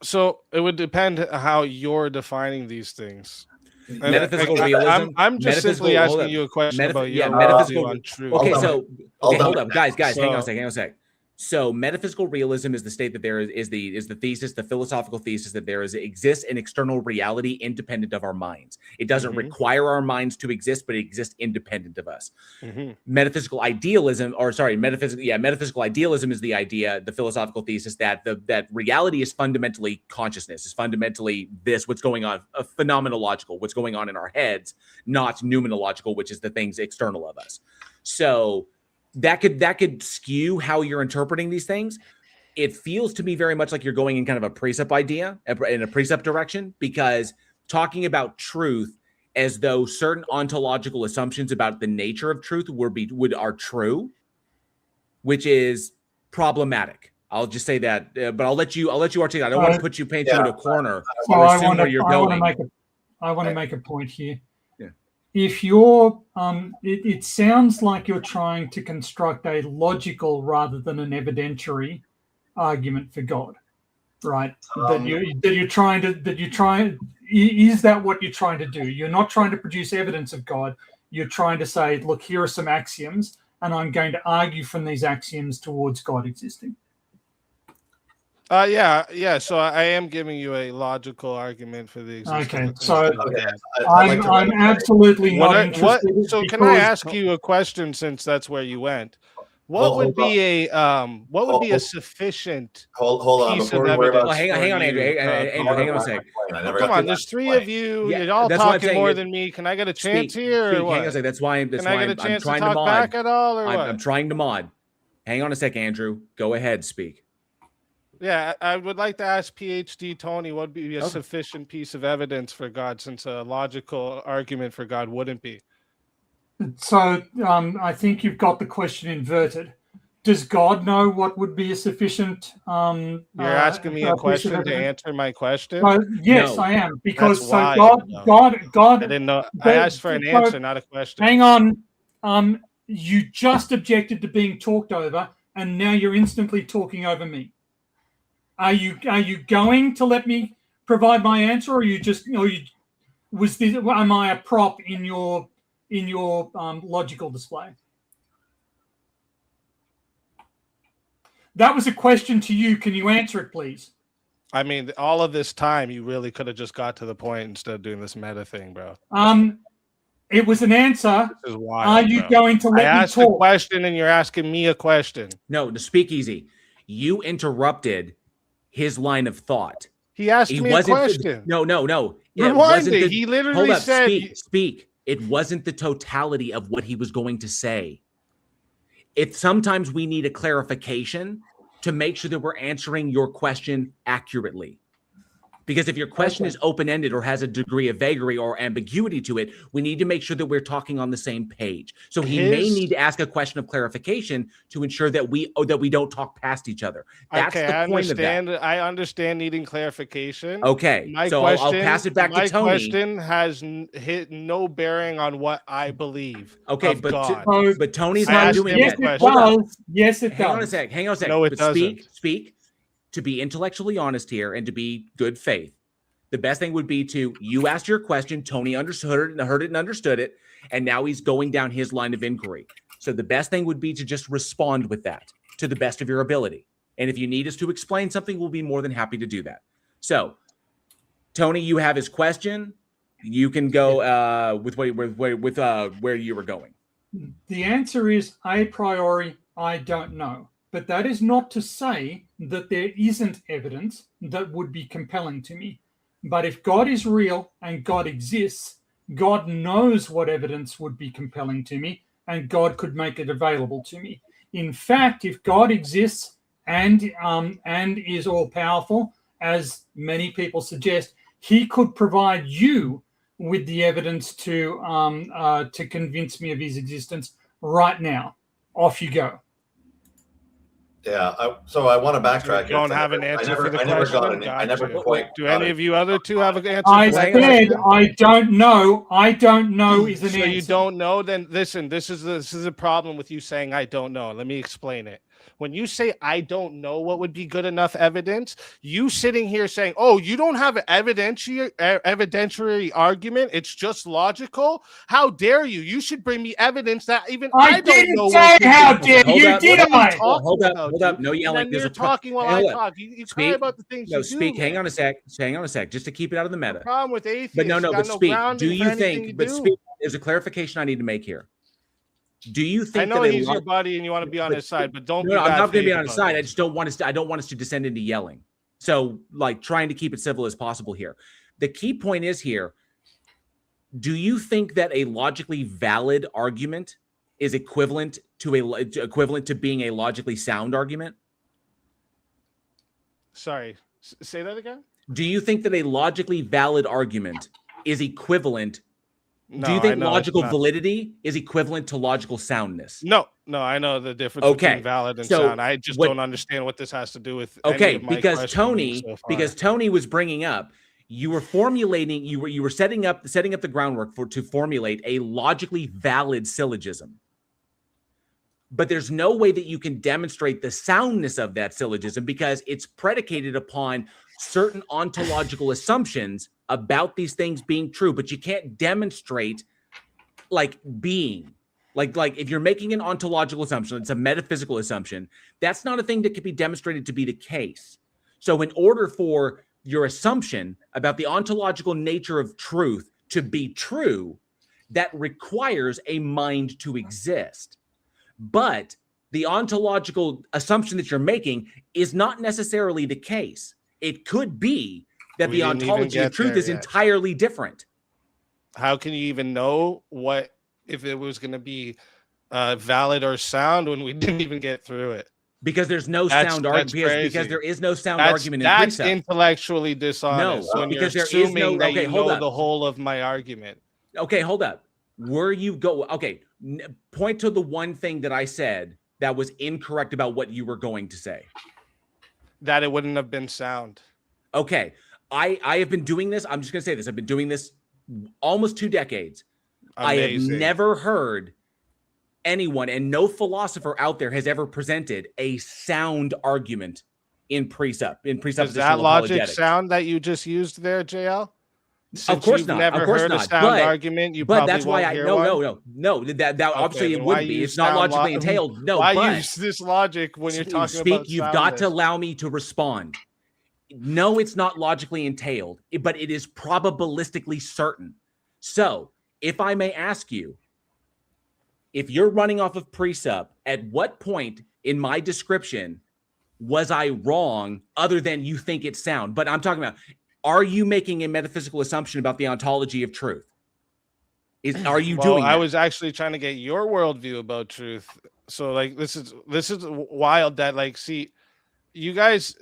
So it would depend how you're defining these things. Metaphysical realism. I'm just simply asking you a question about your metaphysical on truth. Okay, hold up, guys, hang on a sec. So metaphysical realism is the state that there is the thesis, the philosophical thesis that there exists an external reality independent of our minds. It doesn't require our minds to exist, but it exists independent of us. Metaphysical idealism is the idea, the philosophical thesis that reality is fundamentally consciousness, is fundamentally what's going on, phenomenological, what's going on in our heads, not numenological, which is the things external of us. So that could skew how you're interpreting these things. It feels to me very much like you're going in kind of a precept idea, in a precept direction, because talking about truth as though certain ontological assumptions about the nature of truth are true, which is problematic. I'll just say that, but I'll let you articulate. I don't want to paint you in a corner or assume where you're going. I want to make a point here. Yeah. If you're, it sounds like you're trying to construct a logical rather than an evidentiary argument for God, right? Is that what you're trying to do? You're not trying to produce evidence of God. You're trying to say, look, here are some axioms, and I'm going to argue from these axioms towards God existing. Yeah. So I am giving you a logical argument for the existence. Okay, so I'm absolutely not interested. So can I ask you a question, since that's where you went? What would be a sufficient hold on piece of evidence? Hang on, Andrew. Andrew, hang on a second. Come on, there's three of you. Yeah, you're all talking more than me. Can I get a chance here? Or what? Hang on a second. That's why I'm trying to mod. Back at all, or what? I'm trying to mod. Hang on a second, Andrew. Go ahead, speak. Yeah, I would like to ask PhD Tony what would be a sufficient piece of evidence for God, since a logical argument for God wouldn't be. So I think you've got the question inverted. Does God know what would be a sufficient? You're asking me a question to answer my question? Yes, no. I am, because God. I didn't know. I asked for an answer, not a question. Hang on. You just objected to being talked over, and now you're instantly talking over me. Are you going to let me provide my answer, or am I a prop in your logical display? That was a question to you. Can you answer it, please? I mean, all of this time, you really could have just got to the point instead of doing this meta thing, bro. It was an answer. This is wild, Are you going to let me talk? I asked a question, and you're asking me a question. No, to speak easy. You interrupted his line of thought. He asked me a question. No. Rewind it. He literally said... Speak. It wasn't the totality of what he was going to say. Sometimes we need a clarification to make sure that we're answering your question accurately. Because if your question is open-ended or has a degree of vagary or ambiguity to it, we need to make sure that we're talking on the same page. So he may need to ask a question of clarification to ensure that we don't talk past each other. That's okay, the point of that. I understand needing clarification. Okay, so I'll pass it back to Tony. My question has hit no bearing on what I believe. Okay, but Tony's not doing yes, that. It does. Yes, it Hang does. on a sec. Hang on a sec. No, it doesn't. Speak. To be intellectually honest here and to be good faith, the best thing would be you asked your question, Tony heard it and understood it, and now he's going down his line of inquiry. So the best thing would be to just respond with that to the best of your ability. And if you need us to explain something, we'll be more than happy to do that. So, Tony, you have his question. You can go with where you were going. The answer is a priori, I don't know. But that is not to say that there isn't evidence that would be compelling to me. But if God is real and God exists, God knows what evidence would be compelling to me, and God could make it available to me. In fact, if God exists and is all powerful, as many people suggest, He could provide you with the evidence to convince me of His existence right now. Off you go. Yeah, so I want to backtrack. You don't have an answer for the question? I never quite. Do any of you other two have an answer? I said I don't know. I don't know is an answer. So you don't know? Then listen. This is a problem with you saying I don't know. Let me explain it. When you say I don't know what would be good enough evidence, you sitting here saying, "Oh, you don't have an evidentiary argument. It's just logical." How dare you? You should bring me evidence that even I don't know. Say how dare you? Did I? Hold up. No yelling. You're talking while I talk. You cry about the things you do. Speak. Hang on a sec. Just to keep it out of the meta. Problem with atheists. But but speak. Do you think? But speak. There's a clarification I need to make here. Do you think? I know he's your buddy and you want to be on his side, but don't. No, I'm not going to be on his side. I just don't want us to. I don't want us to descend into yelling. So, trying to keep it civil as possible here. The key point is here. Do you think that a logically valid argument is equivalent to being a logically sound argument? Sorry, say that again. Do you think that a logically valid argument is equivalent? No, do you think logical validity is equivalent to logical soundness? No, I know the difference between valid and sound. I just don't understand what this has to do with. Because Tony was bringing up, you were formulating, you were setting up the groundwork to formulate a logically valid syllogism. But there's no way that you can demonstrate the soundness of that syllogism because it's predicated upon certain ontological assumptions about these things being true, but you can't demonstrate being. Like if you're making an ontological assumption, it's a metaphysical assumption, that's not a thing that can be demonstrated to be the case. So in order for your assumption about the ontological nature of truth to be true, that requires a mind to exist. But the ontological assumption that you're making is not necessarily the case. It could be that the ontology of truth is entirely different. How can you even know if it was going to be valid or sound when we didn't even get through it? Because there's no sound argument. Because there is no sound argument in precept. That's intellectually dishonest. No, because there is no. Okay, hold up. The whole of my argument. Okay, hold up. Point to the one thing that I said that was incorrect about what you were going to say. That it wouldn't have been sound. Okay. I have been doing this. I'm just going to say this. I've been doing this almost 2 decades. Amazing. I have never heard anyone, and no philosopher out there has ever presented a sound argument in precept. Is that logic sound that you just used there, JL? Of course not. Never heard a sound argument. But that's why no. That obviously it wouldn't be. It's not logically entailed. No. Why use this logic when you're talking about? You've got to allow me to respond. No, it's not logically entailed, but it is probabilistically certain. So, if I may ask you, if you're running off of precept, at what point in my description was I wrong other than you think it's sound? But I'm talking about, are you making a metaphysical assumption about the ontology of truth? Are you doing that? I was actually trying to get your worldview about truth. So this is wild that you guys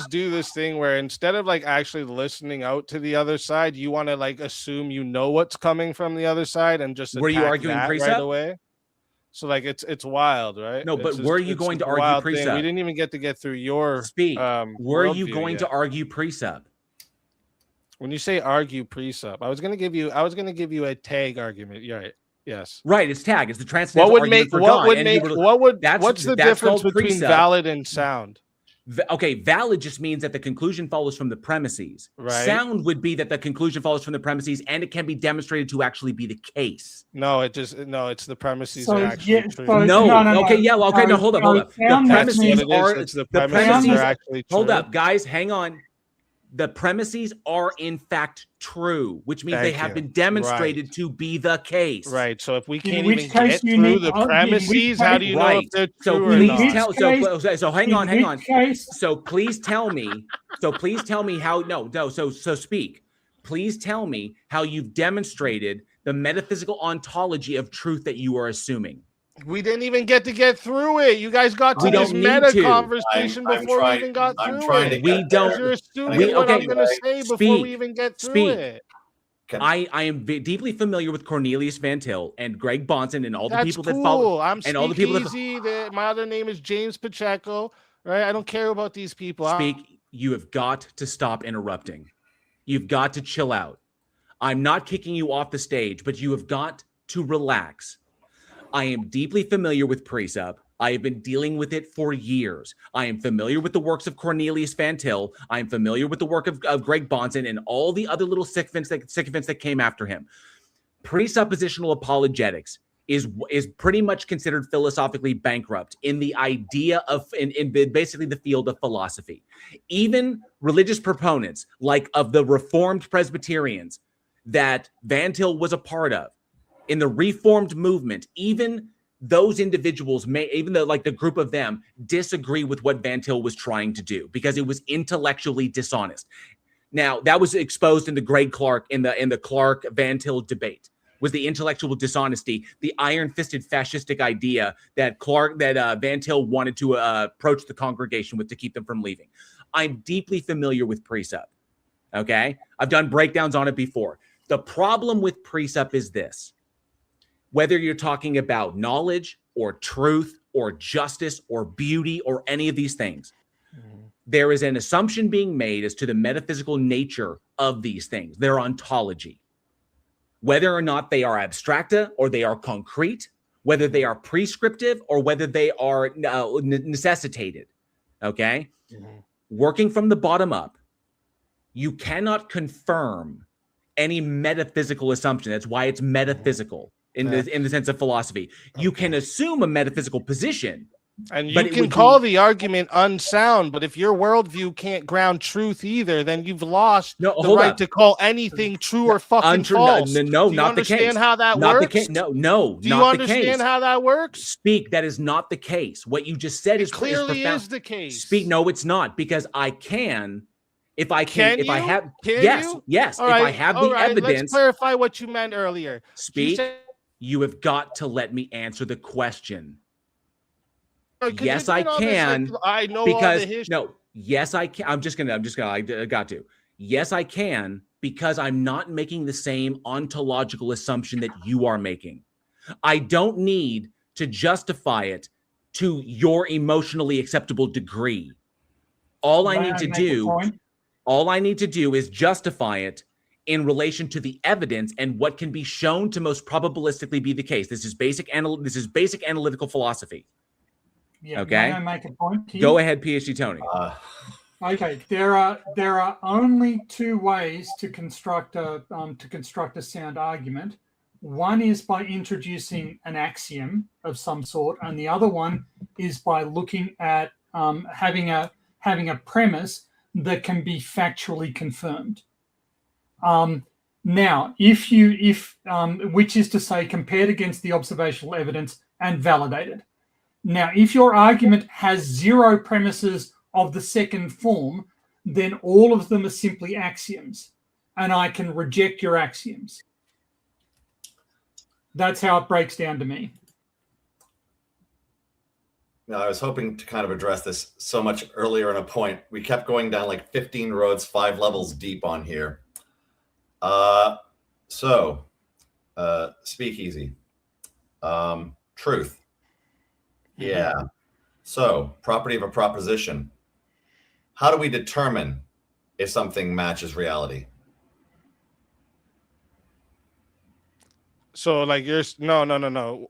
do this thing where instead of like actually listening out to the other side, you want to like assume you know what's coming from the other side and just Were you attack arguing that right precept? away. So like it's wild, right? No, but were you going to argue wild precept? thing. We didn't even get through your Speak. Were you worldview going yet. to argue precept? When you say argue precept, I was gonna give you a tag argument. Yeah, right. Yes. Right, it's tag. It's the transcendental argument for God. What's the difference between precept. valid and sound? Okay, valid just means that the conclusion follows from the premises. Right. Sound would be that the conclusion follows from the premises and it can be demonstrated to actually be the case. No, it's the premises So, are actually yeah, true. so- No. Okay, yeah, well, okay, no, hold up. The sound premises means- are It's the the premises premises are actually true. Hold up, guys, hang on. The premises are in fact true, which means they have been demonstrated to be the case. Right. So if we can't which even case get you through need- the in which premises, how do you know Right. if they're So true or please not? tell. So hang on. So please tell me. How. No. So speak. Please tell me how you've demonstrated the metaphysical ontology of truth that you are assuming. We didn't even get through it. You guys got to We this don't need meta to. conversation before we even got I'm through trying to it. get We don't- You're assuming we- what okay, I'm going to say before speak, we even get through speak. it. I am deeply familiar with Cornelius Van Til and Greg Bonson and all the That's people cool. that follow. I'm and all the people that Speakeasy. My other name is James Pacheco. Right? I don't care about these people. speak. You have got to stop interrupting. You've got to chill out. I'm not kicking you off the stage, but you have got to relax. I am deeply familiar with precept. I have been dealing with it for years. I am familiar with the works of Cornelius Van Til. I am familiar with the work of Greg Bonson and all the other little sycophants that came after him. Presuppositional apologetics is pretty much considered philosophically bankrupt in the idea of in basically the field of philosophy. Even religious proponents like of the Reformed Presbyterians that Van Til was a part of in the Reformed movement, even those individuals even though like the group of them disagree with what Van Til was trying to do because it was intellectually dishonest. Now that was exposed in the Greg Clark in the Clark Van Til debate was the intellectual dishonesty, the iron-fisted fascistic idea that Van Til wanted to approach the congregation with to keep them from leaving. I'm deeply familiar with precept. Okay, I've done breakdowns on it before. The problem with precept is this. Whether you're talking about knowledge or truth or justice or beauty or any of these things, there is an assumption being made as to the metaphysical nature of these things, their ontology. Whether or not they are abstracta or they are concrete, whether they are prescriptive or whether they are necessitated, okay? Working from the bottom up, you cannot confirm any metaphysical assumption. That's why it's metaphysical. In the sense of philosophy, you can assume a metaphysical position, and you can call the argument unsound. But if your worldview can't ground truth either, then you've lost the right to call anything true or fucking false. No, not the case. Do you understand how that works? No. Do you understand how that works? Speak. That is not the case. What you just said is clearly is the case. Speak. No, it's not, because I can. If I can, if I have, yes. If I have the evidence. Let's clarify what you meant earlier. Speak. You have got to let me answer the question. Yes, I can. I know because all the history. No, yes, I can. I got to. Yes, I can, because I'm not making the same ontological assumption that you are making. I don't need to justify it to your emotionally acceptable degree. All I need to do is justify it in relation to the evidence and what can be shown to most probabilistically be the case. This is basic analytical philosophy. Yeah, okay. May I make a point here? Go ahead, PhD Tony. Okay, there are only two ways to construct a sound argument. One is by introducing an axiom of some sort, and the other one is by looking at having a premise that can be factually confirmed. Now, which is to say, compared against the observational evidence and validated. Now, if your argument has zero premises of the second form, then all of them are simply axioms, and I can reject your axioms. That's how it breaks down to me. Now, I was hoping to kind of address this so much earlier in a point. We kept going down like 15 roads, 5 levels deep on here. Speakeasy. Truth. Yeah. So, property of a proposition. How do we determine if something matches reality? So like no.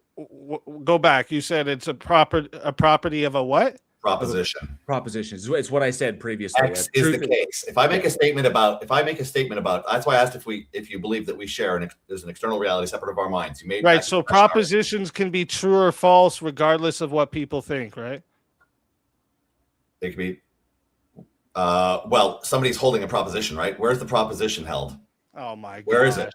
Go back. You said it's a property of a what? Proposition. Propositions. It's what I said previously. X is the case. If I make a statement about, that's why I asked if you believe that we share there's an external reality separate of our minds. You made right. So propositions can be true or false regardless of what people think, right? They could be. Well, somebody's holding a proposition, right? Where's the proposition held? Oh my God. Where is it?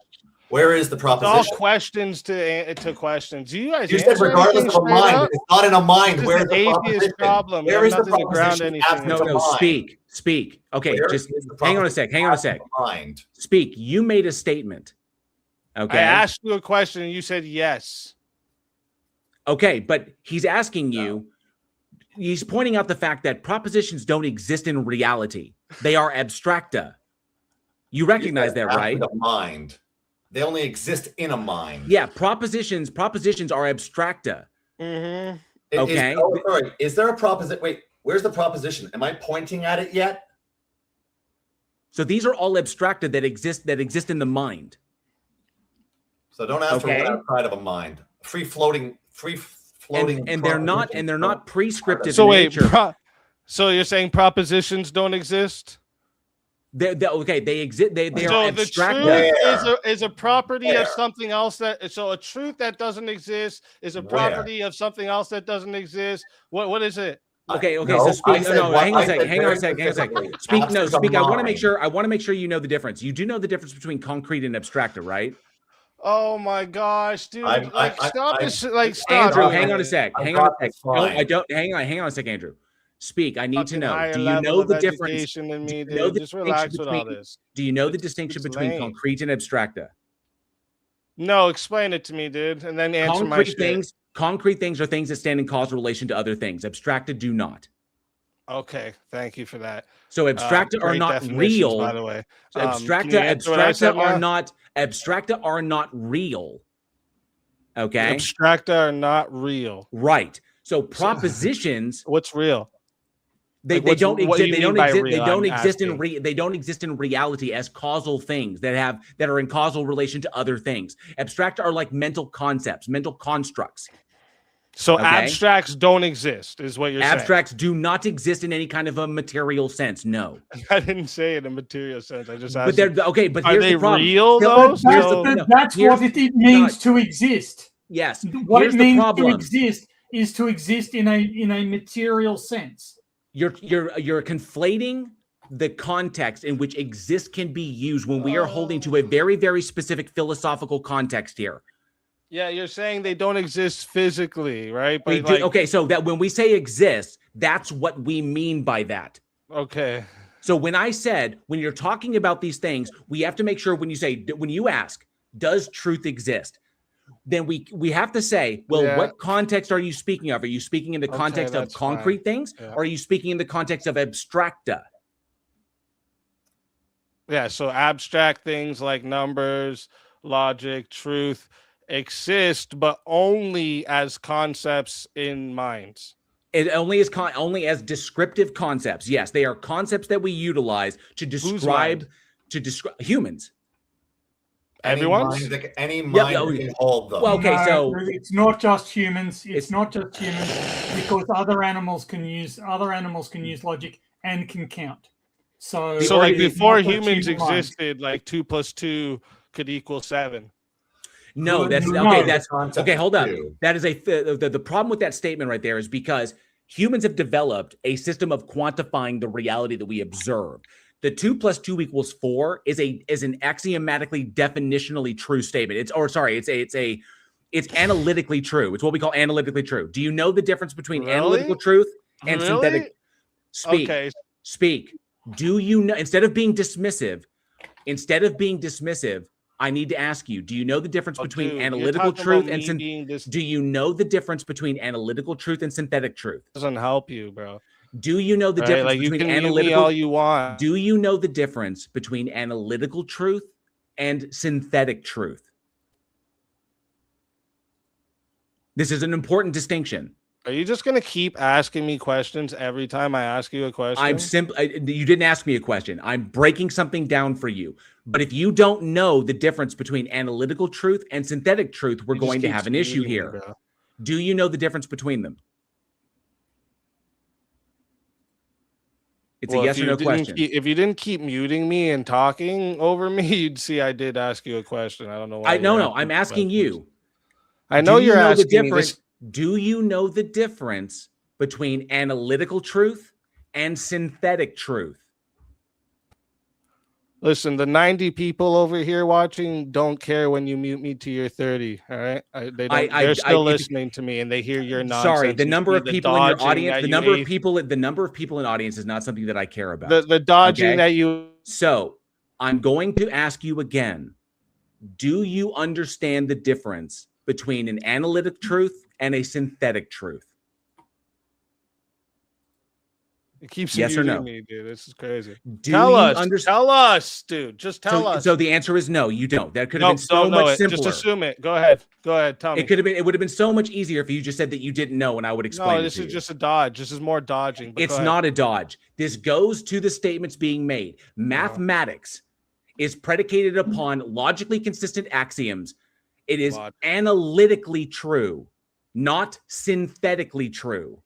Where is the proposition? It's all questions to questions. You guys, you said regardless of a mind. It's not in a mind. Where is the proposition? Problem. Where is the proposition? No. Speak. Okay, just hang on a sec. Mind. Speak. You made a statement. Okay. I asked you a question and you said yes. Okay, but he's asking you. He's pointing out the fact that propositions don't exist in reality. They are abstracta. You recognize that, right? A mind. They only exist in a mind. Yeah, propositions are abstracta. Mm-hmm. Okay. Is there a proposition? Wait, where's the proposition? Am I pointing at it yet? So these are all abstracta that exist in the mind. So don't ask for one outside of a mind. Free floating. And they're not prescriptive. So in wait, nature. So you're saying propositions don't exist? They exist. They so are the abstract. Truth is a property of something else so a truth that doesn't exist is a property of something else that doesn't exist. What is it? Okay. So speak. Hang on a second. Speak. No, speak. I want to make sure you know the difference. You do know the difference between concrete and abstracta, right? Oh my gosh, dude! Stop! Andrew, hang on a sec. Hang on a sec. No, I don't. Hang on a sec, Andrew. Speak. I need to know. Do you know the difference? Just relax with all this. Do you know the distinction between concrete and abstracta? No, explain it to me, dude, and then answer my shit. Concrete things are things that stand in causal relation to other things. Abstracta do not. Okay, thank you for that. So abstracta are not real. By the way, abstracta are not real. Okay. Abstracta are not real. Right. So propositions. What's real? They don't exist in reality as causal things that are in causal relation to other things. Abstracta are like mental concepts, mental constructs. So abstracts don't exist, is what you're saying. Abstracts do not exist in any kind of a material sense. No, I didn't say it in a material sense. I just asked. But they're okay. But are here's they the problem. Real though? That's what it means to exist. Yes. What it means to exist is to exist in a material sense. You're conflating the context in which exist can be used when we are holding to a very, very specific philosophical context here. Yeah, you're saying they don't exist physically, right? But okay, so that when we say exist, that's what we mean by that. Okay. So when you're talking about these things, we have to make sure when you ask, does truth exist? Then we have to say, well, what context are you speaking of? Are you speaking in the context of concrete things? Yeah. Or are you speaking in the context of abstracta? Yeah, so abstract things like numbers, logic, truth exist, but only as concepts in minds. It only as descriptive concepts. Yes, they are concepts that we utilize to describe humans. Everyone's any mind can hold them. Well, okay, so it's not just humans. It's not just humans because other animals can use logic and can count. So like before humans existed, like 2 + 2 could equal 7. No, that's okay. That's okay. Hold up. That is the problem with that statement right there is because humans have developed a system of quantifying the reality that we observe. The 2 + 2 = 4 is an axiomatically definitionally true statement. It's analytically true. It's what we call analytically true. Do you know the difference between analytical truth and synthetic? Speak. Do you know, instead of being dismissive, I need to ask you, do you know the difference between dude, analytical you're talking truth about and me being this do you know the difference between analytical truth and synthetic truth? doesn't help you, bro. Do you know the All right, difference like you between can mute me analytical all you want. Do you know the difference between analytical truth and synthetic truth? This is an important distinction. Are you just gonna keep asking me questions every time I ask you a question? I'm simply, you didn't ask me a question. I'm breaking something down for you. But if you don't know the difference between analytical truth and synthetic truth, we're You just going to keep have an issue muting me, here. bro. Do you know the difference between them? It's a yes or no question. If you didn't keep muting me and talking over me, you'd see I did ask you a question. I don't know why. I'm asking you. I know you're asking me this. Do you know the difference between analytical truth and synthetic truth? Listen, the 90 people over here watching don't care when you mute me to your 30. All right, they're still listening to me, and they hear your nonsense. Sorry, the number of people in your audience, the number of people in audience is not something that I care about. The dodging that you. So I'm going to ask you again. Do you understand the difference between an analytic truth and a synthetic truth? It keeps yes or no, me, dude. This is crazy. Tell us, dude. Just tell us. So the answer is no. You don't. That could have been so much simpler. Just assume it. Go ahead. Tell me. It would have been so much easier if you just said that you didn't know, and I would explain. No, this is just a dodge. This is more dodging. It's not a dodge. This goes to the statements being made. Mathematics is predicated upon logically consistent axioms. It is analytically true, not synthetically true.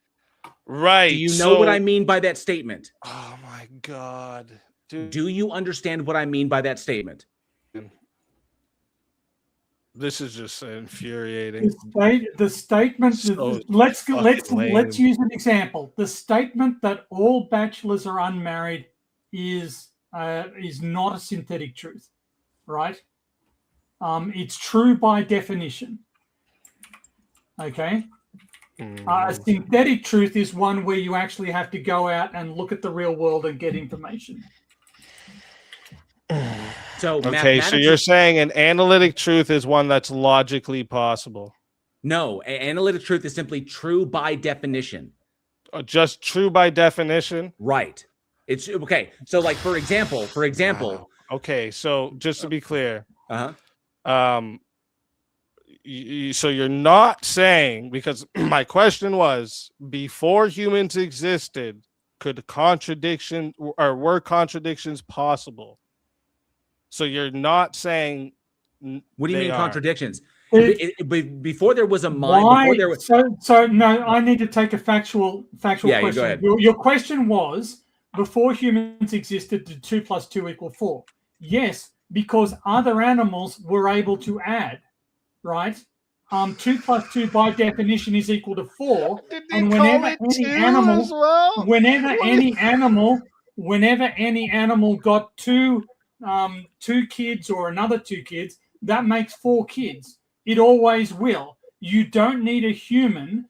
Right. Do you know what I mean by that statement? Oh my God. Dude. Do you understand what I mean by that statement? This is just infuriating. The statement. Let's use an example. The statement that all bachelors are unmarried is not a synthetic truth, right? It's true by definition. Okay. A synthetic truth is one where you actually have to go out and look at the real world and get information. So you're saying an analytic truth is one that's logically possible? No, analytic truth is simply true by definition. Just true by definition? Right. It's okay. So, like for example. Wow. Okay, so just to be clear, so you're not saying, because my question was, before humans existed, were contradictions possible? So you're not saying. What do you mean contradictions? Before there was a mind. Why? So no, I need to take a factual question. Go ahead. Your question was, before humans existed, did 2 + 2 = 4? Yes, because other animals were able to add, right? 2 + 2 by definition is equal to 4. And whenever any animal got two kids or another 2 kids, that makes 4 kids. It always will. You don't need a human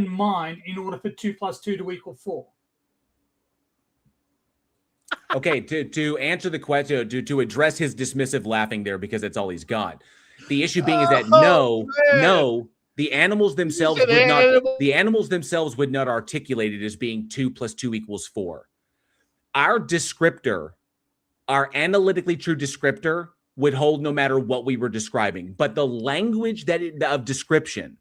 mind in order for 2 + 2 to = 4. Okay, to answer the question, to address his dismissive laughing there, because that's all he's got. The issue being is that the animals themselves would not articulate it as being 2 + 2 = 4. Our descriptor, our analytically true descriptor, would hold no matter what we were describing. But the language of description,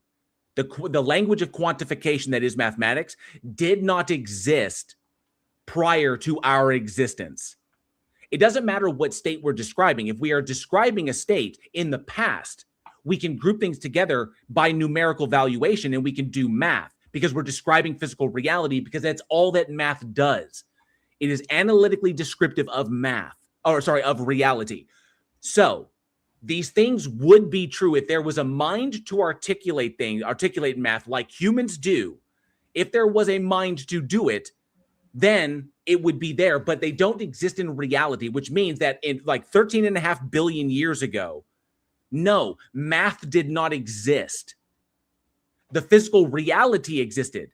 the language of quantification that is mathematics, did not exist prior to our existence. It doesn't matter what state we're describing. If we are describing a state in the past, we can group things together by numerical valuation, and we can do math because we're describing physical reality, because that's all that math does. It is analytically descriptive of of reality. So these things would be true if there was a mind to articulate math like humans do. If there was a mind to do it, then it would be there, but they don't exist in reality, which means that in like 13.5 billion years ago, no, math did not exist. The physical reality existed,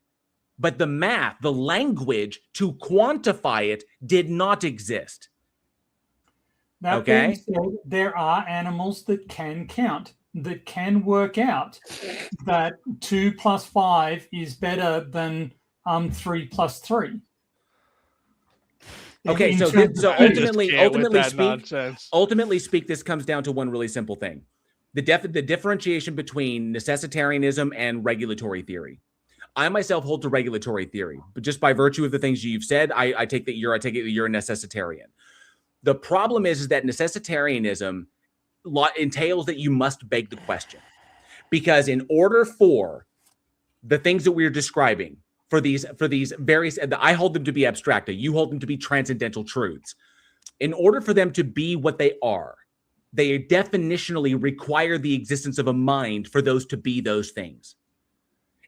but the math, the language to quantify it, did not exist. That being said, there are animals that can count, that can work out that 2 + 5 is better than 3 + 3. Okay, so ultimately speak, this comes down to one really simple thing: the differentiation between necessitarianism and regulatory theory. I myself hold to regulatory theory, but just by virtue of the things you've said, I take it you're a necessitarian. The problem is that necessitarianism entails that you must beg the question, because in order for the things that we're describing, for these various, I hold them to be abstracta, you hold them to be transcendental truths. In order for them to be what they are, they definitionally require the existence of a mind for those to be those things.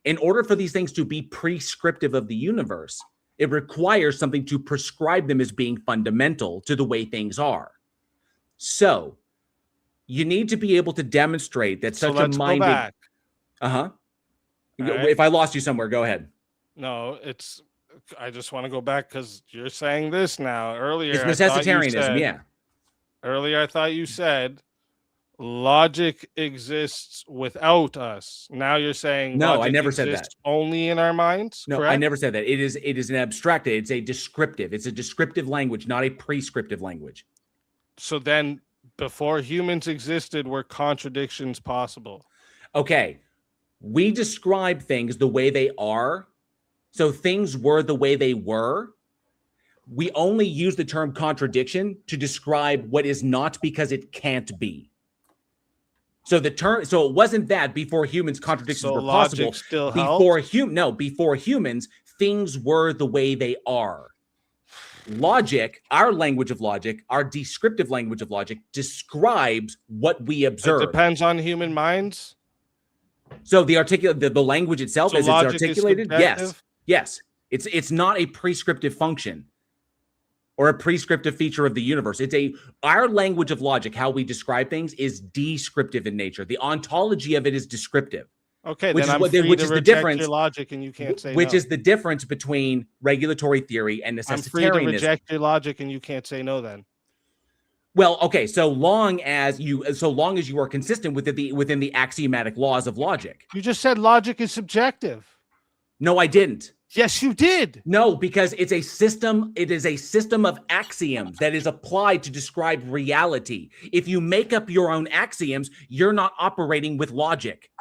In order for these things to be prescriptive of the universe, it requires something to prescribe them as being fundamental to the way things are. So you need to be able to demonstrate that such a mind. Go back. If I lost you somewhere, go ahead. No, I just want to go back because you're saying this now. Earlier, it's necessitarianism. Earlier, I thought you said logic exists without us. Now you're saying no, I never said that. Only in our minds. No, correct? I never said that. It is an abstracta. It's a descriptive. It's a descriptive language, not a prescriptive language. So then, before humans existed, were contradictions possible? Okay, we describe things the way they are. So things were the way they were. We only use the term contradiction to describe what is not because it can't be. So so it wasn't that before humans contradictions were possible. Still before humans, things were the way they are. Logic, our language of logic, our descriptive language of logic, describes what we observe. It depends on human minds. So the language itself, as it's articulated, yes. It's not a prescriptive function or a prescriptive feature of the universe. Our language of logic, how we describe things, is descriptive in nature. The ontology of it is descriptive. Okay, then I'm free to reject your logic, and you can't say which is the difference between regulatory theory and necessitarianism. I'm free to reject your logic, and you can't say no. Then, well, okay, so long as you are consistent within the axiomatic laws of logic. You just said logic is subjective. No, I didn't. Yes, you did. No, because it's a system. It is a system of axioms that is applied to describe reality. If you make up your own axioms, you're not operating with logic.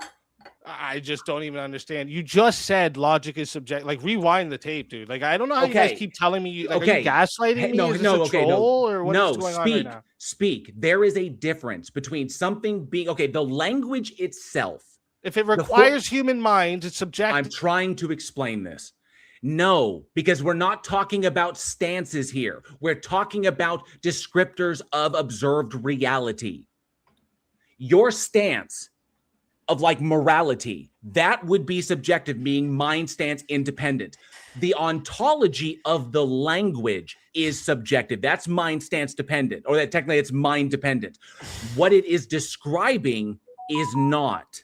I just don't even understand. You just said logic is subjective. Like, rewind the tape, dude. Like, I don't know how you guys keep telling me. Are you gaslighting me? Or what is going on right now? Speak. There is a difference between something being the language itself. If it requires human minds, it's subjective. I'm trying to explain this. No, because we're not talking about stances here. We're talking about descriptors of observed reality. Your stance of morality, that would be subjective, being mind stance independent. The ontology of the language is subjective. That's mind stance dependent, or that technically it's mind dependent. What it is describing is not.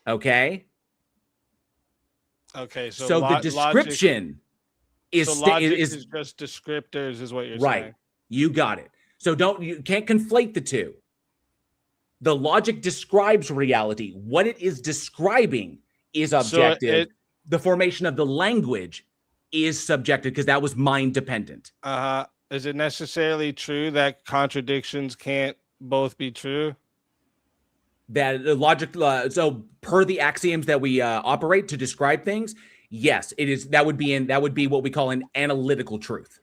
Okay. Okay. So the description is just descriptors, is what you're saying. Right. You got it. So you can't conflate the two. The logic describes reality. What it is describing is objective. The formation of the language is subjective because that was mind dependent. Is it necessarily true that contradictions can't both be true? That the logic, so per the axioms that we operate to describe things, yes, it is. That would be what we call an analytical truth.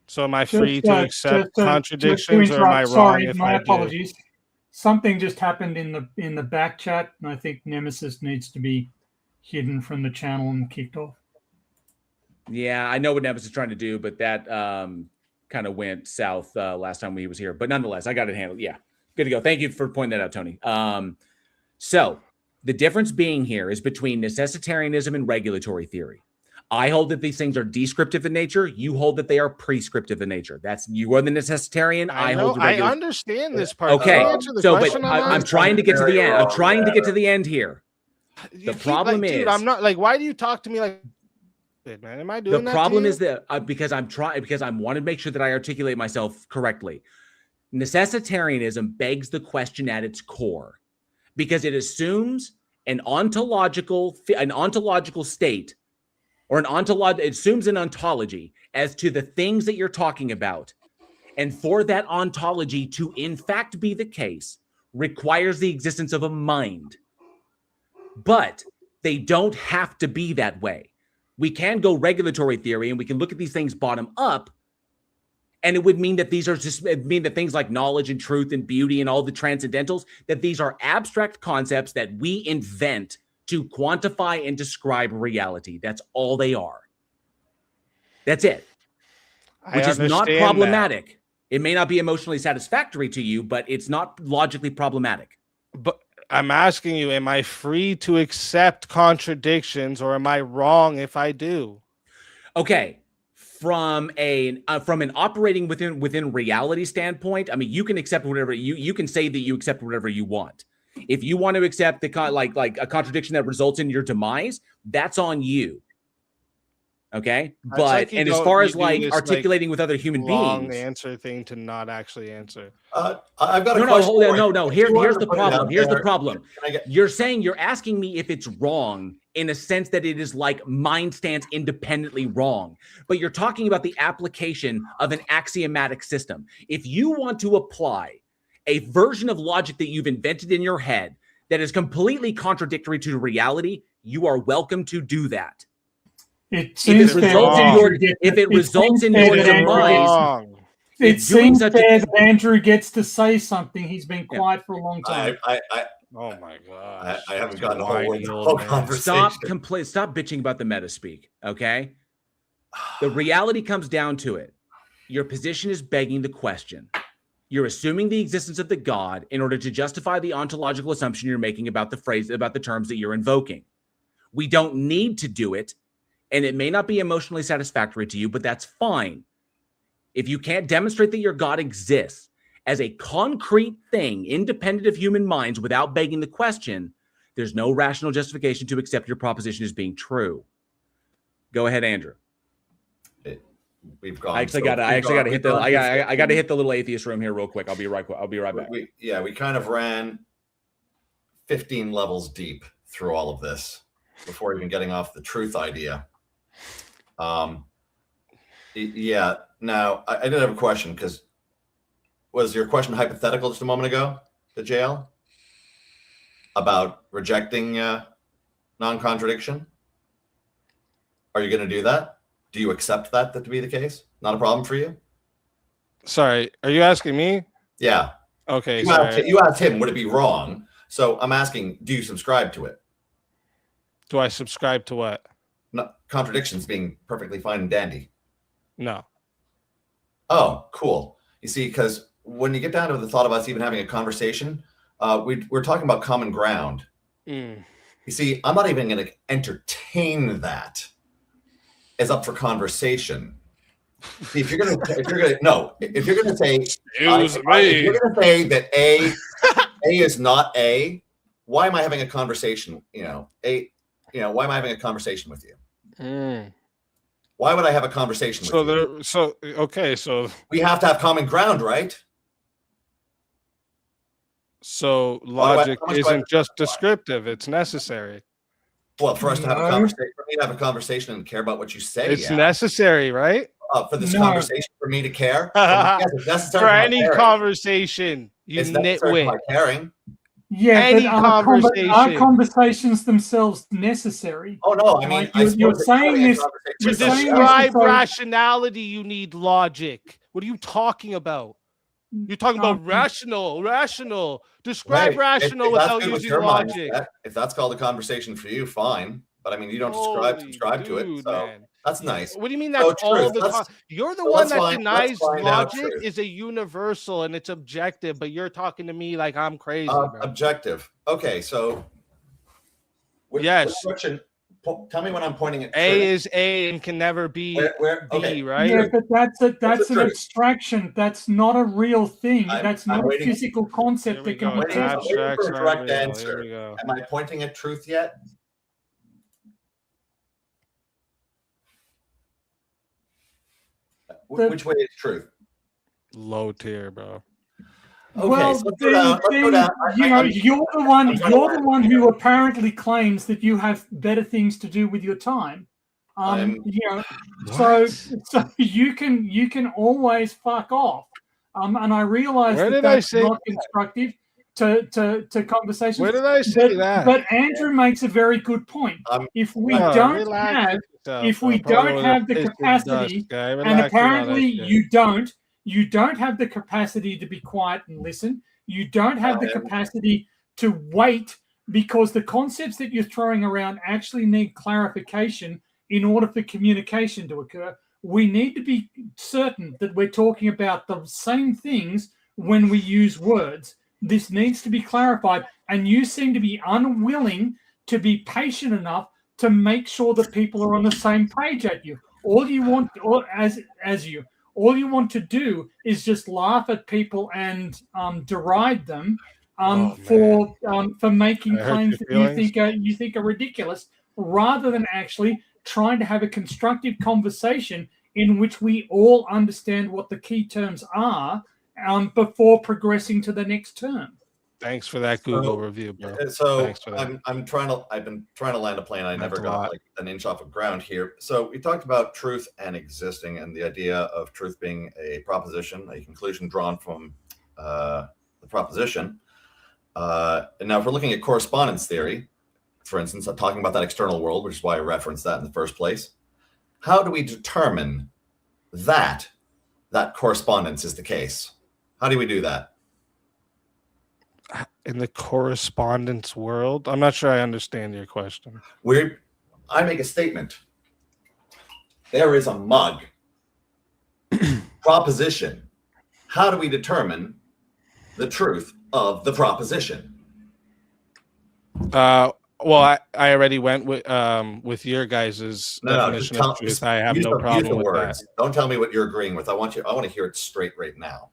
So am I free to accept contradictions, or am I wrong? Sorry, my apologies. Something just happened in the back chat, and I think Nemesis needs to be hidden from the channel and kicked off. Yeah, I know what Nemesis is trying to do, but that kind of went south last time he was here. But nonetheless, I got it handled. Yeah, good to go. Thank you for pointing that out, Tony. So the difference being here is between necessitarianism and regulatory theory. I hold that these things are descriptive in nature. You hold that they are prescriptive in nature. You are the necessitarian. I hold. I understand this part. Okay, but I'm trying to get to the end. I'm trying to get to the end here. The problem is, I'm not like. Why do you talk to me like? Man, am I The doing that? problem is that because I want to make sure that I articulate myself correctly. Necessitarianism begs the question at its core because it assumes an ontological state, or it assumes an ontology as to the things that you're talking about. And for that ontology to in fact be the case requires the existence of a mind. But they don't have to be that way. We can go regulatory theory and we can look at these things bottom up, and it would mean that things like knowledge and truth and beauty and all the transcendentals, that these are abstract concepts that we invent to quantify and describe reality. That's all they are. That's it. Which is not problematic. That. It may not be emotionally satisfactory to you, but it's not logically problematic. But I'm asking you, am I free to accept contradictions, or am I wrong if I do? Okay. From an operating within reality standpoint, I mean, you can accept whatever you can say that you accept whatever you want. If you want to accept the like a contradiction that results in your demise, that's on you. Okay, but and as far as like articulating with other human beings, answer thing to not actually answer. I've got a question. No. Here's the problem. Here's the problem. You're asking me if it's wrong in a sense that it is like mind stands independently wrong, but you're talking about the application of an axiomatic system. If you want to apply a version of logic that you've invented in your head that is completely contradictory to reality, you are welcome to do that. If it results in your demise, it seems fair that Andrew gets to say something. He's been quiet for a long time. Oh my gosh! I haven't gotten a whole conversation. Stop bitching about the meta speak. Okay, the reality comes down to it. Your position is begging the question. You're assuming the existence of the God in order to justify the ontological assumption you're making about the terms that you're invoking. We don't need to do it. And it may not be emotionally satisfactory to you, but that's fine. If you can't demonstrate that your God exists as a concrete thing, independent of human minds, without begging the question, there's no rational justification to accept your proposition as being true. Go ahead, Andrew. We've gone. I got to hit the little atheist room here real quick. I'll be right back. We kind of ran 15 levels deep through all of this before even getting off the truth idea. Yeah. Now, I did have a question, because was your question hypothetical just a moment ago to JL about rejecting non-contradiction? Are you going to do that? Do you accept that to be the case? Not a problem for you? Sorry, are you asking me? Yeah. Okay. You asked him, would it be wrong? So I'm asking, do you subscribe to it? Do I subscribe to what? Contradictions being perfectly fine and dandy. No. Oh, cool. You see, because when you get down to the thought of us even having a conversation, we're talking about common ground. You see, I'm not even going to entertain that as up for conversation. See, if you're going to say that A is not A, why am I having a conversation? Why am I having a conversation with you? Why would I have a conversation with you? So we have to have common ground, right? So logic isn't just descriptive; it's necessary. Well, for us to have a conversation, for me to have a conversation and care about what you say, it's necessary, right? For this conversation, for me to care, it's necessary for any conversation. You nitwit. Caring. Yeah, any conversation. Are conversations themselves necessary? Oh no, I mean, you're saying this to describe rationality. You need logic. What are you talking about? You're talking about rational. Describe rational without using logic. If that's called a conversation for you, fine. But I mean, you don't subscribe to it, so man. That's nice. What do you mean that's all the time? You're the one that denies logic is a universal and it's objective, but you're talking to me like I'm crazy. Objective. Okay, so yes. Tell me when I'm pointing at A is A and can never be B, right? Yeah, but that's an abstraction. That's not a real thing. That's not a physical concept that can be tested. Correct answer. Am I pointing at truth yet? Which way is truth? Low tier, bro. Okay, well, so let's then, go down. you're the one. You're the one who apparently claims that you have better things to do with your time. So you can always fuck off. And I realize that's not constructive to conversations. Where did I say that? But Andrew makes a very good point. If we don't have the capacity, and apparently you don't have the capacity to be quiet and listen. You don't have the capacity to wait, because the concepts that you're throwing around actually need clarification in order for communication to occur. We need to be certain that we're talking about the same things when we use words. This needs to be clarified, and you seem to be unwilling to be patient enough to make sure that people are on the same page at you. All you want, all you want to do is just laugh at people and deride them for making claims that you think are ridiculous, rather than actually trying to have a constructive conversation in which we all understand what the key terms are before progressing to the next term. Thanks for that Google review, bro. So I've been trying to land a plane. I never got like an inch off of ground here. So we talked about truth and existing, and the idea of truth being a proposition, a conclusion drawn from the proposition. And now if we're looking at correspondence theory, for instance, I'm talking about that external world, which is why I referenced that in the first place. How do we determine that correspondence is the case? How do we do that? In the correspondence world? I'm not sure I understand your question. I make a statement. There is a mug. Proposition. How do we determine the truth of the proposition? Well, I already went with your guys' definition of truth. I have no problem with that. Don't tell me what you're agreeing with. I want to hear it straight right now.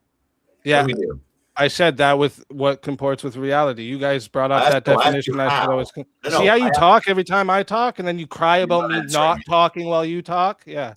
Yeah. What do we do? I said that with what comports with reality. You guys brought up that definition. I thought I was. See how you talk every time I talk, and then you cry about me not talking while you talk. Yeah,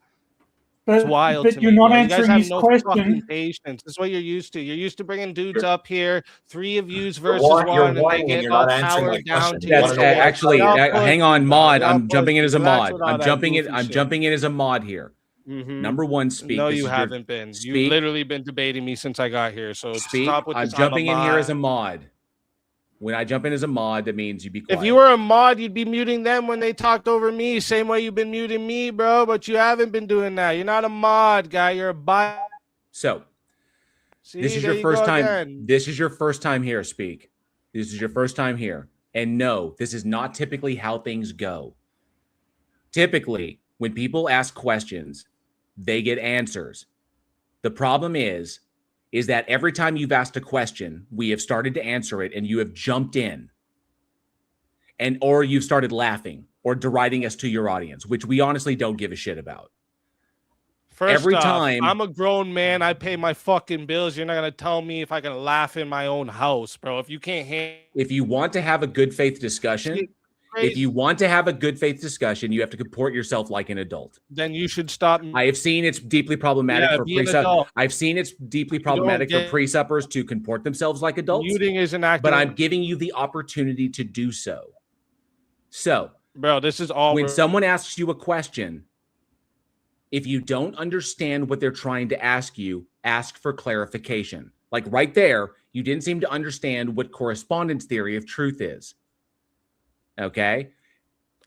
it's wild. But you're not answering his question. Patience. This is what you're used to. You're used to bringing dudes up here, 3 of yous versus 1, and they get all powered down to. That's actually. Hang on, mod. I'm jumping in as a mod. I'm jumping in as a mod here. Mm-hmm. Number one, speak. No, you haven't been. You've literally been debating me since I got here. So stop with this. I'm jumping in here as a mod. When I jump in as a mod, that means you be quiet. If you were a mod, you'd be muting them when they talked over me. Same way you've been muting me, bro. But you haven't been doing that. You're not a mod guy. You're a bot. So, this is your first time. Again. This is your first time here, Speak. This is your first time here. And no, this is not typically how things go. Typically, when people ask questions, they get answers. The problem is that every time you've asked a question, we have started to answer it and you have jumped in or you've started laughing or deriding us to your audience, which we honestly don't give a shit about. Every time I'm a grown man, I pay my fucking bills. You're not going to tell me if I can laugh in my own house, bro. If you can't if you want to have a good faith discussion, you have to comport yourself like an adult. Then you should stop. I have seen it's deeply problematic for pre-suppers to comport themselves like adults. Muting is an act, but I'm giving you the opportunity to do so. So, bro, this is all. When someone asks you a question, if you don't understand what they're trying to ask you, ask for clarification. Like right there, you didn't seem to understand what correspondence theory of truth is. Okay.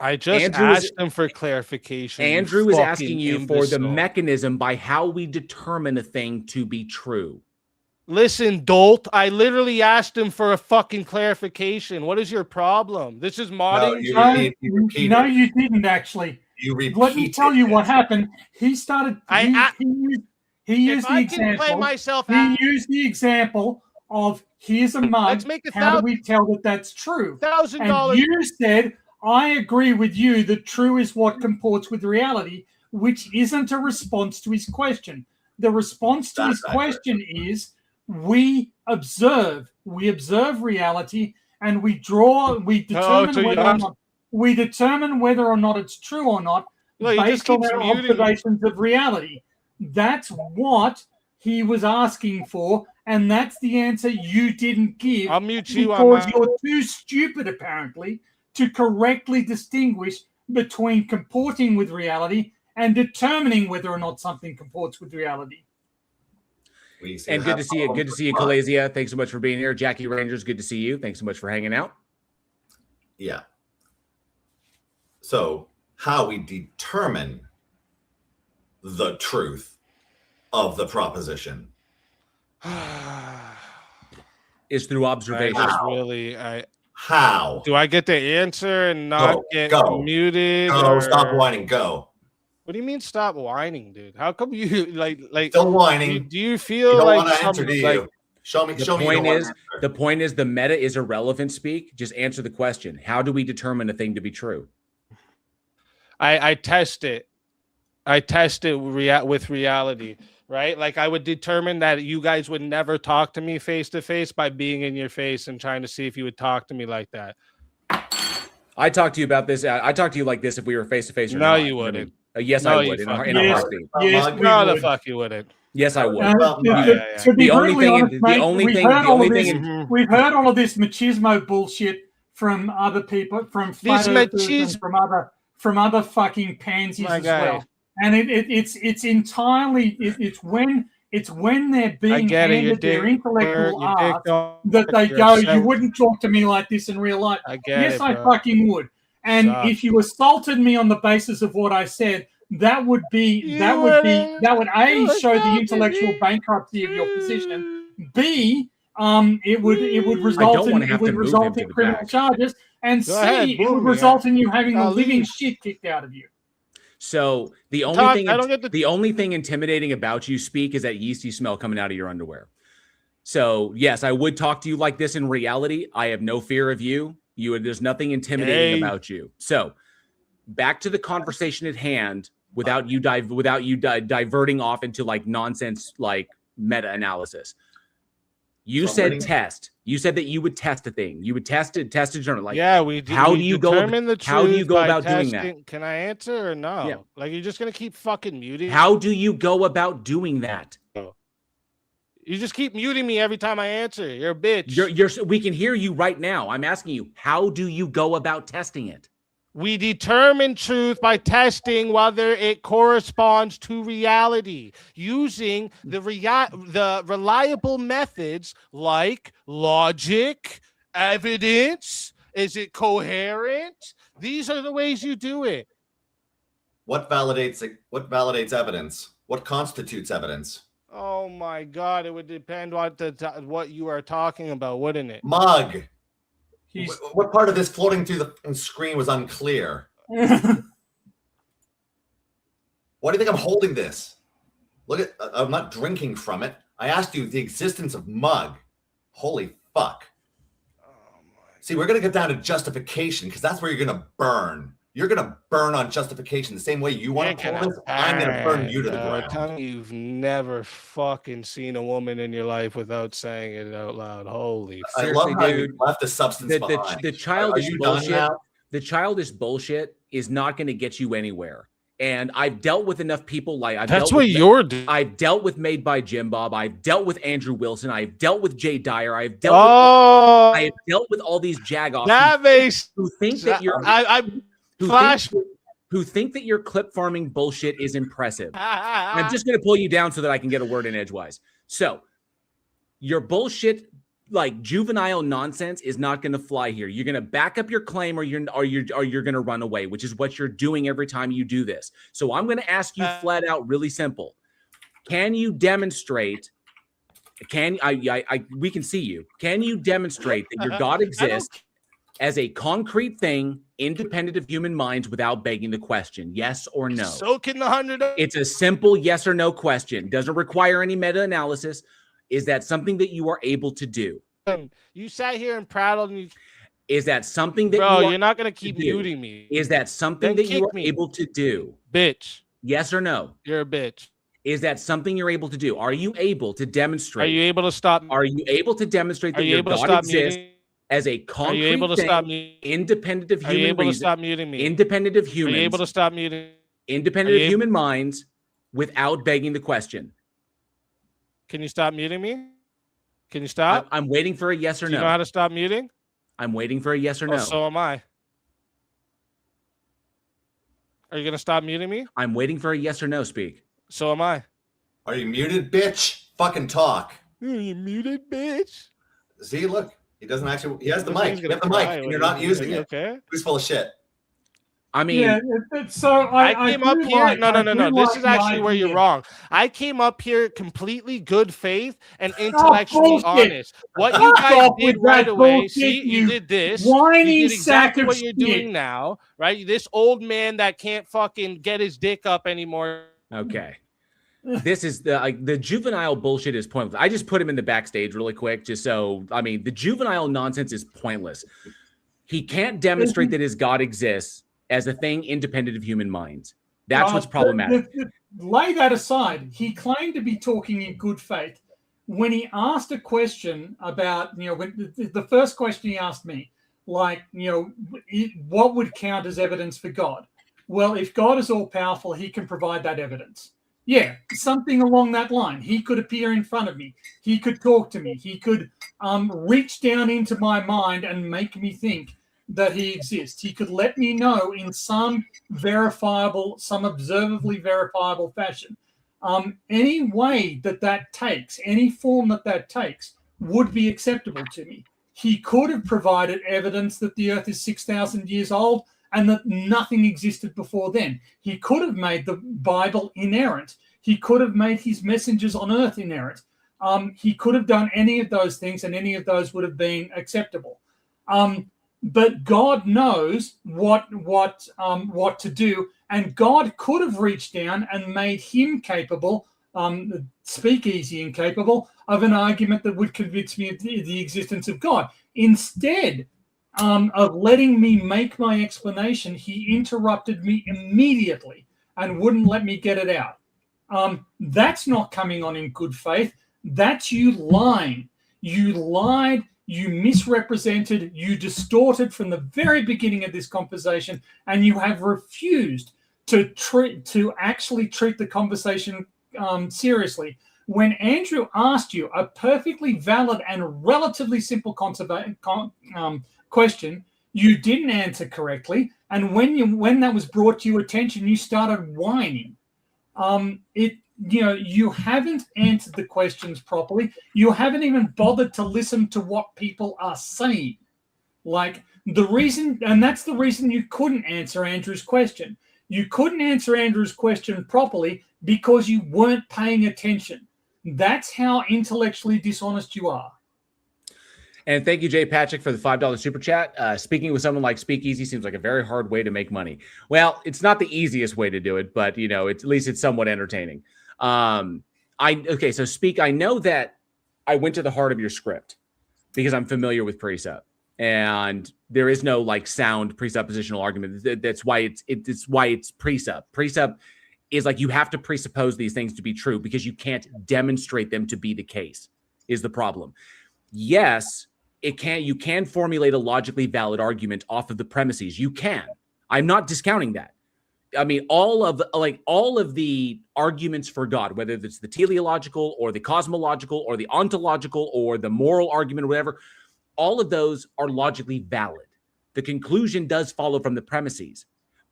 I just asked him for clarification. Andrew is asking you for the mechanism by how we determine a thing to be true. Listen, dolt, I literally asked him for a fucking clarification. What is your problem? This is modding. No, you didn't actually. Let me tell you what happened. He started. He used the example. He used the example of here's a mug. How do we tell that that's true? $1,000. And you said, I agree with you that true is what comports with reality, which isn't a response to his question. The response to his question is we observe reality and we determine whether or not it's true or not based on our observations of reality. That's what he was asking for, and that's the answer you didn't give. I'll mute you on because you're too stupid, apparently, to correctly distinguish between comporting with reality and determining whether or not something comports with reality. And good to see you. Good to see you, Kalasia. Thanks so much for being here. Jackie Rangers, good to see you. Thanks so much for hanging out. Yeah. So how we determine the truth of the proposition is through observation. How? Do I get the answer and not get muted? Go, stop whining, go. What do you mean stop whining, dude? How come you like still whining? Do you feel you don't like want to answer, do you? Like, the point is the meta is irrelevant speak. Just answer the question. How do we determine a thing to be true? I test it. I test it with reality, right? Like I would determine that you guys would never talk to me face to face by being in your face and trying to see if you would talk to me like that. I talk to you about this. I talk to you like this if we were face to face or no, not. you wouldn't. Yes, no, I would. In a heartbeat. Yes, no, the fuck you wouldn't. Yes, I would. The only thing, we've heard all of this machismo bullshit from other people, from flat earthers, and from other fucking pansies as well. And it's entirely it's when they're being handed their intellectual art that they go, you wouldn't talk to me like this in real life. Yes, I fucking would. And if you assaulted me on the basis of what I said, that would A, show the intellectual bankruptcy of your position. B, it would result in criminal charges. And C, it would result in you having the living shit kicked out of you. So the only thing intimidating about you, Speak, is that yeasty smell coming out of your underwear. So yes, I would talk to you like this in reality. I have no fear of you. There's nothing intimidating about you. So back to the conversation at hand, without you diverting off into like nonsense, like meta analysis. You said test. You said that you would test a thing. You would test a journal. Like, how do you go about doing that? Can I answer or no? Yeah. Like, you're just gonna keep fucking muting. How do you go about doing that? You just keep muting me every time I answer. You're a bitch. We can hear you right now. I'm asking you, how do you go about testing it? We determine truth by testing whether it corresponds to reality using the reliable methods like logic, evidence. Is it coherent? These are the ways you do it. What validates evidence? What constitutes evidence? Oh my God! It would depend on what you are talking about, wouldn't it? Mug. What part of this floating through the screen was unclear? Why do you think I'm holding this? Look at, I'm not drinking from it. I asked you the existence of mug. Holy fuck. See, we're going to get down to justification because that's where you're going to burn. You're going to burn on justification the same way you want to pull this. I'm going to burn you to the ground. Tell me you've never fucking seen a woman in your life without saying it out loud. Holy I love how you left the substance behind. The childish bullshit. The childish bullshit is not going to get you anywhere. And I've dealt with enough people like I've dealt with Made by Jim Bob. I've dealt with Andrew Wilson. I've dealt with Jay Dyer. I have dealt with all these jagoffs who think that you're who think that your clip farming bullshit is impressive. I'm just going to pull you down so that I can get a word in edgewise. So your bullshit, like juvenile nonsense, is not going to fly here. You're going to back up your claim, or you're going to run away, which is what you're doing every time you do this. So I'm going to ask you flat out, really simple. Can you demonstrate? We can see you. Can you demonstrate that your God exists as a concrete thing, independent of human minds, without begging the question? Yes or no? So can the 100. It's a simple yes or no question. Doesn't require any meta-analysis. Is that something that you are able to do? You sat here and prattled. Is that something that you're not going to keep muting me? Is that something that you are able to do? Bitch. Yes or no? You're a bitch. Is that something you're able to do? Are you able to demonstrate? Are you able to stop? Are you able to demonstrate that your God exists as a concrete thing, independent of human reason? Are you able to stop muting me? Independent of humans. Are you able to stop muting? Independent of human minds, without begging the question. Can you stop muting me? Can you stop? I'm waiting for a yes or Do you no. know how to stop muting? I'm waiting for a yes or no. So am I. Are you going to stop muting me? I'm waiting for a yes or no, Speak. So am I. Are you muted, bitch? Fucking talk. You muted, bitch. See, look, he doesn't actually. He has the Looks like mic. he's You gonna have the mic, cry. and you're not using it. Okay. Who's full of shit? I mean, Yeah, so I came do up here. like- No. I do This like is the actually where you're idea. wrong. I came up here completely good faith and intellectually bullshit. honest. What you Fuck guys off did with right that away. bullshit, See, you you did this. whiny You did exactly sack what of you're shit. doing now, right? This old man that can't fucking get his dick up anymore. okay. This is the juvenile bullshit is pointless. I just put him in the backstage really quick, just so the juvenile nonsense is pointless. He can't demonstrate that his God exists as a thing independent of human minds. That's what's problematic. Lay that aside. He claimed to be talking in good faith. When he asked a question about, when the first question he asked me, like, what would count as evidence for God? Well, if God is all powerful, he can provide that evidence. Yeah, something along that line. He could appear in front of me. He could talk to me. He could reach down into my mind and make me think that he exists. He could let me know in some verifiable, some observably verifiable fashion. Any way that takes, any form that takes, would be acceptable to me. He could have provided evidence that the Earth is 6,000 years old and that nothing existed before then. He could have made the Bible inerrant. He could have made his messengers on Earth inerrant. He could have done any of those things, and any of those would have been acceptable. But God knows what to do, and God could have reached down and made him capable, speakeasy incapable, of an argument that would convince me of the existence of God. Instead of letting me make my explanation, he interrupted me immediately and wouldn't let me get it out. That's not coming on in good faith. That's you lying. You lied. You misrepresented, you distorted from the very beginning of this conversation, and you have refused to actually treat the conversation seriously. When Andrew asked you a perfectly valid and relatively simple question, you didn't answer correctly, and when that was brought to your attention, you started whining. You haven't answered the questions properly. You haven't even bothered to listen to what people are saying. Like that's the reason you couldn't answer Andrew's question. You couldn't answer Andrew's question properly because you weren't paying attention. That's how intellectually dishonest you are. And thank you, Jay Patrick, for the $5 super chat. Speaking with someone like Speakeasy seems like a very hard way to make money. Well, it's not the easiest way to do it, but at least it's somewhat entertaining. So Speak, I know that I went to the heart of your script because I'm familiar with precept, and there is no sound presuppositional argument. That's why it's precept. Precept is you have to presuppose these things to be true because you can't demonstrate them to be the case is the problem. Yes, you can formulate a logically valid argument off of the premises. You can. I'm not discounting that. All of the arguments for God, whether it's the teleological or the cosmological or the ontological or the moral argument or whatever, all of those are logically valid. The conclusion does follow from the premises.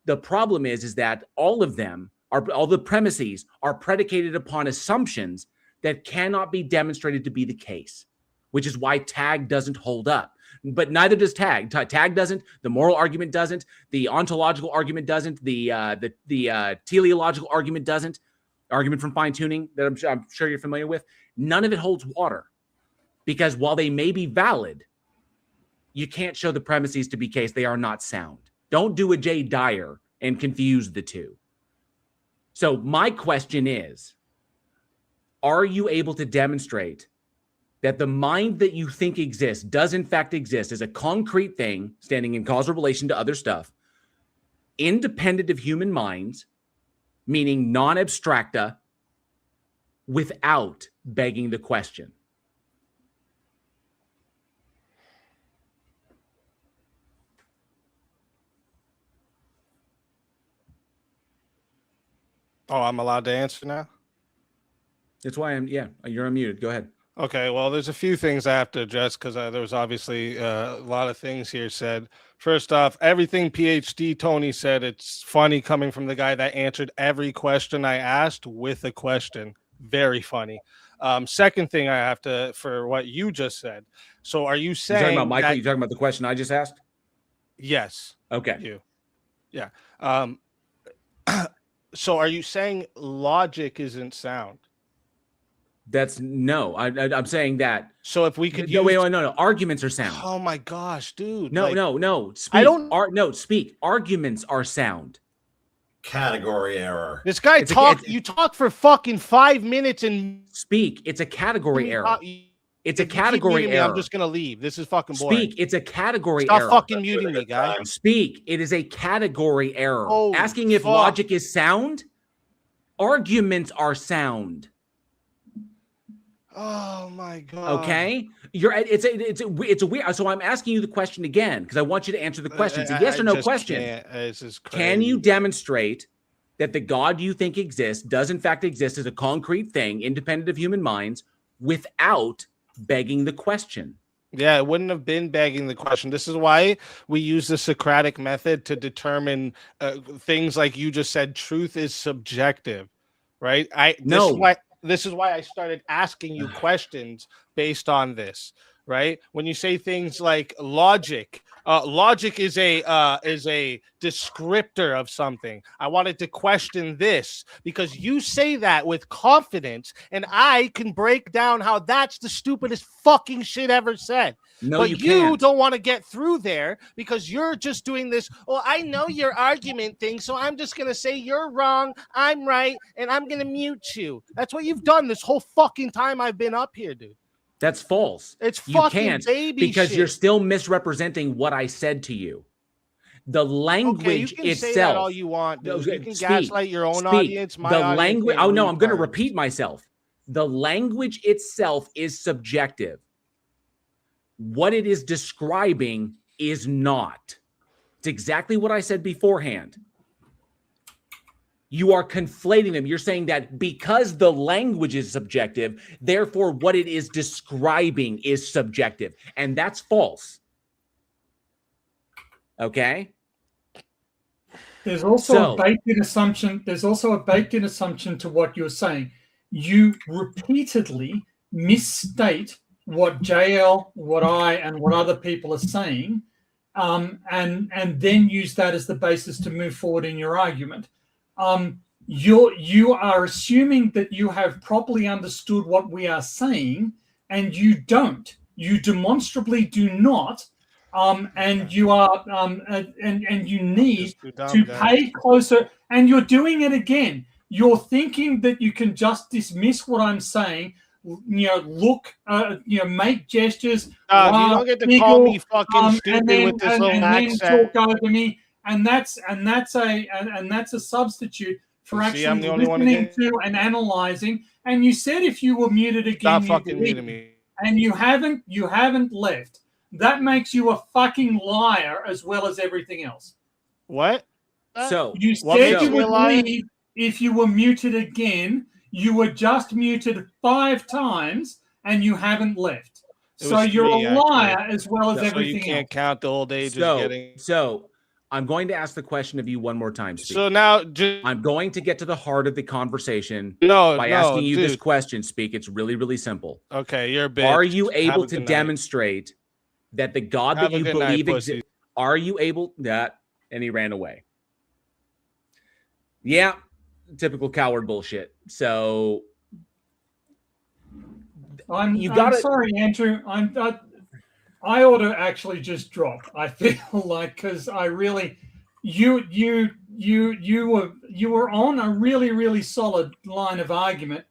The problem is that all the premises are predicated upon assumptions that cannot be demonstrated to be the case, which is why tag doesn't hold up. But neither does tag. Tag doesn't. The moral argument doesn't. The ontological argument doesn't. The teleological argument doesn't. Argument from fine tuning that I'm sure you're familiar with. None of it holds water, because while they may be valid, you can't show the premises to be case. They are not sound. Don't do a Jay Dyer and confuse the two. So my question is, are you able to demonstrate that the mind that you think exists does in fact exist as a concrete thing standing in causal relation to other stuff, independent of human minds, meaning non-abstracta, without begging the question? Oh, I'm allowed to answer now? That's why you're unmuted. Go ahead. Okay, well, there's a few things I have to address because there was obviously a lot of things here said. First off, everything PhD Tony said, it's funny coming from the guy that answered every question I asked with a question. Very funny. Second thing I have to, for what you just said. So are you You're saying talking about Michael? that, You're talking about the question I just asked? yes, Okay. you. Yeah. So are you saying logic isn't sound? That's no. I'm saying that. So if we could No, use... no. Arguments are sound. Oh my gosh, dude. No, like, no. Speak. I don't... No, speak. Arguments are sound. Category error. This guy you talk for fucking 5 minutes and speak. It's a category error. It's a If you keep category muting me, error. I'm just gonna leave. This is fucking boring. Speak. It's a category Stop error. fucking muting me, guy. Speak. It is a category error. Holy Asking if fuck. logic is sound. Arguments are sound. Oh my god. Okay, it's a weird. So I'm asking you the question again because I want you to answer the question. It's a yes or no question. This is crazy. Can you demonstrate that the God you think exists does in fact exist as a concrete thing, independent of human minds, without begging the question? Yeah, it wouldn't have been begging the question. This is why we use the Socratic method to determine things like you just said. Truth is subjective, right? This is why I started asking you questions based on this, right? When you say things like logic, logic is a descriptor of something. I wanted to question this because you say that with confidence, and I can break down how that's the stupidest fucking shit ever said. No, but you you can't. don't want to get through there because you're just doing this. Well, I know your argument thing, so I'm just going to say you're wrong, I'm right, and I'm going to mute you. That's what you've done this whole fucking time I've been up here, dude. That's false. It's you fucking can't baby because shit. You're still misrepresenting what I said to you. The language okay, you can itself. Say that all you want, dude. You can gaslight your own audience. My the audience language. Oh no, I'm going to retards. repeat myself. The language itself is subjective. What it is describing is not. It's exactly what I said beforehand. You are conflating them. You're saying that because the language is subjective, therefore what it is describing is subjective. And that's false. Okay? There's also a baked-in assumption. There's also a baked-in assumption to what you're saying. You repeatedly misstate what JL, what I, and what other people are saying, and then use that as the basis to move forward in your argument. You are assuming that you have properly understood what we are saying, and you don't. You demonstrably do not. And you are, and you need to pay closer. And you're doing it again. You're thinking that you can just dismiss what I'm saying. Look, make gestures. You don't get to call me fucking stupid with this little accent. Then talk over me, and that's a substitute for actually listening to and analyzing. And you said if you were muted again, stop fucking muting me. And you haven't left. That makes you a fucking liar as well as everything else. What? So you said you would leave if you were muted again. You were just muted 5 times and you haven't left. So you're a liar as well as everything else. You can't count the old age So I'm going to ask the question of you one more time, Speak. So now I'm going to get to the heart of the conversation by asking you this question, Speak. It's really, really simple. Okay, you're a bitch. Are you able to demonstrate that the God that you believe exists? Are you able that? And he ran away. Yeah, typical coward bullshit. So I'm sorry, Andrew. I ought to actually just drop. I feel like because I really, you were on a really, really solid line of argument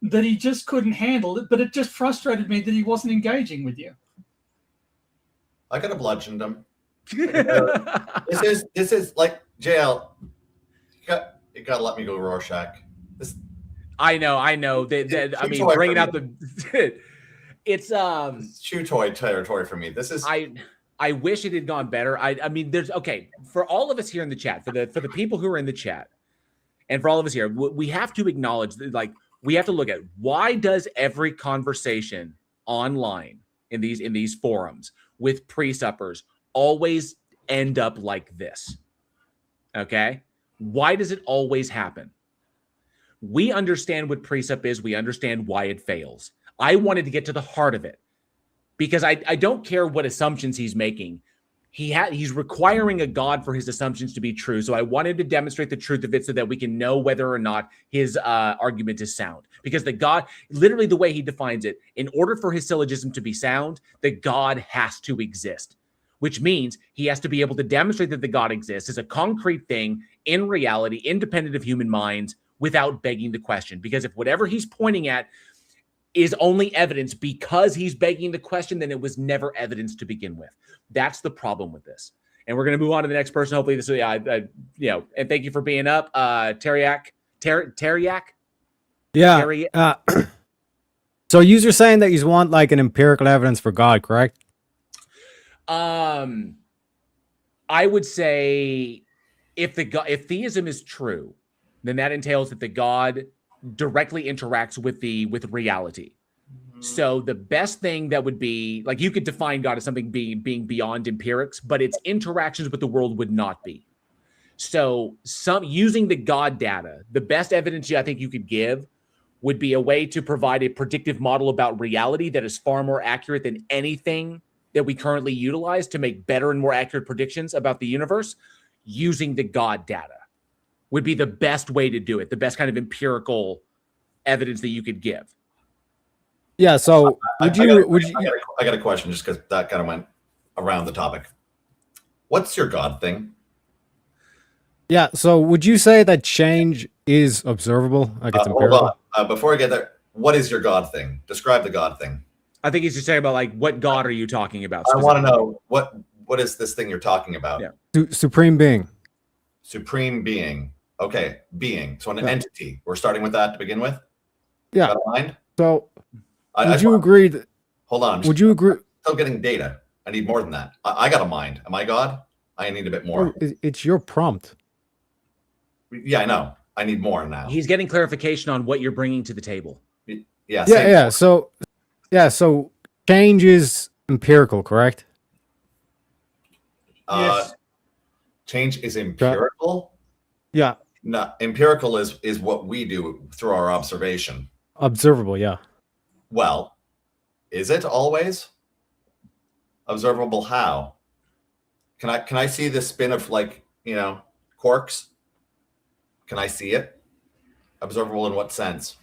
that he just couldn't handle it. But it just frustrated me that he wasn't engaging with you. I could have bludgeoned him. This is like JL. You got to let me go, Rorschach. I know. I mean, bringing out the it's chew toy territory for me. This is I wish it had gone better. I mean, there's for all of us here in the chat, for the people who are in the chat, and for all of us here, we have to acknowledge that, like, we have to look at, why does every conversation online in these forums with pre-suppers always end up like this? Okay? Why does it always happen? We understand what precept is. We understand why it fails. I wanted to get to the heart of it because I don't care what assumptions he's making. He's requiring a God for his assumptions to be true. So I wanted to demonstrate the truth of it so that we can know whether or not his argument is sound. Because the God, literally the way he defines it, in order for his syllogism to be sound, the God has to exist, which means he has to be able to demonstrate that the God exists as a concrete thing in reality, independent of human minds, without begging the question. Because if whatever he's pointing at is only evidence because he's begging the question, then it was never evidence to begin with. That's the problem with this. And we're going to move on to the next person. Hopefully this will, and thank you for being up. Teriak. Yeah. So you're saying that you want like an empirical evidence for God, correct? I would say if theism is true, then that entails that the God directly interacts with reality. So the best thing that would be, like, you could define God as something being beyond empirics, but its interactions with the world would not be. So using the God data, the best evidence I think you could give would be a way to provide a predictive model about reality that is far more accurate than anything that we currently utilize to make better and more accurate predictions about the universe. Using the God data would be the best way to do it, the best kind of empirical evidence that you could give. Yeah, so I got a question just because that kind of went around the topic. What's your God thing? Yeah, so would you say that change is observable? Like it's empirical? Hold on. Before I get there, what is your God thing? Describe the God thing. I think he's just saying about, like, what God are you talking about? I want to know what is this thing you're talking about? Yeah. Supreme being. Supreme being. Okay, being. So an entity. We're starting with that to begin with? Yeah. Got a mind? So would you agree that... Hold on. Would you agree... Still getting data. I need more than that. I got a mind. Am I God? I need a bit more. It's your prompt. Yeah, I know. I need more now. He's getting clarification on what you're bringing to the table. Yeah. So change is empirical, correct? Yes. Change is empirical? Yeah. No, empirical is what we do through our observation. Observable, yeah. Well, is it always observable? How? Can I see the spin of, like, quarks? Can I see it? Observable in what sense?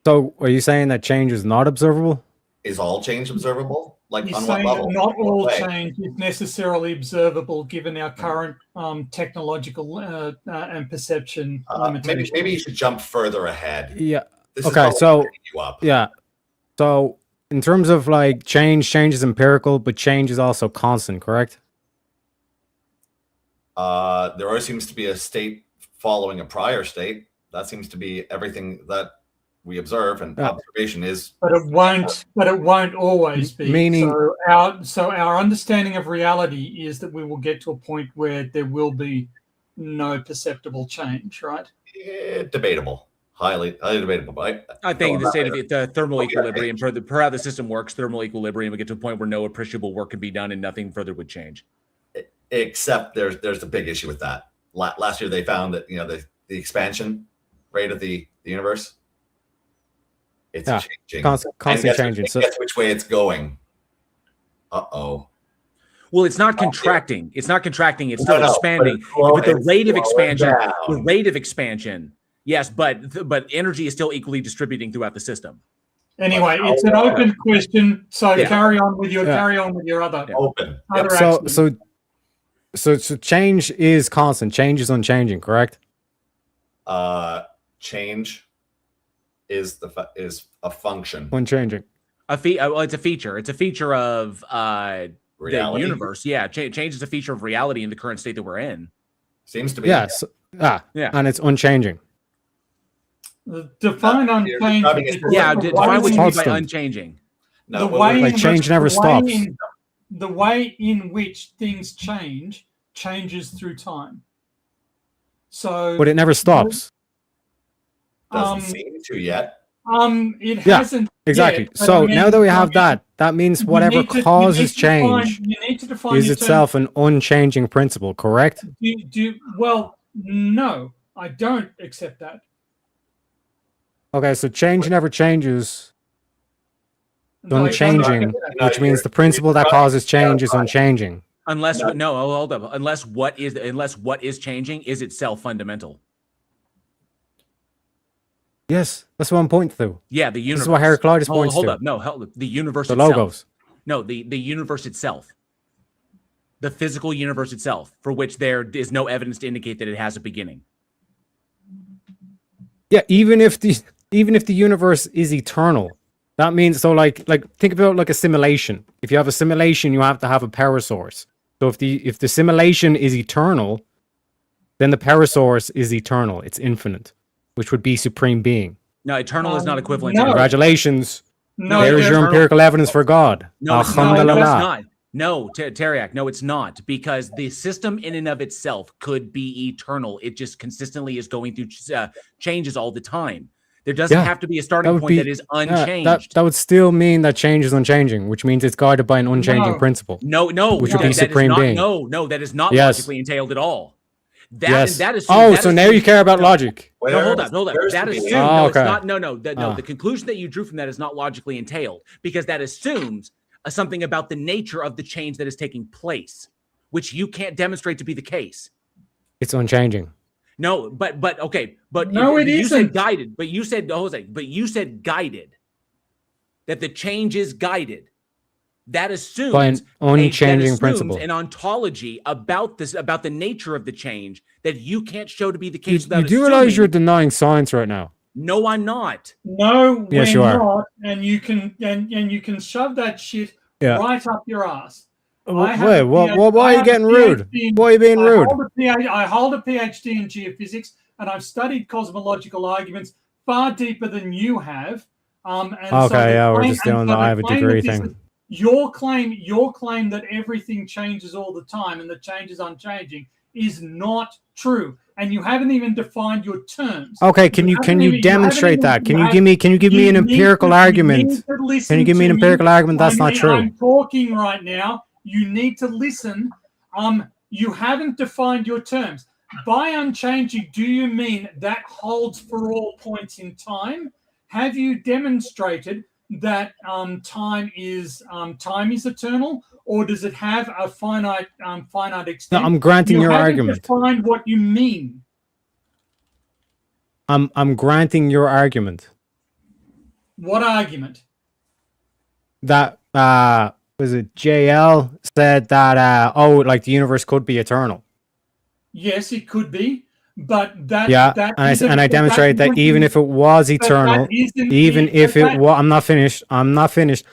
So are you saying that change is not observable? Is all change observable? Like, He's on what saying level? that not all What way? change is necessarily observable given our current technological and perception limitations. Maybe you should jump further ahead. Yeah. This is Okay, probably so setting you up. yeah. So in terms of like change is empirical, but change is also constant, correct? There always seems to be a state following a prior state. That seems to be everything that we observe, and observation is. But it won't. But it won't always be. Meaning, so our understanding of reality is that we will get to a point where there will be no perceptible change, right? Debatable, highly debatable. But I think the state of the thermal equilibrium, per how the system works, thermal equilibrium would get to a point where no appreciable work can be done and nothing further would change. Except there's a big issue with that. Last year they found that the expansion rate of the universe, it's changing, constant changing. So guess which way it's going. Uh-oh. Well, it's not contracting. It's not contracting. It's still expanding. But the rate of expansion, yes, but energy is still equally distributing throughout the system. Anyway, it's an open question. So carry on with your other open. Other So change is constant. Change is unchanging, correct? Change is a function. Unchanging. It's a feature. It's a feature of the universe. Yeah, change is a feature of reality in the current state that we're in. Seems to be. Yes. And it's unchanging. Define unchanging. Define what you mean by unchanging. No, change never stops. The way in which things changes through time. So, but it never stops. Doesn't seem to yet. it Yeah, hasn't exactly. yet, but So I mean, now that we I have mean, that means you whatever need to- you causes need to define- change you need to define is your itself an unchanging principle, correct? Well, no, I don't accept that. Okay, so change never changes. It's Like, unchanging, No, which means you're- the principle that you're- causes change is unchanging. Unless hold up. Unless what is changing is itself fundamental. Yes, that's what I'm pointing to. Yeah, the universe. This is what Heraclitus points hold to. up. No, hold up. The universe The itself. logos. No, the universe itself. The physical universe itself, for which there is no evidence to indicate that it has a beginning. Yeah, even if the universe is eternal, that means so like think about like a simulation. If you have a simulation, you have to have a power source. So if the simulation is eternal, then the power source is eternal. It's infinite, which would be supreme being. No, eternal is not equivalent. no. to Congratulations. No, There's your eternal- empirical evidence for God. No, it's Alhamdulillah. not. No, Teriak, no, it's not, because the system in and of itself could be eternal. It just consistently is going through changes all the time. There doesn't Yeah, have to be a starting point that is unchanged. That would still mean that change is unchanging, which means it's guided by an unchanging No. principle. No, Which would be that is supreme not, being. No, that is not Yes. logically entailed at all. That Yes. that is So now you care about logic. No, hold up. Where's That the is beginning? no, okay. it's not. No. The conclusion that you drew from that is not logically entailed, because that assumes something about the nature of the change that is taking place, which you can't demonstrate to be the case. It's unchanging. No, but okay, but No, it you said isn't. guided. But you said Jose. But you said guided. That the change is guided. That assumes By an unchanging principle. an ontology about the nature of the change that you can't show to be the You, case. you without do realize assuming- you're denying science right now. No, I'm not. No, Yes, we're you are. not, and you can shove that shit Yeah. right up your ass. Why I have a why are I you have a getting rude? PhD in- Why are you being rude? I hold a PhD in geophysics, and I've studied cosmological arguments far deeper than you have. And Okay, the yeah, we're claim- just doing and the so I have a claim degree that this thing. is- Your claim that everything changes all the time and the change is unchanging is not true, and you haven't even defined your terms. Okay, can you haven't even- demonstrate haven't that? even- Can you you give me an you need empirical to- you argument? need to listen Can you give me an to empirical argument that's not true? I'm talking right now. You need to listen. You haven't defined your terms. By unchanging, do you mean that holds for all points in time? Have you demonstrated that time is eternal, or does it have a finite extent? No, I'm granting You your haven't argument. defined what you mean. I'm granting your argument What argument? that was it JL said that like the universe could be eternal. Yes, it could be, but that Yeah, that and isn't- I demonstrated that even if it was but that eternal, isn't- even if but it that- was, I'm not finished.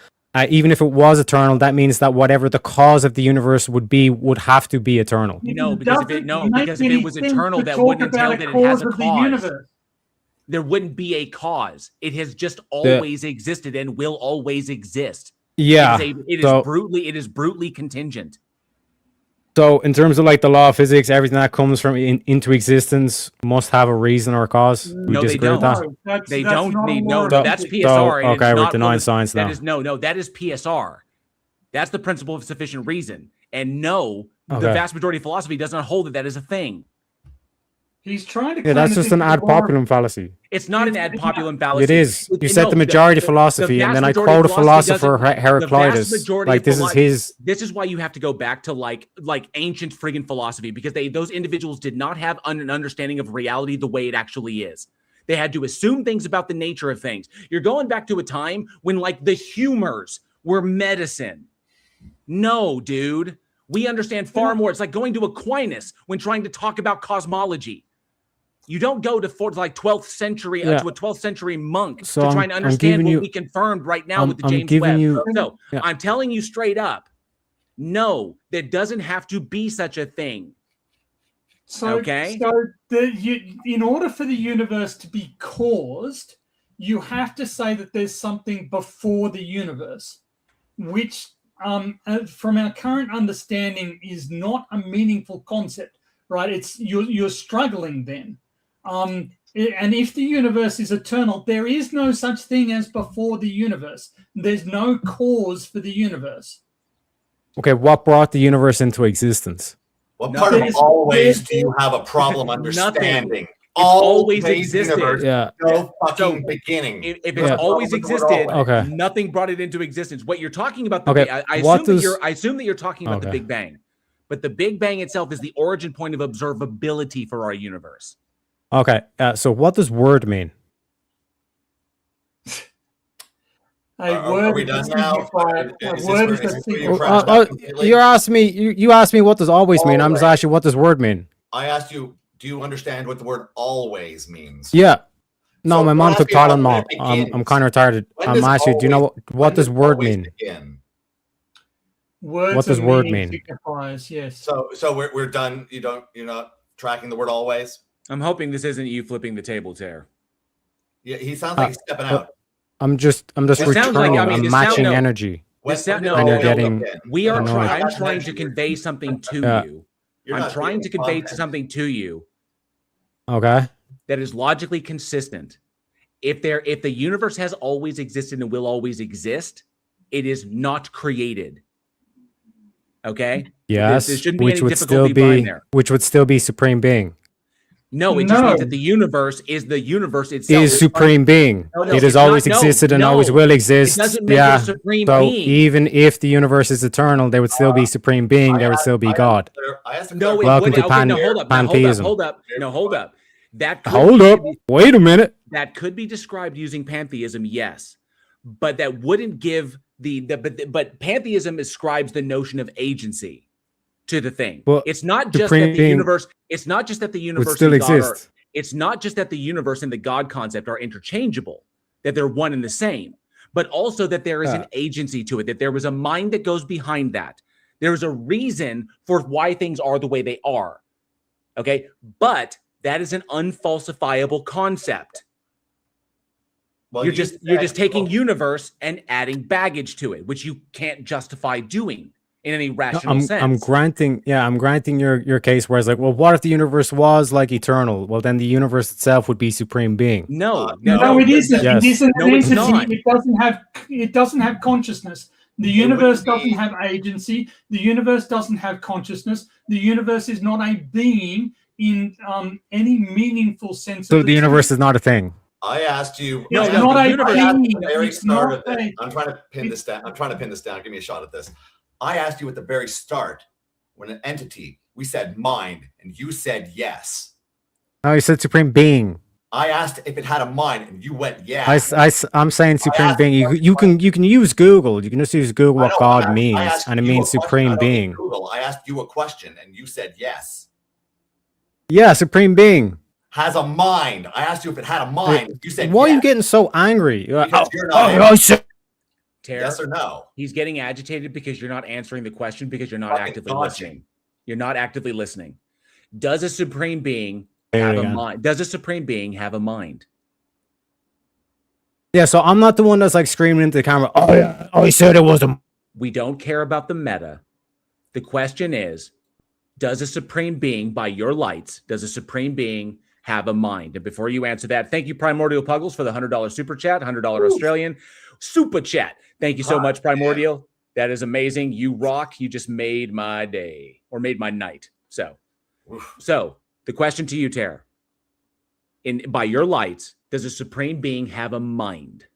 Even if it was eternal, that means that whatever the cause of the universe would have to be eternal. No, because if it was eternal, that talk wouldn't entail about that a it has a cause of the cause. universe. There wouldn't be a cause. It has just always existed and will always exist. Yeah. It is brutally contingent. So in terms of like the law of physics, everything that comes from into existence must have a reason or a cause. We No, they disagree with that. No, that's They not don't a need law no. of No, that's physics. PSR. and okay, it's we're not denying one of- science that now. is no. That is PSR. That's the principle of sufficient reason. And no, the Okay. vast majority of philosophy does not hold that is a thing. He's trying to. Yeah, claim that's that just this an is ad a law of- populum fallacy. It's not an ad populum fallacy. It is. You It- said no, the majority the philosophy, and vast then I majority quote a of philosophy philosopher, doesn't- the vast Heraclitus. majority Like of this is philosophy- his. This is why you have to go back to like ancient friggin' philosophy, because those individuals did not have an understanding of reality the way it actually is. They had to assume things about the nature of things. You're going back to a time when like the humors were medicine. No, dude. We understand far more. It's like going to Aquinas when trying to talk about cosmology. You don't go to 12th century Yeah. to a 12th century monk So to try and I'm understand giving what you- we confirmed right now I'm- with the I'm James giving Webb. you- So yeah. I'm telling you straight up, no, there doesn't have to be such a thing. So, Okay. in order for the universe to be caused, you have to say that there's something before the universe, which, from our current understanding, is not a meaningful concept. right? It's you're struggling then. And if the universe is eternal, there is no such thing as before the universe. There's no cause for the universe. Okay, what brought the universe into existence? What part of There's- always there's- do you have a problem Nothing. understanding? always existed. Universe, Yeah. no fucking So, beginning. If it's Yeah. always With the word existed, always. Okay. nothing brought it into existence. What you're talking about, Okay, I what assume does- I assume that you're talking about the Okay. Big Bang, but the Big Bang itself is the origin point of observability for our universe. Okay, so what does word mean? Are we done now? Is this where- is this where you crashed out completely? You asked me. You asked me what does always mean. I'm just asking what does word mean. I asked you, do you understand what the word always means? Yeah. No, So my we're mom took asking how Tylenol. it I'm begins. kind of retarded. When I'm does asking you. Do you know always- what when does word always mean? begin? Words What does and word meaning mean? signifies, yes. So we're done. You're not tracking the word always? I'm hoping this isn't you flipping the table, Tare. Yeah, he sounds like he's stepping but- out. I'm just This sounds returning. like- I mean, I'm this matching sound- no. energy. When sound- did no, And you're always getting- begin? We are annoying. trying. I'm That's trying to energy. convey something to Yeah. you. You're I'm not trying to giving convey content. something to you Okay. that is logically consistent. If the universe has always existed and will always exist, it is not created. Okay? Yes. There shouldn't be Which any would still difficulty be there. which would still be supreme being. No, it just No. means that the universe itself. Is supreme being. No, It has it's always not- no, existed and no. always will exist. It doesn't make Yeah. it a supreme So being. even if the universe is eternal, there would still be supreme being. There would still be God. I asked a No, it Welcome would. to Okay, no, hold up. pantheism. Hold up. No, hold up. That could Hold be- up. Wait a minute. That could be described using pantheism, yes, but that wouldn't give but pantheism ascribes the notion of agency to the thing. Well, It's not just that supreme the being universe. It's not just that the universe Would still and God are- exist. it's not just that the universe and the God concept are interchangeable, that they're one and the same, but also that there is an agency to it, that there was a mind that goes behind that. There is a reason for why things are the way they are. Okay, but that is an unfalsifiable concept. Well, you're you just said- taking universe and adding baggage to it, which you can't justify doing in any rational sense. I'm granting your case where it's like, well, what if the universe was like eternal? Well, then the universe itself would be supreme being. No, No, it isn't. Yes. It isn't No, an it's entity. not. It doesn't have consciousness. The universe doesn't have agency. The universe doesn't have consciousness. The universe is not a being in any meaningful sense. So of the universe term. is not a thing. I asked you. No, It's no, not the a universe- I asked being. at the very It's start not of it. a- I'm trying to pin this down. Give me a shot at this. I asked you at the very start when an entity. We said mind, and you said yes. No, you said supreme being. I asked if it had a mind, and you went yeah. I'm saying supreme asked being. You can use Google. You can just use Google I what know, God I means, asked and it you a means question. I supreme don't need being. Google. I asked you a question, and you said yes. Yeah, supreme being. Has a mind. I asked you if it had a mind. You said Why are you yes. getting so angry? You're like, Because you're not Tare, yes or no. he's getting agitated because you're not answering the question because you're not Fucking actively dodging. listening. You're not actively listening. Does a supreme being There have you a go. mind? Does a supreme being have a mind? Yeah, so I'm not the one that's like screaming into the camera. Oh yeah, I said it was a. We don't care about the meta. The question is, does a supreme being, by your lights, does a supreme being have a mind? And before you answer that, thank you, Primordial Puggles, for the $100 super chat, $100 Australian super chat. Thank you so much, Primordial. That is amazing. You rock. You just made my day or made my night. So the question to you, Tara, by your lights, does a supreme being have a mind?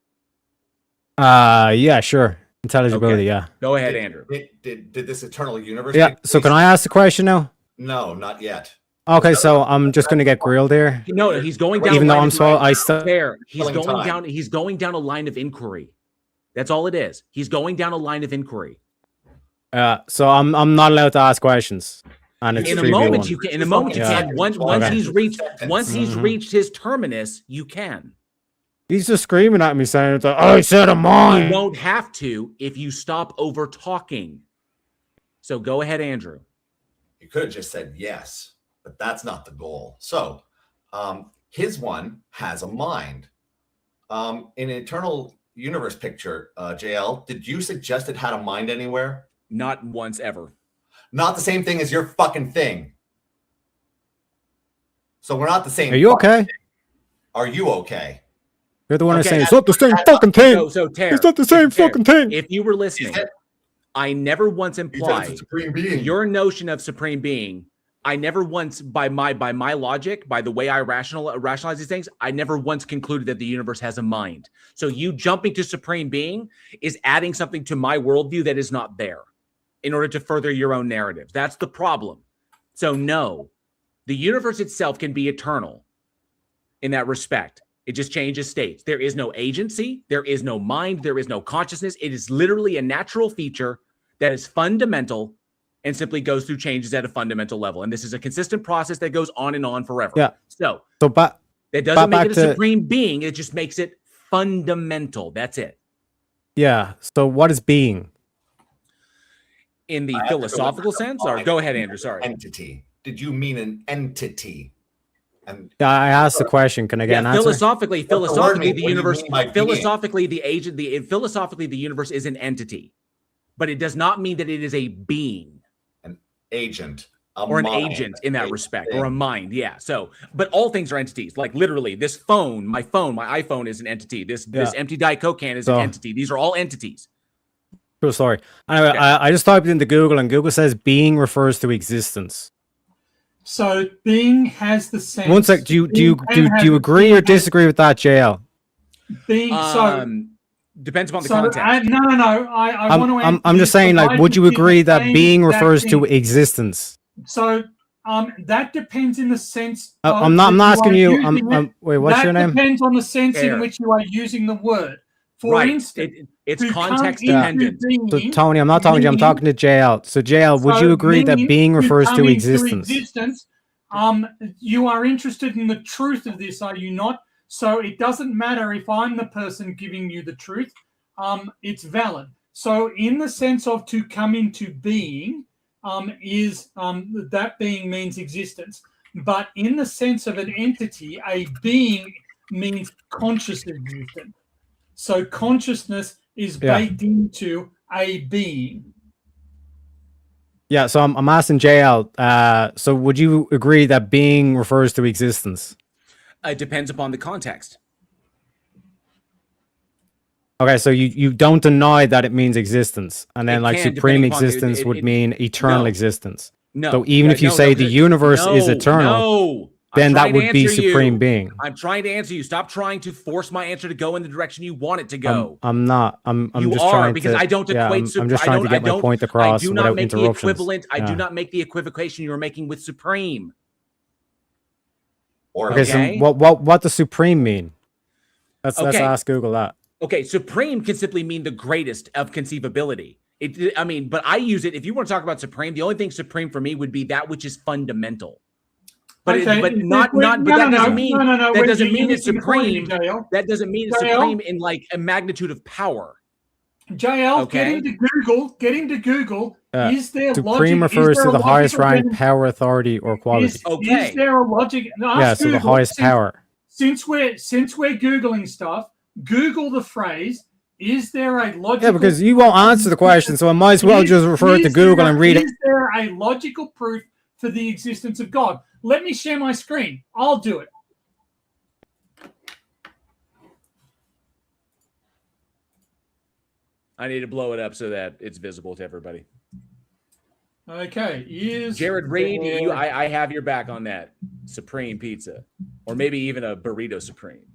Yeah, sure. Intelligibility, Okay. yeah. Go ahead, Andrew. Did this eternal universe? Yeah. take So place? can I ask the question now? No, not yet. Okay, so I'm just gonna get grilled here. No, he's going down. Even a though line I'm of- small, I still. There, he's Killing going time. down. He's going down a line of inquiry. That's all it is. He's going down a line of inquiry. So I'm not allowed to ask questions. And it's In a 3v1. moment, you can. In a moment, you Yeah. can. Once Okay. he's reached, once he's Mhm. reached his terminus, you can. He's just screaming at me saying, "I said a You mine." won't have to if you stop over talking. So go ahead, Andrew. You could have just said yes, but that's not the goal. So, his one has a mind. In Eternal Universe picture, JL, did you suggest it had a mind anywhere? Not once ever. Not the same thing as your fucking thing. So we're not the same. Are you okay? Are you okay? You're the one who's Okay, saying it's not the same fucking thing. So Tara, It's not the same Tara, fucking thing. If you were listening, I never once He said it's implied a supreme being. your notion of supreme being. I never once, by my logic, by the way I rationalize these things, I never once concluded that the universe has a mind. So you jumping to supreme being is adding something to my worldview that is not there in order to further your own narrative. That's the problem. So no, the universe itself can be eternal in that respect. It just changes states. There is no agency. There is no mind. There is no consciousness. It is literally a natural feature that is fundamental and simply goes through changes at a fundamental level. And this is a consistent process that goes on and on forever. Yeah. So but that doesn't make back it a to- supreme being. It just makes it fundamental. That's it. Yeah. So what is being? In the I have to go with philosophical the sense? Or mind. go ahead, Andrew. Sorry. Entity. Did you mean an entity? And Yeah, I asked the question. Can I get Yeah, an answer? philosophically, What's the word philosophically, mean? the What do you universe, mean by being? philosophically, the universe is an entity, but it does not mean that it is a being an agent. or an mind, agent in that a respect, thing. or a mind. Yeah. So, but all things are entities. Like literally, this phone, my iPhone is an entity. This empty Diet Coke can is an entity. These are all entities. True story. Anyway, Okay. I just typed into Google, and Google says being refers to existence. So being has the sense. One sec. Do you agree or disagree with that, JL? Being Depends upon the so context. no. I want to. I'm just saying, like, would you agree that being refers to existence? So that depends in the sense. I'm not asking you. Wait, what's that your name? Depends on the sense Fair. in which you are using the word. For Right. instance, It's to come context into dependent. So being- Tony, I'm not talking to you. I'm talking to JL. So JL, would so you agree that being refers come to into existence? You are interested in the truth of this, are you not? So it doesn't matter if I'm the person giving you the truth. It's valid. So in the sense of to come into being, that being means existence. But in the sense of an entity, a being means conscious existence. So consciousness is baked into a being. Yeah, so I'm asking JL. So would you agree that being refers to existence? It depends upon the context. Okay, so you don't deny that it means existence, and then It like can, supreme depending upon existence would mean eternal no. existence. No. So even if you No, say no, the because- universe is no, eternal, no. then I'm that trying to would be answer you. supreme being. I'm trying to answer you. Stop trying to force my answer to go in the direction you want it to go. I'm not. I'm you just are trying because to. I don't yeah, equate. I'm just trying to get my point across I do not without make the interruptions. equivalent. I do Yeah. not make the equivocation you are making with supreme. Or Okay, so what does supreme mean? Let's Okay. ask Google that. Okay, supreme can simply mean the greatest of conceivability. But I use it. If you want to talk about supreme, the only thing supreme for me would be that which is fundamental. But Okay, but that doesn't mean that doesn't you're mean it's missing the point supreme. here, JL. That doesn't mean it's JL? supreme in like a magnitude of power. JL, Okay. get into Google. Is there Supreme logic? refers is there to a the highest logical rank, definition- power, authority, or quality. Okay. Is there a logic? Yeah, so the highest power. Since we're googling stuff, Google the phrase. Is there a logical? Yeah, because you won't answer the question, so I might as well just refer to Google and read it. Is there a logical proof for the existence of God? Let me share my screen. I'll do it. I need to blow it up so that it's visible to everybody. Okay, is Jared Reed, there- I have your back on that. Supreme pizza, or maybe even a burrito supreme.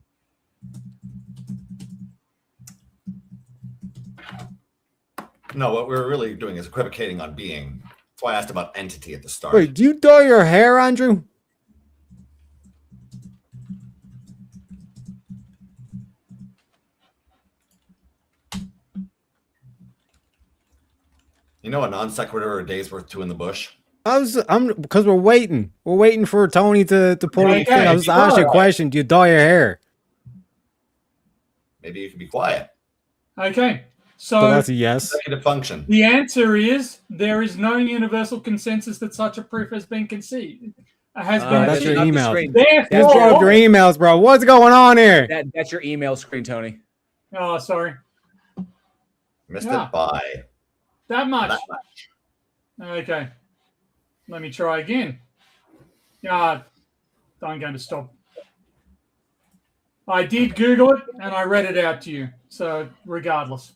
No, what we're really doing is equivocating on being. That's why I asked about entity at the start. Wait, do you dye your hair, Andrew? You know, a non sequitur a day's worth two in the bush. I'm because we're waiting. We're waiting for Tony to pull up the thing. I was sure. asking you a question. Do you dye your hair? Maybe you can be quiet. Okay, So so that's a yes. Executive function. the answer is there is no universal consensus that such a proof has been conceived. Has been that's your achieved. email. Screen. Just throw up Therefore, your emails, bro. What's going on here? That's your email screen, Tony. oh, sorry, Missed Yeah. it by that much. that much. Okay, let me try again. Yeah, I'm going to stop. I did Google it and I read it out to you. So regardless.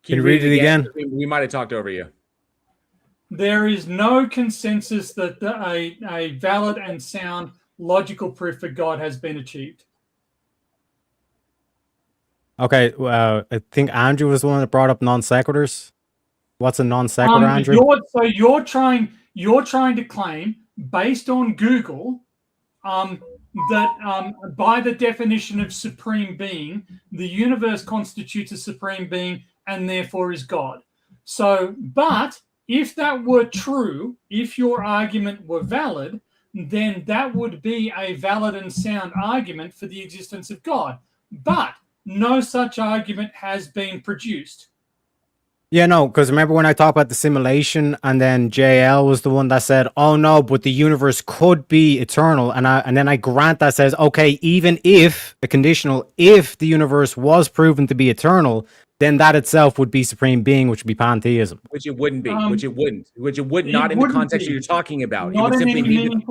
Can you read it again? We might have talked over you. There is no consensus that a valid and sound logical proof for God has been achieved. Okay, I think Andrew was the one that brought up non sequiturs. What's a non sequitur, Andrew? You're trying to claim, based on Google, that by the definition of supreme being, the universe constitutes a supreme being and therefore is God. So, but if that were true, if your argument were valid, then that would be a valid and sound argument for the existence of God. But no such argument has been produced. Yeah, no, because remember when I talked about the simulation, and then JL was the one that said, "Oh no, but the universe could be eternal," and then I grant that says, "Okay, even if a conditional, if the universe was proven to be eternal, then that itself would be supreme being, which would be pantheism." Which it wouldn't be. Which it would not in the context you're talking about. Not it would simply mean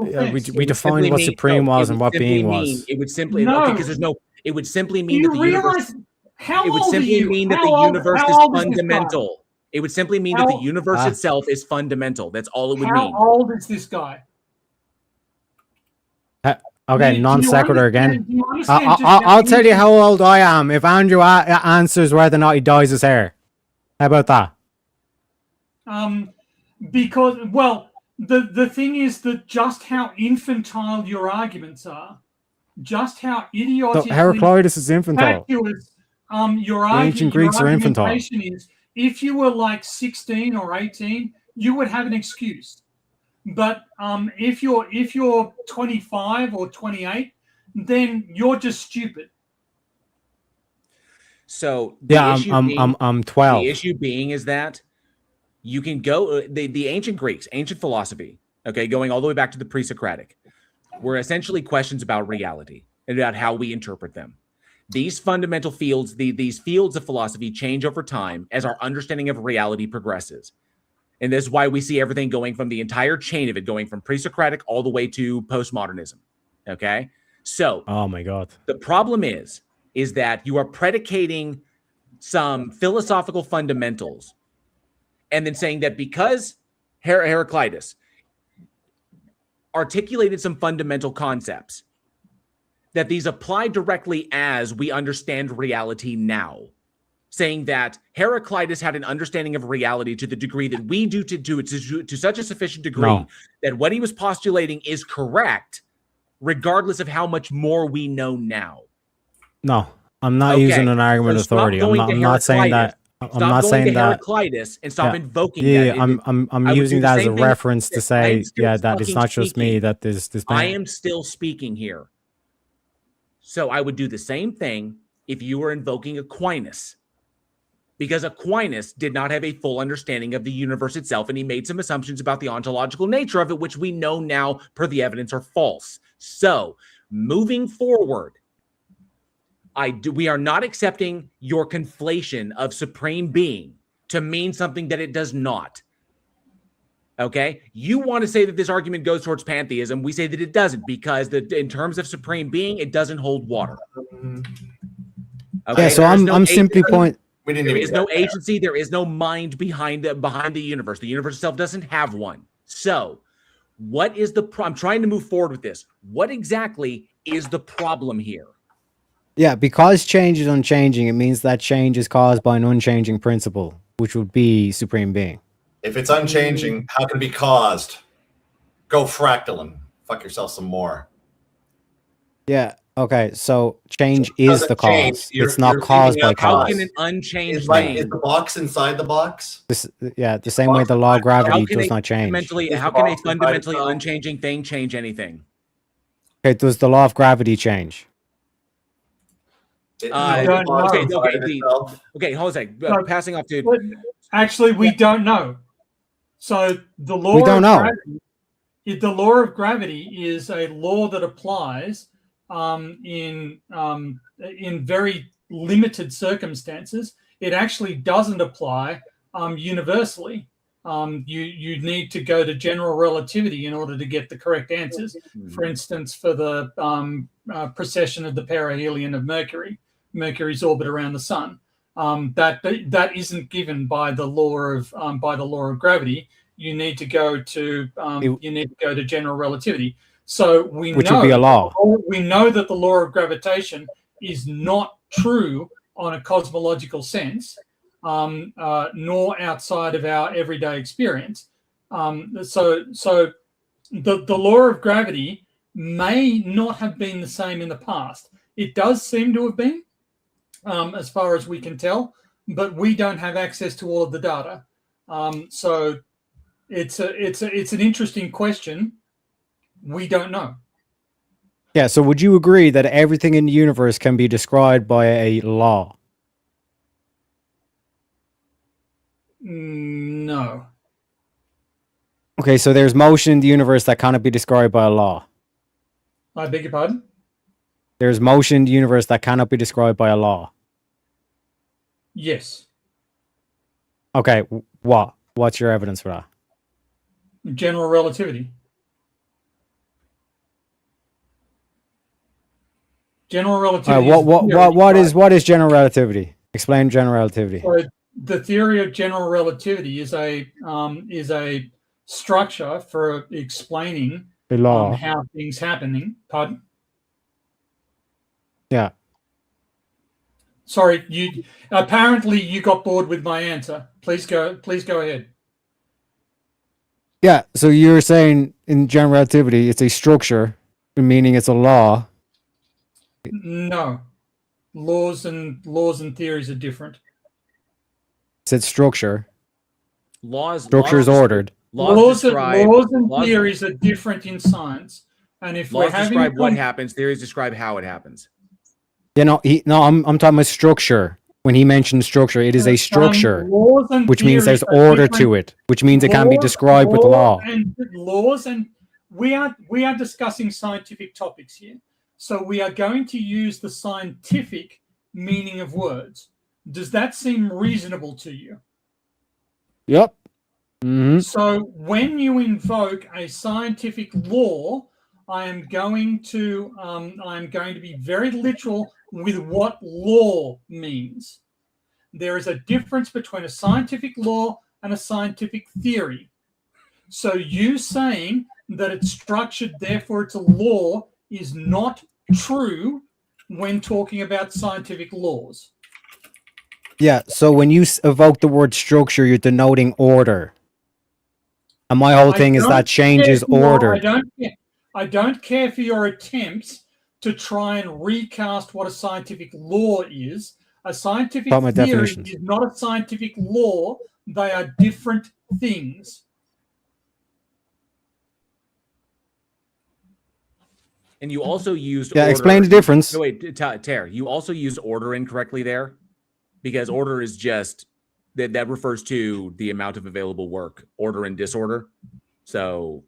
we defined what supreme was and what being was. It would simply because there's no. It would simply mean Do that you the universe. realize how It would old are simply you? mean that How the old- universe how is old is this guy? fundamental. It would simply mean that the universe itself is fundamental. That's all it would How mean. old is this guy? Okay, Do non you sequitur again. understand- do you understand just I'll tell you how old I am if Andrew answers whether or not he dyes his hair. How about that? Because, well, the thing is that just how infantile your arguments are, just how idiotic. So Heraclitus is infantile. Your ancient Greeks are infantile. argumentation is, if you were like 16 or 18, you would have an excuse. But if you're 25 or 28, then you're just stupid. So I'm 12. The issue being is that you can go the ancient Greeks, ancient philosophy, okay, going all the way back to the pre-Socratic, were essentially questions about reality and about how we interpret them. These fundamental fields, these fields of philosophy change over time as our understanding of reality progresses. And this is why we see everything going from the entire chain of it, going from pre-Socratic all the way to postmodernism. Okay? So, oh my God. The problem is that you are predicating some philosophical fundamentals and then saying that because Heraclitus articulated some fundamental concepts, that these apply directly as we understand reality now. Saying that Heraclitus had an understanding of reality to the degree that we do to such a sufficient degree that what he was postulating is correct, regardless of how much more we know now. No, I'm not using an argument authority. I'm not saying that. I'm not saying that. Heraclitus and stop invoking that. Yeah, I'm using that as a reference to say, that it's not just me, that there's this. I am still speaking here. So I would do the same thing if you were invoking Aquinas. Because Aquinas did not have a full understanding of the universe itself, and he made some assumptions about the ontological nature of it, which we know now, per the evidence, are false. So, moving forward, we are not accepting your conflation of supreme being to mean something that it does not. Okay? You want to say that this argument goes towards pantheism. We say that it doesn't, because in terms of supreme being, it doesn't hold water. Okay? Yeah, so I'm simply point. There is no agency. There is no mind behind the universe. The universe itself doesn't have one. So, what is the I'm trying to move forward with this. What exactly is the problem here? Yeah, because change is unchanging, it means that change is caused by an unchanging principle, which would be supreme being. If it's unchanging, how can it be caused? Go fractal and fuck yourself some more. Yeah. Okay, so change is the cause. It's not caused by cause. How can an unchanged thing... Is the box inside the box? The same way the law of gravity does not change. How can a fundamentally unchanging thing change anything? Okay, does the law of gravity change? Okay, Jose, passing off to... Actually, we don't know. So the law we don't know. The law of gravity is a law that applies in very limited circumstances. It actually doesn't apply universally. you need to go to general relativity in order to get the correct answers. For instance, for the precession of the perihelion of Mercury's orbit around the sun, that isn't given by the law of gravity. You need to go to general relativity. So which would be a law. We know that the law of gravitation is not true on a cosmological sense, nor outside of our everyday experience. So the law of gravity may not have been the same in the past. It does seem to have been, as far as we can tell, but we don't have access to all of the data. So it's an interesting question. We don't know. Yeah, so would you agree that everything in the universe can be described by a law? No. Okay, so there's motion in the universe that cannot be described by a law. I beg your pardon? There's motion in the universe that cannot be described by a law. Yes. Okay, what? What's your evidence for that? General relativity. General relativity. What is general relativity? Explain general relativity. So the theory of general relativity is a structure for explaining a law. How things happening. Pardon? Yeah. Sorry, you got bored with my answer. Please go ahead. Yeah, so you're saying in general relativity it's a structure, meaning it's a law. No. Laws and theories are different. It said structure. Structure is ordered. Laws and theories are different in science. And if laws describe what happens, theories describe how it happens. I'm talking about structure. When he mentioned structure, it is a structure, which means there's order to it, which means it can be described with law. And laws, and we are discussing scientific topics here. So we are going to use the scientific meaning of words. Does that seem reasonable to you? Yep. Mm-hmm. So when you invoke a scientific law, I am going to be very literal with what law means. There is a difference between a scientific law and a scientific theory. So you saying that it's structured, therefore it's a law, is not true when talking about scientific laws. Yeah, so when you evoke the word structure, you're denoting order. And my whole thing is that changes order. I don't care for your attempts to try and recast what a scientific law is. A scientific theory is not a scientific law. They are different things. And you also used order. Explain the difference. No, wait, Tara, you also used order incorrectly there, because order is just that refers to the amount of available work, order and disorder. So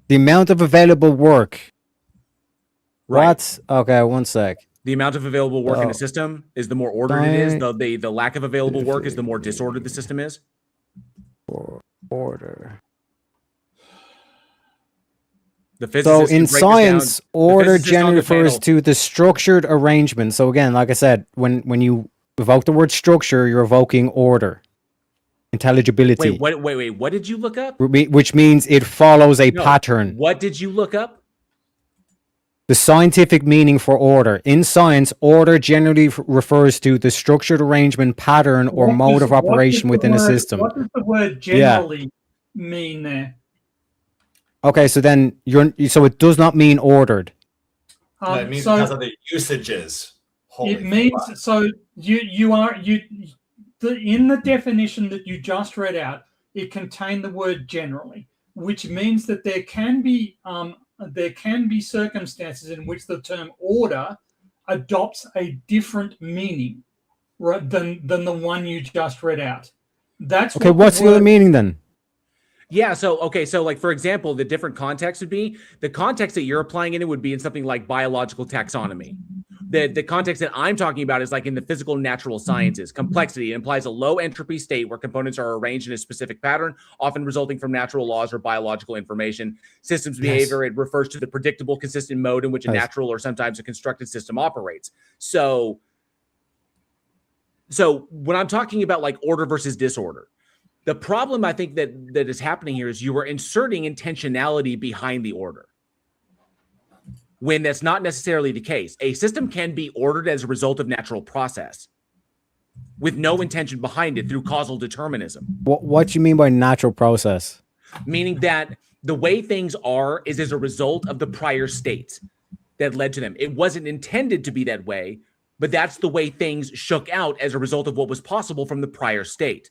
the amount of available work. Right. What? Okay, one sec. The amount of available work in a system is the more ordered it is. The lack of available work is the more disordered the system is. Order. So in science, order generally refers to the structured arrangement. So again, like I said, when you evoke the word structure, you're evoking order, intelligibility. Wait. What did you look up? Which means it follows a pattern. What did you look up? The scientific meaning for order. In science, order generally refers to the structured arrangement, pattern, or mode of operation within a system. What does the word generally mean there? Okay, so then so it does not mean ordered. It means because of the usages. It means so in the definition that you just read out, it contained the word generally, which means that there can be circumstances in which the term order adopts a different meaning, right, than the one you just read out. That's okay. What's the other meaning then? Yeah, so like for example, the different context would be the context that you're applying in it would be in something like biological taxonomy, The context that I'm talking about is like in the physical and natural sciences. Complexity implies a low entropy state where components are arranged in a specific pattern, often resulting from natural laws or biological information. Systems behavior, it refers to the predictable, consistent mode in which a natural or sometimes a constructed system operates. So when I'm talking about like order versus disorder, the problem I think that is happening here is you are inserting intentionality behind the order, when that's not necessarily the case. A system can be ordered as a result of natural process with no intention behind it through causal determinism. What do you mean by natural process? Meaning that the way things are is as a result of the prior states that led to them. It wasn't intended to be that way, but that's the way things shook out as a result of what was possible from the prior state.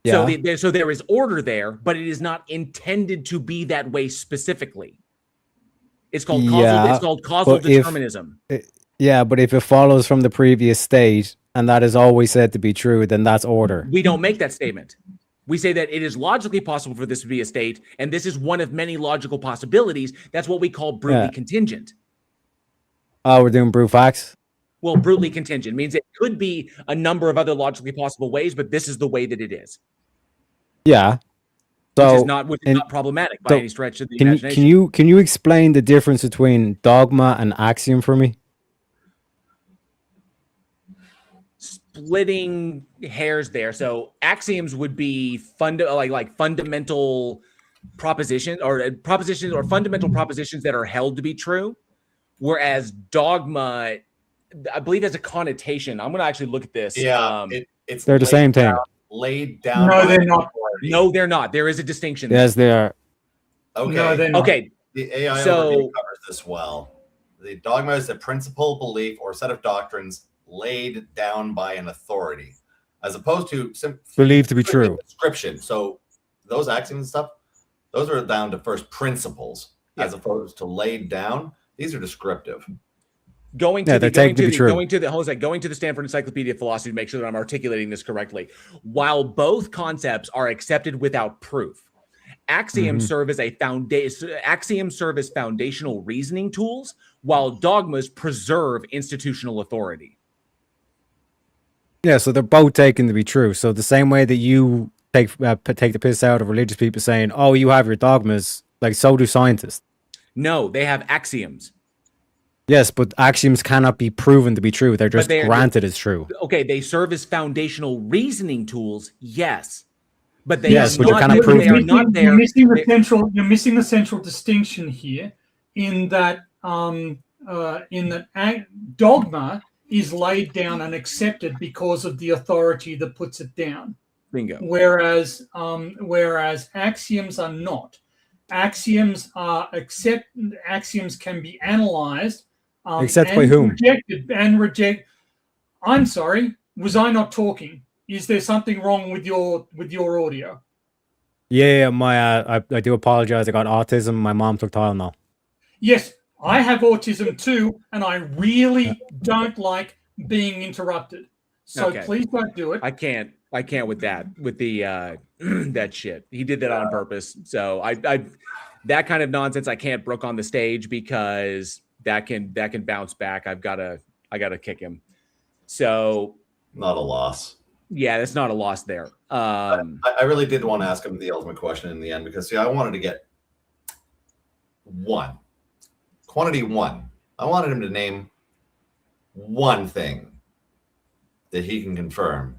Yeah. So there is order there, but it is not intended to be that way specifically. It's called causal determinism. But if it follows from the previous state and that is always said to be true, then that's order. We don't make that statement. We say that it is logically possible for this to be a state, and this is one of many logical possibilities. That's what we call brutally contingent. Oh, we're doing brute facts? Well, brutally contingent means it could be a number of other logically possible ways, but this is the way that it is. Yeah. So, which is not problematic by any stretch of the imagination. Can you explain the difference between dogma and axiom for me? Splitting hairs there. So axioms would be fundamental propositions or fundamental propositions that are held to be true, whereas dogma, I believe, has a connotation. I'm going to actually look at this. Yeah, they're the same thing. Laid down. No, they're not. No, they're not. There is a distinction. Yes, they are. Okay. No, they're not. Okay. The AI overview covers this well. The dogma is a principle, belief, or set of doctrines laid down by an authority, as opposed to believed to be true. Description. So those axioms and stuff, those are down to first principles, as opposed to laid down. These are descriptive. Going to the Stanford Encyclopedia of Philosophy to make sure that I'm articulating this correctly. While both concepts are accepted without proof, axioms serve as foundational reasoning tools, while dogmas preserve institutional authority. Yeah, so they're both taken to be true. So the same way that you take the piss out of religious people saying, "Oh, you have your dogmas," like so do scientists. No, they have axioms. Yes, but axioms cannot be proven to be true. They're just granted as true. Okay, they serve as foundational reasoning tools, yes. But they are not there. You're missing the central distinction here in that dogma is laid down and accepted because of the authority that puts it down. Bingo. Whereas axioms are not. Axioms can be analyzed. Except by whom? Reject. I'm sorry. Was I not talking? Is there something wrong with your audio? Yeah, I do apologize. I got autism. My mom took Tylenol. Yes, I have autism too, and I really don't like being interrupted. So please don't do it. I can't with that. With the that shit. He did that on purpose. So I that kind of nonsense I can't brook on the stage because that can bounce back. I gotta kick him. So not a loss. Yeah, that's not a loss there. I really did want to ask him the ultimate question in the end because I wanted to get quantity one. I wanted him to name one thing that he can confirm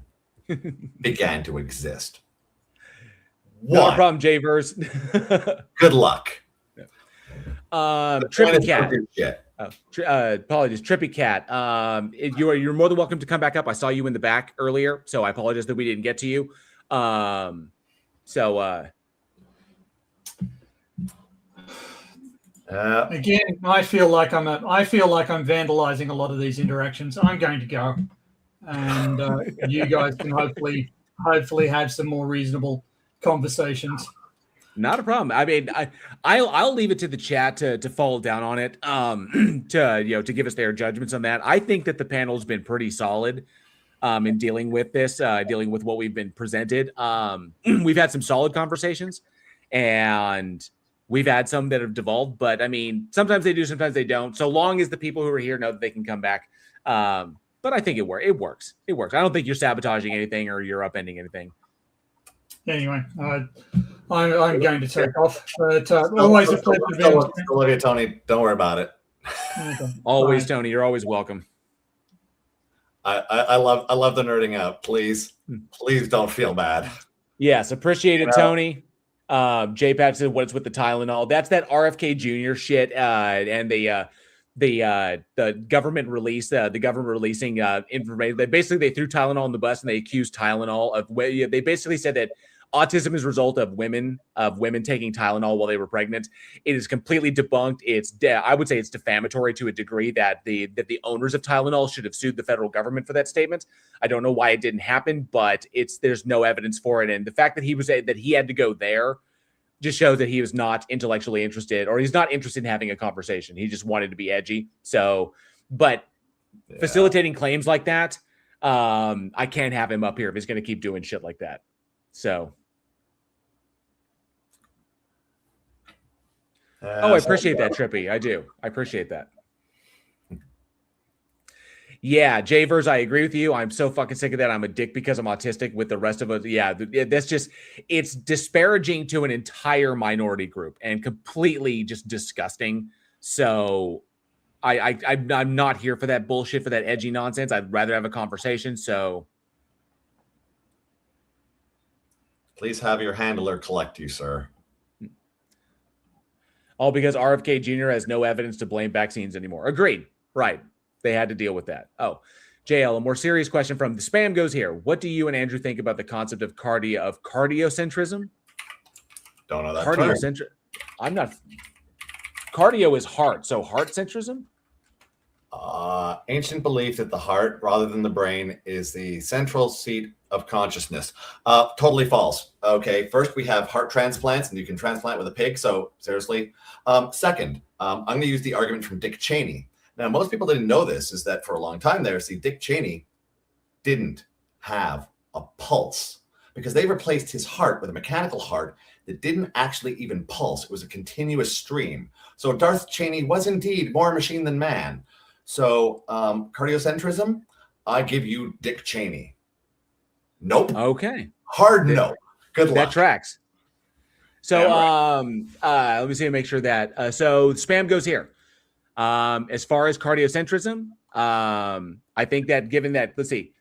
began to exist. No problem, J-Verse. Good luck. Trippy Cat. Apologies, Trippy Cat. You're more than welcome to come back up. I saw you in the back earlier, so I apologize that we didn't get to you. Again, I feel like I'm vandalizing a lot of these interactions. I'm going to go, and you guys can hopefully have some more reasonable conversations. Not a problem. I mean, I'll leave it to the chat to follow down on it, to give us their judgments on that. I think that the panel's been pretty solid in dealing with this, dealing with what we've been presented. We've had some solid conversations, and We've had some that have devolved, but I mean, sometimes they do, sometimes they don't. So long as the people who are here know that they can come back. But I think it works. It works. I don't think you're sabotaging anything or you're upending anything. Anyway, I'm going to take off. But always a pleasure. Still love you, Tony. Don't worry about it. Okay. Always, Bye. Tony. You're always welcome. I love the nerding out. Please don't feel bad. Yes, appreciate it, Tony. J-Pat said what's with the Tylenol. That's that RFK Jr. shit, and the government release, the government releasing information. They threw Tylenol on the bus and they accused Tylenol of. They basically said that autism is a result of women taking Tylenol while they were pregnant. It is completely debunked. I would say it's defamatory to a degree that the owners of Tylenol should have sued the federal government for that statement. I don't know why it didn't happen, but there's no evidence for it. And the fact that he had to go there just shows that he was not intellectually interested, or he's not interested in having a conversation. He just wanted to be edgy. So, but facilitating claims like that, I can't have him up here if he's going to keep doing shit like that. So. I appreciate that, Trippy. I do. I appreciate that. Yeah, Javers, I agree with you. I'm so fucking sick of that. I'm a dick because I'm autistic with the rest of us. Yeah, that's just, it's disparaging to an entire minority group and completely just disgusting. So I'm not here for that bullshit, for that edgy nonsense. I'd rather have a conversation. So please have your handler collect you, sir. All because RFK Jr. has no evidence to blame vaccines anymore. Agreed. Right. They had to deal with that. Oh, JL, a more serious question from the spam goes here. What do you and Andrew think about the concept of cardiocentrism? Don't know that. Cardiocentrism. I'm not. Cardio is heart. So heart centrism? Ancient belief that the heart, rather than the brain, is the central seat of consciousness. Totally false. Okay, first we have heart transplants, and you can transplant with a pig. So seriously. Second, I'm going to use the argument from Dick Cheney. Now, most people didn't know this, is that for a long time there, Dick Cheney didn't have a pulse because they replaced his heart with a mechanical heart that didn't actually even pulse. It was a continuous stream. So Darth Cheney was indeed more machine than man. So cardiocentrism, I give you Dick Cheney. Nope. Okay. Hard no. Good luck. That tracks. So let me see, make sure that. So spam goes here. As far as cardiocentrism, I think that given that, let's see,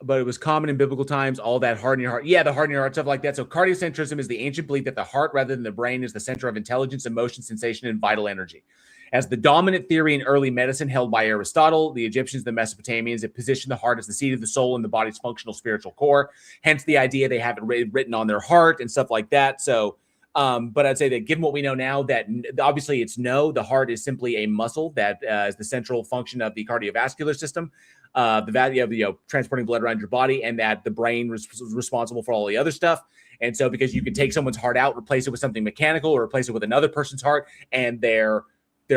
but it was common in biblical times, all that heart in your heart. Yeah, the heart in your heart, stuff like that. So cardiocentrism is the ancient belief that the heart, rather than the brain, is the center of intelligence, emotion, sensation, and vital energy. As the dominant theory in early medicine held by Aristotle, the Egyptians, the Mesopotamians, it positioned the heart as the seat of the soul and the body's functional spiritual core. Hence the idea they have it written on their heart and stuff like that. So, but I'd say that given what we know now, that obviously the heart is simply a muscle that is the central function of the cardiovascular system, the value of transporting blood around your body, and that the brain was responsible for all the other stuff. And so because you can take someone's heart out, replace it with something mechanical, or replace it with another person's heart, and their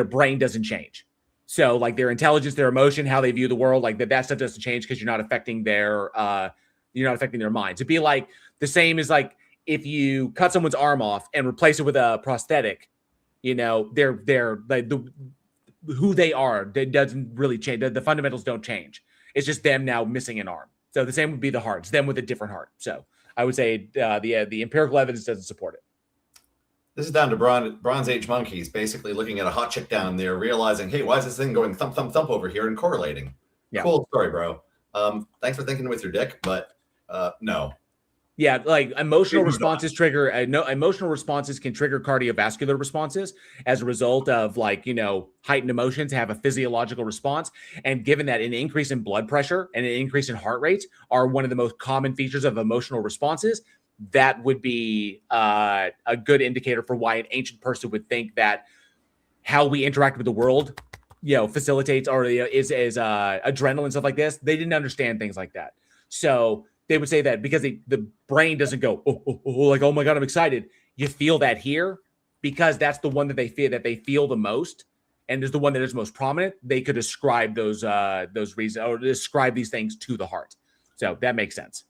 brain doesn't change. So like their intelligence, their emotion, how they view the world, like that stuff doesn't change because you're not affecting their minds. It'd be like the same as like if you cut someone's arm off and replace it with a prosthetic, they're like who they are. It doesn't really change. The fundamentals don't change. It's just them now missing an arm. So the same would be the heart. It's them with a different heart. So I would say the empirical evidence doesn't support it. This is down to Bronze Age monkeys basically looking at a hot chick down there, realizing, hey, why is this thing going thump, thump, thump over here and correlating? Yeah. Cool story, bro. Thanks for thinking with your dick, but no. Yeah, like emotional responses trigger emotional responses can trigger cardiovascular responses as a result of heightened emotions have a physiological response. And given that an increase in blood pressure and an increase in heart rate are one of the most common features of emotional responses, that would be a good indicator for why an ancient person would think that how we interact with the world, facilitates or is adrenaline, stuff like this. They didn't understand things like that. So they would say that because the brain doesn't go, like, oh my God, I'm excited. You feel that here because that's the one that they feel the most and is the one that is most prominent. They could ascribe those reasons or describe these things to the heart. So that makes sense.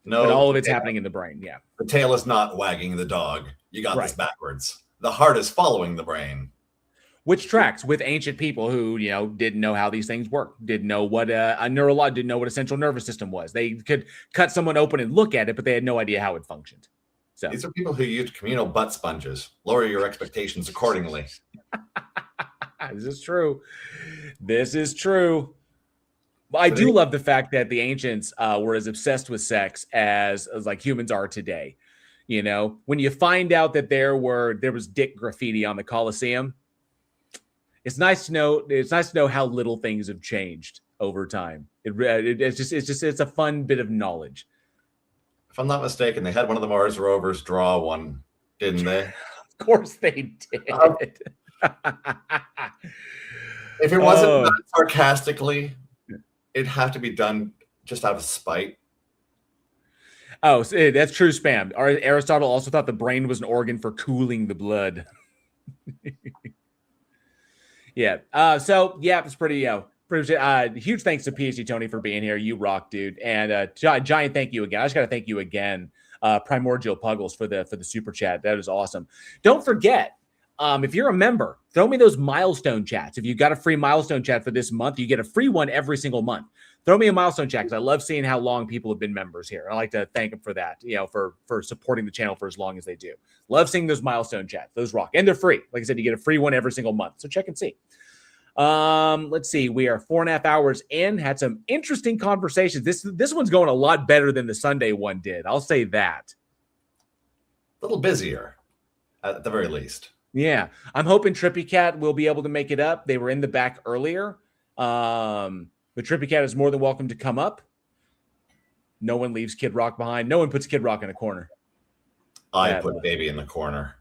No, but all of it's happening in the brain. Yeah. The tail is not wagging the dog. You got this backwards. the heart is following the brain. Which tracks with ancient people who, didn't know how these things work, didn't know what didn't know what a central nervous system was. They could cut someone open and look at it, but they had no idea how it functioned. So these are people who use communal butt sponges. Lower your expectations accordingly. This is true. This is true. I do love the fact that the ancients were as obsessed with sex as like humans are today. When you find out that there was dick graffiti on the Colosseum, it's nice to know how little things have changed over time. It's a fun bit of knowledge. If I'm not mistaken, they had one of the Mars rovers draw one, didn't they? Of course they did. If it wasn't done sarcastically, it'd have to be done just out of spite. Oh, so that's true spam. Aristotle also thought the brain was an organ for cooling the blood. Yeah. It's pretty huge thanks to PhD Tony for being here. You rock, dude. And giant thank you again. I just got to thank you again, Primordial Puggles, for the super chat. That is awesome. Don't forget, if you're a member, throw me those milestone chats. If you got a free milestone chat for this month, you get a free one every single month. Throw me a milestone chat, because I love seeing how long people have been members here. I like to thank them for that, for supporting the channel for as long as they do. Love seeing those milestone chats. Those rock. And they're free. Like I said, you get a free one every single month. So check and see. Let's see. We are 4.5 hours in. Had some interesting conversations. This one's going a lot better than the Sunday one did. I'll say that. A little busier, at the very least. Yeah. I'm hoping Trippy Cat will be able to make it up. They were in the back earlier. But Trippy Cat is more than welcome to come up. No one leaves Kid Rock behind. No one puts Kid Rock in a corner. I put Baby in the corner.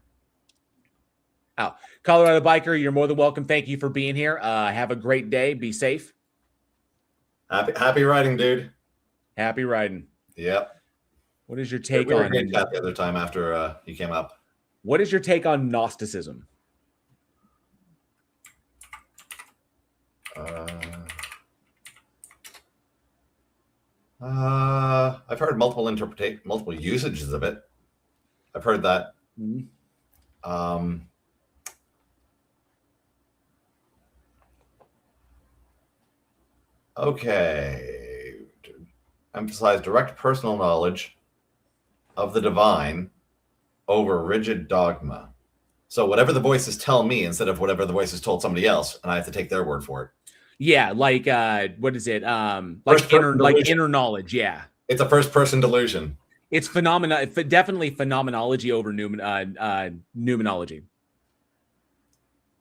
Oh, Colorado Biker, you're more than welcome. Thank you for being here. Have a great day. Be safe. Happy riding, dude. Happy riding. Yep. What is your take we were on that the other time after he came up? What is your take on Gnosticism? I've heard multiple usages of it. I've heard that. Mm-hmm. Okay. Emphasize direct personal knowledge of the divine over rigid dogma. So whatever the voices tell me instead of whatever the voices told somebody else, and I have to take their word for it. Yeah, like what is it? Inner knowledge. Yeah, it's a first-person delusion. It's definitely phenomenology over numenology.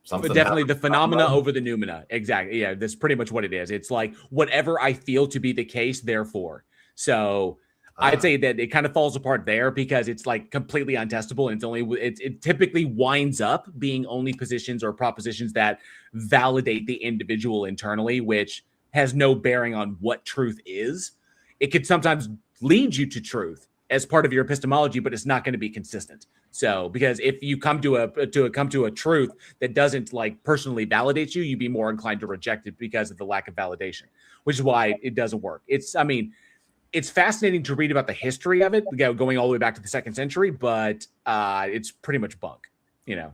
But definitely the phenomena over the noumena. Exactly. Yeah, that's pretty much what it is. It's like whatever I feel to be the case, therefore. So I'd say that it kind of falls apart there because it's like completely untestable, and it typically winds up being only positions or propositions that validate the individual internally, which has no bearing on what truth is. It could sometimes lead you to truth as part of your epistemology, but it's not going to be consistent. So, because if you come to a truth that doesn't like personally validate you, you'd be more inclined to reject it because of the lack of validation, which is why it doesn't work. It's fascinating to read about the history of it, going all the way back to the 2nd century, but it's pretty much bunk, And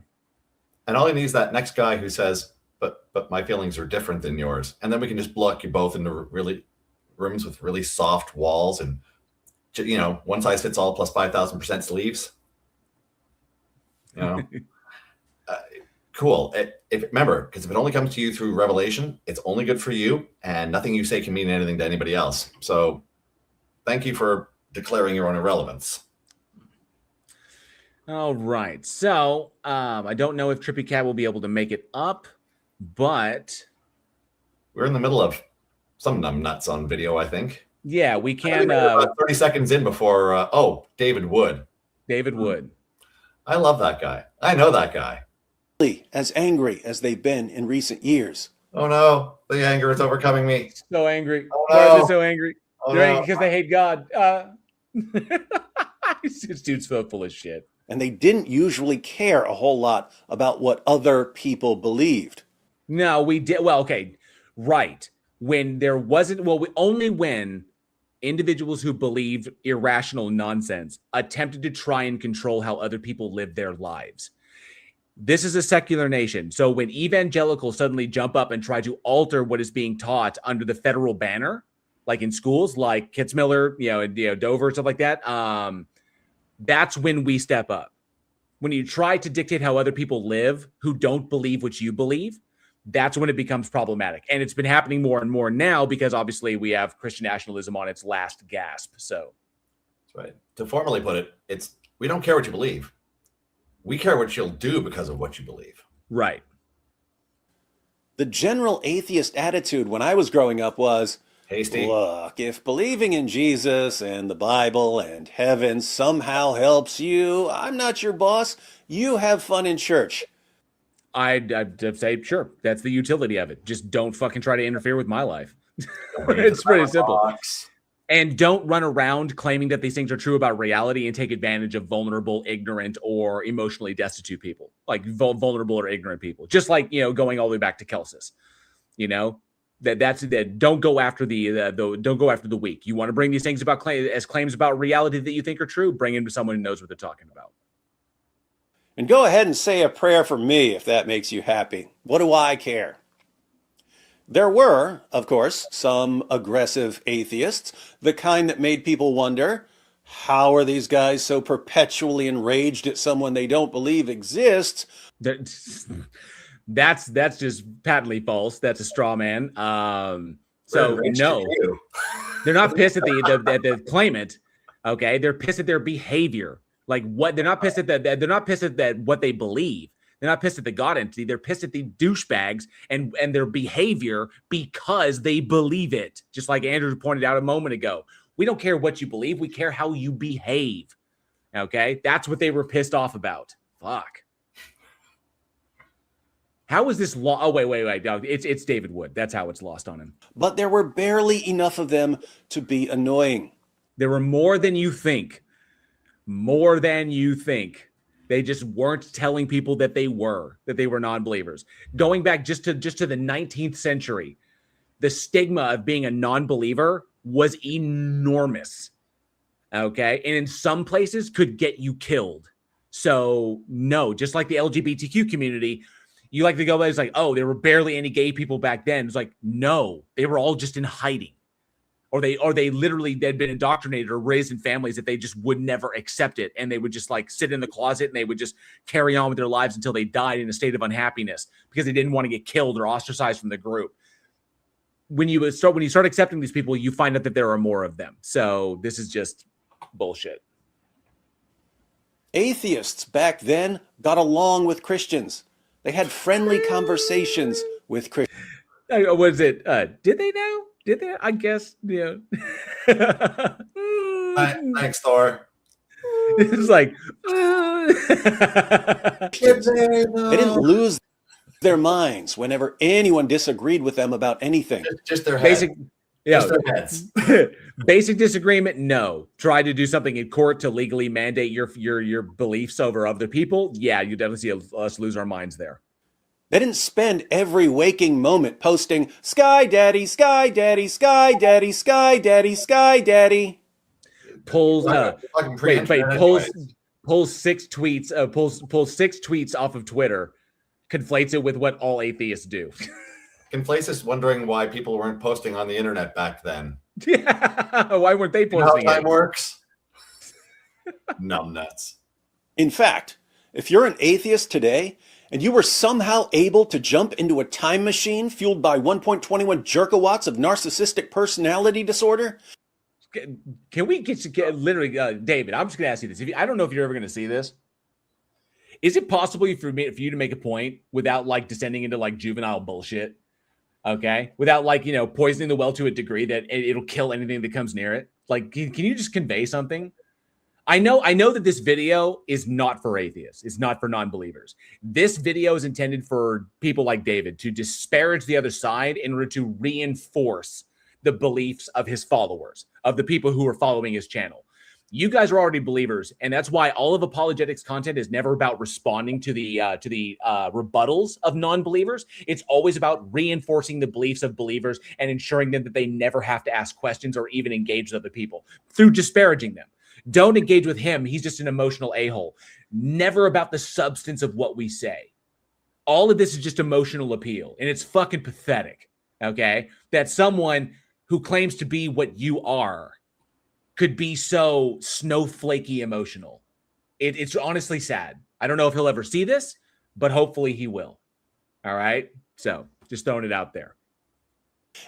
all he needs is that next guy who says, but my feelings are different than yours. And then we can just block you both into really rooms with really soft walls and, one size fits all plus 5,000% sleeves. Cool. Remember, because if it only comes to you through revelation, it's only good for you, and nothing you say can mean anything to anybody else. So thank you for declaring your own irrelevance. All right. So I don't know if Trippy Cat will be able to make it up, but we're in the middle of some numbnuts on video, I think. Yeah, we can. 30 seconds in before. David Wood. David Wood. I love that guy. I know that guy. As angry as they've been in recent years. Oh no, the anger is overcoming me. So angry. Oh, no. Why are they so angry? Oh, They're angry because they hate God. This dude's full of shit. And they didn't usually care a whole lot about what other people believed. No, we did. Well, okay, right. When there wasn't, only when individuals who believed irrational nonsense attempted to try and control how other people lived their lives. This is a secular nation. So when evangelicals suddenly jump up and try to alter what is being taught under the federal banner, like in schools, like Kitzmiller, Dover, stuff like that, that's when we step up. When you try to dictate how other people live who don't believe what you believe, that's when it becomes problematic. And it's been happening more and more now because obviously we have Christian nationalism on its last gasp. So that's right. To formally put it, we don't care what you believe. We care what you'll do because of what you believe. Right. The general atheist attitude when I was growing up was, Hasty. look, if believing in Jesus and the Bible and heaven somehow helps you, I'm not your boss. You have fun in church. I'd say, sure, that's the utility of it. Just don't fucking try to interfere with my life. It's pretty simple. And don't run around claiming that these things are true about reality and take advantage of vulnerable, ignorant, or emotionally destitute people, like vulnerable or ignorant people. Just like, going all the way back to Kelsis, that's that. Don't go after don't go after the weak. You want to bring these things about claims about reality that you think are true. Bring in someone who knows what they're talking about. And go ahead and say a prayer for me if that makes you happy. What do I care? There were, of course, some aggressive atheists, the kind that made people wonder, how are these guys so perpetually enraged at someone they don't believe exists? That's just patently false. That's a straw man. So no, they're not pissed at the claimant. Okay, they're pissed at their behavior. Like what? They're not pissed at that. They're not pissed at that what they believe. They're not pissed at the God entity. They're pissed at the douchebags and their behavior because they believe it. Just like Andrew pointed out a moment ago. We don't care what you believe. We care how you behave. Okay? That's what they were pissed off about. Fuck. How is this Oh, wait. It's David Wood. That's how it's lost on him. But there were barely enough of them to be annoying. There were more than you think. More than you think. They just weren't telling people that they were non-believers. Going back just to the 19th century, the stigma of being a non-believer was enormous. Okay? And in some places could get you killed. So no, just like the LGBTQ community, you like to go, it's like, oh, there were barely any gay people back then. It's like, no, they were all just in hiding. Or they literally had been indoctrinated or raised in families that they just would never accept it. And they would just like sit in the closet and they would just carry on with their lives until they died in a state of unhappiness because they didn't want to get killed or ostracized from the group. When you start accepting these people, you find out that there are more of them. So this is just bullshit. Atheists back then got along with Christians. They had friendly conversations with Christians. Was it, did they now? Did they? I guess, yeah. Thanks, Thor. It's like, they didn't lose their minds whenever anyone disagreed with them about anything. Just their heads. Just their heads. Basic disagreement, no. Try to do something in court to legally mandate your beliefs over other people. Yeah, you definitely see us lose our minds there. They didn't spend every waking moment posting, Sky Daddy, Sky Daddy, Sky Daddy, Sky Daddy, Sky Daddy. Pulls 6 tweets, pulls 6 tweets off of Twitter, conflates it with what all atheists do. Conflates us wondering why people weren't posting on the internet back then. Yeah, why weren't they posting? How time works? Numbnuts. In fact, if you're an atheist today, and you were somehow able to jump into a time machine fueled by 1.21 jerkawatts of narcissistic personality disorder? Can we get literally, David, I'm just going to ask you this. I don't know if you're ever going to see this. Is it possible for you to make a point without like descending into like juvenile bullshit? Okay. Without like, poisoning the well to a degree that it'll kill anything that comes near it. Like, can you just convey something? I know that this video is not for atheists. It's not for non-believers. This video is intended for people like David to disparage the other side in order to reinforce the beliefs of his followers, of the people who are following his channel. You guys are already believers, and that's why all of apologetics content is never about responding to the rebuttals of non-believers. It's always about reinforcing the beliefs of believers and ensuring them that they never have to ask questions or even engage with other people through disparaging them. Don't engage with him. He's just an emotional a-hole. Never about the substance of what we say. all of this is just emotional appeal, and it's fucking pathetic. Okay, that someone who claims to be what you are could be so snowflakey emotional. It's honestly sad. I don't know if he'll ever see this, but hopefully he will. All right, so just throwing it out there.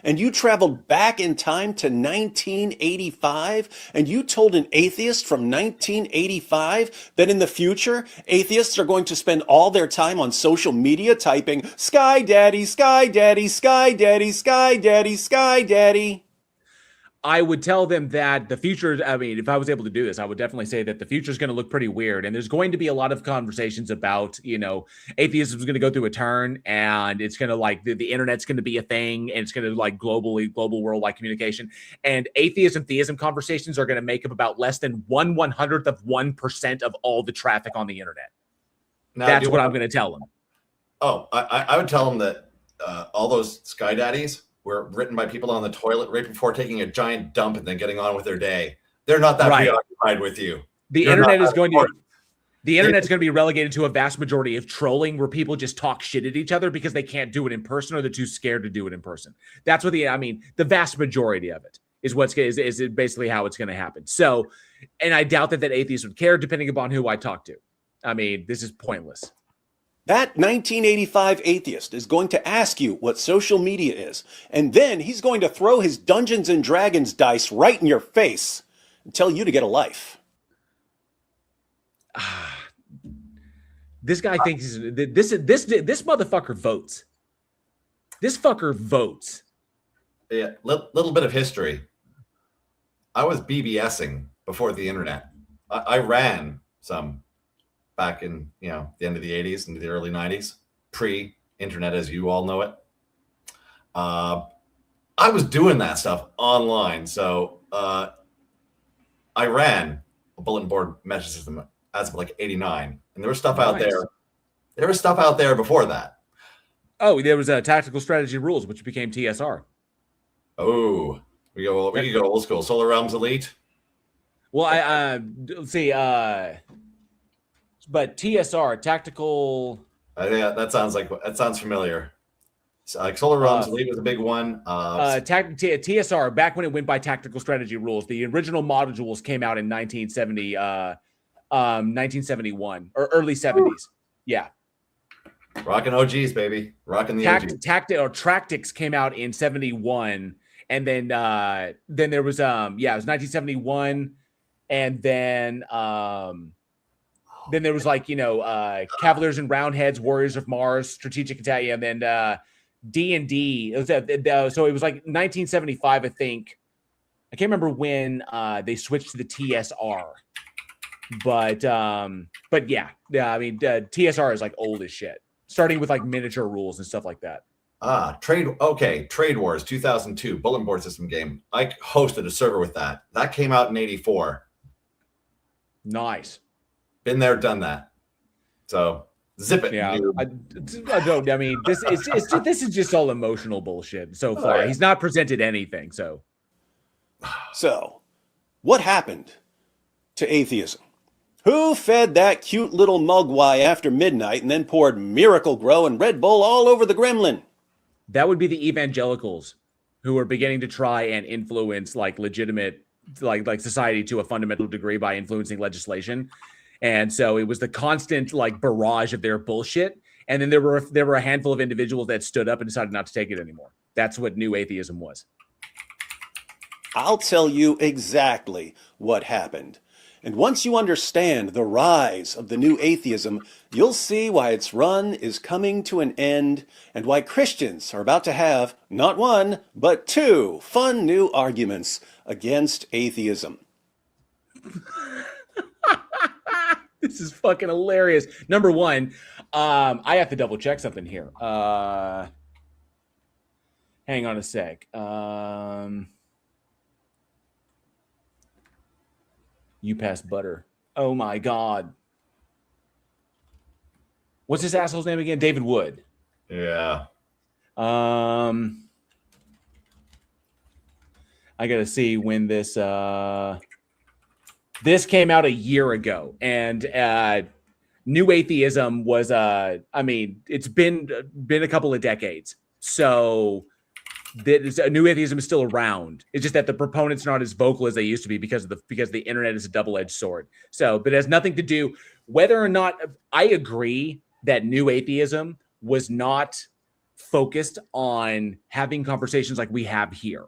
And you traveled back in time to 1985, and you told an atheist from 1985 that in the future, atheists are going to spend all their time on social media typing, Sky Daddy, Sky Daddy, Sky Daddy, Sky Daddy, Sky Daddy. I would tell them that the future, I mean, if I was able to do this, I would definitely say that the future is going to look pretty weird. And there's going to be a lot of conversations about, atheism is going to go through a turn, and it's going to the internet's going to be a thing, and it's going to global worldwide communication. And atheism, theism conversations are going to make up about less than 1/100th of 1% of all the traffic on the internet. Now, that's what I'm going to tell them. Oh, I would tell them that all those Sky Daddies were written by people on the toilet right before taking a giant dump and then getting on with their day. They're not that preoccupied with you. The internet's going to be relegated to a vast majority of trolling, where people just talk shit at each other because they can't do it in person, or they're too scared to do it in person. That's what the vast majority of it is is basically how it's going to happen. So, and I doubt that atheists would care, depending upon who I talk to. I mean, this is pointless. That 1985 atheist is going to ask you what social media is, and then he's going to throw his Dungeons and Dragons dice right in your face and tell you to get a life. This guy thinks this motherfucker votes. This fucker votes. Yeah, little bit of history. I was BBSing before the internet. I ran some back in the end of the 80s into the early 90s, pre-internet as you all know it. I was doing that stuff online. So I ran a bulletin board message system as of like 89. And there was stuff out there. There was stuff out there before that. Oh, there was Tactical Strategy Rules, which became TSR. Oh, we could go old school. Solar Realms Elite. Well, let's see. But TSR, Tactical. Yeah, that sounds familiar. Like Solar Realms Elite was a big one. TSR, back when it went by Tactical Strategy Rules, the original modules came out in 1971 or early 70s. Yeah. Rocking OGs, baby. Rocking the OGs. Tactics came out in 71, and then there was it was 1971, and then there was Cavaliers and Roundheads, Warriors of Mars, Strategic Attack, and then D&D. So it was like 1975, I think. I can't remember when they switched to the TSR, but yeah. I mean, TSR is like old as shit, starting with like miniature rules and stuff like that. Trade Wars 2002 bulletin board system game. I hosted a server with that. That came out in 84. Nice. Been there, done that. So zip it. Yeah, I mean, this is just all emotional bullshit so far. Yeah. He's not presented anything. So, what happened to atheism? Who fed that cute little mugwai after midnight and then poured Miracle Grow and Red Bull all over the gremlin? That would be the evangelicals, who are beginning to try and influence legitimate society to a fundamental degree by influencing legislation. And so it was the constant barrage of their bullshit. And then there were a handful of individuals that stood up and decided not to take it anymore. That's what new atheism was. I'll tell you exactly what happened. And once you understand the rise of the new atheism, you'll see why its run is coming to an end and why Christians are about to have not one, but two fun new arguments against atheism. This is fucking hilarious. Number one, I have to double check something here. Hang on a sec. You passed butter. Oh my God. What's this asshole's name again? David Wood. Yeah. I gotta see when this this came out a year ago, and New atheism was I mean, it's been a couple of decades. So new atheism is still around. It's just that the proponents are not as vocal as they used to be because the internet is a double-edged sword. So, but it has nothing to do whether or not I agree that new atheism was not focused on having conversations like we have here.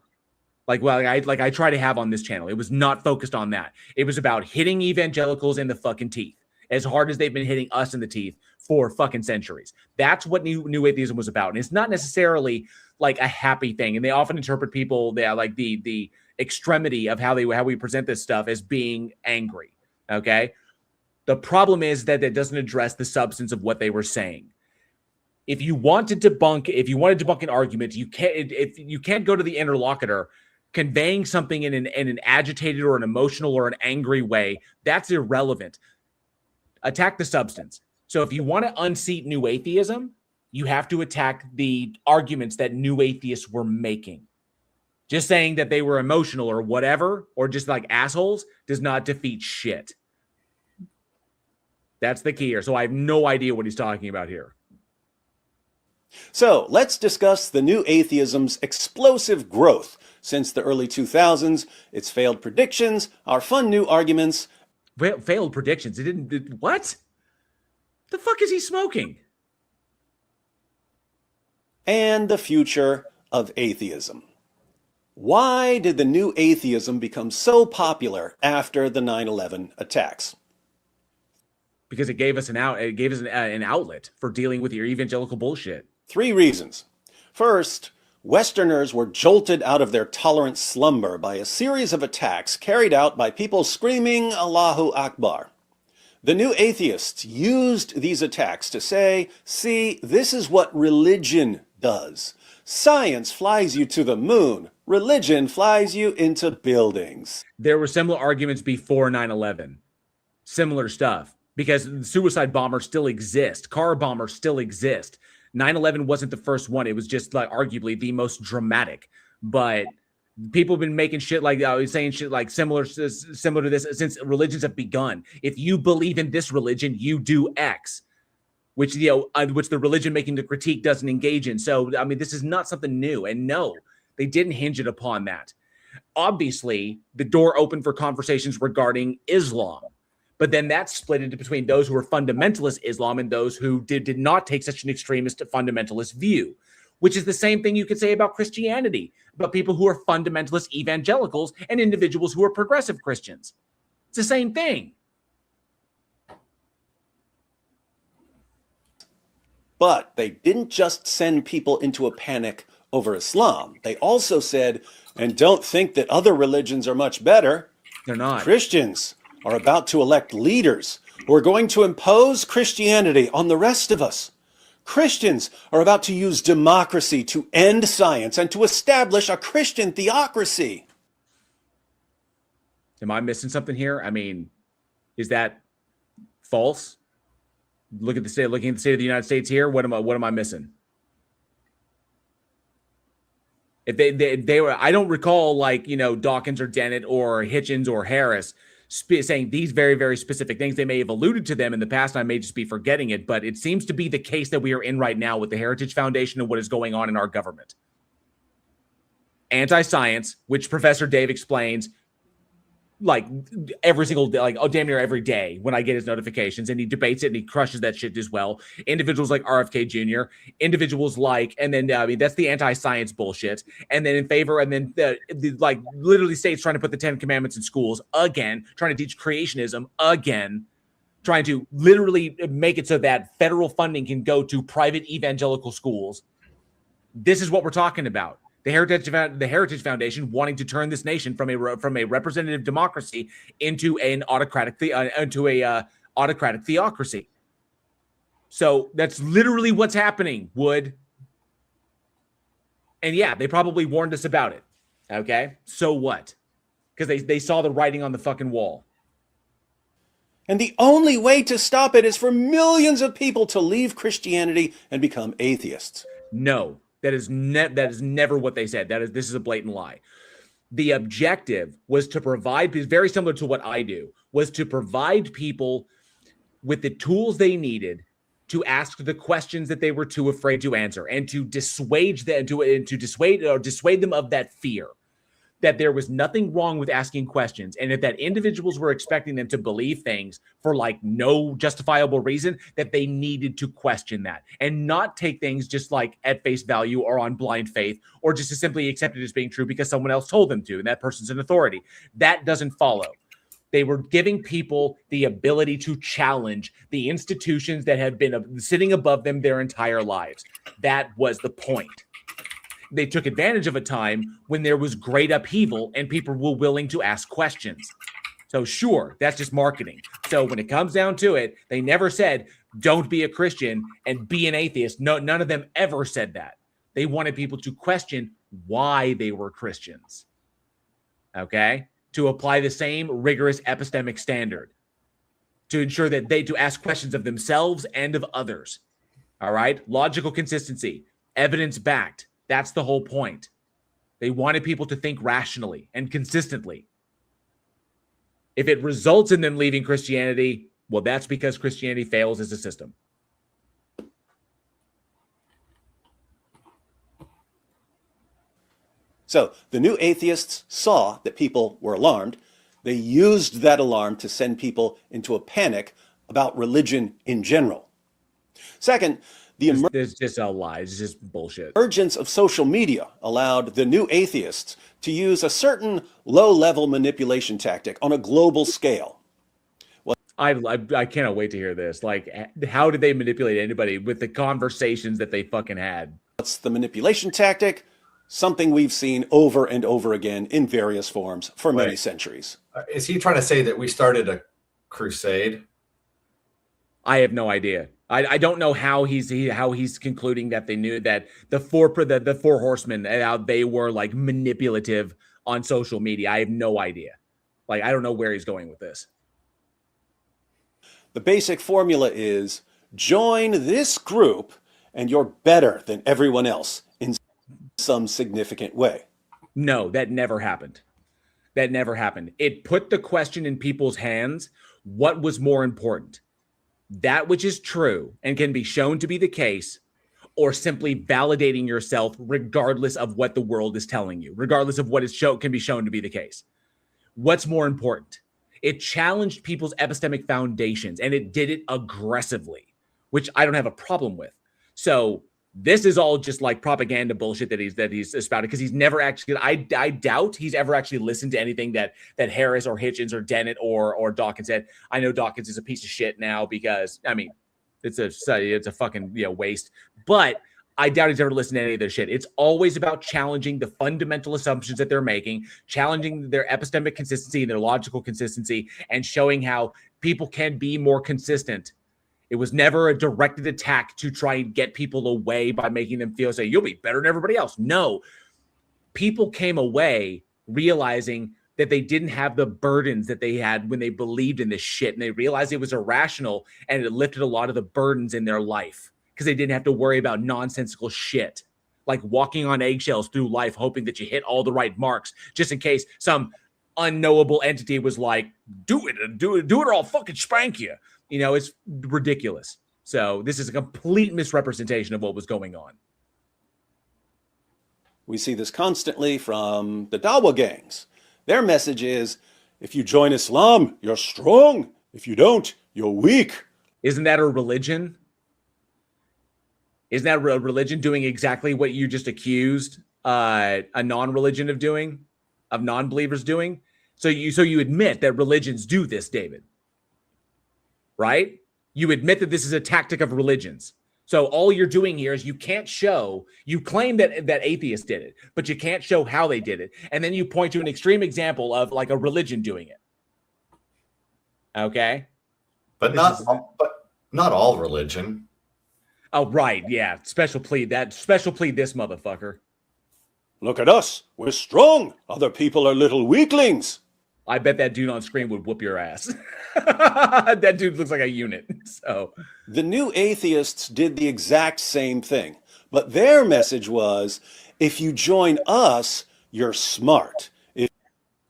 Like I try to have on this channel. It was not focused on that. It was about hitting evangelicals in the fucking teeth as hard as they've been hitting us in the teeth for fucking centuries. That's what new atheism was about. And it's not necessarily like a happy thing. And they often interpret people that like the extremity of how we present this stuff as being angry. Okay. The problem is that it doesn't address the substance of what they were saying. If you want to debunk an argument, you can't go to the interlocutor conveying something in an agitated or an emotional or an angry way. That's irrelevant. Attack the substance. So if you want to unseat new atheism, you have to attack the arguments that new atheists were making. Just saying that they were emotional or whatever, or just like assholes, does not defeat shit. That's the key here. So I have no idea what he's talking about here. So let's discuss the new atheism's explosive growth since the early 2000s, its failed predictions, our fun new arguments. Failed predictions? It didn't. What? The fuck is he smoking? And the future of atheism. Why did the new atheism become so popular after the 9/11 attacks? Because it gave us an outlet for dealing with your evangelical bullshit. 3 reasons. First, Westerners were jolted out of their tolerant slumber by a series of attacks carried out by people screaming Allahu Akbar. The new atheists used these attacks to say, see, this is what religion does. Science flies you to the moon. Religion flies you into buildings. There were similar arguments before 9/11. Similar stuff. Because suicide bombers still exist. Car bombers still exist. 9/11 wasn't the first one. It was just like arguably the most dramatic. But people have been making shit like saying shit like similar to this since religions have begun. If you believe in this religion, you do X, which which the religion making the critique doesn't engage in. So I mean, this is not something new. And no, they didn't hinge it upon that. Obviously, the door opened for conversations regarding Islam. But then that's split into between those who are fundamentalist Islam and those who did not take such an extremist fundamentalist view, which is the same thing you could say about Christianity, about people who are fundamentalist evangelicals and individuals who are progressive Christians. It's the same thing. But they didn't just send people into a panic over Islam. They also said, and don't think that other religions are much better. They're not. Christians are about to elect leaders who are going to impose Christianity on the rest of us. Christians are about to use democracy to end science and to establish a Christian theocracy. Am I missing something here? I mean, is that false? Looking at the state of the United States here, what am I missing? If they were, I don't recall Dawkins or Dennett or Hitchens or Harris saying these very, very specific things. They may have alluded to them in the past. I may just be forgetting it, but it seems to be the case that we are in right now with the Heritage Foundation and what is going on in our government. Anti-science, which Professor Dave explains like every single day, damn near every day when I get his notifications, and he debates it and he crushes that shit as well. Individuals like RFK Jr., individuals and then that's the anti-science bullshit. And then in favor, and then literally states trying to put the 10 Commandments in schools again, trying to teach creationism again, trying to literally make it so that federal funding can go to private evangelical schools. This is what we're talking about. The Heritage Foundation wanting to turn this nation from a representative democracy into an autocratic theocracy. So that's literally what's happening, Wood. And yeah, they probably warned us about it. Okay, so what? Because they saw the writing on the fucking wall. And the only way to stop it is for millions of people to leave Christianity and become atheists. No. That is never what they said. This is a blatant lie. The objective was to provide, very similar to what I do, was to provide people with the tools they needed to ask the questions that they were too afraid to answer, and to dissuade them to dissuade them of that fear, that there was nothing wrong with asking questions. And if that individuals were expecting them to believe things for like no justifiable reason, that they needed to question that and not take things just like at face value or on blind faith, or just to simply accept it as being true because someone else told them to, and that person's an authority. That doesn't follow. They were giving people the ability to challenge the institutions that have been sitting above them their entire lives. That was the point. They took advantage of a time when there was great upheaval and people were willing to ask questions. So sure, that's just marketing. So when it comes down to it, they never said, don't be a Christian and be an atheist. No, none of them ever said that. They wanted people to question why they were Christians. Okay? To apply the same rigorous epistemic standard, to ensure that to ask questions of themselves and of others. All right? Logical consistency, evidence-backed. That's the whole point. They wanted people to think rationally and consistently. If it results in them leaving Christianity, well, that's because Christianity fails as a system. So the new atheists saw that people were alarmed. They used that alarm to send people into a panic about religion in general. Second, there's just a lie. It's just bullshit. Emergence of social media allowed the new atheists to use a certain low-level manipulation tactic on a global scale. Well, I cannot wait to hear this. Like, how did they manipulate anybody with the conversations that they fucking had? What's the manipulation tactic? Something we've seen over and over again in various forms for many centuries. Is he trying to say that we started a crusade? I have no idea. I don't know how he's concluding that they knew that the four horsemen, how they were like manipulative on social media. I have no idea. Like, I don't know where he's going with this. The basic formula is join this group and you're better than everyone else in some significant way. No, that never happened. That never happened. It put the question in people's hands. What was more important? That which is true and can be shown to be the case, or simply validating yourself regardless of what the world is telling you, regardless of what can be shown to be the case. What's more important? It challenged people's epistemic foundations, and it did it aggressively, which I don't have a problem with. So this is all just like propaganda bullshit that he's spouting, because he's never actually, I doubt he's ever actually listened to anything that Harris or Hitchens or Dennett or Dawkins said. I know Dawkins is a piece of shit now because, I mean, it's a fucking waste. But I doubt he's ever listened to any of their shit. It's always about challenging the fundamental assumptions that they're making, challenging their epistemic consistency and their logical consistency, and showing how people can be more consistent. It was never a directed attack to try and get people away by making them feel, say, you'll be better than everybody else. No. People came away realizing that they didn't have the burdens that they had when they believed in this shit. And they realized it was irrational, and it lifted a lot of the burdens in their life because they didn't have to worry about nonsensical shit, like walking on eggshells through life, hoping that you hit all the right marks just in case some unknowable entity was like, do it or I'll fucking spank you. It's ridiculous. So this is a complete misrepresentation of what was going on. We see this constantly from the Dawa gangs. Their message is, if you join Islam, you're strong. If you don't, you're weak. Isn't that a religion? Isn't that a religion doing exactly what you just accused a non-religion of doing, of non-believers doing? So you admit that religions do this, David. Right? You admit that this is a tactic of religions. So all you're doing here is you claim that atheists did it, but you can't show how they did it. And then you point to an extreme example of like a religion doing it. Okay? But not all religion. Oh, right. Yeah. Special plead this motherfucker. Look at us. We're strong. Other people are little weaklings. I bet that dude on screen would whoop your ass. That dude looks like a unit. So the new atheists did the exact same thing, but their message was, if you join us, you're smart. If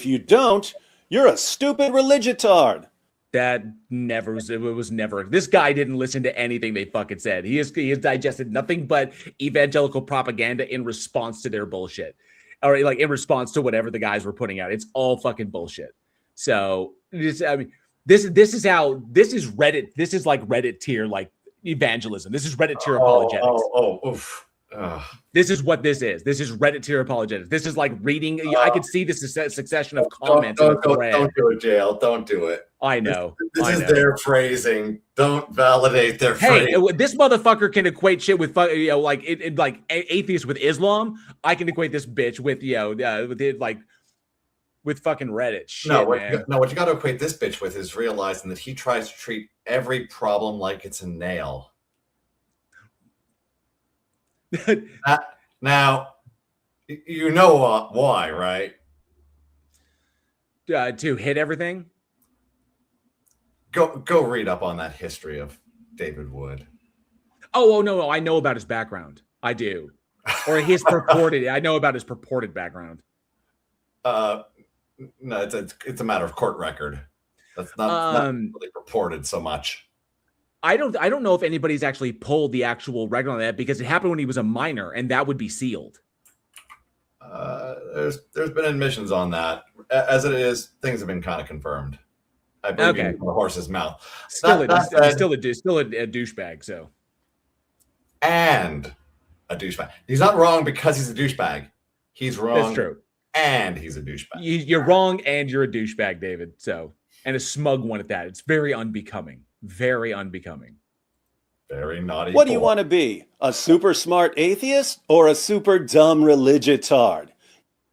you don't, you're a stupid religitard. That never was. It was never. This guy didn't listen to anything they fucking said. He has digested nothing but evangelical propaganda in response to their bullshit, or like in response to whatever the guys were putting out. It's all fucking bullshit. So I mean, this is Reddit. This is like Reddit tier like evangelism. This is Reddit tier apologetics. Oof. This is what this is. This is Reddit tier apologetics. This is like reading. I could see this succession of comments. Don't do it, JL. Don't do it. I know. This is their phrasing. Don't validate their phrasing. Hey, this motherfucker can equate shit with like atheists with Islam. I can equate this bitch with with fucking Reddit. Shit, what you got to equate this bitch with is realizing that he tries to treat every problem like it's a nail. Now, you know why, right? To hit everything. Go read up on that history of David Wood. Oh no, I know about his background. I do, or his purported. I know about his purported background. No, it's a matter of court record. That's not really purported so much. I don't know if anybody's actually pulled the actual record on that because it happened when he was a minor, and that would be sealed. There's been admissions on that. As it is, things have been kind of confirmed. I believe from the horse's mouth. Still a douchebag. So, and a douchebag. He's not wrong because he's a douchebag. He's wrong. That's true. And he's a douchebag. You're wrong, and you're a douchebag, David. So, and a smug one at that. It's very unbecoming. Very unbecoming. Very naughty. What do you want to be? A super smart atheist or a super dumb religitard?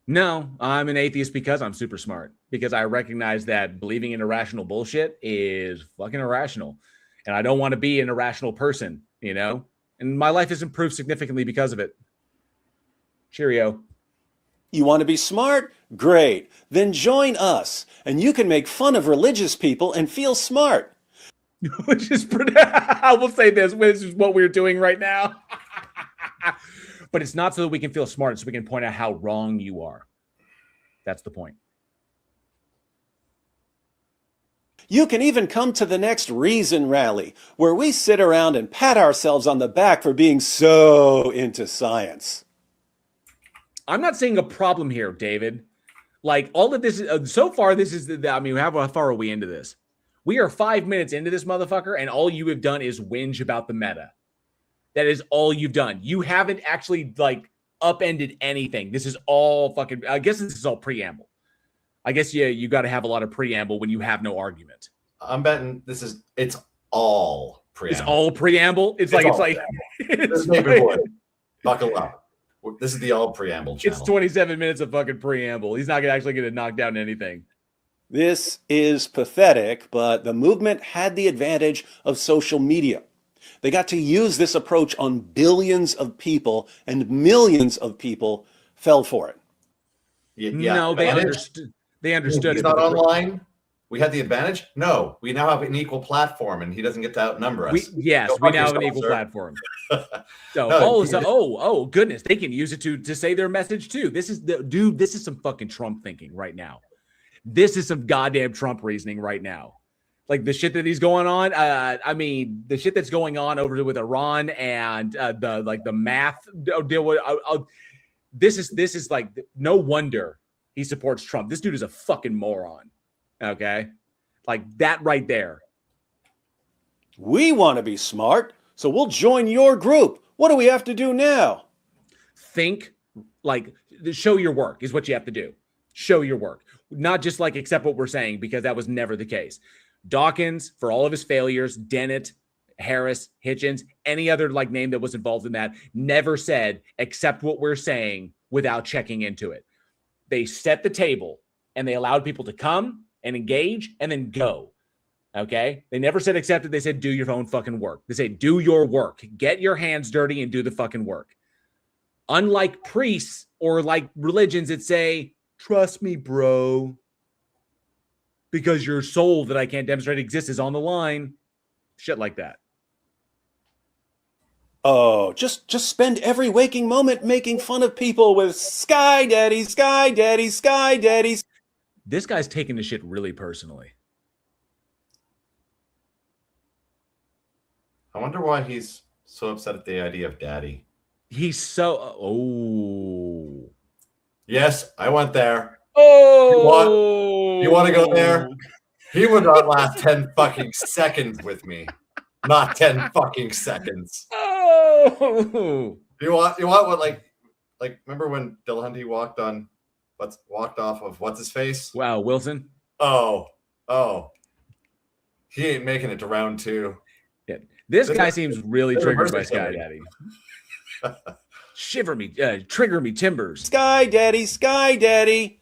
No, I'm an atheist because I'm super smart. Because I recognize that believing in irrational bullshit is fucking irrational. And I don't want to be an irrational person, you know? And my life has improved significantly because of it. Cheerio. You want to be smart? Great. Then join us, and you can make fun of religious people and feel smart. Which is pretty, I will say this is what we're doing right now. But it's not so that we can feel smart, so we can point out how wrong you are. That's the point. You can even come to the next Reason Rally, where we sit around and pat ourselves on the back for being so into science. I'm not seeing a problem here, David. Like, all of this, so far, this is, how far are we into this? We are 5 minutes into this motherfucker, and all you have done is whinge about the meta. That is all you've done. You haven't actually, upended anything. This is all fucking, I guess this is all preamble. I guess, you got to have a lot of preamble when you have no argument. I'm betting it's all preamble. It's all preamble? It's like buckle up. This is the all preamble channel. It's 27 minutes of fucking preamble. He's not actually going to knock down anything. This is pathetic, but the movement had the advantage of social media. They got to use this approach on billions of people, and millions of people fell for it. Yeah. No, they understood. They understood. He's not online. We had the advantage. No, we now have an equal platform, and he doesn't get to outnumber us. We now have an equal platform. So, goodness, they can use it to say their message too. This is some fucking Trump thinking right now. This is some goddamn Trump reasoning right now. Like the shit that he's going on. The shit that's going on over with Iran and the math deal. This is like, no wonder he supports Trump. This dude is a fucking moron. Okay, like that right there. We want to be smart, so we'll join your group. What do we have to do now? Think, show your work is what you have to do. Show your work. Not just accept what we're saying, because that was never the case. Dawkins, for all of his failures, Dennett, Harris, Hitchens, any other name that was involved in that, never said accept what we're saying without checking into it. They set the table and they allowed people to come and engage and then go. Okay? They never said accept it. They said do your own fucking work. They say do your work. Get your hands dirty and do the fucking work. Unlike priests or religions that say, trust me, bro, because your soul that I can't demonstrate exists is on the line. Shit like that. Oh, just spend every waking moment making fun of people with sky daddy, sky daddy, sky daddy. This guy's taking the shit really personally. I wonder why he's so upset at the idea of daddy. He's so Yes, I went there. oh. You want to go there? He would not last 10 fucking seconds with me. Not 10 fucking seconds. Oh. You want what like remember when Dillahunty walked off of what's his face? Wow, Wilson. Oh. He ain't making it to round 2. Yeah. This guy seems really triggered by Sky Daddy. Shiver me, trigger me timbers. Sky Daddy, Sky Daddy.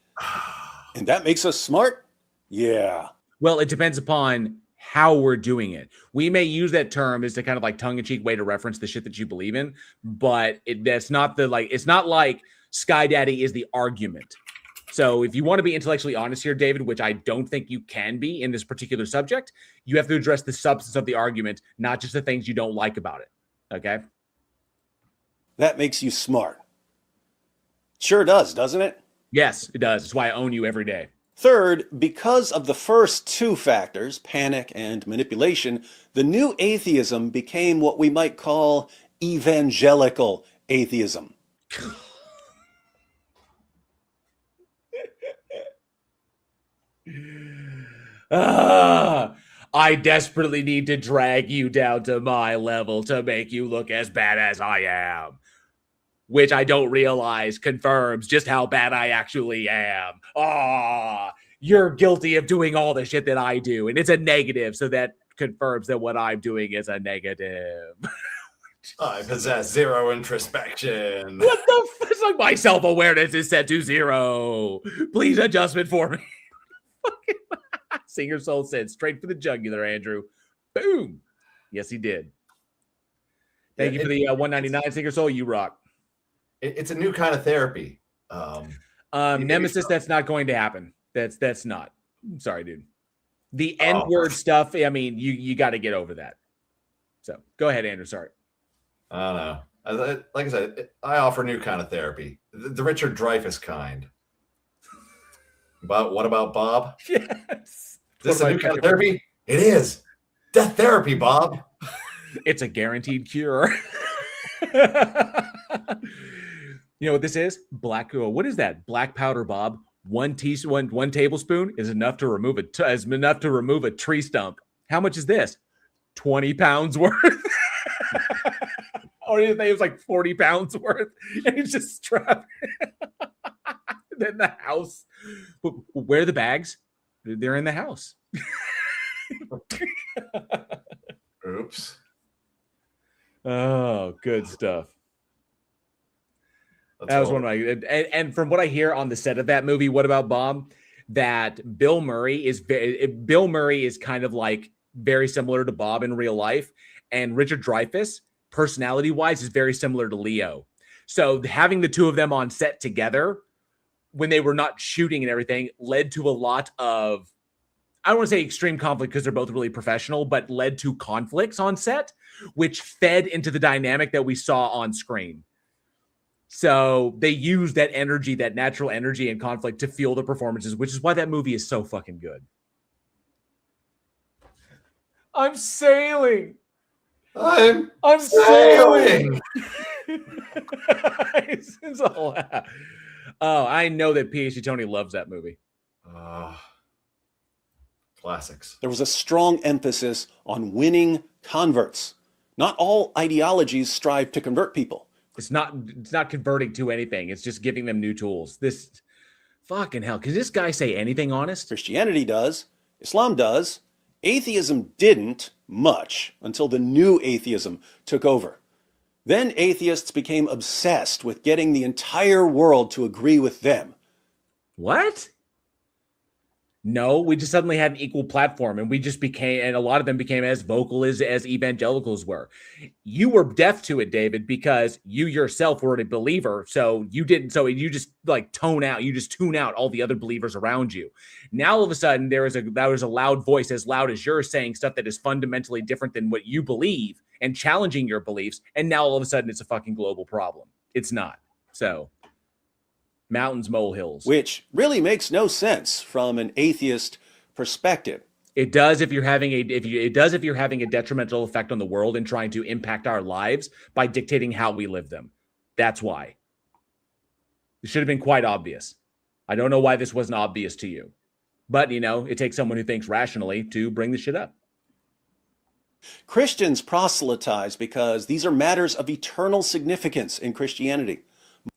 And that makes us smart? Yeah. Well, it depends upon how we're doing it. We may use that term as a kind of like tongue-in-cheek way to reference the shit that you believe in, but it's not like Sky Daddy is the argument. So if you want to be intellectually honest here, David, which I don't think you can be in this particular subject, you have to address the substance of the argument, not just the things you don't like about it. Okay? That makes you smart. Sure does, doesn't it? Yes, it does. That's why I own you every day. Third, because of the first two factors, panic and manipulation, the new atheism became what we might call evangelical atheism. I desperately need to drag you down to my level to make you look as bad as I am. Which I don't realize confirms just how bad I actually am. You're guilty of doing all the shit that I do, and it's a negative, so that confirms that what I'm doing is a negative. I possess 0 introspection. What the f- It's like my self-awareness is set to 0. Please adjustment for me. Singer Soul said straight for the jugular, Andrew. Boom. Yes, he did. Thank you for the 199, Singer Soul. You rock. It's a new kind of therapy. Nemesis, that's not going to happen. That's not. I'm sorry, dude. The N-word stuff, I mean, you got to get over that. So go ahead, Andrew. Sorry. I don't know. Like I said, I offer new kind of therapy. The Richard Dreyfuss kind. But what about Bob? Yes. Is this a new kind of therapy? It is. Death therapy, Bob. It's a guaranteed cure. You know what this is? What is that? Black powder, Bob. One tablespoon is enough to remove a tree stump. How much is this? 20 pounds worth. Or it was like 40 pounds worth. And he's just strapped. Then the house. Where are the bags? They're in the house. Oops. Oh, good stuff. That was one of my, and from what I hear on the set of that movie, What About Bob? That Bill Murray is kind of like very similar to Bob in real life, and Richard Dreyfuss, personality-wise, is very similar to Leo. So having the two of them on set together when they were not shooting and everything led to a lot of, I don't want to say extreme conflict because they're both really professional, but led to conflicts on set, which fed into the dynamic that we saw on screen. So they use that energy, that natural energy and conflict to fuel the performances, which is why that movie is so fucking good. I'm sailing. I'm sailing. Oh, I know that PhD Tony loves that movie. Classics. There was a strong emphasis on winning converts. Not all ideologies strive to convert people. It's not converting to anything. It's just giving them new tools. This fucking hell. Can this guy say anything honest? Christianity does. Islam does. Atheism didn't much until the new atheism took over. Then atheists became obsessed with getting the entire world to agree with them. What? No, we just suddenly had an equal platform, and and a lot of them became as vocal as evangelicals were. You were deaf to it, David, because you yourself were a believer. So you just like tune out all the other believers around you. Now, all of a sudden, there was a loud voice as loud as yours saying stuff that is fundamentally different than what you believe and challenging your beliefs. And now all of a sudden it's a fucking global problem. It's not. So mountains, molehills. Which really makes no sense from an atheist perspective. It does if you're having a detrimental effect on the world and trying to impact our lives by dictating how we live them. That's why. It should have been quite obvious. I don't know why this wasn't obvious to you. But, it takes someone who thinks rationally to bring this shit up. Christians proselytize because these are matters of eternal significance in Christianity.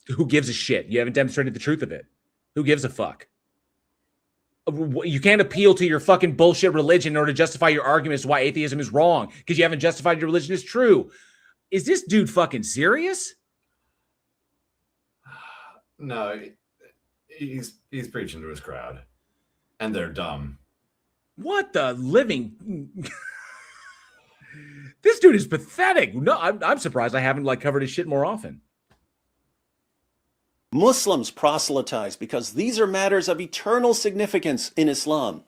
Who gives a shit? You haven't demonstrated the truth of it. Who gives a fuck? You can't appeal to your fucking bullshit religion in order to justify your arguments why atheism is wrong because you haven't justified your religion is true. Is this dude fucking serious? No, he's preaching to his crowd, and they're dumb. What the living? This dude is pathetic. No, I'm surprised I haven't covered his shit more often. Muslims proselytize because these are matters of eternal significance in Islam.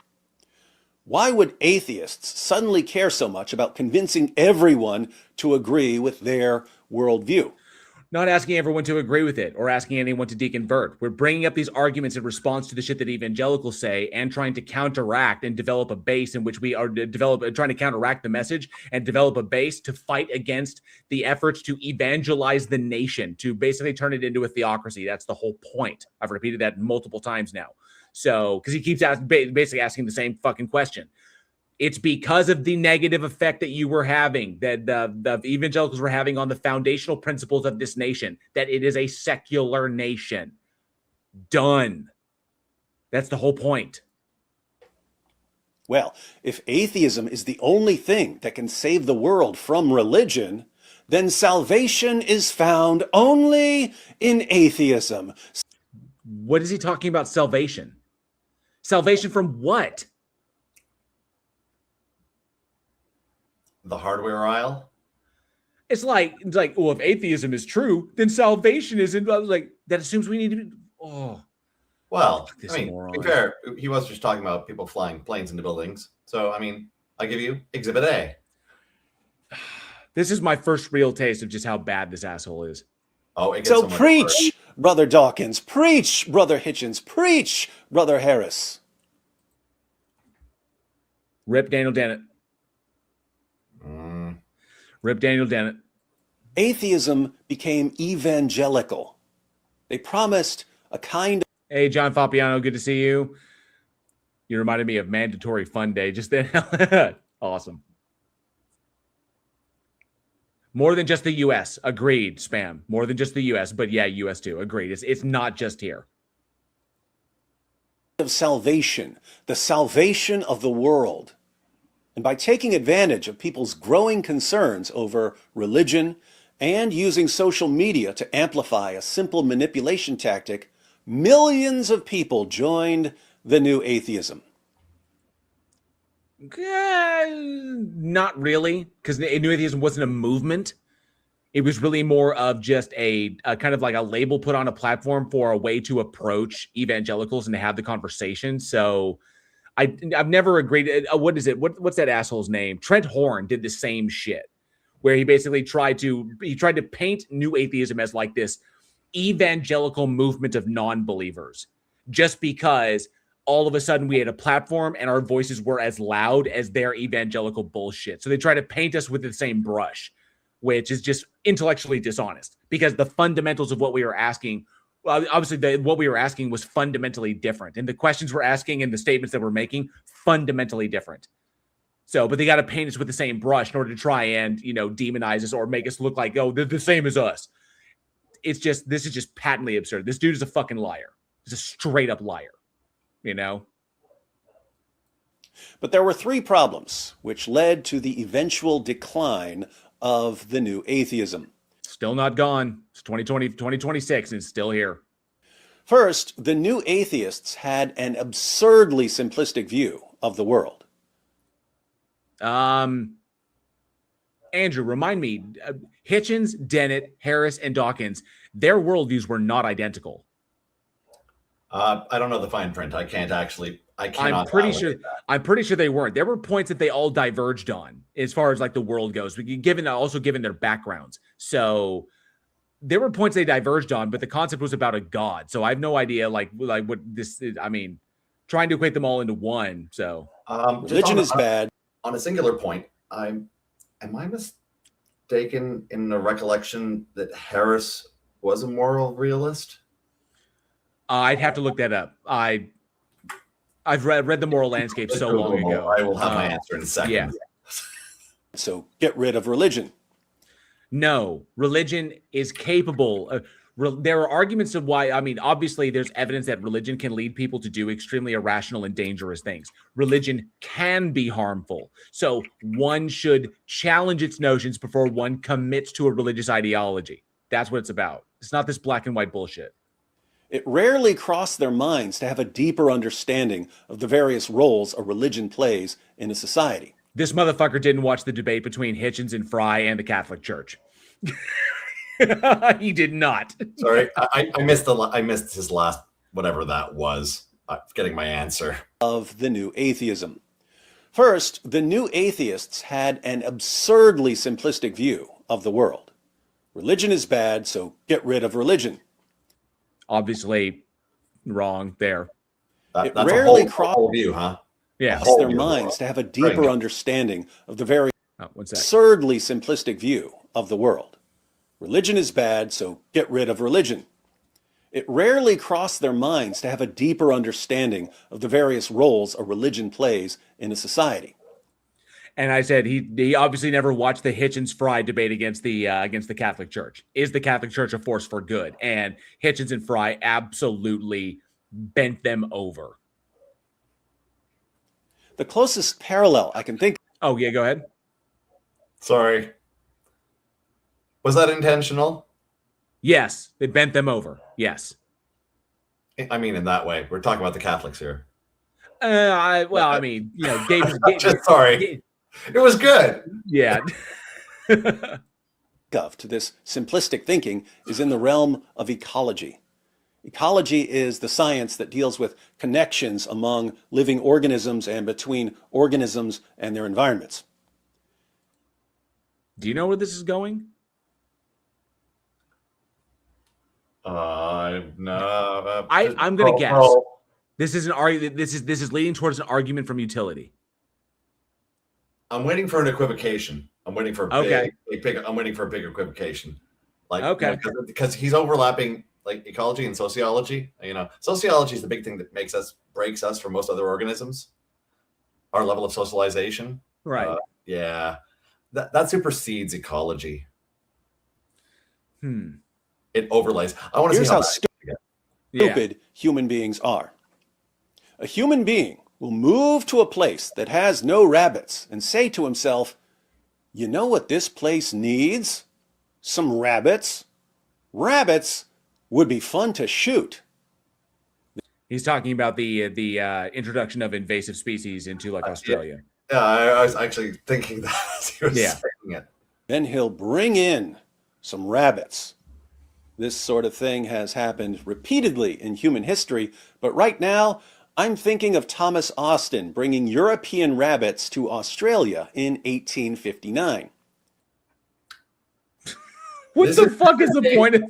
Why would atheists suddenly care so much about convincing everyone to agree with their worldview? Not asking everyone to agree with it or asking anyone to deconvert. We're bringing up these arguments in response to the shit that evangelicals say and trying to counteract and develop a base in which we are trying to counteract the message and develop a base to fight against the efforts to evangelize the nation, to basically turn it into a theocracy. That's the whole point. I've repeated that multiple times now. So, because he keeps basically asking the same fucking question. It's because of the negative effect that you were having, that the evangelicals were having on the foundational principles of this nation, that it is a secular nation. Done. That's the whole point. Well, if atheism is the only thing that can save the world from religion, then salvation is found only in atheism. What is he talking about salvation? Salvation from what? The hardware aisle. It's like, well, if atheism is true, then salvation isn't. I was like, that assumes we need to be. Oh, well, I mean, to be fair, he was just talking about people flying planes into buildings. So, I mean, I'll give you Exhibit A. This is my first real taste of just how bad this asshole is. Oh, it gets so much preach, worse. Brother Dawkins. Preach, Brother Hitchens. Preach, Brother Harris. Rip Daniel Dennett. Rip Daniel Dennett. Atheism became evangelical. They promised a kind of... Hey, John Fabiano, good to see you. You reminded me of Mandatory Fun Day just then. Awesome. More than just the U.S. Agreed, Spam. More than just the U.S., but yeah, U.S. too. Agreed. It's not just here. Of salvation, the salvation of the world. And by taking advantage of people's growing concerns over religion and using social media to amplify a simple manipulation tactic, millions of people joined the new atheism. Not really, because new atheism wasn't a movement. It was really more of just a kind of like a label put on a platform for a way to approach evangelicals and to have the conversation. So I've never agreed. What is it? What's that asshole's name? Trent Horn did the same shit, where he basically tried to paint new atheism as like this evangelical movement of non-believers, just because all of a sudden we had a platform and our voices were as loud as their evangelical bullshit. So they try to paint us with the same brush, which is just intellectually dishonest, because the fundamentals of what we were asking, well, obviously what we were asking was fundamentally different. And the questions we're asking and the statements that we're making, fundamentally different. So, but they got to paint us with the same brush in order to try and, demonize us or make us look like, oh, they're the same as us. This is just patently absurd. This dude is a fucking liar. He's a straight up liar, But there were three problems which led to the eventual decline of the new atheism. Still not gone. It's 2020, 2026, and it's still here. First, the new atheists had an absurdly simplistic view of the world. Andrew, remind me, Hitchens, Dennett, Harris, and Dawkins, their worldviews were not identical. I don't know the fine print. I cannot. I'm pretty sure they weren't. There were points that they all diverged on as far as like the world goes, given their backgrounds. So there were points they diverged on, but the concept was about a god. So I have no idea like what this is. I mean, trying to equate them all into one. So Religion is bad. On a singular point, am I mistaken in the recollection that Harris was a moral realist? I'd have to look that up. I've read The Moral Landscape so long ago. I will have my answer in a second. Yeah. So get rid of religion. No, religion is capable of. There are arguments of why. I mean, obviously, there's evidence that religion can lead people to do extremely irrational and dangerous things. Religion can be harmful. So one should challenge its notions before one commits to a religious ideology. That's what it's about. It's not this black and white bullshit. It rarely crossed their minds to have a deeper understanding of the various roles a religion plays in a society. This motherfucker didn't watch the debate between Hitchens and Fry and the Catholic Church. He did not. Sorry, I missed his last whatever that was. I'm getting my answer. Of the new atheism. First, the new atheists had an absurdly simplistic view of the world. Religion is bad, so get rid of religion. Obviously wrong there. It rarely crosses view, huh? Yeah. Their minds to have a deeper understanding of the very absurdly simplistic view of the world. Religion is bad, so get rid of religion. It rarely crossed their minds to have a deeper understanding of the various roles a religion plays in a society. And I said he obviously never watched the Hitchens-Fry debate against the Catholic Church. Is the Catholic Church a force for good? And Hitchens and Fry absolutely bent them over. The closest parallel I can think. Oh yeah, go ahead. Sorry. Was that intentional? Yes, they bent them over. Yes. I mean, in that way, we're talking about the Catholics here. I mean, you know, David. Sorry. It was good. Yeah. To this simplistic thinking is in the realm of ecology. Ecology is the science that deals with connections among living organisms and between organisms and their environments. Do you know where this is going? No. I'm gonna guess. This is This is leading towards an argument from utility. I'm waiting for an equivocation. I'm waiting for I'm waiting for a big equivocation. Because he's overlapping like ecology and sociology. You know, sociology is the big thing that breaks us from most other organisms. Our level of socialization. Right. Yeah. That supersedes ecology. It overlays. I want to see how stupid human beings are. A human being will move to a place that has no rabbits and say to himself, you know what this place needs? Some rabbits. Rabbits would be fun to shoot. He's talking about the introduction of invasive species into like Australia. Yeah, I was actually thinking that as he was saying it. Then he'll bring in some rabbits. This sort of thing has happened repeatedly in human history, but right now I'm thinking of Thomas Austin bringing European rabbits to Australia in 1859. What the fuck is the point of...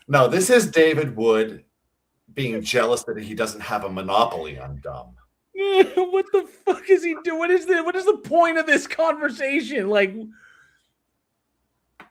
No, this is David Wood being jealous that he doesn't have a monopoly on dumb. What the fuck is he doing? What is the point of this conversation? Like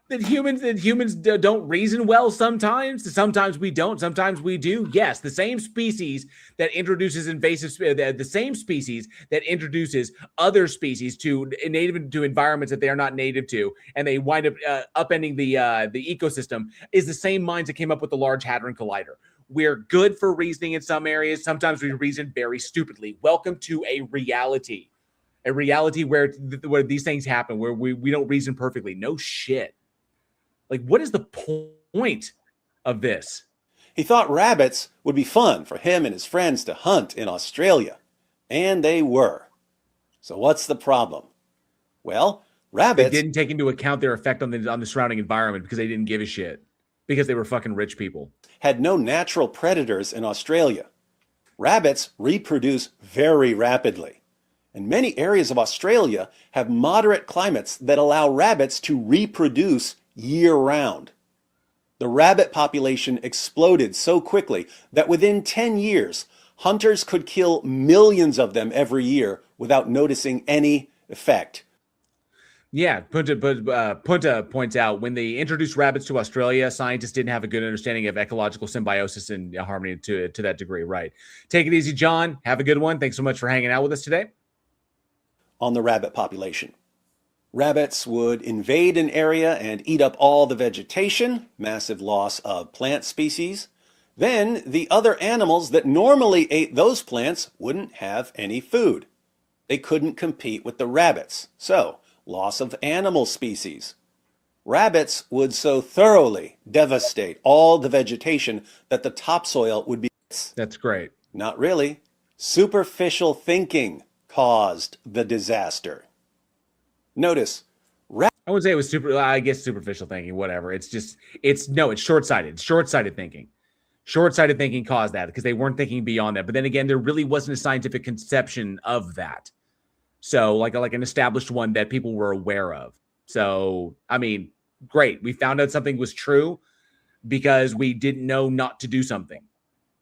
that humans don't reason well sometimes. Sometimes we don't. Sometimes we do. Yes, the same species that introduces the same species that introduces other species to environments that they are not native to, and they wind up upending the ecosystem, is the same minds that came up with the Large Hadron Collider. We're good for reasoning in some areas. Sometimes we reason very stupidly. Welcome to a reality where these things happen, where we don't reason perfectly. No shit. Like, what is the point of this? He thought rabbits would be fun for him and his friends to hunt in Australia. And they were. So what's the problem? Well, rabbits... They didn't take into account their effect on the surrounding environment because they didn't give a shit. Because they were fucking rich people. Had no natural predators in Australia. Rabbits reproduce very rapidly. And many areas of Australia have moderate climates that allow rabbits to reproduce year-round. The rabbit population exploded so quickly that within 10 years, Hunters could kill millions of them every year without noticing any effect. Yeah, Punta points out when they introduced rabbits to Australia, scientists didn't have a good understanding of ecological symbiosis and harmony to that degree. Right. Take it easy, John. Have a good one. Thanks so much for hanging out with us today. On the rabbit population. Rabbits would invade an area and eat up all the vegetation, massive loss of plant species. Then the other animals that normally ate those plants wouldn't have any food. They couldn't compete with the rabbits, so loss of animal species. Rabbits would so thoroughly devastate all the vegetation that the topsoil would be... That's great. Not really. Superficial thinking caused the disaster. Notice, I would say it was superficial thinking, whatever. It's short-sighted. It's short-sighted thinking. Short-sighted thinking caused that because they weren't thinking beyond that. But then again, there really wasn't a scientific conception of that. So like an established one that people were aware of. So, I mean, great. We found out something was true because we didn't know not to do something.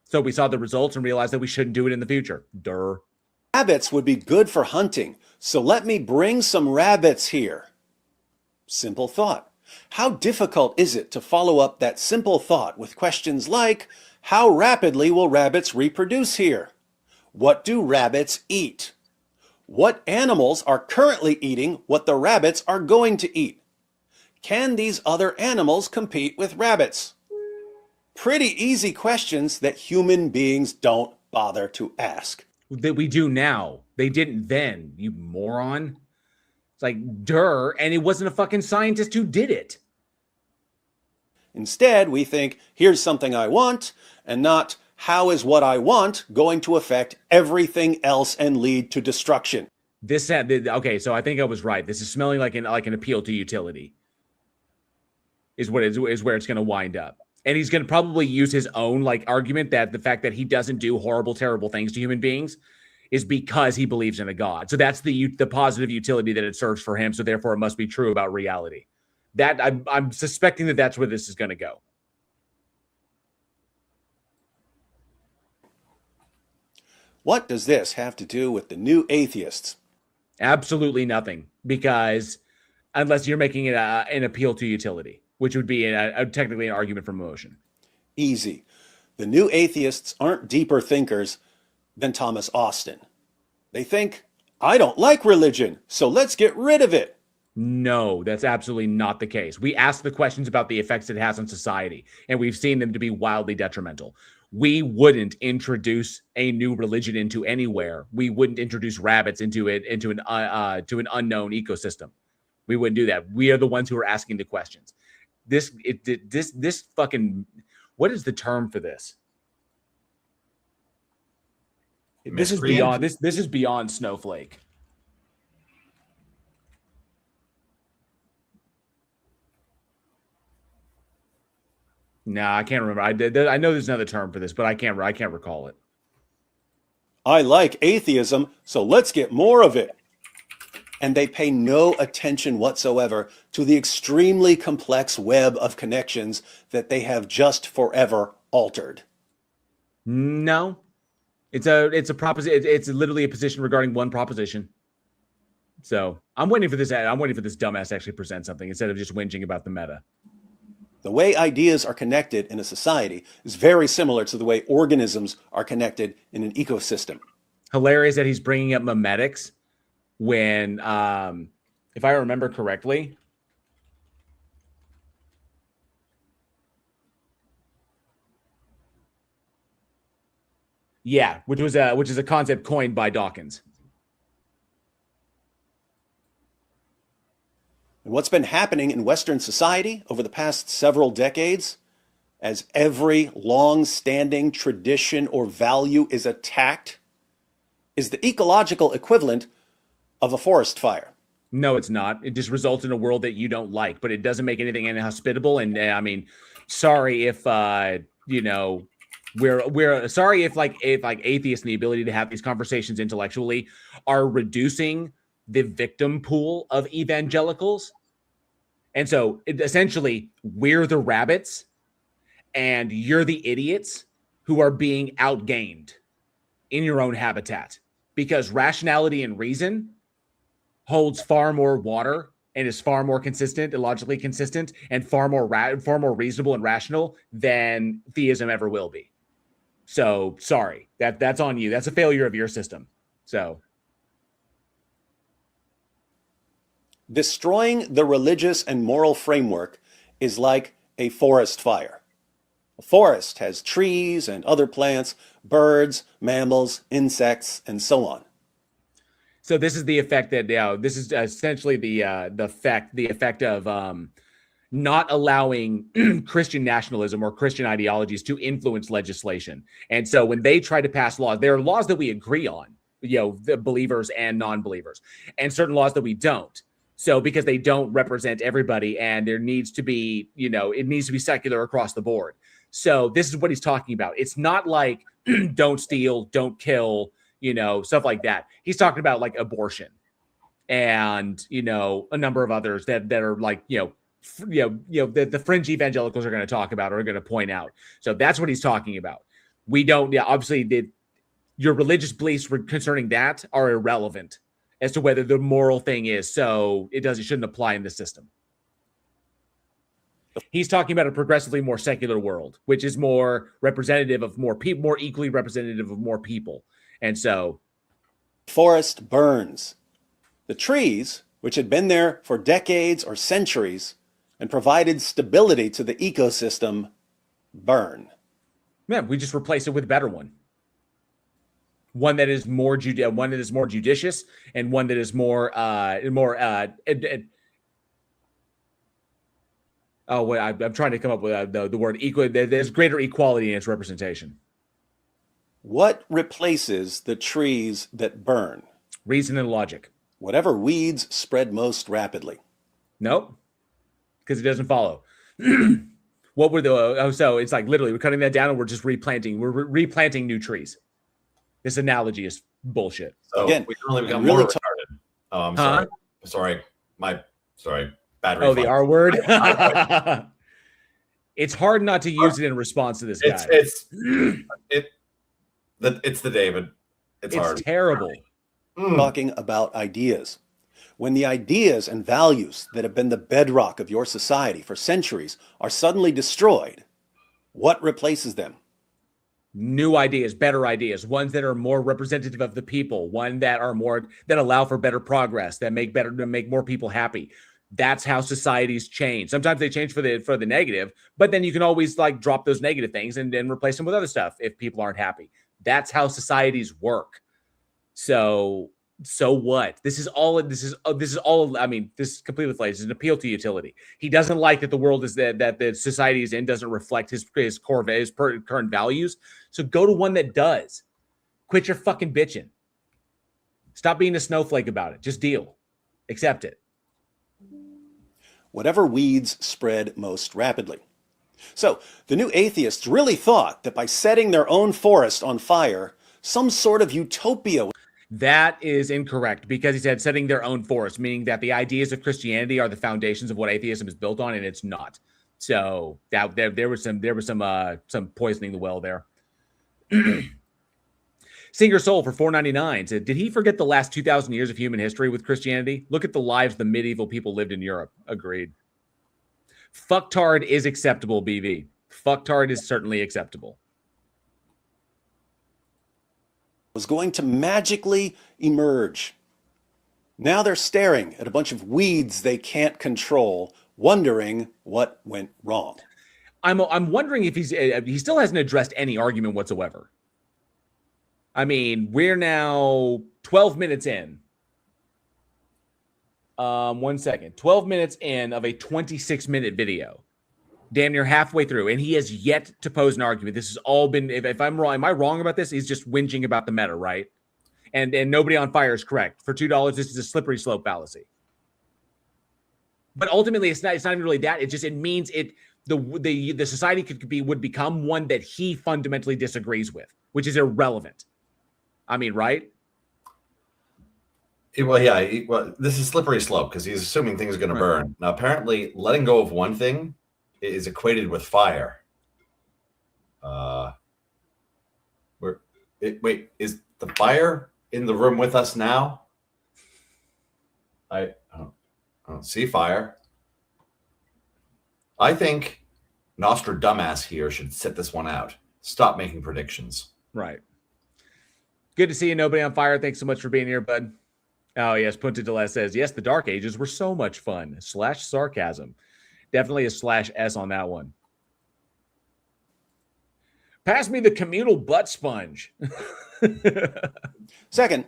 So we saw the results and realized that we shouldn't do it in the future. Durr. Rabbits would be good for hunting, so let me bring some rabbits here. Simple thought. How difficult is it to follow up that simple thought with questions like, how rapidly will rabbits reproduce here? What do rabbits eat? What animals are currently eating what the rabbits are going to eat? Can these other animals compete with rabbits? Pretty easy questions that human beings don't bother to ask. That we do now. They didn't then, you moron. It's like, durr, and it wasn't a fucking scientist who did it. Instead, we think, here's something I want, and not, how is what I want going to affect everything else and lead to destruction? Okay, so I think I was right. This is smelling like an appeal to utility. Is where it's going to wind up. And he's going to probably use his own argument that the fact that he doesn't do horrible, terrible things to human beings is because he believes in a god. So that's the positive utility that it serves for him. So therefore, it must be true about reality. That I'm suspecting that that's where this is going to go. What does this have to do with the new atheists? Absolutely nothing, because unless you're making it an appeal to utility, which would be technically an argument for motion. Easy. The new atheists aren't deeper thinkers than Thomas Austin. They think, I don't like religion, so let's get rid of it. No, that's absolutely not the case. We ask the questions about the effects it has on society, and we've seen them to be wildly detrimental. We wouldn't introduce a new religion into anywhere. We wouldn't introduce rabbits into an unknown ecosystem. We wouldn't do that. We are the ones who are asking the questions. This fucking, what is the term for this? This is beyond snowflake. No, I can't remember. I know there's another term for this, but I can't recall it. I like atheism, so let's get more of it. And they pay no attention whatsoever to the extremely complex web of connections that they have just forever altered. No, it's a proposition. It's literally a position regarding one proposition. So I'm waiting for this dumbass to actually present something instead of just whinging about the meta. The way ideas are connected in a society is very similar to the way organisms are connected in an ecosystem. Hilarious that he's bringing up memetics when, if I remember correctly, yeah, which is a concept coined by Dawkins. And what's been happening in Western society over the past several decades, as every long-standing tradition or value is attacked, is the ecological equivalent of a forest fire. No, it's not. It just results in a world that you don't like, but it doesn't make anything inhospitable. And I mean, sorry if we're sorry if atheists and the ability to have these conversations intellectually are reducing the victim pool of evangelicals. And so essentially we're the rabbits and you're the idiots who are being outgained. in your own habitat, because rationality and reason holds far more water and is far more consistent, illogically consistent, and far more reasonable and rational than theism ever will be. So sorry, that's on you. That's a failure of your system. So destroying the religious and moral framework is like a forest fire. A forest has trees and other plants, birds, mammals, insects, and so on. So this is the effect that this is essentially the effect of not allowing Christian nationalism or Christian ideologies to influence legislation. And so when they try to pass laws, there are laws that we agree on, the believers and non-believers, and certain laws that we don't. So because they don't represent everybody, and there needs to be, it needs to be secular across the board. So this is what he's talking about. It's not like don't steal, don't kill, stuff like that. He's talking about like abortion and, a number of others that are like, the fringe evangelicals are going to talk about or are going to point out. So that's what he's talking about. We don't, obviously your religious beliefs concerning that are irrelevant as to whether the moral thing is. So it shouldn't apply in the system. He's talking about a progressively more secular world, which is more representative of more people, more equally representative of more people. And so forest burns. The trees, which had been there for decades or centuries and provided stability to the ecosystem, burn. Yeah, we just replace it with a better one. One that is more judicious, and one that is I'm trying to come up with the word equal. There's greater equality in its representation. What replaces the trees that burn? Reason and logic. Whatever weeds spread most rapidly. Nope, because it doesn't follow. What were so it's like literally we're cutting that down and we're just replanting. We're replanting new trees. This analogy is bullshit. So again, we can only become more retarded. Oh, I'm sorry. Sorry. Bad reflex. Oh, the R word. It's hard not to use it in response to this guy. It's the David. It's hard. Terrible. Talking about ideas. When the ideas and values that have been the bedrock of your society for centuries are suddenly destroyed, what replaces them? New ideas, better ideas, ones that are more representative of the people, one that allow for better progress, that make more people happy. That's how societies change. Sometimes they change for the negative, but then you can always like drop those negative things and then replace them with other stuff if people aren't happy. That's how societies work. So what? This is all. I mean, this is completely flat. It's an appeal to utility. He doesn't like that the world is that the society is in doesn't reflect his current values. So go to one that does. Quit your fucking bitching. Stop being a snowflake about it. Just deal. Accept it. Whatever weeds spread most rapidly. So the new atheists really thought that by setting their own forest on fire, some sort of utopia. That is incorrect, because he said setting their own forest, meaning that the ideas of Christianity are the foundations of what atheism is built on, and it's not. So that there was some poisoning the well there. Singer Soul for $4.99 said, did he forget the last 2,000 years of human history with Christianity? Look at the lives the medieval people lived in Europe. Agreed. Fucktard is acceptable, BV. Fucktard is certainly acceptable. Was going to magically emerge. Now they're staring at a bunch of weeds they can't control, wondering what went wrong. I'm wondering if he still hasn't addressed any argument whatsoever. I mean, we're now 12 minutes in. 1 second. 12 minutes in of a 26-minute video. Damn near halfway through, and he has yet to pose an argument. This has all been, if I'm wrong, am I wrong about this? He's just whinging about the meta, right? And nobody on fire is correct. For $2, this is a slippery slope fallacy. But ultimately, it's not even really that. It means the society would become one that he fundamentally disagrees with, which is irrelevant. I mean, right? Well, yeah. This is slippery slope because he's assuming things are going to burn. Now, apparently, letting go of one thing is Wait, is the fire in the room with us now? I don't see fire. I think Nostradamus here should sit this one out. Stop making predictions. Right. Good to see you. Nobody on fire. Thanks so much for being here, bud. Oh, yes. Punta de Les says, yes, the Dark Ages were so much fun. /sarcasm. Definitely a /S on that one. Pass me the communal butt sponge. Second,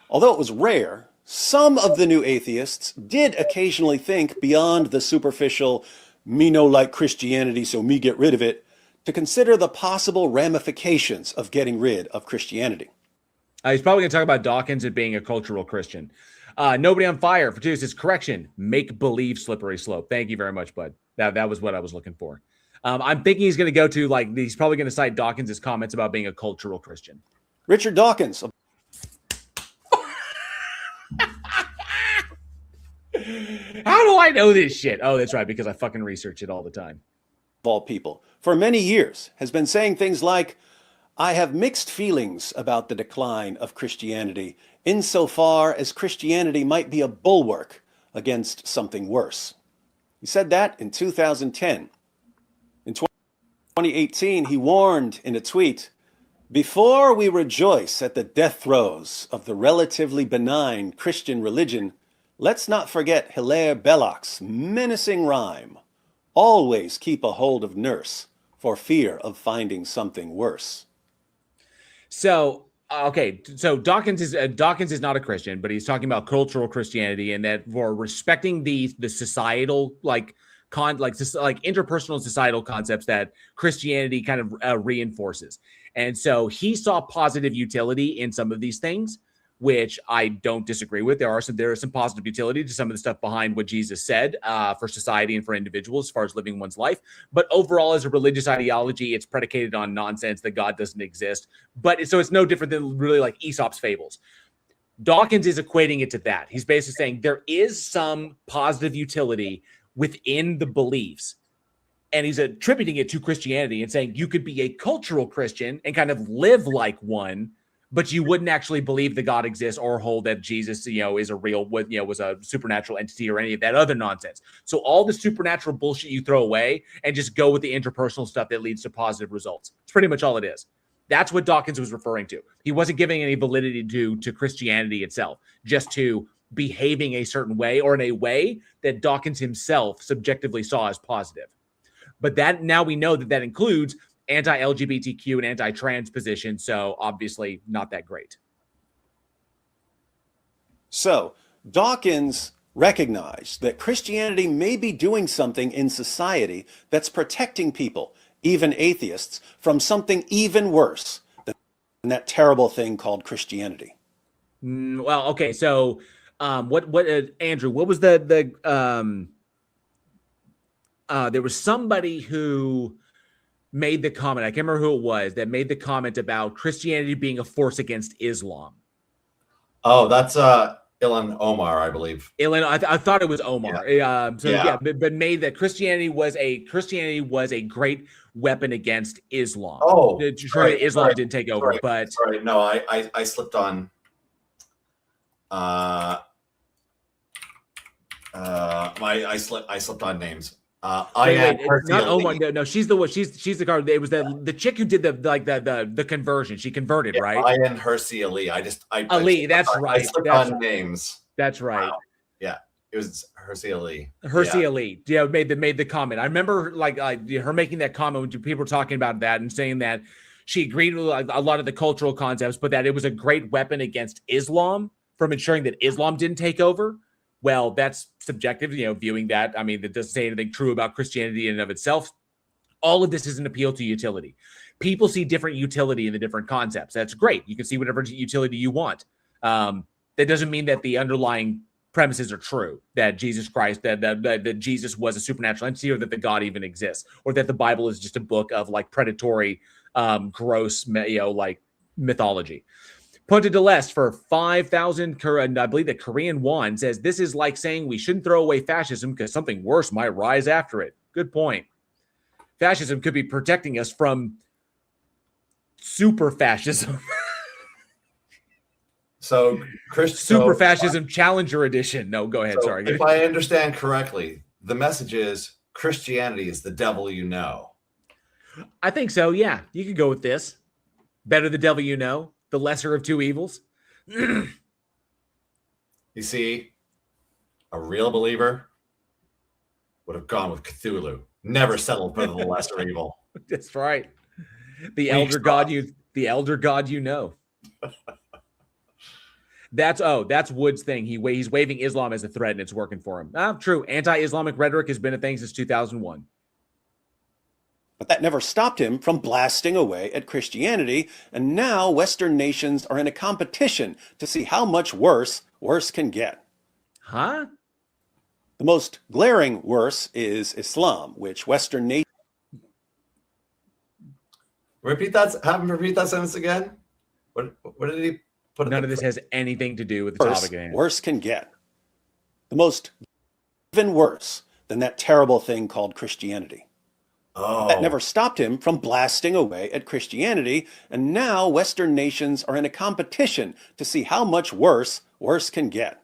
although it was rare, some of the new atheists did occasionally think beyond the superficial, me no like Christianity, so me get rid of it, to consider the possible ramifications of getting rid of Christianity. He's probably going to talk about Dawkins and being a cultural Christian. Nobody on fire for two says, correction, make believe slippery slope. Thank you very much, bud. That was what I was looking for. I'm thinking he's going to go to, like, he's probably going to cite Dawkins' comments about being a cultural Christian. Richard Dawkins. How do I know this shit? Oh, that's right, because I fucking research it all the time. Of all people, for many years, has been saying things like, I have mixed feelings about the decline of Christianity, insofar as Christianity might be a bulwark against something worse. He said that in 2010. In 2018, he warned in a tweet, before we rejoice at the death throes of the relatively benign Christian religion, let's not forget Hilaire Belloc's menacing rhyme, always keep a hold of nurse for fear of finding something worse. So, okay, so Dawkins is not a Christian, but he's talking about cultural Christianity and that for respecting the societal like interpersonal societal concepts that Christianity kind of reinforces. And so he saw positive utility in some of these things, which I don't disagree with. There is some positive utility to some of the stuff behind what Jesus said for society and for individuals as far as living one's life. But overall, as a religious ideology, it's predicated on nonsense that God doesn't exist. But so it's no different than really like Aesop's fables. Dawkins is equating it to that. He's basically saying there is some positive utility within the beliefs. And he's attributing it to Christianity and saying you could be a cultural Christian and kind of live like one, but you wouldn't actually believe that God exists or hold that Jesus, is a real, was a supernatural entity or any of that other nonsense. So all the supernatural bullshit you throw away and just go with the interpersonal stuff that leads to positive results. It's pretty much all it is. That's what Dawkins was referring to. He wasn't giving any validity to Christianity itself, just to behaving a certain way or in a way that Dawkins himself subjectively saw as positive. But that now we know that includes anti-LGBTQ and anti-trans position, so obviously not that great. So Dawkins recognized that Christianity may be doing something in society that's protecting people, even atheists, from something even worse than that terrible thing called Christianity. Well, okay, so what Andrew, what was there was somebody who made the comment, I can't remember who it was, that made the comment about Christianity being a force against Islam. Oh, that's Ilan Omar, I believe. Ilan, I thought it was Omar. Yeah. But made that Christianity was a great weapon against Islam. Oh, Islam didn't take over, but sorry, no, I slipped on. I slipped on names. Not Omar. No, she's the one. She's the card. It was the chick who did the conversion. She converted, right? Ayan Hersey Ali. Ali. That's right. I slipped on names. That's right. Wow. Yeah, it was Hersey Ali. Ali. Yeah, made the comment. I remember her making that comment when people were talking about that and saying that she agreed with a lot of the cultural concepts, but that it was a great weapon against Islam from ensuring that Islam didn't take over. Well, that's subjective, viewing that. I mean, that doesn't say anything true about Christianity in and of itself. All of this is an appeal to utility. People see different utility in the different concepts. That's great. You can see whatever utility you want. That doesn't mean that the underlying premises are true, that Jesus Christ, that Jesus was a supernatural entity, or that the God even exists, or that the Bible is just a book of like predatory, gross, like mythology. Punta de l'Est for 5,000, and I believe that Korean won, says this is like saying we shouldn't throw away fascism because something worse might rise after it. Good point. Fascism could be protecting us from super fascism. So, Super fascism challenger edition. No, go ahead. Sorry. If I understand correctly, the message is Christianity is the devil you know. I think so. Yeah, you could go with this. Better the devil you know, the lesser of two evils. You see, a real believer would have gone with Cthulhu. Never settled for the lesser evil. That's right. The elder god you know. That's Wood's thing. He's waving Islam as a threat and it's working for him. True. Anti-Islamic rhetoric has been a thing since 2001. But that never stopped him from blasting away at Christianity, and now Western nations are in a competition to see how much worse can get. Huh? The most glaring worse is Islam, which Western nations... Repeat that sentence again. What did he put? None of this has anything to do with the topic at hand. Worse can get. The most even worse than that terrible thing called Christianity. Oh. That never stopped him from blasting away at Christianity, and now Western nations are in a competition to see how much worse can get.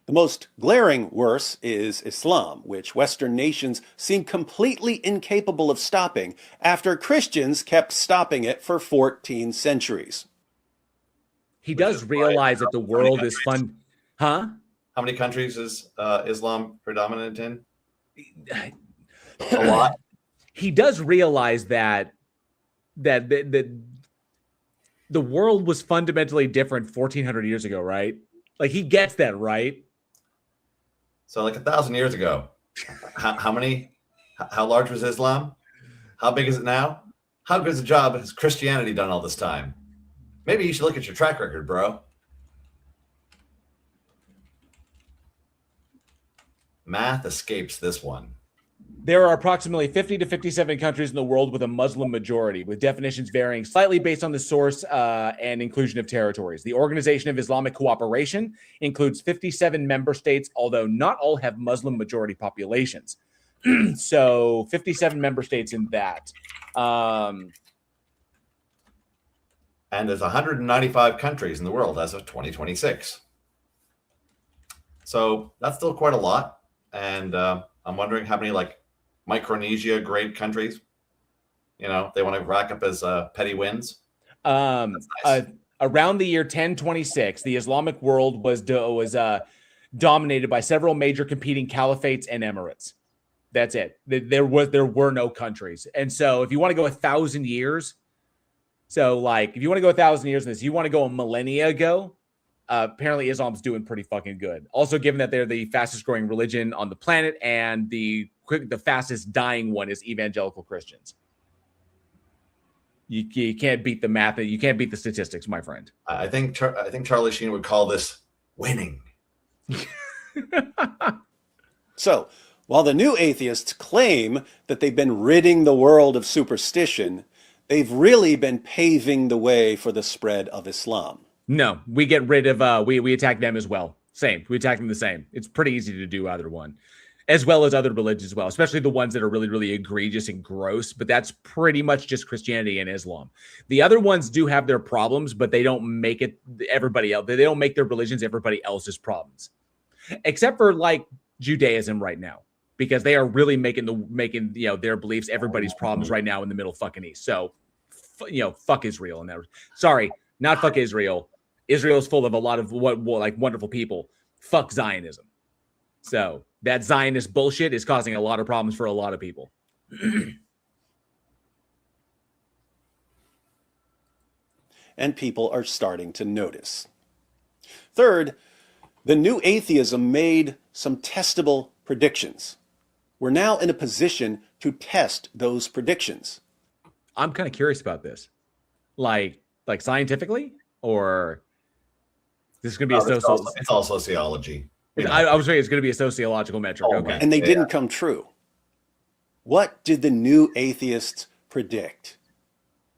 The most glaring worse is Islam, which Western nations seem completely incapable of stopping after Christians kept stopping it for 14 centuries. He does realize that the world is fun. Huh? How many countries is Islam predominant in? A lot. He does realize that the world was fundamentally different 1400 years ago, right? Like, he gets that, right? So like 1,000 years ago, how large was Islam? How big is it now? How good a job has Christianity done all this time? Maybe you should look at your track record, bro. Math escapes this one. There are approximately 50 to 57 countries in the world with a Muslim majority, with definitions varying slightly based on the source and inclusion of territories. The Organization of Islamic Cooperation includes 57 member states, although not all have Muslim majority populations. So 57 member states in that. And there's 195 countries in the world as of 2026. So that's still quite a lot. And I'm wondering how many like Micronesia grade countries, they want to rack up as petty wins. Nice. Around the year 1026, the Islamic world was dominated by several major competing caliphates and emirates. That's it. There were no countries. And so if you want to go 1,000 years, so like if you want to go 1,000 years in this, you want to go a millennia ago, apparently Islam's doing pretty fucking good. Also, given that they're the fastest growing religion on the planet and the fastest dying one is evangelical Christians. You can't beat the math. You can't beat the statistics, my friend. I think Charlie Sheen would call this winning. So, while the new atheists claim that they've been ridding the world of superstition, they've really been paving the way for the spread of Islam. No, we get rid of, we attack them as well. Same. We attack them the same. It's pretty easy to do either one, as well as other religions as well, especially the ones that are really, really egregious and gross. But that's pretty much just Christianity and Islam. The other ones do have their problems, but they don't make it everybody else. They don't make their religions everybody else's problems, except for like Judaism right now, because they are really making their beliefs everybody's problems right now in the Middle fucking East. So, fuck Israel and that. Sorry, not fuck Israel. Israel's full of a lot of wonderful people. Fuck Zionism. So that Zionist bullshit is causing a lot of problems for a lot of people. And people are starting to notice. Third, the new atheism made some testable predictions. We're now in a position to test those predictions. I'm kind of curious about this. Like scientifically, or this is going to be it's all sociology. I was saying it's going to be a sociological metric. Okay. And they didn't come true. What did the new atheists predict?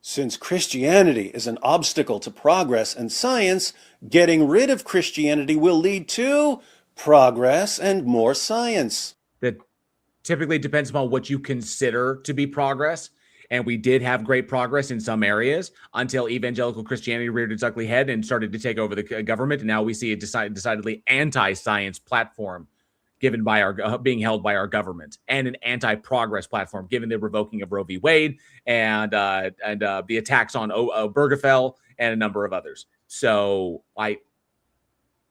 Since Christianity is an obstacle to progress and science, getting rid of Christianity will lead to progress and more science. That typically depends upon what you consider to be progress. And we did have great progress in some areas until evangelical Christianity reared its ugly head and started to take over the government. And now we see a decidedly anti-science platform given by our being held by our government, and an anti-progress platform given the revoking of Roe v. Wade and the attacks on Obergefell and a number of others. So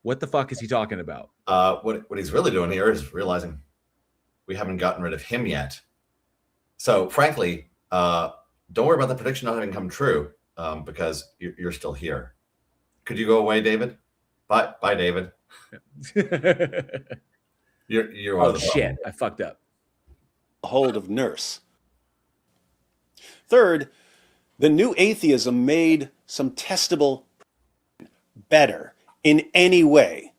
what the fuck is he talking about? What he's really doing here is realizing we haven't gotten rid of him yet. So frankly, don't worry about the prediction not having come true, because you're still here. Could you go away, David? Bye, David. You're oh shit! I fucked up. Hold of nurse. Third, the new atheism made some testable better in any way.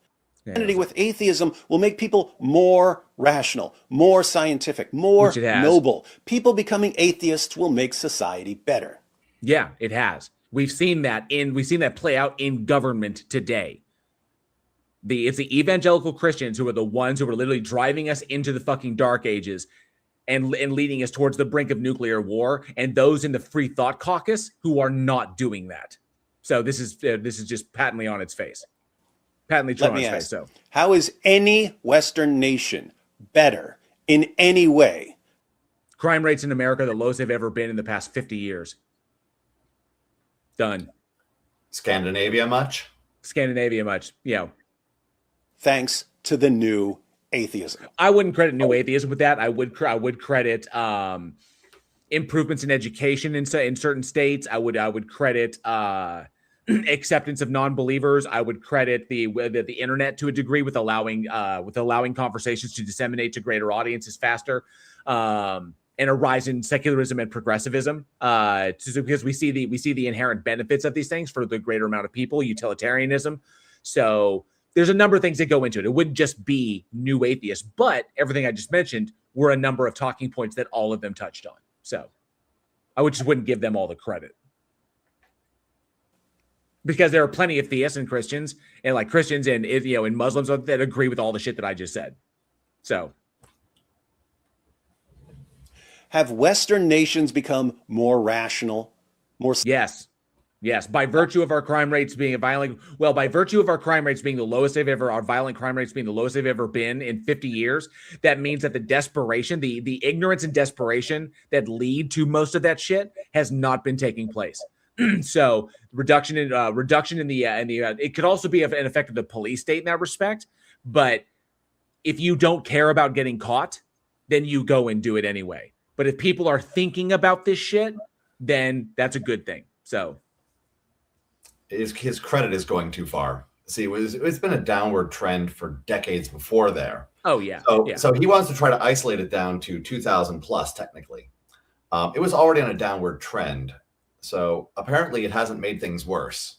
Christianity with atheism will make people more rational, more scientific, more noble. People becoming atheists will make society better. Yeah, it has. We've seen that play out in government today. It's the evangelical Christians who are the ones who are literally driving us into the fucking dark ages and leading us towards the brink of nuclear war, and those in the Free Thought Caucus who are not doing that. So this is just patently on its face. Patently true on its face. So how is any Western nation better in any way? Crime rates in America are the lowest they've ever been in the past 50 years. Done. Scandinavia much? Scandinavia much. Yeah. Thanks to the new atheism. I wouldn't credit new atheism with that. I would credit improvements in education in certain states. I would credit acceptance of non-believers. I would credit the internet to a degree with allowing conversations to disseminate to greater audiences faster, and a rise in secularism and progressivism. Because we see the inherent benefits of these things for the greater amount of people. Utilitarianism. So there's a number of things that go into it. It wouldn't just be new atheists, but everything I just mentioned were a number of talking points that all of them touched on. So I wouldn't give them all the credit, because there are plenty of theists and Christians and Christians and and Muslims that agree with all the shit that I just said. So have Western nations become more rational, more? Yes, by virtue of our crime rates being by virtue of our crime rates being the lowest they've ever, our violent crime rates being the lowest they've ever been in 50 years, that means that the desperation, the ignorance and desperation that lead to most of that shit has not been taking place. So reduction in the it could also be an effect of the police state in that respect. But if you don't care about getting caught, then you go and do it anyway. But if people are thinking about this shit, then that's a good thing. So his credit is going too far. See, it's been a downward trend for decades before there. Oh yeah. So he wants to try to isolate it down to 2000 plus technically. It was already on a downward trend. So apparently it hasn't made things worse.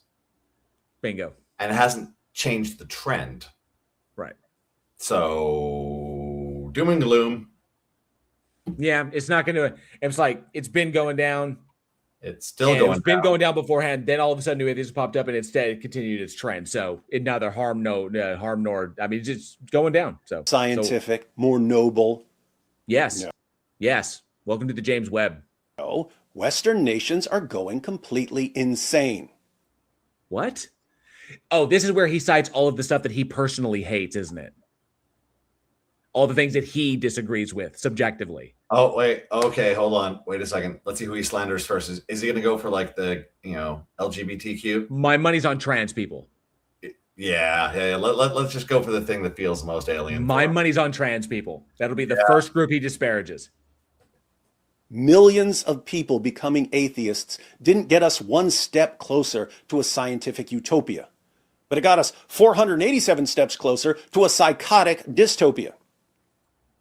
Bingo. And it hasn't changed the trend. Right. So doom and gloom. Yeah, it's not going to. It's it's been going down. It's still going down. It's been going down beforehand. Then all of a sudden, new atheism popped up, and it continued its trend. So it neither harm nor. I mean, it's just going down. So scientific, more noble. Yes. No. Yes. Welcome to the James Webb. No, Western nations are going completely insane. What? Oh, this is where he cites all of the stuff that he personally hates, isn't it? All the things that he disagrees with subjectively. Oh, wait. Okay, hold on. Wait a second. Let's see who he slanders first. Is he going to go for the, LGBTQ? My money's on trans people. Yeah. Let's just go for the thing that feels most alien. My money's on trans people. That'll be the first group he disparages. Millions of people becoming atheists didn't get us one step closer to a scientific utopia, but it got us 487 steps closer to a psychotic dystopia.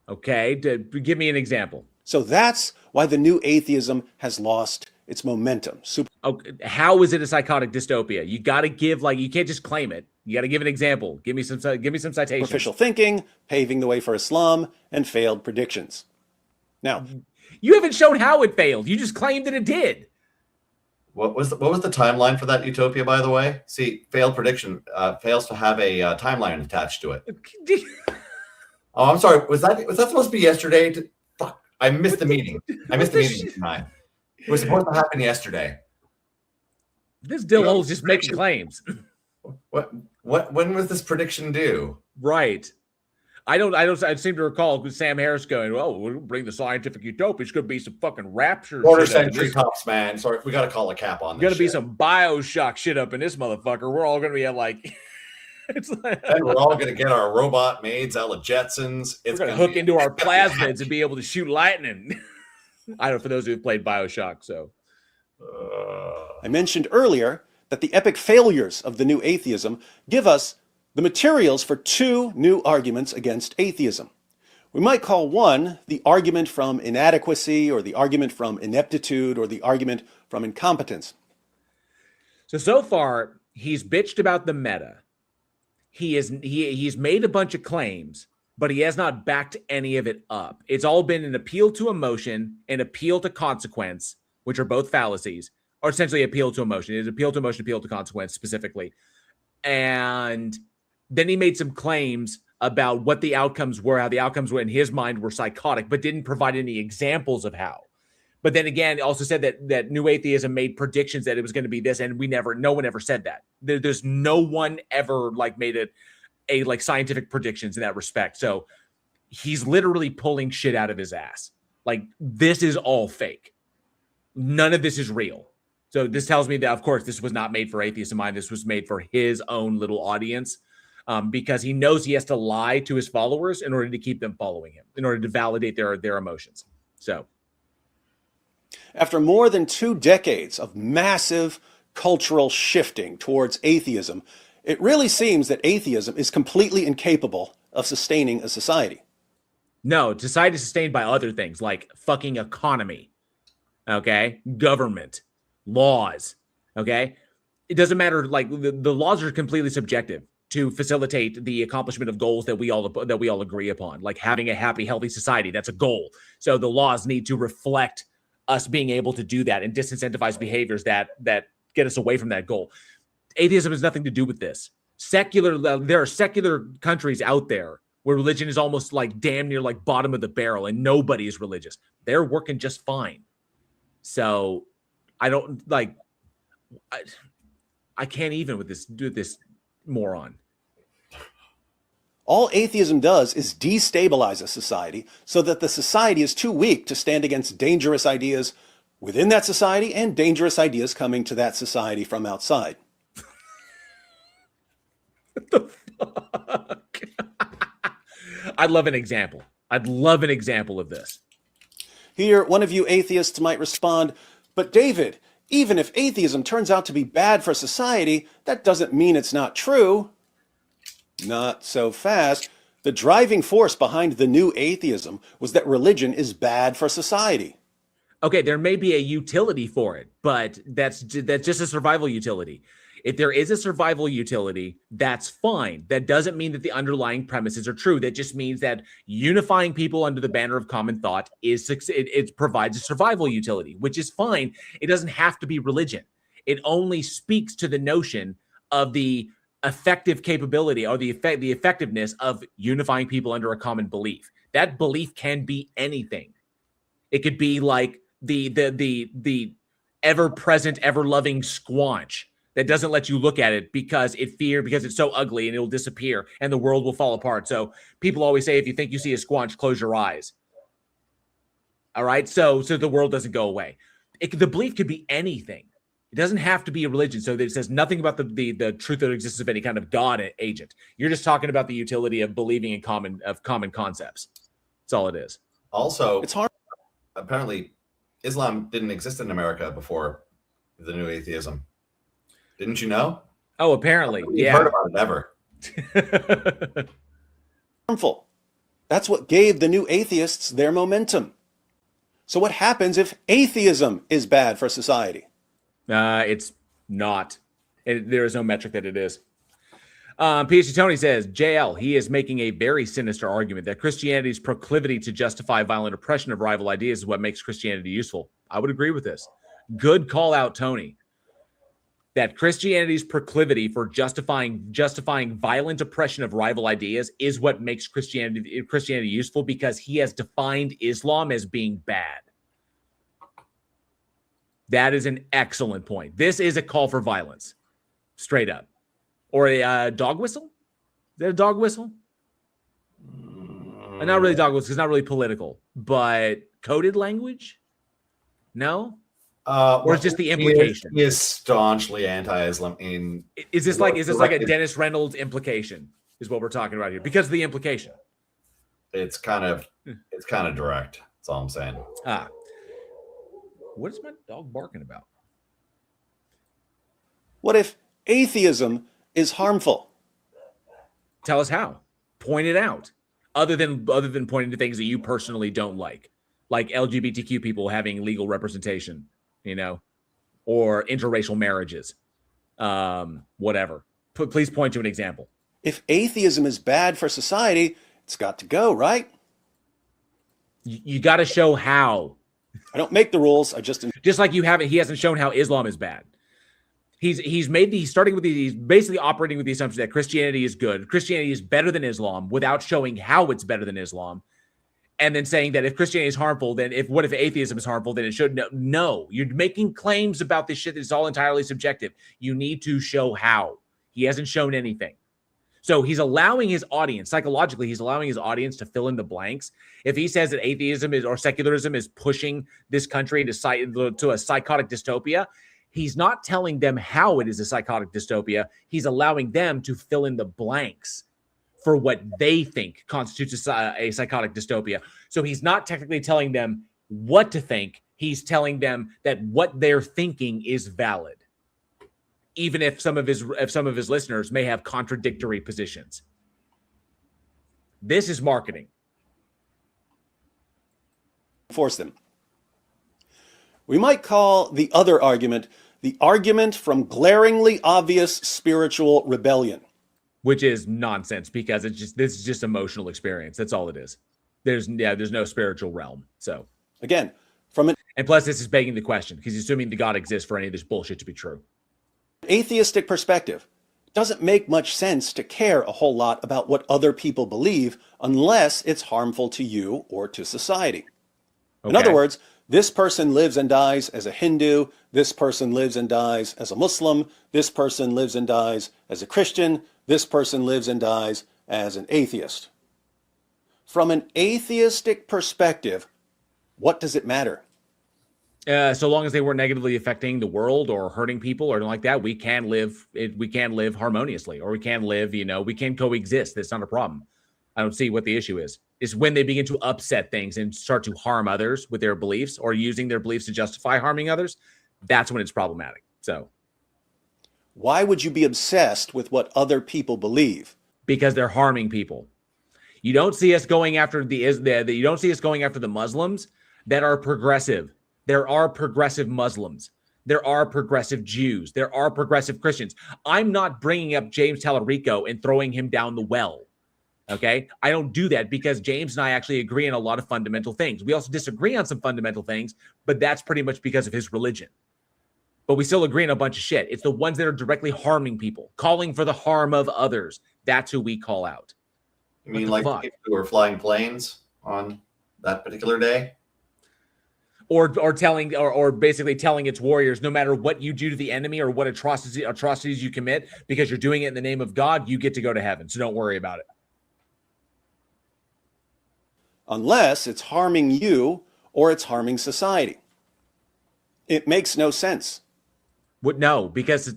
Okay, give me an example. So that's why the new atheism has lost its momentum. How is it a psychotic dystopia? You got to give you can't just claim it. You got to give an example. Give me some citations. Superficial thinking, paving the way for Islam, and failed predictions. Now, you haven't shown how it failed. You just claimed that it did. What was the timeline for that utopia, by the way? See, failed prediction fails to have a timeline attached to it. Oh, I'm sorry. Was that supposed to be yesterday? Fuck, I missed the meeting. I missed the meeting tonight. It was supposed to happen yesterday. This dillhole's just making claims. When was this prediction due? Right. I seem to recall Sam Harris going, "Oh, we'll bring the scientific utopia. It's going to be some fucking rapture Quarter shit up in century this. tops, man. Sorry, we got to call a cap on this. Going to be some Bioshock shit up in this motherfucker. We're all going to be at like, it's like and we're all going to get our robot maids out of Jetsons. We're going to hook into our plasmids and be able to shoot lightning." I don't know, for those who've played Bioshock. So I mentioned earlier that the epic failures of the new atheism give us the materials for two new arguments against atheism. We might call one the argument from inadequacy, or the argument from ineptitude, or the argument from incompetence. So far, he's bitched about the meta. He's made a bunch of claims, but he has not backed any of it up. It's all been an appeal to emotion, an appeal to consequence, which are both fallacies, or essentially appeal to emotion. It's appeal to emotion, appeal to consequence specifically. And then he made some claims about what the outcomes were, how the outcomes were in his mind were psychotic, but didn't provide any examples of how. But then again, also said that new atheism made predictions that it was going to be this, and no one ever said that. There's no one ever like made a like scientific predictions in that respect. So he's literally pulling shit out of his ass. Like, this is all fake. None of this is real. So this tells me that, of course, this was not made for atheists in mind. This was made for his own little audience, because he knows he has to lie to his followers in order to keep them following him, in order to validate their emotions. So after more than 2 decades of massive cultural shifting towards atheism, it really seems that atheism is completely incapable of sustaining a society. No, society is sustained by other things like fucking economy, okay, government, laws, okay. It doesn't matter. Like the laws are completely subjective to facilitate the accomplishment of goals that we all agree upon, like having a happy, healthy society. That's a goal. So the laws need to reflect us being able to do that and disincentivize behaviors that get us away from that goal. Atheism has nothing to do with this. There are secular countries out there where religion is almost like damn near like bottom of the barrel and nobody is religious. They're working just fine. So I don't like, I can't even with this moron. All atheism does is destabilize a society so that the society is too weak to stand against dangerous ideas within that society and dangerous ideas coming to that society from outside. What the fuck? I'd love an example. I'd love an example of this. Here, one of you atheists might respond, "But David, even if atheism turns out to be bad for society, that doesn't mean it's not true." Not so fast. The driving force behind the new atheism was that religion is bad for society. Okay, there may be a utility for it, but that's just a survival utility. If there is a survival utility, that's fine. That doesn't mean that the underlying premises are true. That just means that unifying people under the banner of common thought it provides a survival utility, which is fine. It doesn't have to be religion. It only speaks to the notion of the effective capability or the effectiveness of unifying people under a common belief. That belief can be anything. It could be like the ever-present, ever-loving squanch that doesn't let you look at it because it's so ugly and it'll disappear and the world will fall apart. So people always say, if you think you see a squanch, close your eyes. All right. So the world doesn't go away. The belief could be anything. It doesn't have to be a religion. So it says nothing about the truth that exists of any kind of God agent. You're just talking about the utility of believing in common concepts. That's all it is. Also, It's hard. Apparently, Islam didn't exist in America before the new atheism. Didn't you know? Oh, apparently. You've heard about it ever. Harmful. That's what gave the new atheists their momentum. So what happens if atheism is bad for society? It's not. There is no metric that it is. PhD Tony says, JL, he is making a very sinister argument that Christianity's proclivity to justify violent oppression of rival ideas is what makes Christianity useful. I would agree with this. Good call out, Tony. That Christianity's proclivity for justifying violent oppression of rival ideas is what makes Christianity useful, because he has defined Islam as being bad. That is an excellent point. This is a call for violence, straight up. Or a dog whistle? Is that a dog whistle? Not really dog whistle, it's not really political, but coded language? No? Or it's just the implication? He is staunchly anti-Islam. Is this like a Dennis Reynolds implication? Is what we're talking about here because of the implication. It's kind of direct. That's all I'm saying. What is my dog barking about? What if atheism is harmful? Tell us how. Point it out. Other than pointing to things that you personally don't like LGBTQ people having legal representation, or interracial marriages, whatever. Please point to an example. If atheism is bad for society, it's got to go, right? You got to show how. I don't make the rules. I just like he hasn't shown how Islam is bad. He's basically operating with the assumption that Christianity is good. Christianity is better than Islam without showing how it's better than Islam. And then saying that if Christianity is harmful, then what if atheism is harmful, then it should. No, you're making claims about this shit that's all entirely subjective. You need to show how. He hasn't shown anything. So he's allowing his audience, psychologically, to fill in the blanks. If he says that atheism or secularism is pushing this country to a psychotic dystopia, he's not telling them how it is a psychotic dystopia. He's allowing them to fill in the blanks for what they think constitutes a psychotic dystopia. So he's not technically telling them what to think. He's telling them that what they're thinking is valid, even if some of his listeners may have contradictory positions. This is marketing. Force them. We might call the other argument the argument from glaringly obvious spiritual rebellion. Which is nonsense because this is just emotional experience. That's all it is. There's no spiritual realm. So again, and plus this is begging the question because he's assuming the God exists for any of this bullshit to be true. Atheistic perspective, it doesn't make much sense to care a whole lot about what other people believe unless it's harmful to you or to society. Okay. In other words, this person lives and dies as a Hindu, this person lives and dies as a Muslim, this person lives and dies as a Christian, this person lives and dies as an atheist. From an atheistic perspective, what does it matter? So long as they weren't negatively affecting the world or hurting people or anything like that, we can live harmoniously, or we can live, we can coexist. That's not a problem. I don't see what the issue is. It's when they begin to upset things and start to harm others with their beliefs or using their beliefs to justify harming others. That's when it's problematic. So why would you be obsessed with what other people believe? Because they're harming people. You don't see us going after the Muslims that are progressive. There are progressive Muslims. There are progressive Jews. There are progressive Christians. I'm not bringing up James Tallarico and throwing him down the well. Okay? I don't do that because James and I actually agree on a lot of fundamental things. We also disagree on some fundamental things, but that's pretty much because of his religion. But we still agree on a bunch of shit. It's the ones that are directly harming people, calling for the harm of others. That's who we call out. You mean like the people who were flying planes on that particular day? Or basically telling its warriors, no matter what you do to the enemy or what atrocities you commit, because you're doing it in the name of God, you get to go to heaven. So don't worry about it. Unless it's harming you or it's harming society. It makes no sense. No, because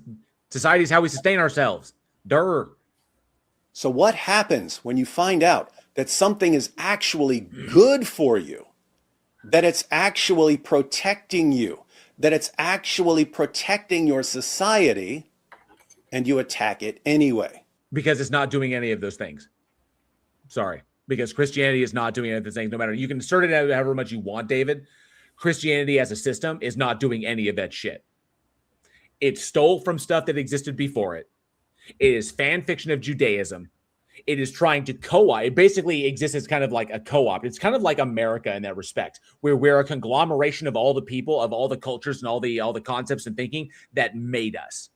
society is how we sustain ourselves. Durr. So what happens when you find out that something is actually good for you? That it's actually protecting you, that it's actually protecting your society, and you attack it anyway. Because it's not doing any of those things. Sorry. Because Christianity is not doing any of those things. No matter, you can assert it however much you want, David. Christianity as a system is not doing any of that shit. It stole from stuff that existed before it. It is fan fiction of Judaism. It is trying to co-op. It basically exists as kind of like a co-op. It's kind of like America in that respect, where we're a conglomeration of all the people, of all the cultures and all the concepts and thinking that made us.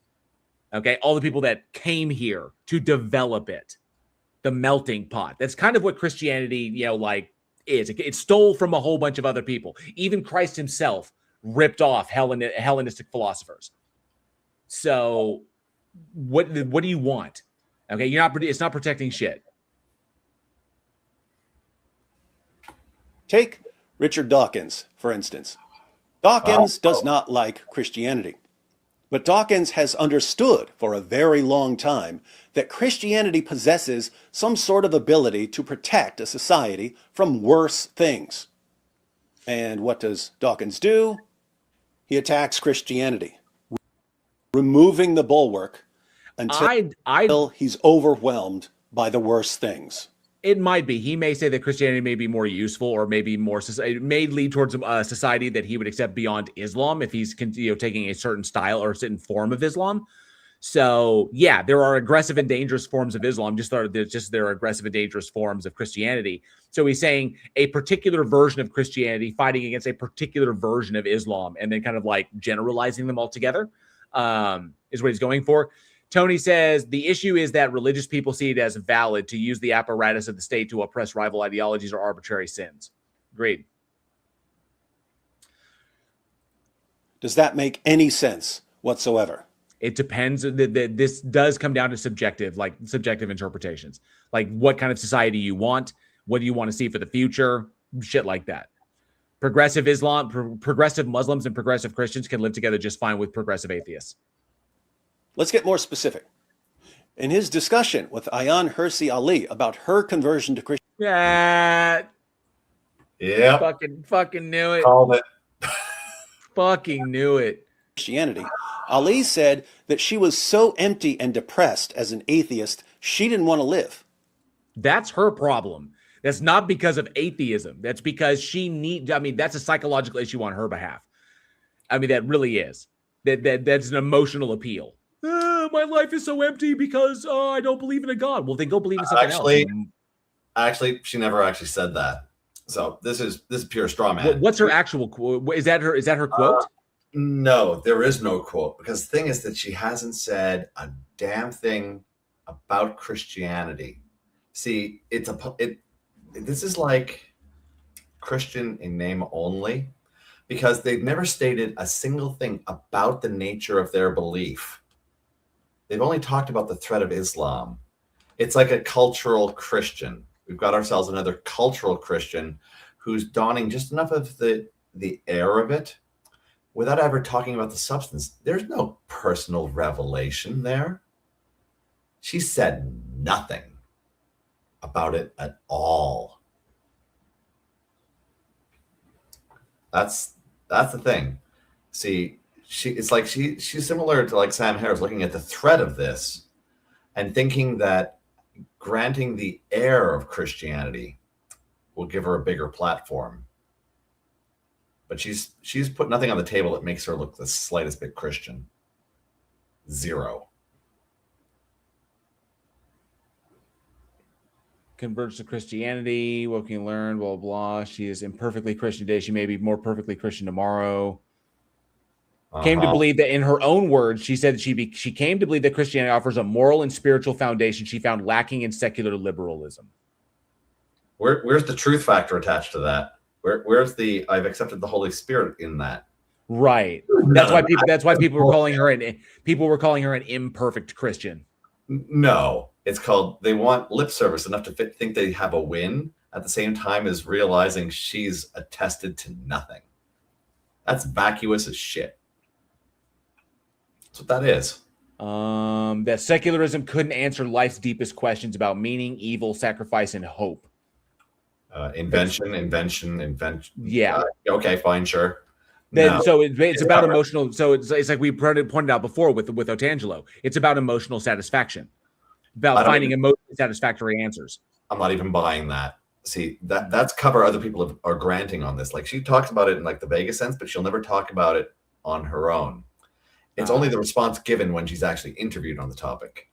Okay, all the people that came here to develop it, the melting pot. That's kind of what Christianity, is. It stole from a whole bunch of other people. Even Christ himself ripped off Hellenistic philosophers. So what do you want? Okay, it's not protecting shit. Take Richard Dawkins, for instance. Dawkins does not like Christianity. But Dawkins has understood for a very long time that Christianity possesses some sort of ability to protect a society from worse things. And what does Dawkins do? He attacks Christianity, removing the bulwark until he's overwhelmed by the worst things. It might be. He may say that Christianity may be more useful, or maybe more. It may lead towards a society that he would accept beyond Islam if he's taking a certain style or a certain form of Islam. So yeah, there are aggressive and dangerous forms of Islam. There are aggressive and dangerous forms of Christianity. So he's saying a particular version of Christianity fighting against a particular version of Islam, and then kind of like generalizing them all together is what he's going for. Tony says the issue is that religious people see it as valid to use the apparatus of the state to oppress rival ideologies or arbitrary sins. Agreed. Does that make any sense whatsoever? It depends. This does come down to subjective interpretations. Like what kind of society you want, what do you want to see for the future, shit like that. Progressive Muslims and progressive Christians can live together just fine with progressive atheists. Let's get more specific. In his discussion with Ayaan Hirsi Ali about her conversion to Christianity, fucking knew it. Called it. Fucking knew it. Ali said that she was so empty and depressed as an atheist, she didn't want to live. That's her problem. That's not because of atheism. That's because that's a psychological issue on her behalf. I mean, that really is. That's an emotional appeal. My life is so empty because I don't believe in a God. Well, then go believe in something else. Actually, she never actually said that. So this is pure straw man. What's her actual quote? Is that her quote? No, there is no quote, because the thing is that she hasn't said a damn thing about Christianity. See, this is like Christian in name only, because they've never stated a single thing about the nature of their belief. They've only talked about the threat of Islam. It's like a cultural Christian. We've got ourselves another cultural Christian who's donning just enough of the air of it without ever talking about the substance. There's no personal revelation there. She said nothing about it at all. That's the thing. See, she's similar to like Sam Harris, looking at the threat of this and thinking that granting the air of Christianity will give her a bigger platform. But she's put nothing on the table that makes her look the slightest bit Christian. Zero. Converts to Christianity. What can you learn? Blah, blah. She is imperfectly Christian today. She may be more perfectly Christian tomorrow. Came to believe that, in her own words, she said she came to believe that Christianity offers a moral and spiritual foundation she found lacking in secular liberalism. Where's the truth factor attached to that? Where's the I've accepted the Holy Spirit in that? Right. That's why people were calling her an imperfect Christian. No, it's called they want lip service enough to think they have a win at the same time as realizing she's attested to nothing. That's vacuous as shit. That's what that is. That secularism couldn't answer life's deepest questions about meaning, evil, sacrifice, and hope. Invention. Yeah. Okay, fine, sure. Then, so it's about emotional. So it's like we pointed out before with Otangelo. It's about emotional satisfaction, about finding emotionally satisfactory answers. I'm not even buying that. See, that's cover other people are granting on this. Like, she talks about it in like the Vegas sense, but she'll never talk about it on her own. It's only the response given when she's actually interviewed on the topic.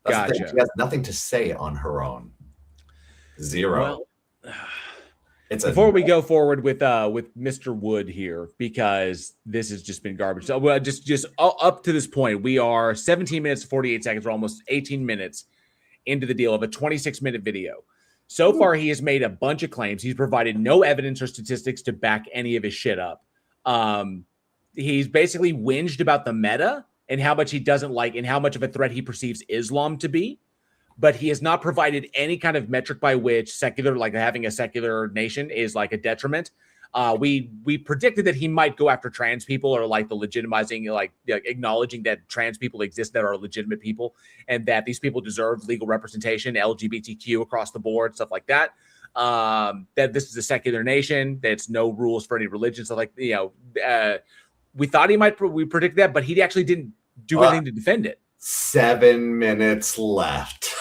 That's the thing. She has nothing to say on her own. Zero. Well, before we go forward with Mr. Wood here, because this has just been garbage. So just up to this point, we are 17 minutes, 48 seconds. We're almost 18 minutes into the deal of a 26-minute video. So far, he has made a bunch of claims. He's provided no evidence or statistics to back any of his shit up. he's basically whinged about the meta and how much he doesn't like and how much of a threat he perceives Islam to be. But he has not provided any kind of metric by which secular, like having a secular nation, is like a detriment. We predicted that he might go after trans people, or like the legitimizing, like acknowledging that trans people exist that are legitimate people, and that these people deserve legal representation, LGBTQ across the board, stuff like that. That this is a secular nation, that's no rules for any religion. So like, we thought he might, we predicted that, but he actually didn't do anything to defend it. 7 minutes left.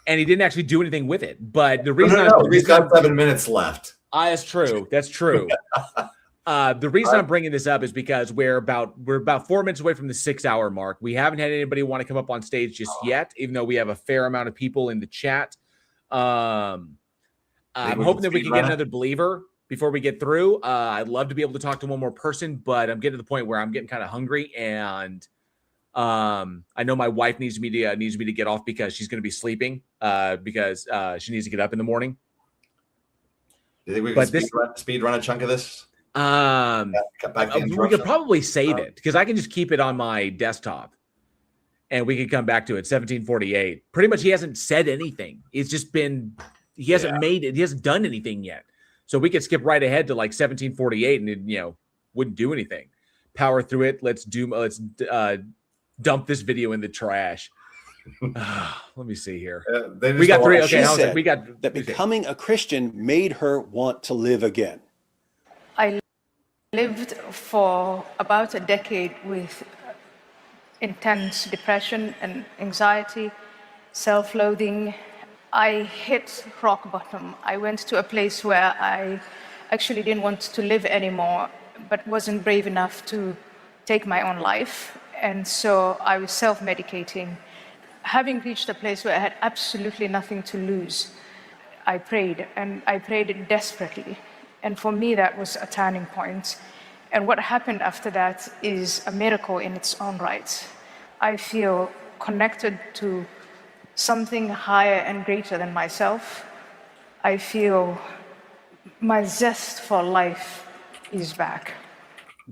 And he didn't actually do anything with it. But the reason he's got 7 minutes left. That's true. That's true. The reason I'm bringing this up is because we're about 4 minutes away from the 6 hour mark. We haven't had anybody want to come up on stage just yet, even though we have a fair amount of people in the chat. I'm hoping that we can get another believer before we get through. I'd love to be able to talk to one more person, but I'm getting to the point where I'm getting kind of hungry, and I know my wife needs me to get off because she's going to be sleeping because she needs to get up in the morning. Do you think we can speed run a chunk of this? We could probably save it because I can just keep it on my desktop and we can come back to it. 1748. Pretty much he hasn't said anything. It's just been, he hasn't made it. He hasn't done anything yet. So we could skip right ahead to like 1748 and it, wouldn't do anything. Power through it. Let's dump this video in the trash. Let me see here. We got three. Okay, said we got that becoming a Christian made her want to live again. I lived for about a decade with intense depression and anxiety, self-loathing. I hit rock bottom. I went to a place where I actually didn't want to live anymore, but wasn't brave enough to take my own life. And so I was self-medicating. Having reached a place where I had absolutely nothing to lose, I prayed, and I prayed desperately. And for me, that was a turning point. And what happened after that is a miracle in its own right. I feel connected to something higher and greater than myself. I feel my zest for life is back.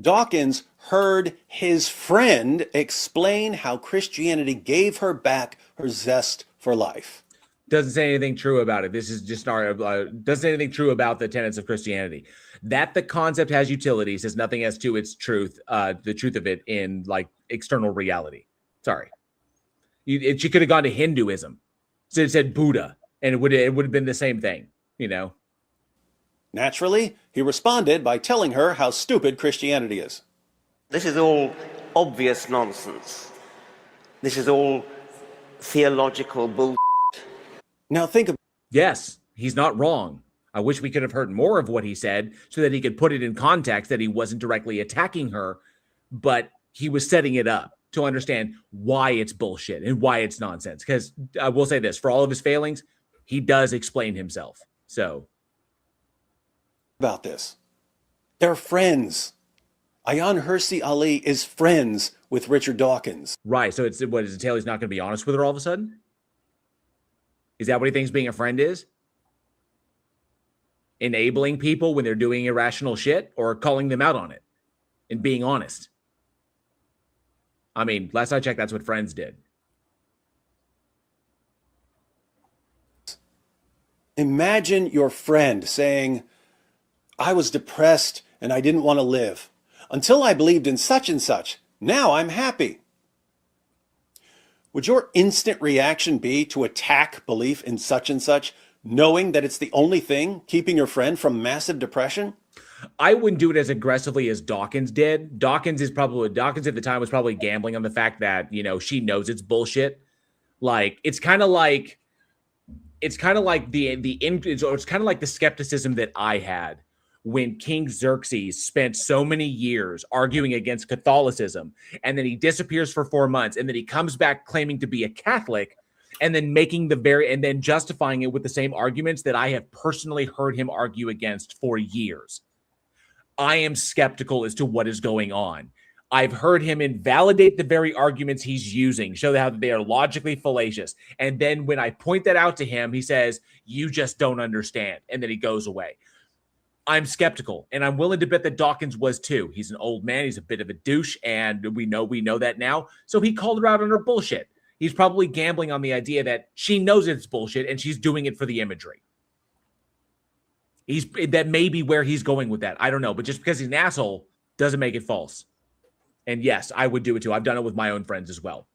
Dawkins heard his friend explain how Christianity gave her back her zest for life. Doesn't say anything true about it. This is just doesn't say anything true about the tenets of Christianity. That the concept has utility says nothing as to its truth, the truth of it in like external reality. Sorry, she could have gone to Hinduism, so it said Buddha, and it would have been the same thing, Naturally, he responded by telling her how stupid Christianity is. This is all obvious nonsense. This is all theological bull. Now think of. Yes, he's not wrong. I wish we could have heard more of what he said so that he could put it in context that he wasn't directly attacking her, but he was setting it up to understand why it's bullshit and why it's nonsense. Because I will say this, for all of his failings, he does explain himself. So. About this. They're friends. Ayaan Hirsi Ali is friends with Richard Dawkins. Right. So it's what is it? Taylor's not going to be honest with her all of a sudden? Is that what he thinks being a friend is? Enabling people when they're doing irrational shit, or calling them out on it and being honest? I mean, last I checked, that's what friends did. Imagine your friend saying, I was depressed and I didn't want to live until I believed in such and such. Now I'm happy. Would your instant reaction be to attack belief in such and such, knowing that it's the only thing keeping your friend from massive depression? I wouldn't do it as aggressively as Dawkins did. Dawkins at the time was probably gambling on the fact that, she knows it's bullshit. Like, it's kind of like the skepticism that I had when King Xerxes spent so many years arguing against Catholicism, and then he disappears for 4 months, and then he comes back claiming to be a Catholic, and then justifying it with the same arguments that I have personally heard him argue against for years. I am skeptical as to what is going on. I've heard him invalidate the very arguments he's using, show how they are logically fallacious. And then when I point that out to him, he says, "You just don't understand." And then he goes away. I'm skeptical, and I'm willing to bet that Dawkins was too. He's an old man. He's a bit of a douche, and we know that now. So he called her out on her bullshit. He's probably gambling on the idea that she knows it's bullshit, and she's doing it for the imagery. That may be where he's going with that. I don't know, but just because he's an asshole doesn't make it false. And yes, I would do it too. I've done it with my own friends as well,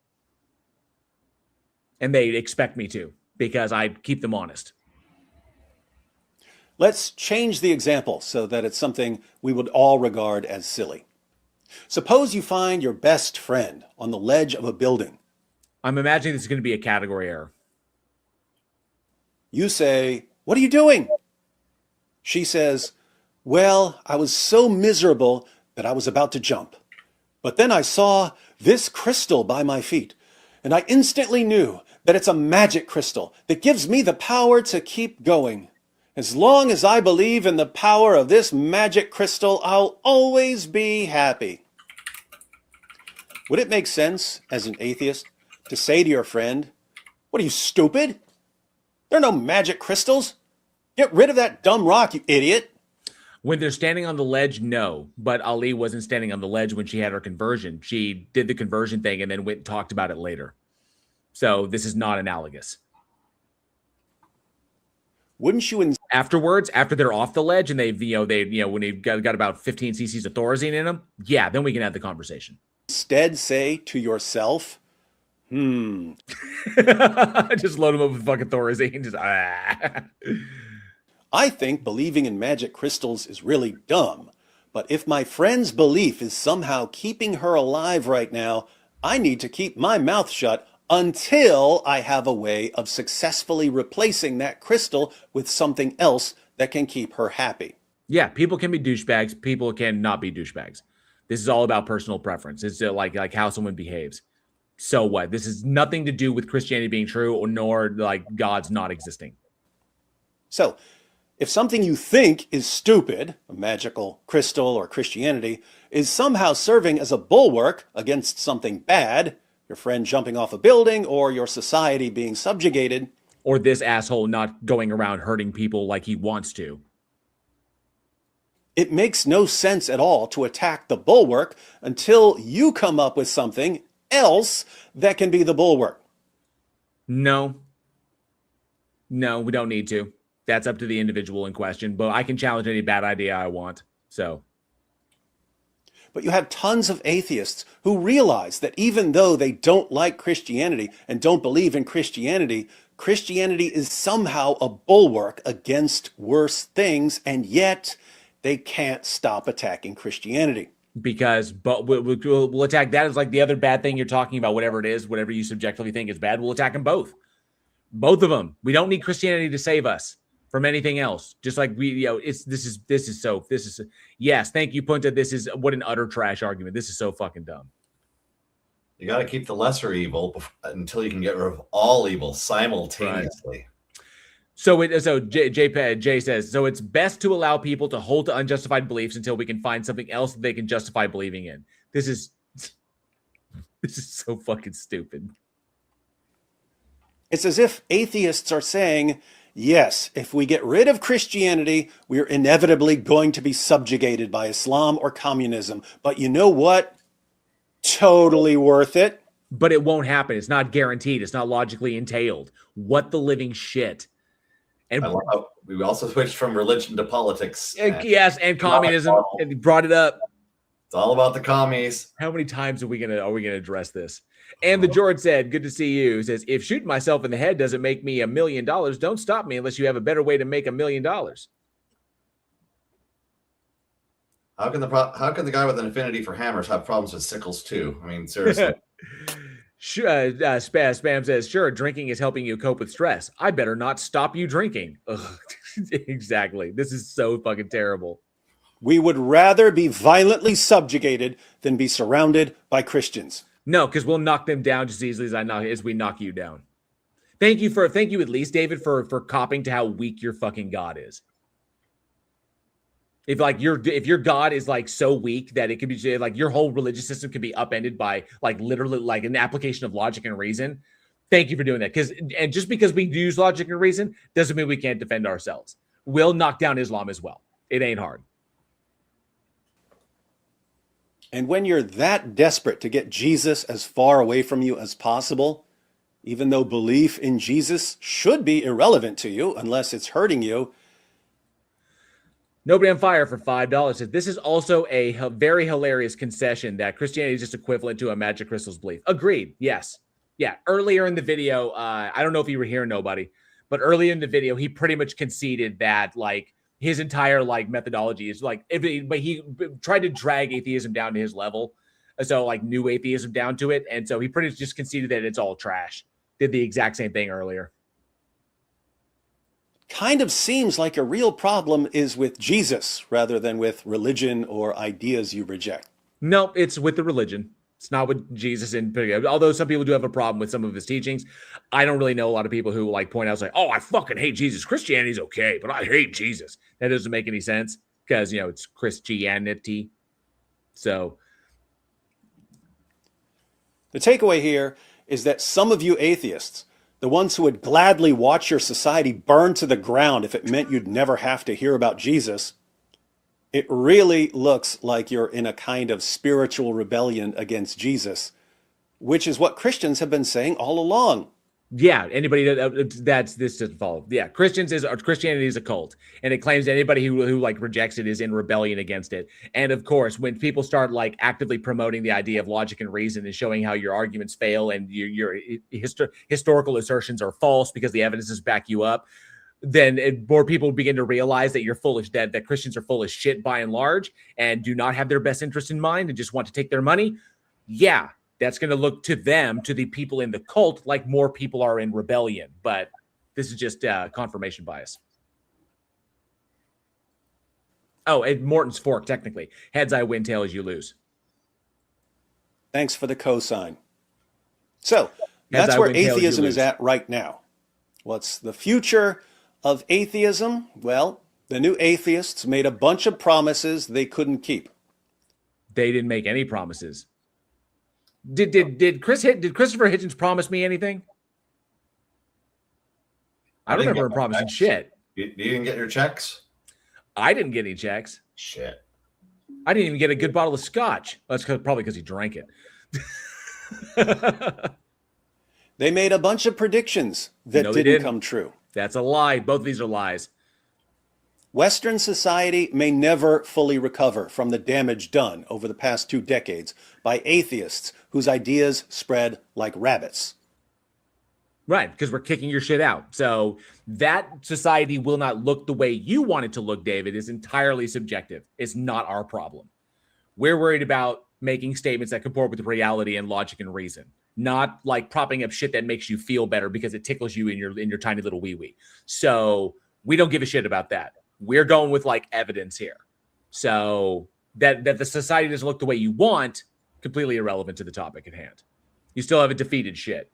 and they expect me to because I keep them honest. Let's change the example so that it's something we would all regard as silly. Suppose you find your best friend on the ledge of a building. I'm imagining this is going to be a category error. You say, "What are you doing?" She says, "Well, I was so miserable that I was about to jump. But then I saw this crystal by my feet, and I instantly knew that it's a magic crystal that gives me the power to keep going. As long as I believe in the power of this magic crystal, I'll always be happy." Would it make sense, as an atheist, to say to your friend, "What are you, stupid? There are no magic crystals. Get rid of that dumb rock, you idiot"? When they're standing on the ledge, no. But Ali wasn't standing on the ledge when she had her conversion. She did the conversion thing and then went and talked about it later. So this is not analogous. Wouldn't you afterwards, after they're off the ledge and they've, when they've got about 15 cc's of Thorazine in them, yeah, then we can have the conversation. Instead say to yourself, Just load them up with fucking Thorazine. Just, I think believing in magic crystals is really dumb, but if my friend's belief is somehow keeping her alive right now, I need to keep my mouth shut until I have a way of successfully replacing that crystal with something else that can keep her happy. Yeah, people can be douchebags. People can not be douchebags. This is all about personal preference. It's like how someone behaves. So what? This is nothing to do with Christianity being true or nor like God's not existing. So, if something you think is stupid, a magical crystal or Christianity, is somehow serving as a bulwark against something bad, your friend jumping off a building or your society being subjugated, or this asshole not going around hurting people like he wants to, it makes no sense at all to attack the bulwark until you come up with something else that can be the bulwark. No, we don't need to. That's up to the individual in question, but I can challenge any bad idea I want. So, but you have tons of atheists who realize that even though they don't like Christianity and don't believe in Christianity, Christianity is somehow a bulwark against worse things, and yet they can't stop attacking Christianity. Because we'll attack that as like the other bad thing you're talking about, whatever it is, whatever you subjectively think is bad, we'll attack them both. Both of them. We don't need Christianity to save us from anything else. Just like yes, thank you, Punta. This is what an utter trash argument. This is so fucking dumb. You got to keep the lesser evil until you can get rid of all evil simultaneously. Right. So Jay says, so it's best to allow people to hold to unjustified beliefs until we can find something else that they can justify believing in. This is so fucking stupid. It's as if atheists are saying, yes, if we get rid of Christianity, we're inevitably going to be subjugated by Islam or communism. But you know what? Totally worth it. But it won't happen. It's not guaranteed. It's not logically entailed. What the living shit. And we also switched from religion to politics. Yes, and communism. And brought it up. It's all about the commies. How many times are we gonna address this? And the George said, "Good to see you." He says, "If shooting myself in the head doesn't make me $1 million, don't stop me unless you have a better way to make $1 million." How can the guy with an affinity for hammers have problems with sickles too? I mean, seriously. Spam says, "Sure, drinking is helping you cope with stress. I better not stop you drinking." Exactly. This is so fucking terrible. We would rather be violently subjugated than be surrounded by Christians. No, because we'll knock them down just as easily as we knock you down. Thank you at least, David, for copping to how weak your fucking God is. If your God is like so weak that it could be like your whole religious system could be upended by like literally like an application of logic and reason. Thank you for doing that. Just because we use logic and reason doesn't mean we can't defend ourselves. We'll knock down Islam as well. It ain't hard. And when you're that desperate to get Jesus as far away from you as possible, even though belief in Jesus should be irrelevant to you unless it's hurting you. Nobody on Fire for $5 says, this is also a very hilarious concession that Christianity is just equivalent to a magic crystal's belief. Agreed. Yes. Yeah. Earlier in the video, I don't know if you were here, nobody, but earlier in the video, he pretty much conceded that like his entire like methodology is like, but he tried to drag atheism down to his level. So like new atheism down to it. And so he pretty much just conceded that it's all trash. Did the exact same thing earlier. Kind of seems like a real problem is with Jesus rather than with religion or ideas you reject. No, it's with the religion. It's not with Jesus in particular. Although some people do have a problem with some of his teachings. I don't really know a lot of people who like point out, like, oh, I fucking hate Jesus. Christianity's okay, but I hate Jesus. That doesn't make any sense because, you know, it's Christianity. So the takeaway here is that some of you atheists, the ones who would gladly watch your society burn to the ground if it meant you'd never have to hear about Jesus, it really looks like you're in a kind of spiritual rebellion against Jesus, which is what Christians have been saying all along. Yeah, anybody that's this doesn't follow. Yeah, Christianity is a cult, and it claims anybody who like rejects it is in rebellion against it. And of course, when people start like actively promoting the idea of logic and reason and showing how your arguments fail and your historical assertions are false because the evidences back you up, then more people begin to realize that you're foolish, that Christians are full of shit by and large and do not have their best interest in mind and just want to take their money. Yeah. That's going to look to them, to the people in the cult, like more people are in rebellion. But this is just confirmation bias. Oh, and Morton's fork, technically. Heads I win, tails you lose. Thanks for the cosign. So, that's where atheism is at right now. What's the future of atheism? Well, the new atheists made a bunch of promises they couldn't keep. They didn't make any promises. Did Christopher Hitchens promise me anything? I don't remember him promising shit. You didn't get your checks? I didn't get any checks. Shit. I didn't even get a good bottle of scotch. That's probably because he drank it. They made a bunch of predictions that didn't come true. That's a lie. Both of these are lies. Western society may never fully recover from the damage done over the past 2 decades by atheists whose ideas spread like rabbits. Right, because we're kicking your shit out. So that society will not look the way you want it to look, David, is entirely subjective. It's not our problem. We're worried about making statements that comport with reality and logic and reason, not like propping up shit that makes you feel better because it tickles you in your tiny little wee-wee. So we don't give a shit about that. We're going with like evidence here. So that the society doesn't look the way you want, completely irrelevant to the topic at hand. You still have a defeated shit.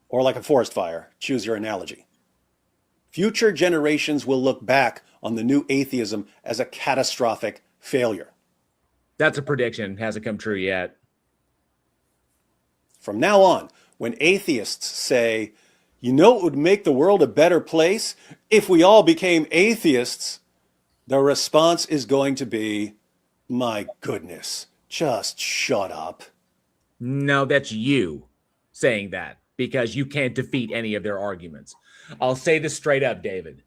Or like a forest fire. Choose your analogy. Future generations will look back on the new atheism as a catastrophic failure. That's a prediction. Hasn't come true yet. From now on, when atheists say, you know what would make the world a better place if we all became atheists, the response is going to be, my goodness, just shut up. No, that's you saying that because you can't defeat any of their arguments. I'll say this straight up, David.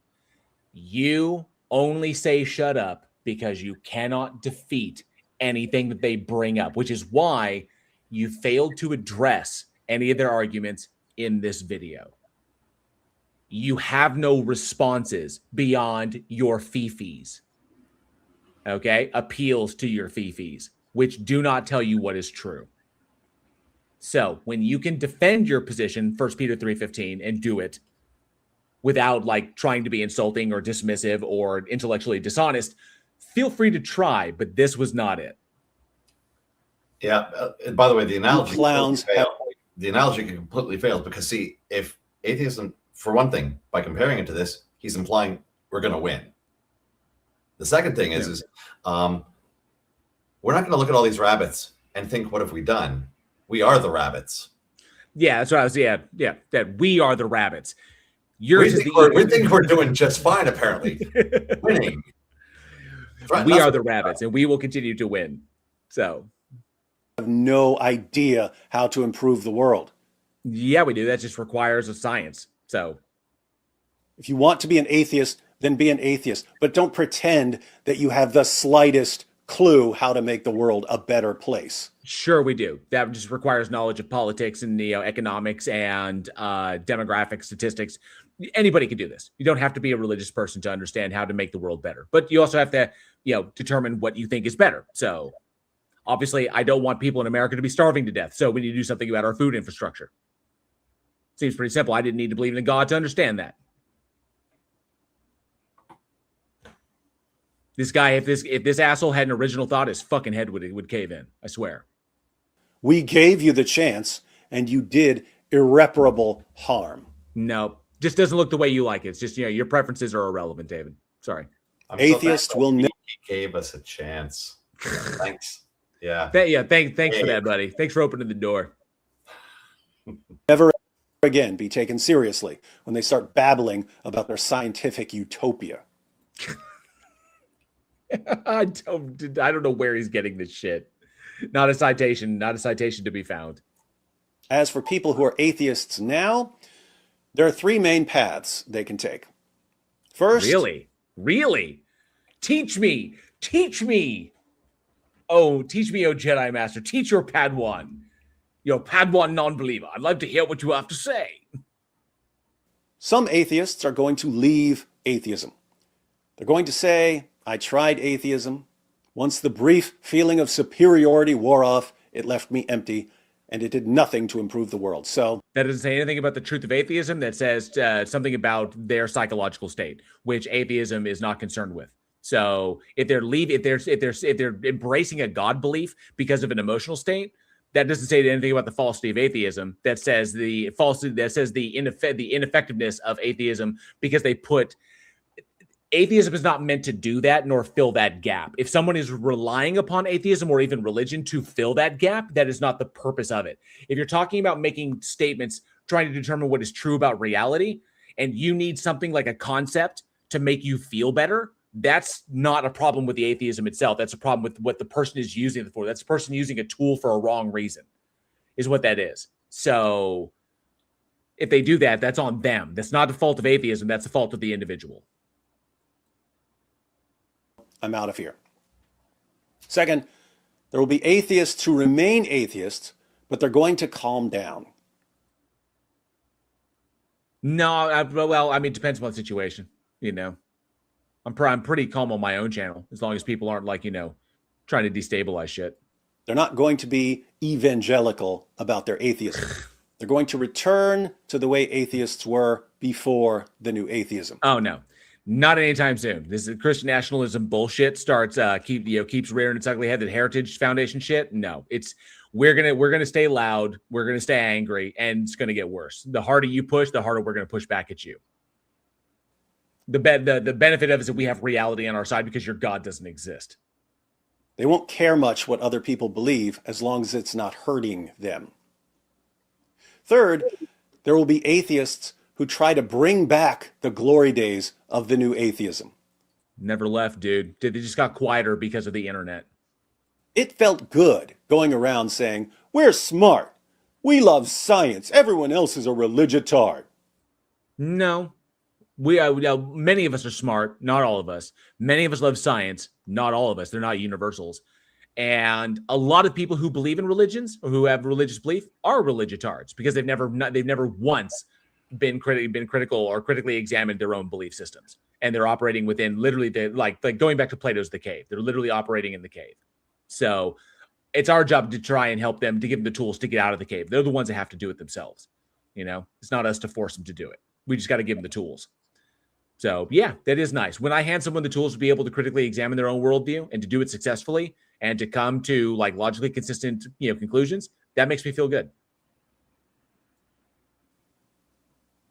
You only say shut up because you cannot defeat anything that they bring up, which is why you failed to address any of their arguments in this video. You have no responses beyond your fifis. Okay? Appeals to your fifis, which do not tell you what is true. So when you can defend your position, 1 Peter 3:15, and do it without like trying to be insulting or dismissive or intellectually dishonest, feel free to try, but this was not it. Yeah. By the way, the analogy clowns the analogy completely fails because see, if atheism, for one thing, by comparing it to this, he's implying we're going to win. The second thing is we're not going to look at all these rabbits and think, what have we done? We are the rabbits. Yeah, that's what I was. Yeah, that we are the rabbits. Yours is we think we're doing just fine, apparently. Winning. Right, we are the rabbits, and we will continue to win. So, have no idea how to improve the world. yeah, we do. That just requires a science. So, if you want to be an atheist, then be an atheist, but don't pretend that you have the slightest clue how to make the world a better place. Sure, we do. That just requires knowledge of politics and economics and demographic statistics. Anybody can do this. You don't have to be a religious person to understand how to make the world better, but you also have to, determine what you think is better. So, obviously, I don't want people in America to be starving to death. So we need to do something about our food infrastructure. Seems pretty simple. I didn't need to believe in God to understand that. This guy, if this asshole had an original thought, his fucking head would cave in. I swear. We gave you the chance, and you did irreparable harm. No, just doesn't look the way you like it. It's just your preferences are irrelevant, David. Sorry. Atheists will never. He gave us a chance. Thanks. Yeah. Thanks for that, buddy. Thanks for opening the door. Never again be taken seriously when they start babbling about their scientific utopia. I don't know where he's getting this shit. Not a citation to be found. As for people who are atheists now, there are three main paths they can take. First, really, teach me. Oh, teach me, oh Jedi Master. Teach your Padawan. Padawan non-believer. I'd like to hear what you have to say. Some atheists are going to leave atheism. They're going to say, I tried atheism. Once the brief feeling of superiority wore off, it left me empty, and it did nothing to improve the world. So that doesn't say anything about the truth of atheism. That says something about their psychological state, which atheism is not concerned with. So if they're embracing a God belief because of an emotional state, that doesn't say anything about the falsity of atheism. That says the ineffectiveness of atheism, because they put atheism is not meant to do that nor fill that gap. If someone is relying upon atheism or even religion to fill that gap, that is not the purpose of it. If you're talking about making statements, trying to determine what is true about reality, and you need something like a concept to make you feel better, that's not a problem with the atheism itself. That's a problem with what the person is using it for. That's the person using a tool for a wrong reason, is what that is. So if they do that, that's on them. That's not the fault of atheism. That's the fault of the individual. I'm out of here. Second, there will be atheists who remain atheists, but they're going to calm down. No, it depends on the situation. I'm pretty calm on my own channel, as long as people aren't trying to destabilize shit. They're not going to be evangelical about their atheism. They're going to return to the way atheists were before the new atheism. Oh no. Not anytime soon. This is Christian nationalism bullshit starts keeps rearing its ugly head. That Heritage Foundation shit. No, we're gonna stay loud. We're gonna stay angry, and it's gonna get worse. The harder you push, the harder we're gonna push back at you. The benefit of it is that we have reality on our side because your God doesn't exist. They won't care much what other people believe as long as it's not hurting them. Third, there will be atheists who try to bring back the glory days of the new atheism. Never left, dude. They just got quieter because of the internet. It felt good going around saying, we're smart. We love science. Everyone else is a religitard. No. Many of us are smart. Not all of us. Many of us love science. Not all of us. They're not universals. And a lot of people who believe in religions or who have religious belief are religitards because they've never once been critical or critically examined their own belief systems, and they're operating within literally like going back to Plato's The Cave. They're literally operating in the cave. So it's our job to try and help them, to give them the tools to get out of the cave. They're the ones that have to do it themselves. It's not us to force them to do it. We just got to give them the tools. So yeah, that is nice. When I hand someone the tools to be able to critically examine their own worldview and to do it successfully and to come to logically consistent conclusions, that makes me feel good.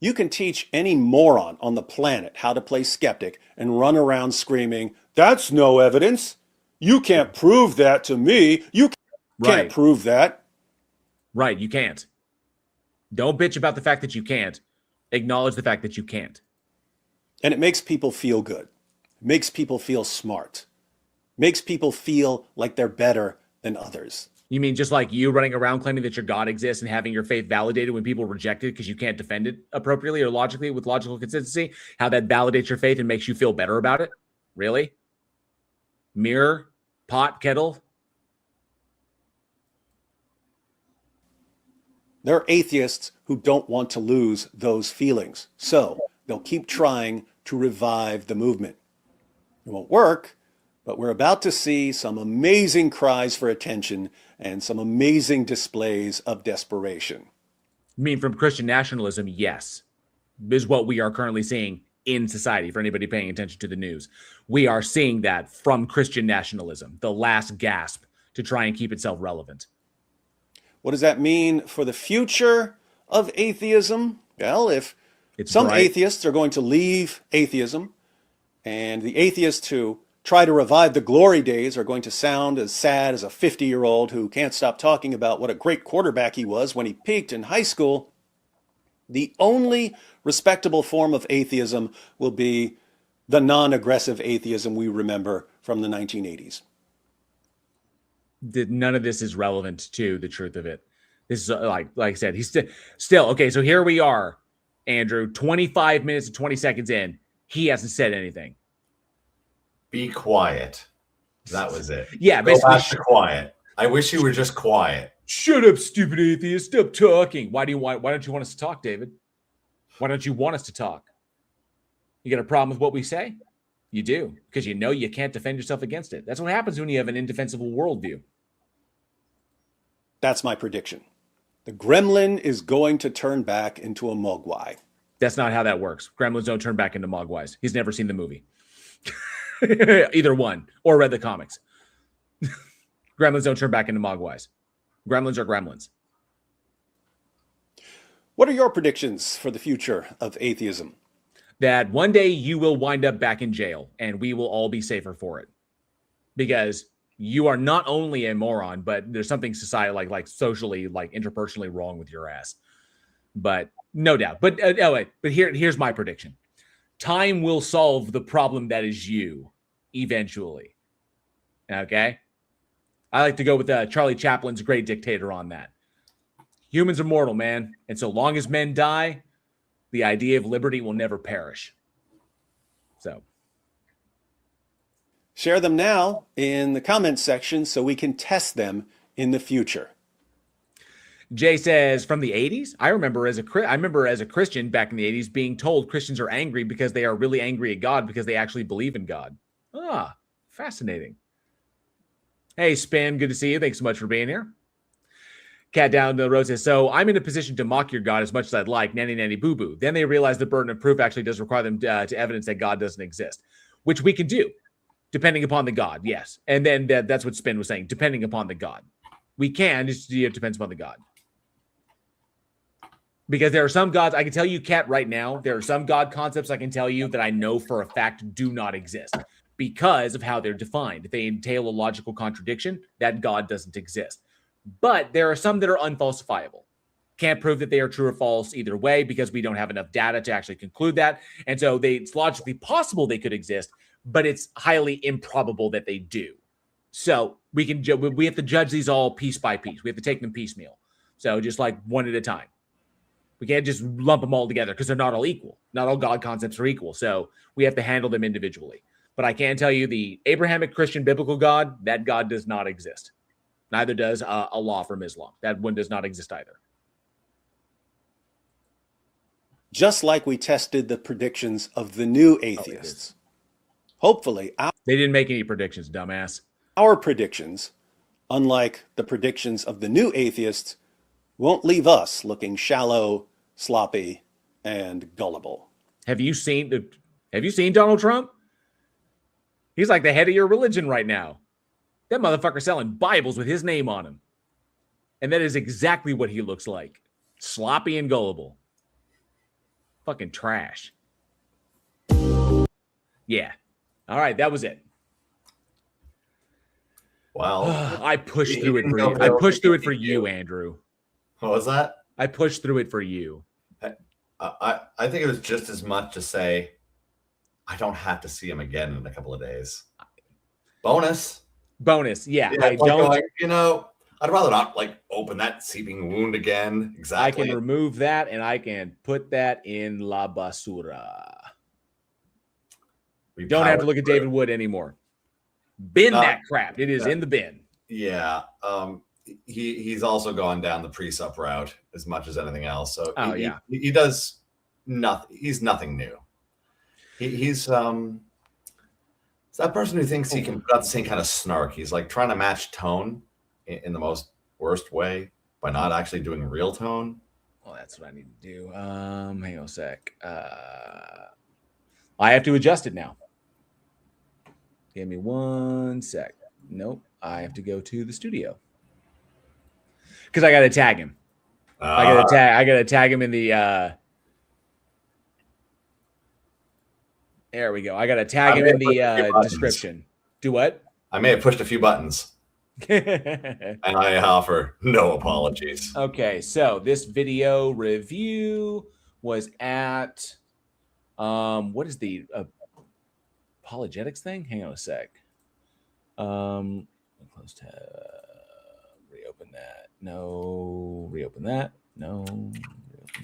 You can teach any moron on the planet how to play skeptic and run around screaming, that's no evidence. You can't prove that to me. You can't prove that. Right, you can't. Don't bitch about the fact that you can't. Acknowledge the fact that you can't. And it makes people feel good. It makes people feel smart. It makes people feel like they're better than others. You mean just like you running around claiming that your God exists and having your faith validated when people reject it because you can't defend it appropriately or logically with logical consistency? How that validates your faith and makes you feel better about it? Really? Mirror? Pot? Kettle? There are atheists who don't want to lose those feelings. So they'll keep trying to revive the movement. It won't work, but we're about to see some amazing cries for attention and some amazing displays of desperation. I mean, from Christian nationalism, yes, is what we are currently seeing in society. For anybody paying attention to the news, we are seeing that from Christian nationalism, the last gasp to try and keep itself relevant. What does that mean for the future of atheism? Well, if some bright. atheists are going to leave atheism, and the atheists who try to revive the glory days are going to sound as sad as a 50-year-old who can't stop talking about what a great quarterback he was when he peaked in high school, the only respectable form of atheism will be the non-aggressive atheism we remember from the 1980s. None of this is relevant to the truth of it. This is like I said, he's still okay. So here we are, Andrew, 25 minutes and 20 seconds in. He hasn't said anything. Be quiet. That was it. Yeah, Go basically. back to quiet. I wish you were just quiet. Shut up, stupid atheist. Stop talking. Why don't you want us to talk, David? Why don't you want us to talk? You got a problem with what we say? You do, because you know you can't defend yourself against it. That's what happens when you have an indefensible worldview. That's my prediction. The gremlin is going to turn back into a mogwai. That's not how that works. Gremlins don't turn back into mogwais. He's never seen the movie. Either one, or read the comics. Gremlins don't turn back into mogwais. Gremlins are gremlins. What are your predictions for the future of atheism? That one day you will wind up back in jail and we will all be safer for it. Because you are not only a moron, but there's something society like socially, like interpersonally wrong with your ass. But no doubt. But here's my prediction. Time will solve the problem that is you eventually. Okay? I like to go with Charlie Chaplin's Great Dictator on that. Humans are mortal, man. And so long as men die, the idea of liberty will never perish. So. Share them now in the comments section so we can test them in the future. Jay says, from the 80s? I remember as a Christian back in the 80s being told Christians are angry because they are really angry at God because they actually believe in God. Ah, fascinating. Hey, Spin, good to see you. Thanks so much for being here. Cat down the road says, so I'm in a position to mock your God as much as I'd like, nanny, nanny, boo-boo. Then they realize the burden of proof actually does require them to evidence that God doesn't exist, which we can do, depending upon the God, yes. And then that's what Spin was saying, depending upon the God. We can, it depends upon the God. Because there are some gods, I can tell you, Kat, right now, there are some God concepts I can tell you that I know for a fact do not exist because of how they're defined. If they entail a logical contradiction, that God doesn't exist. But there are some that are unfalsifiable. Can't prove that they are true or false either way because we don't have enough data to actually conclude that. And so it's logically possible they could exist, but it's highly improbable that they do. So we have to judge these all piece by piece. We have to take them piecemeal. So just like one at a time. We can't just lump them all together because they're not all equal. Not all God concepts are equal. So we have to handle them individually. But I can tell you the Abrahamic Christian biblical God, that God does not exist. Neither does Allah from Islam. That one does not exist either. Just like we tested the predictions of the new atheists. Hopefully, they didn't make any predictions, dumbass. Our predictions, unlike the predictions of the new atheists, won't leave us looking shallow, sloppy, and gullible. Have you seen Donald Trump? He's like the head of your religion right now. That motherfucker selling Bibles with his name on them. And that is exactly what he looks like. Sloppy and gullible. Fucking trash. Yeah. All right, that was it. Wow. I pushed through it for you. I pushed through it for you, Andrew. What was that? I pushed through it for you. I think it was just as much to say, I don't have to see him again in a couple of days. Bonus. Yeah, I don't. Going, I'd rather not open that seeping wound again. Exactly. I can remove that and I can put that in la basura. We don't have to look at David Wood anymore. Bin that crap. It is in the bin. Yeah. He's also gone down the pre-sup route as much as anything else. So he does nothing. He's nothing new. He's that person who thinks he can put out the same kind of snark. He's like trying to match tone in the most worst way by not actually doing real tone. Well, that's what I need to do. Hang on a sec. I have to adjust it now. Give me 1 sec. Nope. I have to go to the studio. Because I got to tag him. I got to tag him in the. There we go. I got to tag him in the description. Do what? I may have pushed a few buttons. And I offer no apologies. Okay, so this video review was at what is the apologetics thing? Hang on a sec. Close tab. Reopen that. No. Reopen that. No. Reopen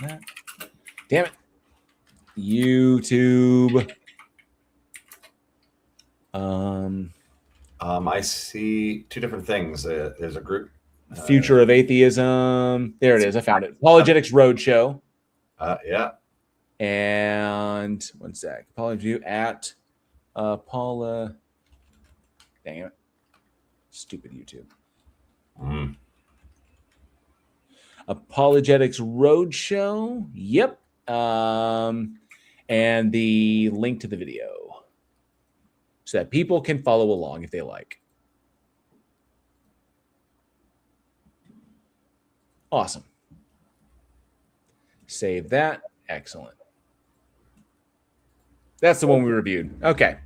that. Damn it. YouTube. I see two different things. There's a group. Future of Atheism. There it is. I found it. Apologetics Roadshow. Yeah. And 1 sec. Apology at Paula. Dang it. Stupid YouTube. Apologetics Roadshow. Yep. And the link to the video so that people can follow along if they like. Awesome. Save that. Excellent. That's the one we reviewed. Okay.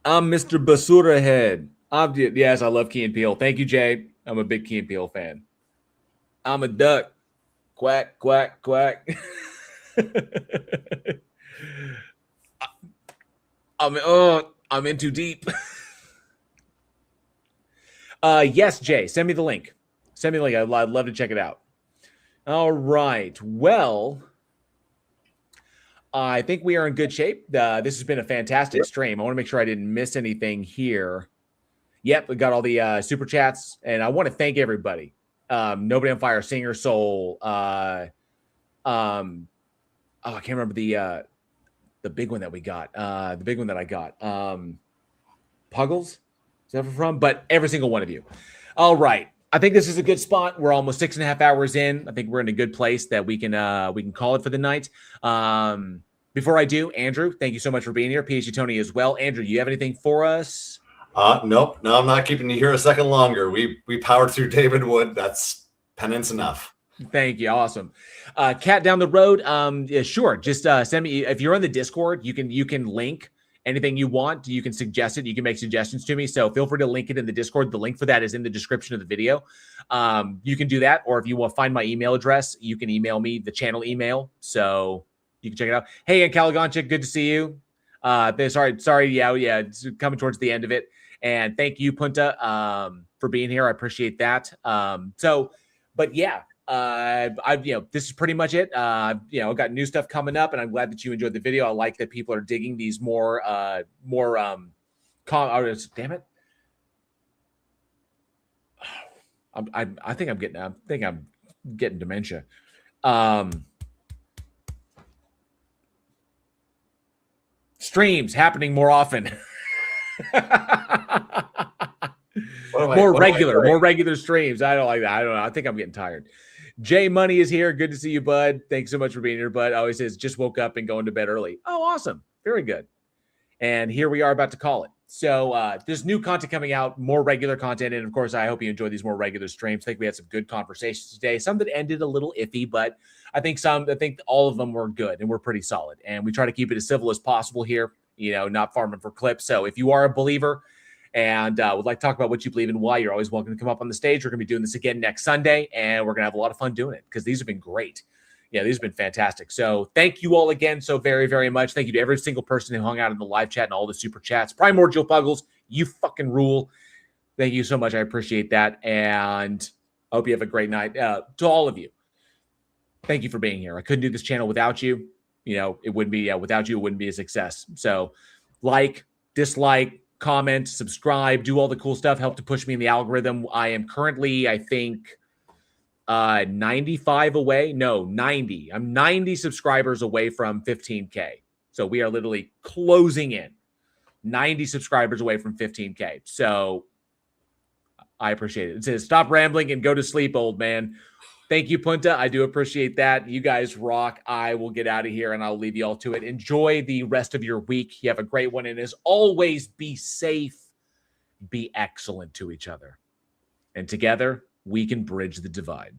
I'm Mr. Basura Head. Yes, I love Key and Peele. Thank you, Jay. I'm a big Key and Peele fan. I'm a duck. Quack, quack, quack. I'm in too deep. Yes, Jay, send me the link. Send me the link. I'd love to check it out. All right. Well, I think we are in good shape. This has been a fantastic stream. I want to make sure I didn't miss anything here. Yep, we got all the super chats, and I want to thank everybody. Nobody on Fire, Singer Soul. I can't remember the big one that we got. The big one that I got. Puggles? Is that from? But every single one of you. All right. I think this is a good spot. We're almost 6.5 hours in. I think we're in a good place that we can call it for the night. Before I do, Andrew, thank you so much for being here. PhD Tony as well. Andrew, you have anything for us? Nope. No, I'm not keeping you here a second longer. We powered through David Wood. That's penance enough. Thank you. Awesome. Cat down the road. Yeah, sure. Just send me, if you're on the Discord, you can link anything you want. You can suggest it. You can make suggestions to me. So feel free to link it in the Discord. The link for that is in the description of the video. You can do that. Or if you want to find my email address, you can email me the channel email. So you can check it out. Hey, and Caligonchik, good to see you. Sorry. Yeah. It's coming towards the end of it. And thank you, Punta, for being here. I appreciate that. But yeah, this is pretty much it. Got new stuff coming up, and I'm glad that you enjoyed the video. I like that people are digging these more. Damn it. I think I'm getting dementia. Streams happening more often. More regular streams. I don't like that. I don't know. I think I'm getting tired. Jay Money is here. Good to see you, bud. Thanks so much for being here, bud. Always says just woke up and going to bed early. Oh, awesome. Very good. And here we are about to call it. So there's new content coming out, more regular content. And of course, I hope you enjoy these more regular streams. I think we had some good conversations today. Some that ended a little iffy, but I think all of them were good and we're pretty solid. And we try to keep it as civil as possible here, not farming for clips. So if you are a believer and would like to talk about what you believe in, why, you're always welcome to come up on the stage. We're going to be doing this again next Sunday, and we're going to have a lot of fun doing it because these have been great. Yeah, these have been fantastic. So thank you all again so very, very much. Thank you to every single person who hung out in the live chat and all the super chats. Primordial Puggles, you fucking rule. Thank you so much. I appreciate that. And I hope you have a great night. To all of you, thank you for being here. I couldn't do this channel without you. You know, it wouldn't be, without you, it wouldn't be a success. So like, dislike, comment, subscribe, do all the cool stuff, help to push me in the algorithm. I am currently, I think, 95 away. No, 90. I'm 90 subscribers away from 15K. So we are literally closing in. 90 subscribers away from 15K. So I appreciate it. It says, stop rambling and go to sleep, old man. Thank you, Punta. I do appreciate that. You guys rock. I will get out of here and I'll leave you all to it. Enjoy the rest of your week. You have a great one. And as always, be safe, be excellent to each other. And together, we can bridge the divide.